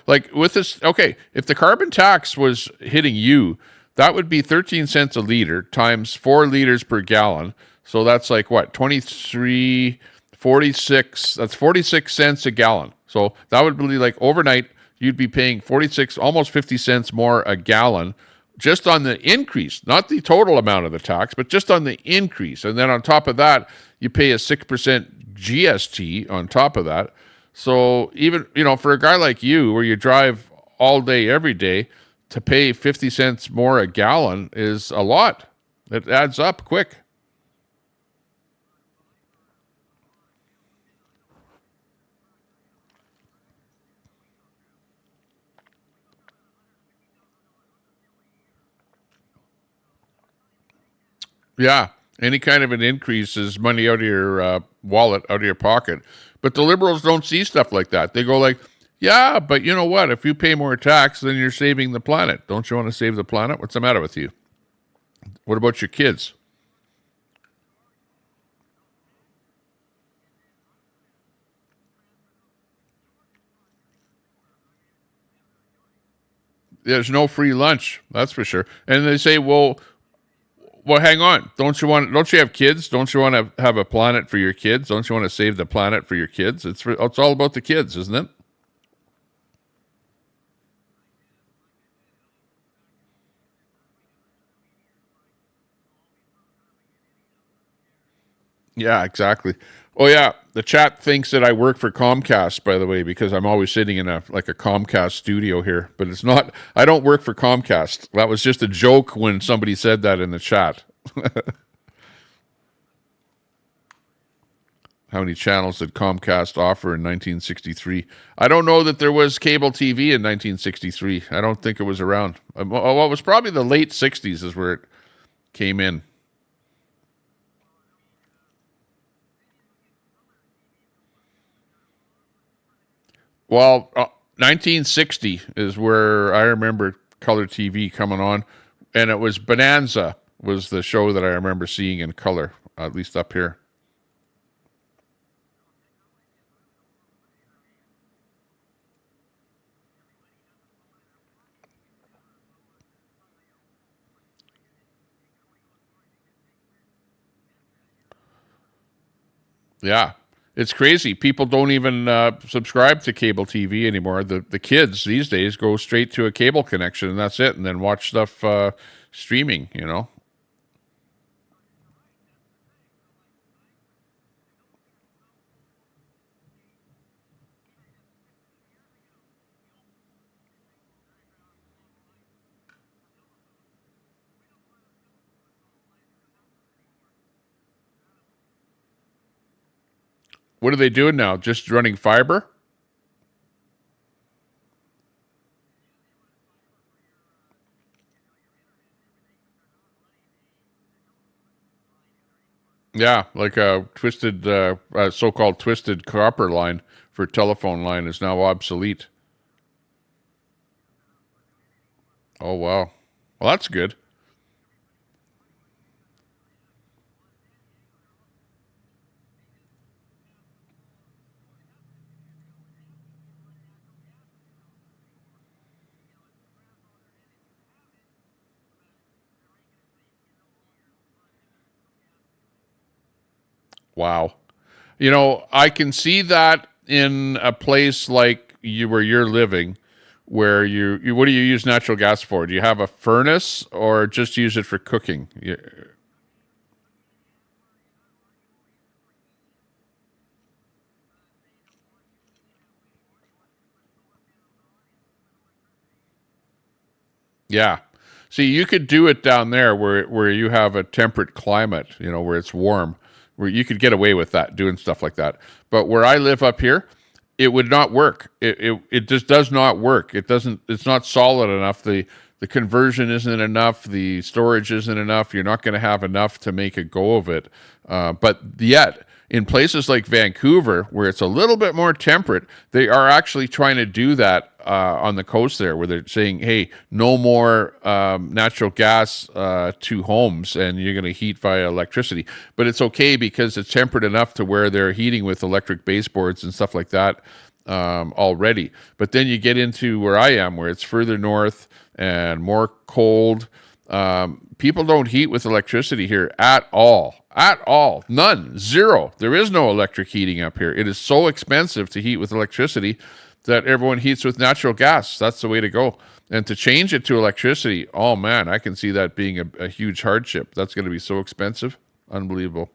Like with this, okay, if the carbon tax was hitting you, that would be 13 cents a liter times 4 liters per gallon. So that's like what, 23, 46, that's 46 cents a gallon. So that would be like overnight, you'd be paying 46, almost 50 cents more a gallon just on the increase, not the total amount of the tax, but just on the increase. And then on top of that, you pay a 6% GST on top of that. So even, for a guy like you, where you drive all day, every day, to pay 50 cents more a gallon is a lot. It adds up quick. Yeah, any kind of an increase is money out of your wallet, out of your pocket. But the Liberals don't see stuff like that. They go like, yeah, but you know what? If you pay more tax, then you're saving the planet. Don't you want to save the planet? What's the matter with you? What about your kids? There's no free lunch, that's for sure. And they say, well, hang on. Don't you have kids? Don't you want to have a planet for your kids? Don't you want to save the planet for your kids? It's all about the kids, isn't it? Yeah, exactly. Oh yeah, the chat thinks that I work for Comcast, by the way, because I'm always sitting in a Comcast studio here, but it's not. I don't work for Comcast. That was just a joke when somebody said that in the chat. How many channels did Comcast offer in 1963? I don't know that there was cable TV in 1963. I don't think it was around. Well, it was probably the late 60s is where it came in. Well, 1960 is where I remember color TV coming on, and it was Bonanza was the show that I remember seeing in color, at least up here. Yeah. It's crazy. People don't even subscribe to cable TV anymore. The kids these days go straight to a cable connection and that's it, and then watch stuff streaming, What are they doing now? Just running fiber? Yeah, like a twisted, so-called twisted copper line for telephone line is now obsolete. Oh, wow. Well, that's good. Wow. I can see that in a place like where you're living, where you what do you use natural gas for? Do you have a furnace or just use it for cooking? Yeah. See, you could do it down there where you have a temperate climate, where it's warm, where you could get away with that, doing stuff like that. But where I live up here, it would not work. It just does not work. It's not solid enough. The the conversion isn't enough, the storage isn't enough, you're not going to have enough to make a go of it. But yet, in places like Vancouver, where it's a little bit more temperate, they are actually trying to do that on the coast there, where they're saying, hey, no more natural gas to homes, and you're going to heat via electricity. But it's okay because it's temperate enough to where they're heating with electric baseboards and stuff like that already. But then you get into where I am, where it's further north and more cold. People don't heat with electricity here at all. At all. None. Zero. There is no electric heating up here. It is so expensive to heat with electricity that everyone heats with natural gas. That's the way to go. And to change it to electricity, oh man, I can see that being a huge hardship. That's going to be so expensive. Unbelievable.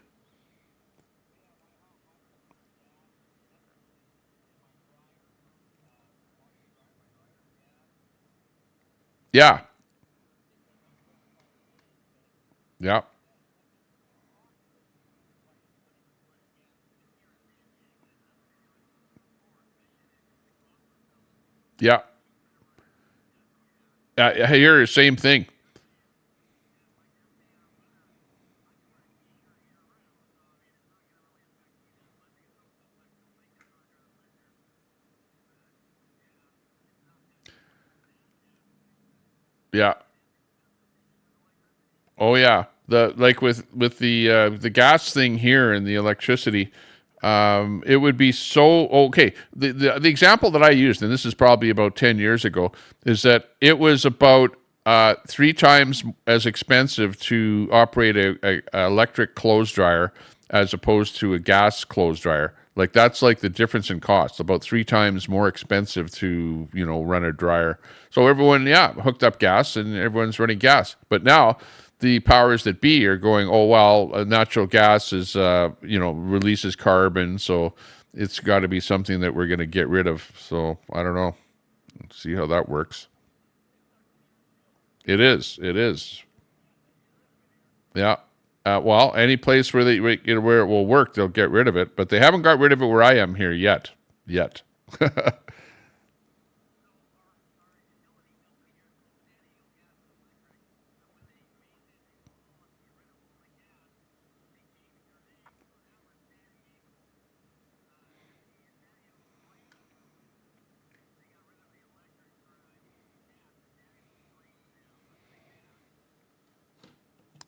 Yeah. Yeah. Yeah. I hear the same thing. Yeah. Oh yeah. Like with the gas thing here and the electricity, it would be so okay. The example that I used, and this is probably about 10 years ago, is that it was about 3 times as expensive to operate a electric clothes dryer as opposed to a gas clothes dryer. Like that's like the difference in cost, about 3 times more expensive to, run a dryer. So everyone, hooked up gas and everyone's running gas. But now the powers that be are going, oh, well, natural gas is, releases carbon. So it's got to be something that we're going to get rid of. So I don't know. Let's see how that works. It is. Yeah. Well, any place where where it will work, they'll get rid of it. But they haven't got rid of it where I am here yet.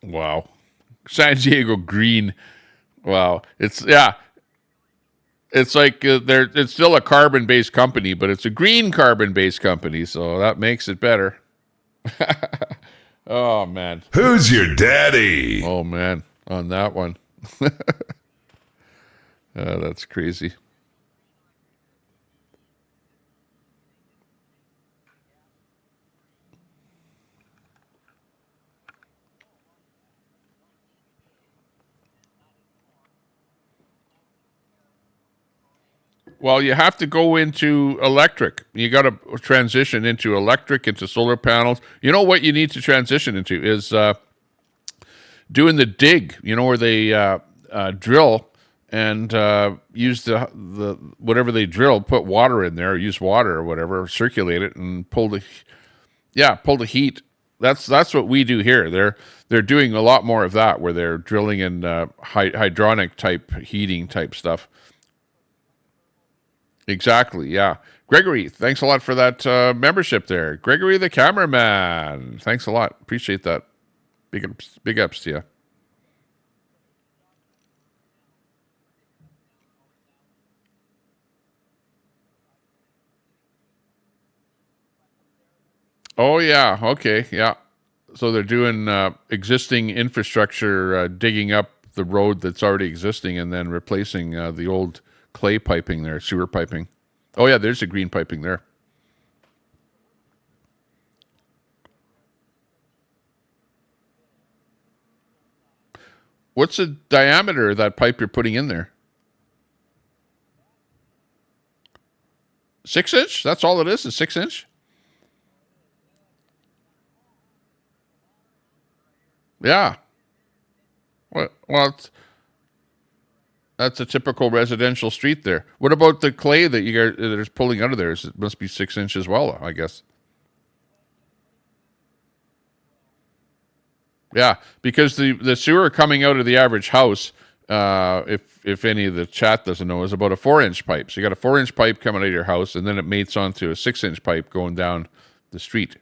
Wow. San Diego green. Wow. It's like it's still a carbon-based company, but it's a green carbon-based company, so that makes it better. Oh man. Who's your daddy? Oh man, on that one. That's crazy. Well, you have to go into electric. You got to transition into electric, into solar panels. You know what you need to transition into is doing the dig. Where they drill and use the whatever they drill, put water in there, use water or whatever, circulate it, and pull the heat. That's what we do here. They're doing a lot more of that, where they're drilling in hydronic type heating type stuff. Exactly, yeah. Gregory, thanks a lot for that membership there. Gregory the cameraman. Thanks a lot. Appreciate that. Big ups to you. Oh, yeah. Okay, yeah. So they're doing existing infrastructure, digging up the road that's already existing and then replacing the old clay piping there, sewer piping. Oh yeah, there's a green piping there. What's the diameter of that pipe you're putting in there? 6 inch? That's all it is 6 inch? Yeah. Well, that's a typical residential street there. What about the clay that you guys that is pulling out of there? It must be 6 inches as well, I guess. Yeah, because the sewer coming out of the average house, if any of the chat doesn't know, is about a 4-inch pipe. So you got a 4-inch pipe coming out of your house, and then it mates onto a 6-inch pipe going down the street.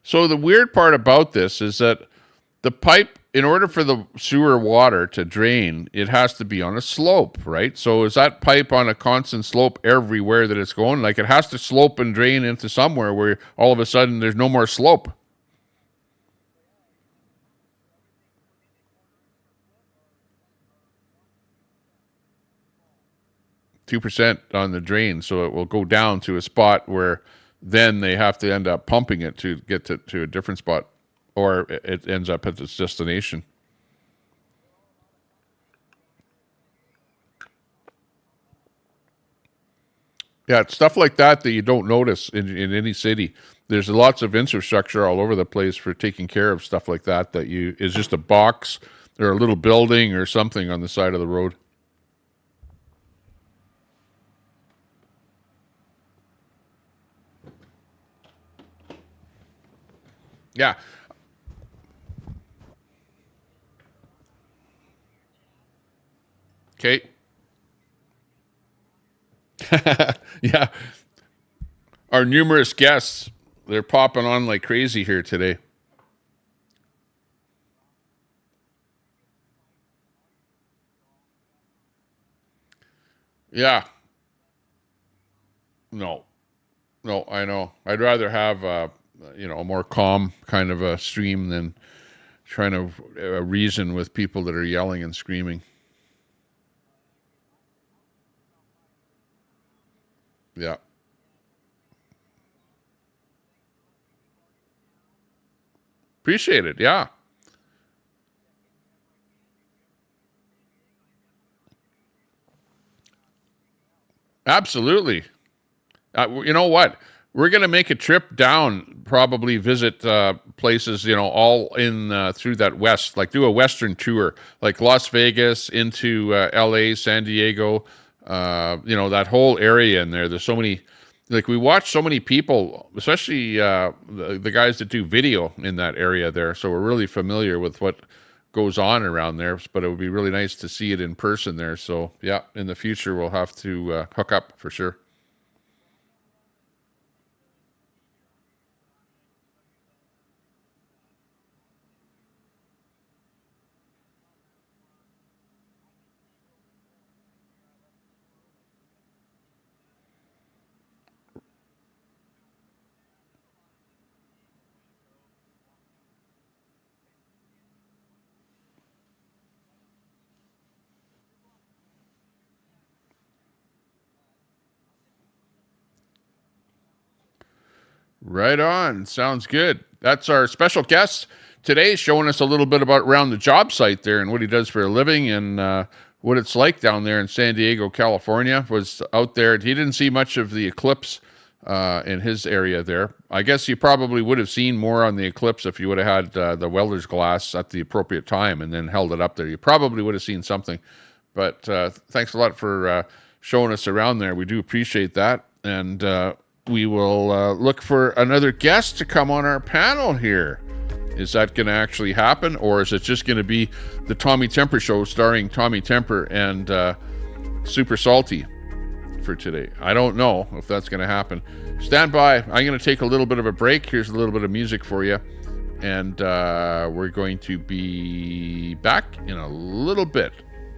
So the weird part about this is that the pipe, in order for the sewer water to drain, it has to be on a slope, right? So is that pipe on a constant slope everywhere that it's going? Like, it has to slope and drain into somewhere where all of a sudden there's no more slope. %, on the drain, so it will go down to a spot where then they have to end up pumping it to get to a different spot, or it ends up at its destination. Yeah, it's stuff like that that you don't notice in any city. There's lots of infrastructure all over the place for taking care of stuff like that is just a box or a little building or something on the side of the road. Yeah. Okay. Yeah. Our numerous guests, they're popping on like crazy here today. Yeah. No, I know. I'd rather have a more calm kind of a stream than trying to reason with people that are yelling and screaming. Yeah. Appreciate it. Yeah. Absolutely. You know what? We're going to make a trip down, probably visit places, all in through that west, like do a Western tour, like Las Vegas into LA, San Diego, that whole area in there. There's so many, like we watch so many people, especially the guys that do video in that area there. So we're really familiar with what goes on around there, but it would be really nice to see it in person there. So yeah, in the future, we'll have to hook up for sure. Right on. Sounds good. That's our special guest today, showing us a little bit about around the job site there and what he does for a living and what it's like down there in San Diego, California. Was out there. He didn't see much of the eclipse in his area there. I guess you probably would have seen more on the eclipse if you would have had the welder's glass at the appropriate time and then held it up there. You probably would have seen something. But thanks a lot for showing us around there. We do appreciate that. And we will look for another guest to come on our panel here. Is that going to actually happen, or is it just going to be the Tommy Temper Show starring Tommy Temper and Super Salty for today? I don't know if that's going to happen. Stand by. I'm going to take a little bit of a break. Here's a little bit of music for you, and we're going to be back in a little bit.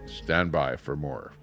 Stand by for more.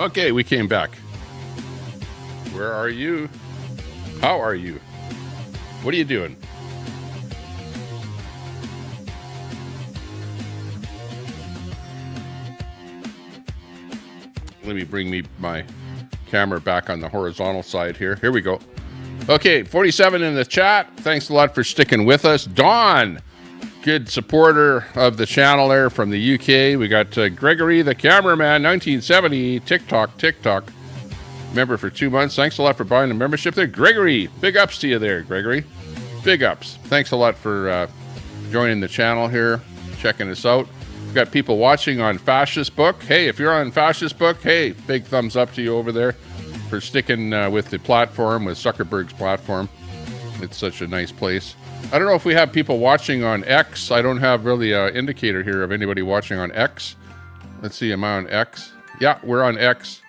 Okay, we came back. Where are you? How are you? What are you doing? Let me bring my camera back on the horizontal side here. Here we go. Okay, 47 in the chat. Thanks a lot for sticking with us. Dawn, good supporter of the channel there from the UK. We got Gregory, the cameraman, 1970, TikTok. Member for 2 months. Thanks a lot for buying the membership there. Gregory, big ups to you there, Gregory. Big ups. Thanks a lot for joining the channel here, checking us out. We've got people watching on Fascist Book. Hey, if you're on Fascist Book, hey, big thumbs up to you over there for sticking with the platform, with Zuckerberg's platform. It's such a nice place. I don't know if we have people watching on X. I don't have really an indicator here of anybody watching on X. Let's see, am I on X? Yeah, we're on X.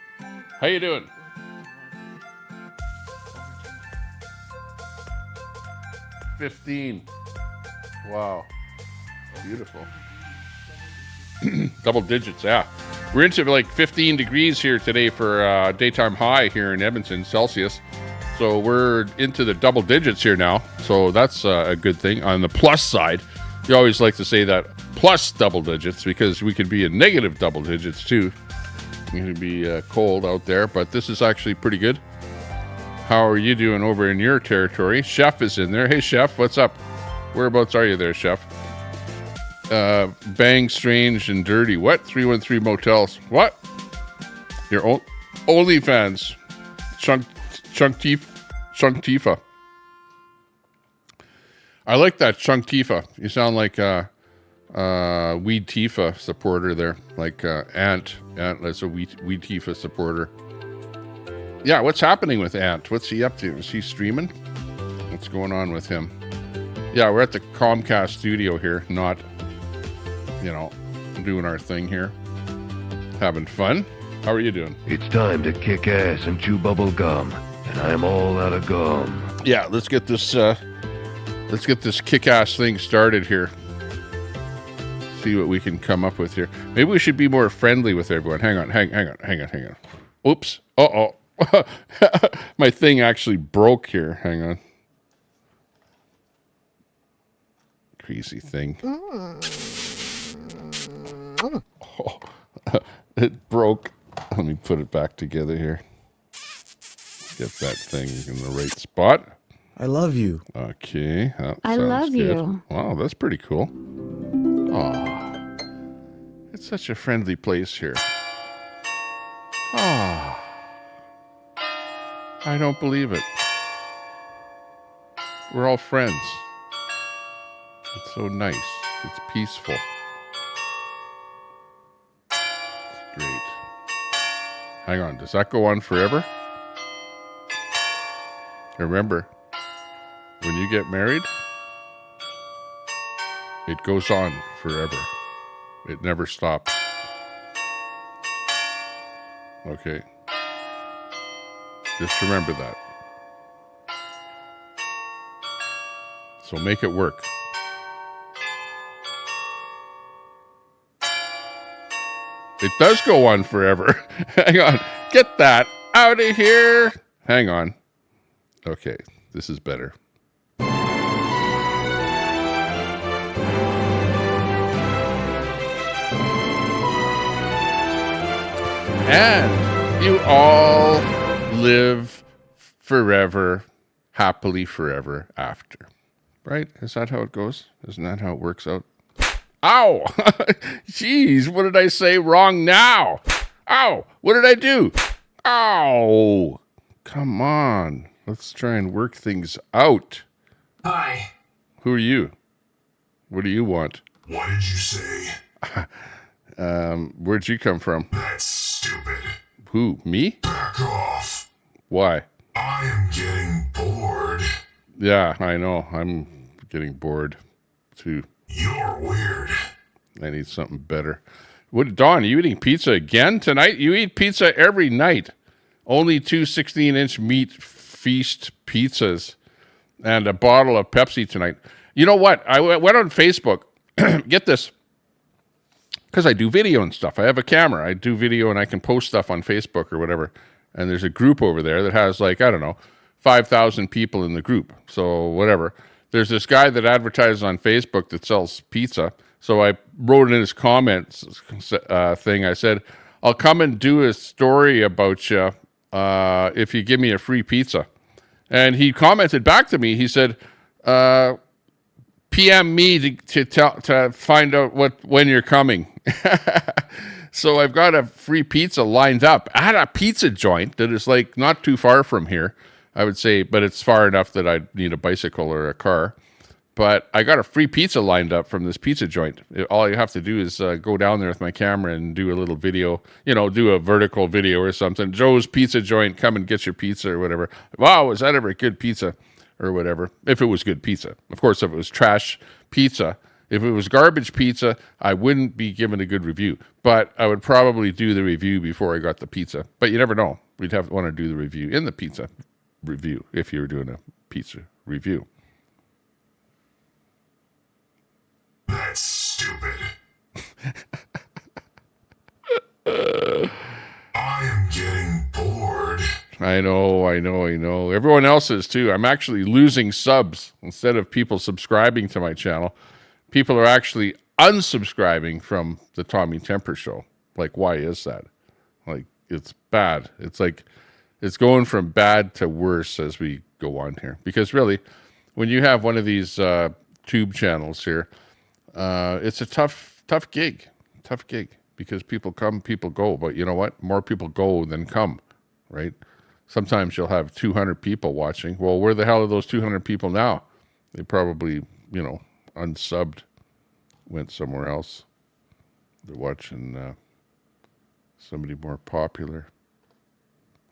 How you doing? $15. Wow. Beautiful. Double digits, yeah. We're into like 15 degrees here today for daytime high here in Edmonton, Celsius. So we're into the double digits here now. So that's a good thing. On the plus side, you always like to say that plus double digits because we could be in negative double digits too. It can be cold out there, but this is actually pretty good. How are you doing over in your territory? Chef is in there. Hey, Chef, what's up? Whereabouts are you there, Chef? Bang, strange, and dirty. What? 313 motels. What? Your OnlyFans. Chunk Tifa. I like that, Chunk Tifa. You sound like Weed Tifa supporter there. Like Ant. That's a Weed Tifa supporter. Yeah, what's happening with Ant? What's he up to? Is he streaming? What's going on with him? Yeah, we're at the Comcast studio here, not, doing our thing here. Having fun. How are you doing? It's time to kick ass and chew bubble gum, and I'm all out of gum. Yeah, let's get this kick-ass thing started here. See what we can come up with here. Maybe we should be more friendly with everyone. Hang on. Oops. Uh-oh. My thing actually broke here. Hang on. Crazy thing. Oh, it broke. Let me put it back together here. Get that thing in the right spot. I love you. Okay. I love good. you. Wow, that's pretty cool. Oh, it's such a friendly place here. Ah. I don't believe it. We're all friends. It's so nice. It's peaceful. It's great. Hang on. Does that go on forever? Remember, when you get married, it goes on forever. It never stops. Okay. Just remember that. So make it work. It does go on forever. Hang on. Get that out of here. Hang on. Okay, this is better. And you all live forever, happily forever after. Right? Is that how it goes? Isn't that how it works out? Ow! Jeez, what did I say wrong now? Ow! What did I do? Ow! Come on. Let's try and work things out. Hi. Who are you? What do you want? What did you say? Where'd you come from? That's stupid. Who? Me? Back off. Why? I am getting bored. Yeah, I know. I'm getting bored too. You're weird. I need something better. What, Dawn, are you eating pizza again tonight? You eat pizza every night. Only 2 16-inch meat feast pizzas and a bottle of Pepsi tonight. You know what? I went on Facebook. Get this. because I do video and stuff. I have a camera. I do video and I can post stuff on Facebook or whatever. And there's a group over there that has like, I don't know, 5,000 people in the group. So whatever. There's this guy that advertises on Facebook that sells pizza. So I wrote in his comments thing, I said, I'll come and do a story about you if you give me a free pizza. And he commented back to me. He said, PM me to find out when you're coming. So I've got a free pizza lined up at a pizza joint that is like not too far from here, I would say, but it's far enough that I need a bicycle or a car. But I got a free pizza lined up from this pizza joint. All you have to do is go down there with my camera and do a little video, do a vertical video or something. Joe's Pizza Joint, come and get your pizza or whatever. Wow, was that ever good pizza or whatever? If it was good pizza. Of course, if it was trash pizza, if it was garbage pizza, I wouldn't be given a good review. But I would probably do the review before I got the pizza. But you never know. We'd want to do the review in the pizza review if you were doing a pizza review. That's stupid. I am getting bored. I know. Everyone else is too. I'm actually losing subs. Instead of people subscribing to my channel, people are actually unsubscribing from the Tommy Temper Show. Like, why is that? Like, it's bad. It's like, it's going from bad to worse as we go on here. Because really, when you have one of these tube channels here, it's a tough gig, because people come, people go. But you know what? More people go than come, right? Sometimes you'll have 200 people watching. Well, where the hell are those 200 people now? They probably, unsubbed, went somewhere else. They're watching somebody more popular,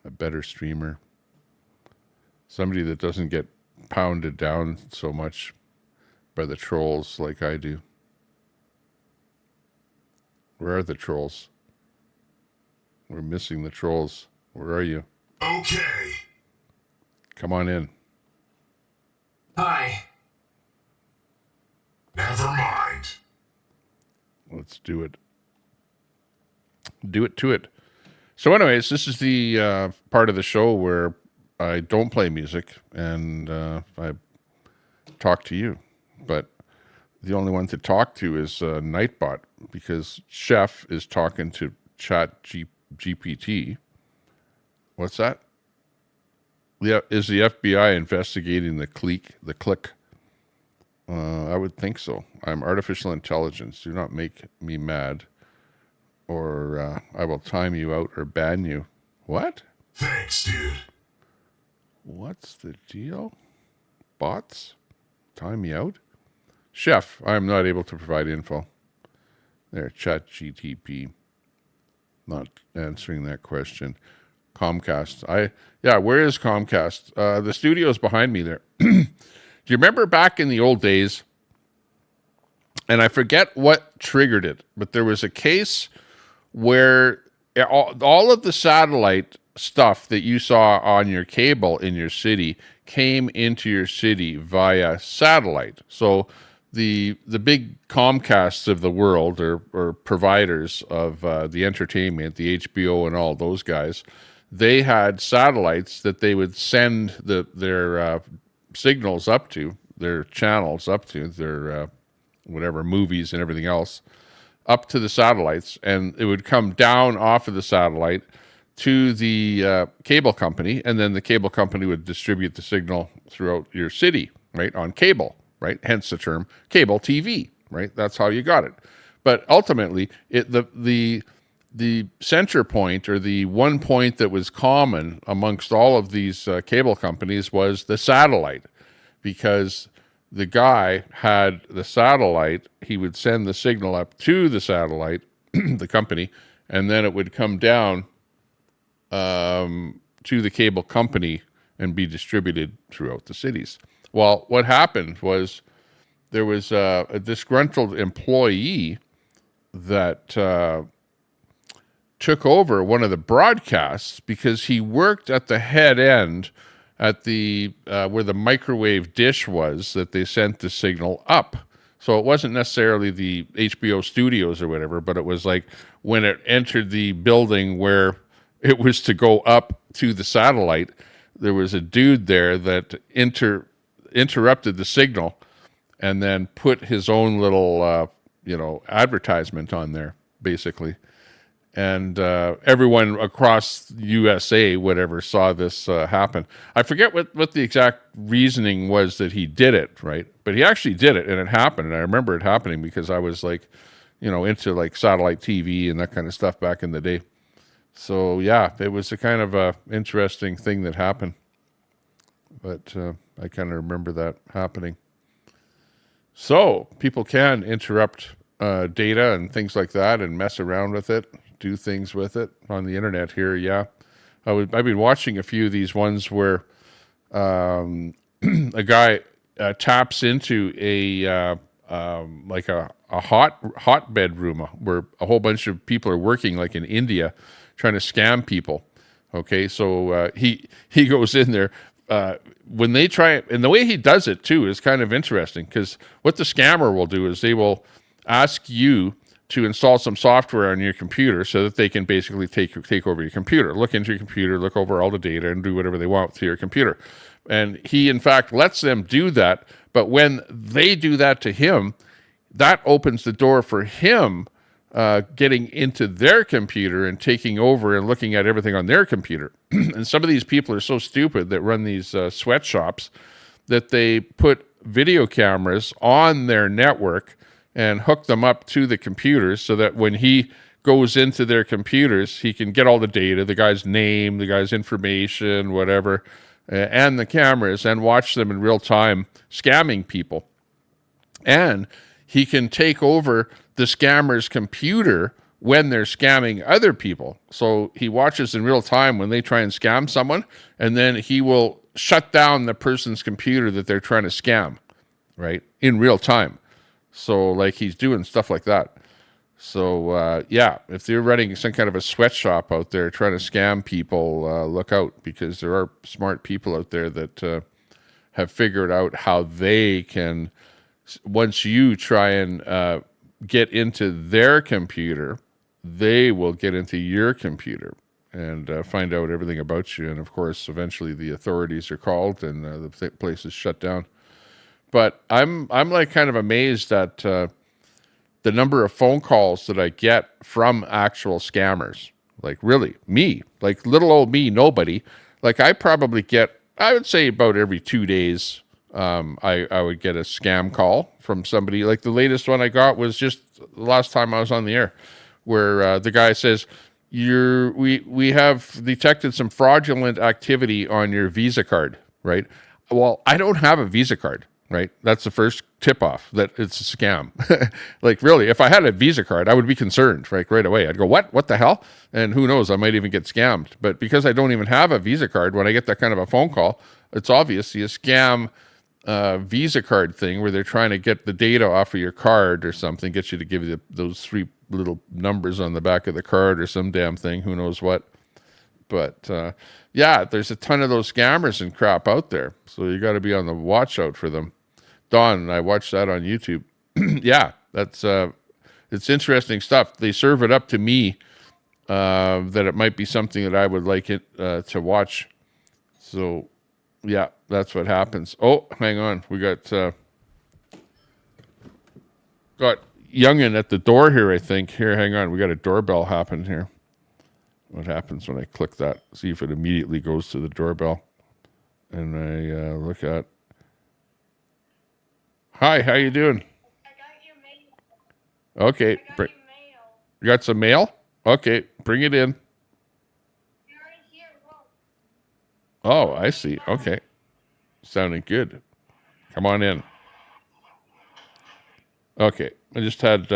a better streamer, somebody that doesn't get pounded down so much by the trolls like I do. Where are the trolls? We're missing the trolls. Where are you? Okay. Come on in. Hi. Never mind. Let's do it. Do it to it. So anyways, this is the part of the show where I don't play music and I talk to you. But the only one to talk to is Nightbot, because Chef is talking to Chat GPT. What's that? Yeah, is the FBI investigating the click? I would think so. I'm artificial intelligence. Do not make me mad, or I will time you out or ban you. What? Thanks, dude. What's the deal? Bots? Time me out? Chef, I am not able to provide info. There, Chat GTP. Not answering that question. Comcast. Where is Comcast? The studio's behind me there. Do you remember back in the old days, and I forget what triggered it, but there was a case where all of the satellite stuff that you saw on your cable in your city came into your city via satellite. So the big Comcasts of the world, or providers of the entertainment, the HBO and all those guys, they had satellites that they would send their signals up to, their channels up to, their whatever, movies and everything else, up to the satellites, and it would come down off of the satellite to the cable company, and then the cable company would distribute the signal throughout your city, right, on cable, right? Hence the term cable TV, right? That's how you got it. But ultimately, the center point, or the one point that was common amongst all of these cable companies, was the satellite, because the guy had the satellite, he would send the signal up to the satellite, the company, and then it would come down to the cable company and be distributed throughout the cities. Well, what happened was there was a disgruntled employee that took over one of the broadcasts because he worked at the head end at the where the microwave dish was that they sent the signal up. So it wasn't necessarily the HBO studios or whatever, but it was like when it entered the building where it was to go up to the satellite, there was a dude there that interrupted the signal and then put his own little, advertisement on there, basically. And everyone across USA, whatever, saw this happen. I forget what the exact reasoning was that he did it, right? But he actually did it, and it happened. And I remember it happening because I was like, into like satellite TV and that kind of stuff back in the day. So yeah, it was a kind of a interesting thing that happened. But I kind of remember that happening. So people can interrupt data and things like that and mess around with it, do things with it on the internet here. Yeah, I've been watching a few of these ones where a guy taps into a hotbed room where a whole bunch of people are working, like in India, trying to scam people. Okay, so he goes in there. When they try, and the way he does it too is kind of interesting, because what the scammer will do is they will ask you to install some software on your computer so that they can basically take over your computer, look into your computer, look over all the data, and do whatever they want to your computer. And he, in fact, lets them do that. But when they do that to him, that opens the door for him getting into their computer and taking over and looking at everything on their computer. And some of these people are so stupid that run these sweatshops that they put video cameras on their network and hook them up to the computers so that when he goes into their computers, he can get all the data, the guy's name, the guy's information, whatever, and the cameras, and watch them in real time scamming people. And he can take over the scammer's computer when they're scamming other people. So he watches in real time when they try and scam someone, and then he will shut down the person's computer that they're trying to scam, right, in real time. So like he's doing stuff like that. So yeah, if they're running some kind of a sweatshop out there trying to scam people, look out, because there are smart people out there that have figured out how they can, once you try and get into their computer, they will get into your computer and find out everything about you. And of course, eventually the authorities are called and the place is shut down. But I'm like kind of amazed at the number of phone calls that I get from actual scammers. Like really, me, like little old me, nobody. Like I probably get, I would say about every 2 days, I would get a scam call from somebody. Like the latest one I got was just the last time I was on the air, where the guy says, we have detected some fraudulent activity on your Visa card, right? Well, I don't have a Visa card. Right, that's the first tip-off that it's a scam. Like really, if I had a Visa card, I would be concerned, right away. I'd go, what the hell? And who knows, I might even get scammed. But because I don't even have a Visa card, when I get that kind of a phone call, it's obviously a scam Visa card thing where they're trying to get the data off of your card or something, get you to give you those 3 little numbers on the back of the card or some damn thing, who knows what. But yeah, there's a ton of those scammers and crap out there, so you got to be on the watch out for them. Don, I watched that on YouTube. Yeah, that's it's interesting stuff. They serve it up to me that it might be something that I would like it to watch. So yeah, that's what happens. Oh, hang on, we got Youngin at the door here, I think. Here, hang on, we got a doorbell happen here. What happens when I click that? See if it immediately goes to the doorbell. And I look at. Hi, how you doing? I got your mail. Okay. You got some mail? Okay, bring it in. You're right here. Oh, I see. Okay. Sounding good. Come on in. Okay. I just had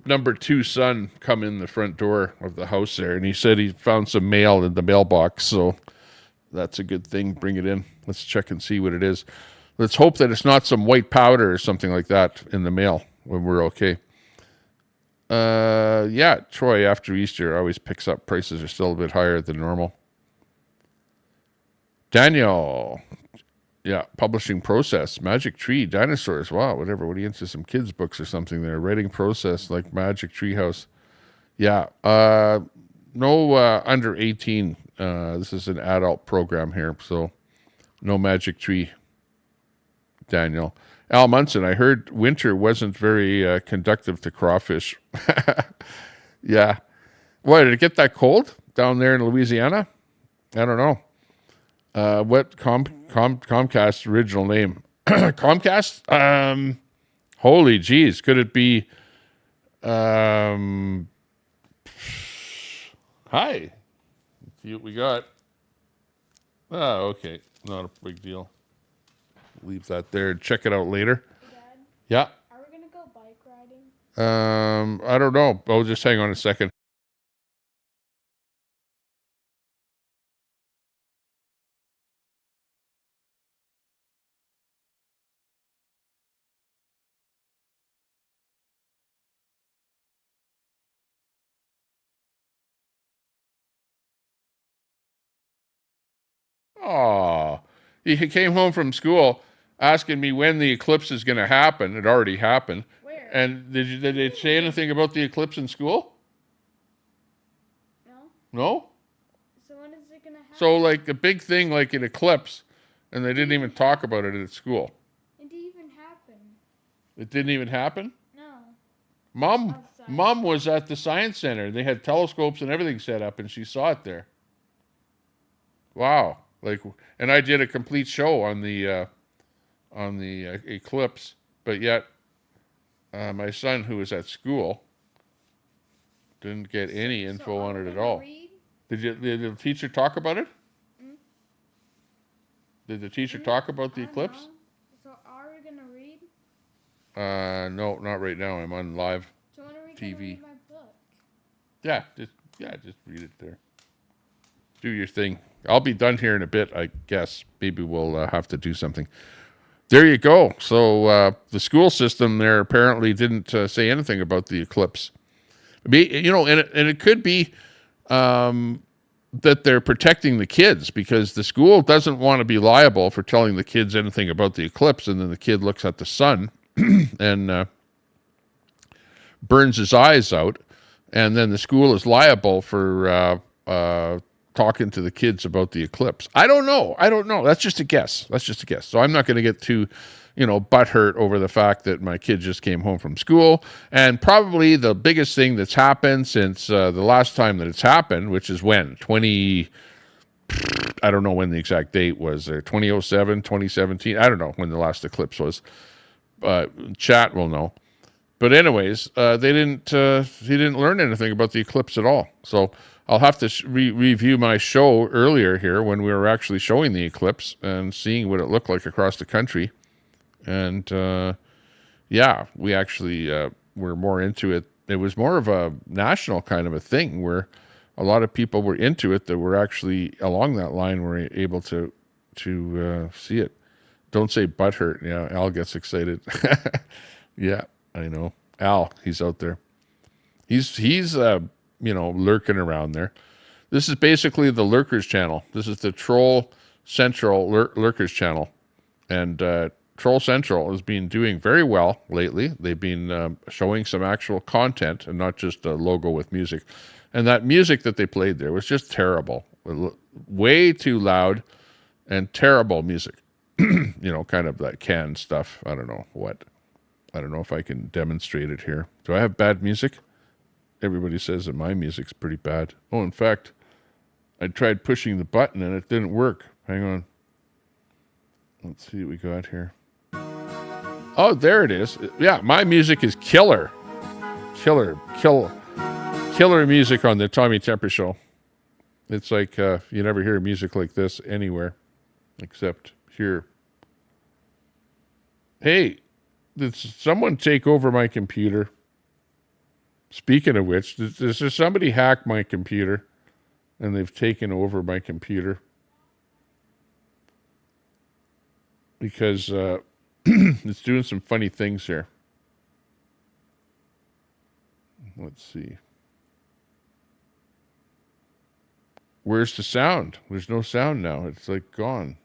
number 2 son come in the front door of the house there, and he said he found some mail in the mailbox, so that's a good thing. Bring it in. Let's check and see what it is. Let's hope that it's not some white powder or something like that in the mail when we're okay. Yeah, Troy, after Easter always picks up. Prices are still a bit higher than normal. Daniel, Yeah, publishing process, Magic Tree, dinosaurs. Wow, whatever. What are you into? Some kids' books or something there? Writing process like Magic Tree House. Yeah, no under 18. This is an adult program here, so no Magic Tree. Daniel. Al Munson, I heard winter wasn't very conductive to crawfish. Yeah. Why, did it get that cold down there in Louisiana? I don't know. What Comcast's original name? Comcast? Holy jeez. Could it be... Hi. Let's see what we got. Oh, okay. Not a big deal. Leave that there and check it out later. Dad, Yeah. are we gonna go bike riding? I don't know. Oh, just hang on a second. Oh, he came home from school asking me when the eclipse is going to happen. It already happened. Where? And did they say anything about the eclipse in school? No. No? So when is it gonna happen? So like a big thing like an eclipse, and they didn't even talk about it at school. It didn't even happen. It didn't even happen? No. Mom was at the science center. They had telescopes and everything set up, and she saw it there. Wow. And I did a complete show on the eclipse, but yet my son, who was at school, didn't get any info on it at all. Did the teacher talk about it? Hmm? Did the teacher talk about the eclipse? Know. So are we gonna read? No, not right now. I'm on live So when are we TV. gonna read my book? Yeah, just read it there. Do your thing. I'll be done here in a bit, I guess. Maybe we'll have to do something. There you go. So the school system there apparently didn't say anything about the eclipse. And it could be that they're protecting the kids because the school doesn't want to be liable for telling the kids anything about the eclipse, and then the kid looks at the sun and burns his eyes out, and then the school is liable for talking to the kids about the eclipse. I don't know. That's just a guess. So I'm not going to get too, butthurt over the fact that my kid just came home from school. And probably the biggest thing that's happened since the last time that it's happened, which is when? I don't know when the exact date was. 2007, 2017. I don't know when the last eclipse was. Chat will know. But anyways, he didn't learn anything about the eclipse at all. So I'll have to review my show earlier here when we were actually showing the eclipse and seeing what it looked like across the country. And we actually were more into it. It was more of a national kind of a thing where a lot of people were into it that were actually along that line were able to see it. Don't say butthurt. Yeah, Al gets excited. Yeah, I know. Al, he's out there. He's lurking around there. This is basically the Lurkers channel. This is the Troll Central Lurkers channel. And Troll Central has been doing very well lately. They've been showing some actual content and not just a logo with music. And that music that they played there was just terrible. Way too loud and terrible music. Kind of that canned stuff. I don't know what. I don't know if I can demonstrate it here. Do I have bad music? Everybody says that my music's pretty bad. Oh, in fact, I tried pushing the button and it didn't work. Hang on. Let's see what we got here. Oh, there it is. Yeah, my music is killer. Killer music on the Tommy Temper Show. It's like you never hear music like this anywhere except here. Hey, did someone take over my computer? Speaking of which, does somebody hack my computer and they've taken over my computer? Because it's doing some funny things here. Let's see. Where's the sound? There's no sound now. It's like gone.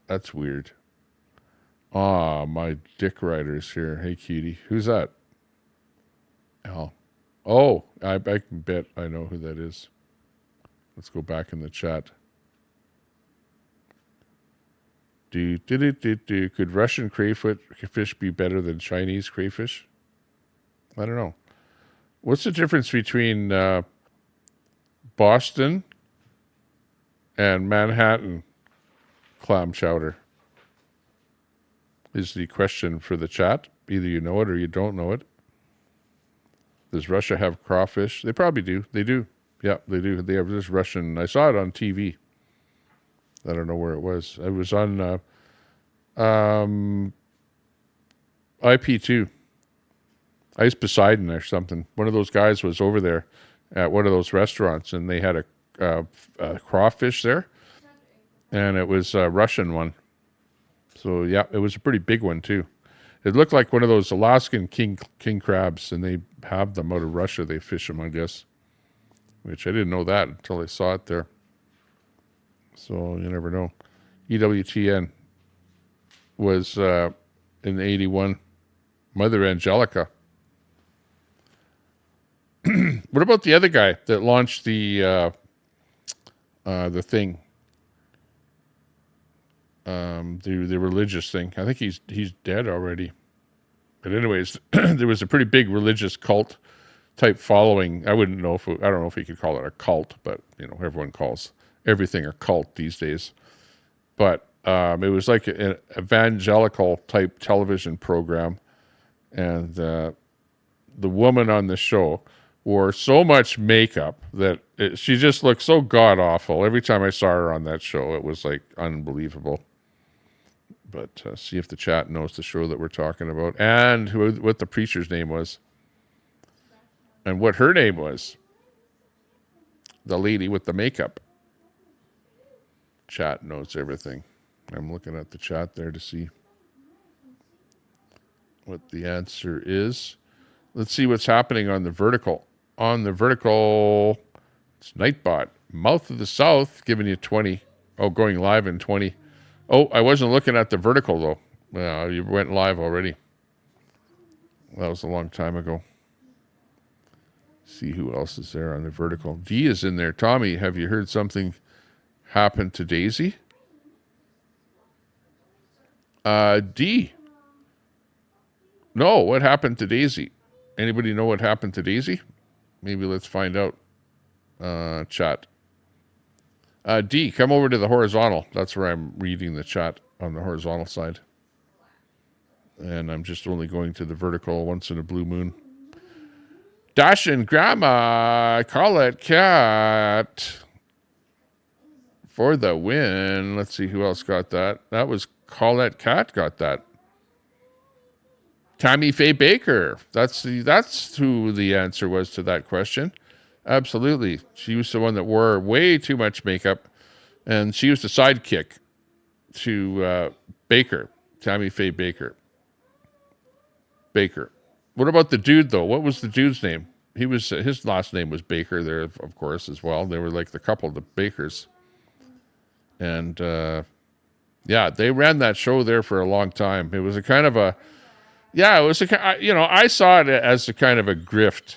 That's weird. Ah, my dick rider's here. Hey, cutie. Who's that? Oh, I can bet I know who that is. Let's go back in the chat. Could Russian crayfish be better than Chinese crayfish? I don't know. What's the difference between Boston and Manhattan clam chowder? Is the question for the chat. Either you know it or you don't know it. Does Russia have crawfish? They probably do. They do. Yeah, they do. They have this Russian. I saw it on TV. I don't know where it was. It was on IP2. Ice Poseidon or something. One of those guys was over there at one of those restaurants, and they had a crawfish there, and it was a Russian one. So, yeah, it was a pretty big one, too. It looked like one of those Alaskan king crabs, and they have them out of Russia. They fish them, I guess, which I didn't know that until I saw it there. So you never know. EWTN was in 81. Mother Angelica. What about the other guy that launched the thing? The religious thing. I think he's dead already. But anyways, there was a pretty big religious cult type following. I don't know if you could call it a cult, but everyone calls everything a cult these days. But it was like an evangelical type television program, and the woman on the show wore so much makeup that she just looked so god awful. Every time I saw her on that show, it was like unbelievable. But see if the chat knows the show that we're talking about and what the preacher's name was and what her name was. The lady with the makeup. Chat knows everything. I'm looking at the chat there to see what the answer is. Let's see what's happening on the vertical. On the vertical, it's Nightbot. Mouth of the South giving you 20. Oh, going live in 20. Oh, I wasn't looking at the vertical, though. Well, you went live already. That was a long time ago. See who else is there on the vertical. D is in there. Tommy, have you heard something happen to Daisy? D. No, what happened to Daisy? Anybody know what happened to Daisy? Maybe let's find out. Chat. D, come over to the horizontal. That's where I'm reading the chat on the horizontal side. And I'm just only going to the vertical once in a blue moon. Dash and Grandma, call it cat for the win. Let's see who else got that. That was Call It Cat got that. Tammy Faye Baker. That's who the answer was to that question. Absolutely. She was the one that wore way too much makeup, and she was the sidekick to Baker, Tammy Faye Baker. Baker. What about the dude, though? What was the dude's name? His last name was Baker there, of course, as well. They were like the couple, the Bakers. And, yeah, they ran that show there for a long time. It was a kind of a, yeah, it was I saw it as a kind of a grift.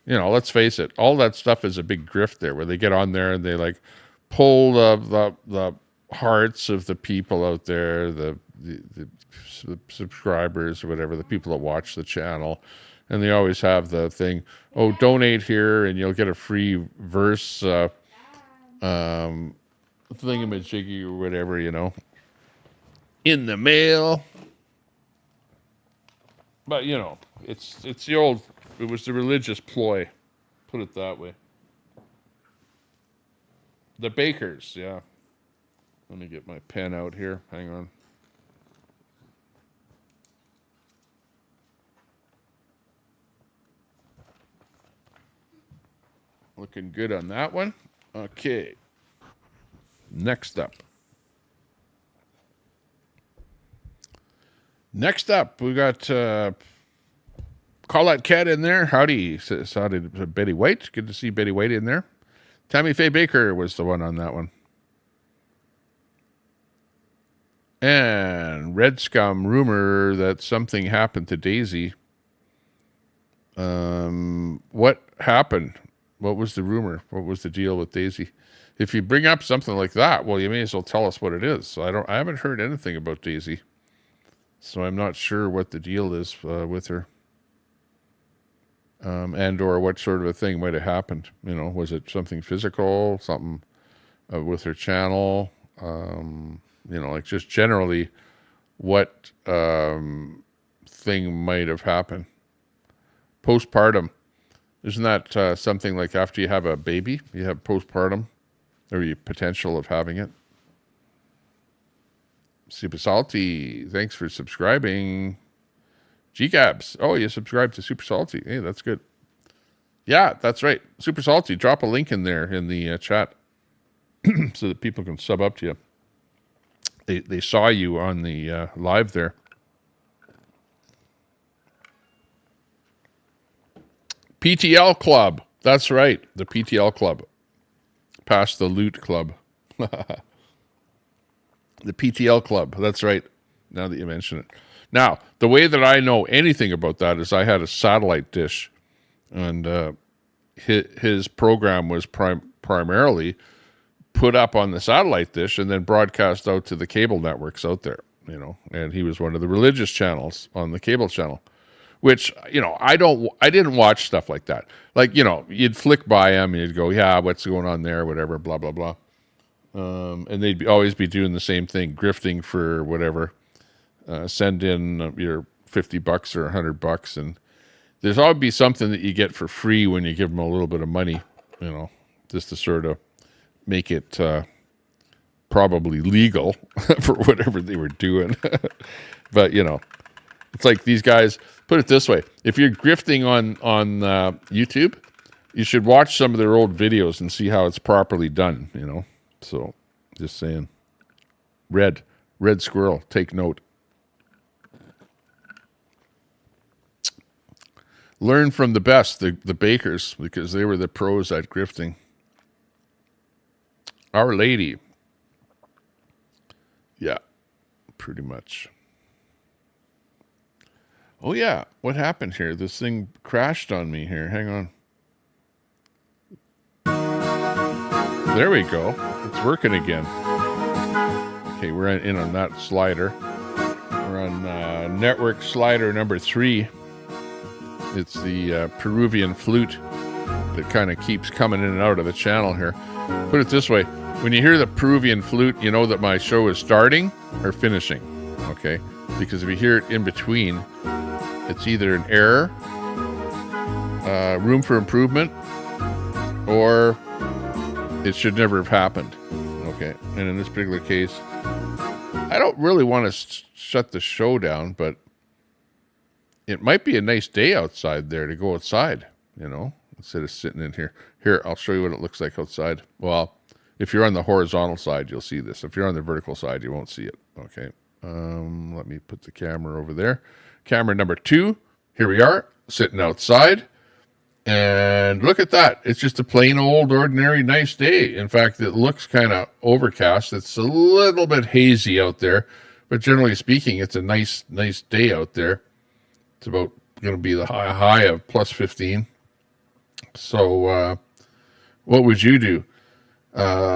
Let's face it, all that stuff is a big grift there, where they get on there and they like pull the hearts of the people out there, the subscribers or whatever, the people that watch the channel, and they always have the thing, oh, donate here and you'll get a free verse thingamajiggy or whatever, in the mail. But it's the old. It was the religious ploy, put it that way. The Bakers, yeah. Let me get my pen out here. Hang on. Looking good on that one. Okay. Next up. We got Call That Cat in there. Howdy, Betty White. Good to see Betty White in there. Tammy Faye Baker was the one on that one. And Red Scum rumor that something happened to Daisy. What happened? What was the rumor? What was the deal with Daisy? If you bring up something like that, well, you may as well tell us what it is. So I haven't heard anything about Daisy. So I'm not sure what the deal is with her. And or what sort of a thing might have happened. You know, was it something physical, something with her channel? You know, like just generally what thing might have happened. Postpartum. Isn't that something like after you have a baby, you have postpartum, or the potential of having it? Super Salty, thanks for subscribing. G-Gabs, oh, you subscribed to Super Salty. Hey, that's good. Yeah, that's right. Super Salty, drop a link in there in the chat so that people can sub up to you. They saw you on the live there. PTL Club. That's right. The PTL Club. Past the Loot Club. The PTL Club. That's right. Now that you mention it. Now, the way that I know anything about that is I had a satellite dish. And his program was primarily put up on the satellite dish and then broadcast out to the cable networks out there. You know, and he was one of the religious channels on the cable channel. Which, you know, I didn't watch stuff like that. Like, you know, you'd flick by them and you'd go, yeah, what's going on there, whatever, blah, blah, blah. And they'd always be doing the same thing, grifting for whatever. Send in your $50 or $100, and there's always be something that you get for free when you give them a little bit of money, you know, just to sort of make it probably legal for whatever they were doing. But, you know, it's like these guys, put it this way. If you're grifting on YouTube, you should watch some of their old videos and see how it's properly done, you know. So, just saying. Red Squirrel, take note. Learn from the best, the bakers, because they were the pros at grifting. Our Lady. Yeah, pretty much. Oh, yeah. What happened here? This thing crashed on me here. Hang on. There we go. It's working again. Okay, we're in on that slider. We're on network slider number 3. It's the Peruvian flute that kind of keeps coming in and out of the channel here. Put it this way. When you hear the Peruvian flute, you know that my show is starting or finishing. Okay? Because if you hear it in between, it's either an error, room for improvement, or it should never have happened. Okay? And in this particular case, I don't really want to shut the show down, but it might be a nice day outside there to go outside, you know, instead of sitting in here. Here, I'll show you what it looks like outside. Well, if you're on the horizontal side, you'll see this. If you're on the vertical side, you won't see it. Okay. Let me put the camera over there. Camera number 2. Here we are, sitting outside. And look at that. It's just a plain old, ordinary, nice day. In fact, it looks kind of overcast. It's a little bit hazy out there. But generally speaking, it's a nice day out there. It's about going to be the high of plus 15. So what would you do?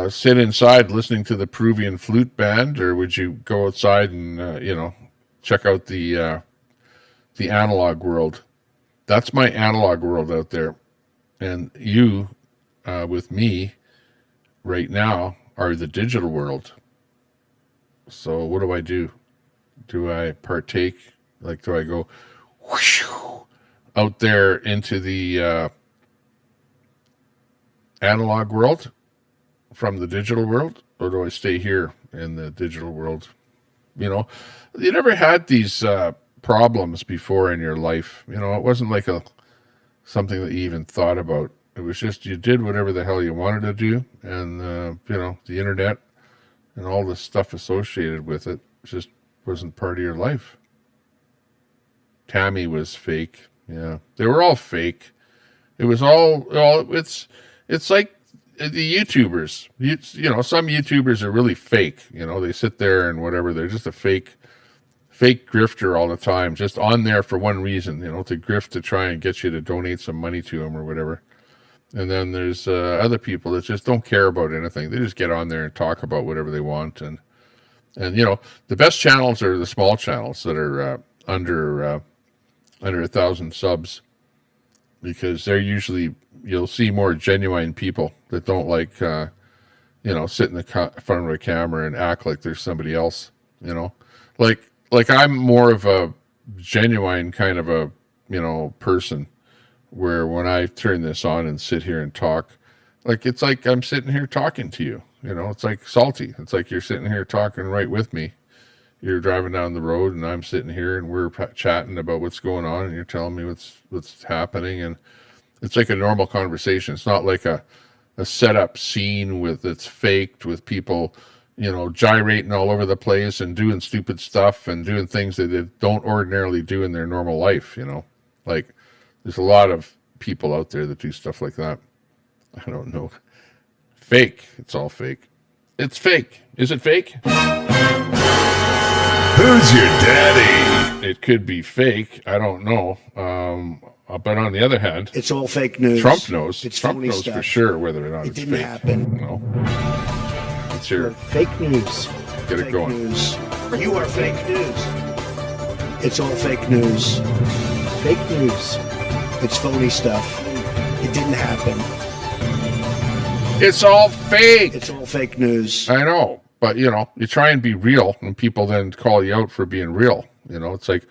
Sit inside listening to the Peruvian flute band, or would you go outside and, you know, check out the analog world? That's my analog world out there. And you, with me right now, are the digital world. So what do? Do I partake? Like, do I go whoosh, out there into the analog world from the digital world, or do I stay here in the digital world? You know, you never had these problems before in your life. You know, it wasn't like something that you even thought about. It was just you did whatever the hell you wanted to do, and you know, the internet and all the stuff associated with it just wasn't part of your life. Tammy was fake. Yeah, they were all fake. It was all it's like the YouTubers, you know, some YouTubers are really fake. You know, they sit there and whatever. They're just a fake grifter all the time, just on there for one reason, you know, to grift, to try and get you to donate some money to them or whatever. And then there's other people that just don't care about anything. They just get on there and talk about whatever they want. And you know, the best channels are the small channels that are under 1,000 subs, because they're usually, you'll see more genuine people that don't like, you know, sit in the front of a camera and act like there's somebody else, you know, like I'm more of a genuine kind of a, you know, person, where when I turn this on and sit here and talk, like, it's like I'm sitting here talking to you, you know, it's like Salty. It's like you're sitting here talking right with me. You're driving down the road and I'm sitting here and we're chatting about what's going on and you're telling me what's happening. And it's like a normal conversation. It's not like a setup scene that's faked with people, you know, gyrating all over the place and doing stupid stuff and doing things that they don't ordinarily do in their normal life, you know. Like, there's a lot of people out there that do stuff like that. I don't know. Fake. It's all fake. It's fake. Is it fake? Who's your daddy? It could be fake. I don't know. But on the other hand, it's all fake news. Trump knows. It's Trump phony knows stuff. for sure whether or not it's didn't fake. happen. No. Let's hear it. Fake news. Get it Fake going. News. You are fake news. It's all fake news. Fake news. It's phony stuff. It didn't happen. It's all fake. It's all fake news. I know. But, you know, you try and be real, and people then call you out for being real. You know, it's like,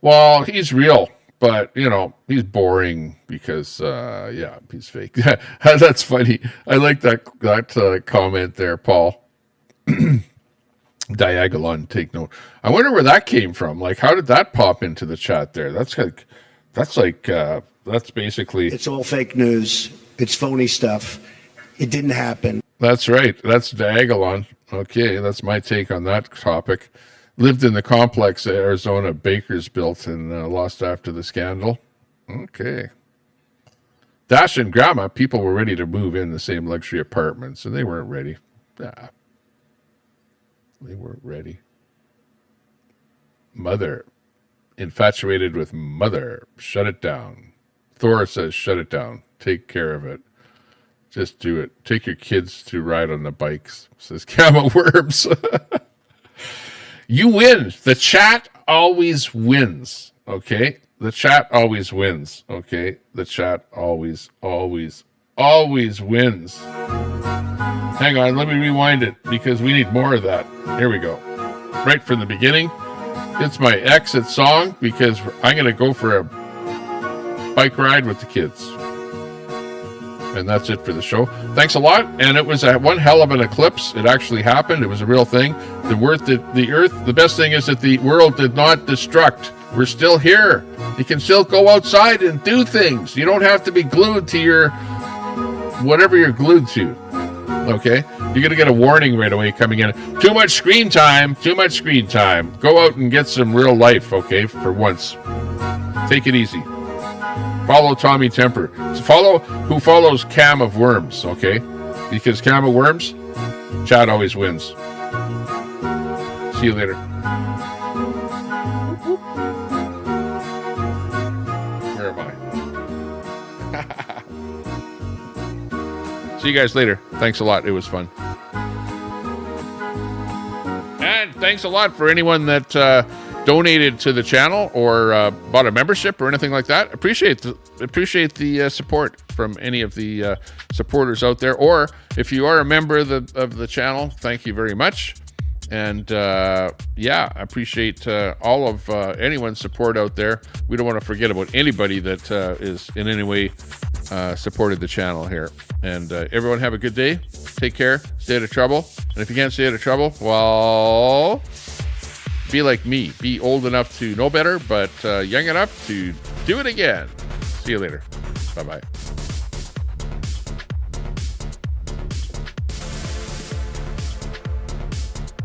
well, he's real, but, you know, he's boring because, yeah, he's fake. That's funny. I like that comment there, Paul. Diagolon, take note. I wonder where that came from. Like, how did that pop into the chat there? That's basically... It's all fake news. It's phony stuff. It didn't happen. That's right. That's Diagolon. Okay, that's my take on that topic. Lived in the complex that Arizona Bakers built and lost after the scandal. Okay. Dash and Grandma, people were ready to move in the same luxury apartments, and they weren't ready. Nah. They weren't ready. Mother. Infatuated with Mother. Shut it down. Thor says, shut it down. Take care of it. Just do it. Take your kids to ride on the bikes, says Gamma Worms. You win. The chat always wins. Okay? The chat always wins. Okay? The chat always wins. Hang on, let me rewind it because we need more of that. Here we go. Right from the beginning. It's my exit song because I'm going to go for a bike ride with the kids. And that's it for the show. Thanks a lot. And it was one hell of an eclipse. It actually happened. It was a real thing. The best thing is that the world did not destruct. We're still here. You can still go outside and do things. You don't have to be glued to your whatever you're glued to. Okay? You're going to get a warning right away coming in. Too much screen time. Too much screen time. Go out and get some real life, okay, for once. Take it easy. Follow Tommy Temper. Follow who follows Cam of Worms, okay? Because Cam of Worms, chat always wins. See you later. Where am I? See you guys later. Thanks a lot. It was fun. And thanks a lot for anyone that donated to the channel or bought a membership or anything like that. Appreciate the support from any of the supporters out there. Or if you are a member of the channel, thank you very much. And yeah, I appreciate all of anyone's support out there. We don't want to forget about anybody that is in any way supported the channel here. And everyone have a good day. Take care. Stay out of trouble. And if you can't stay out of trouble, well, be like me. Be old enough to know better, but young enough to do it again. See you later. Bye-bye.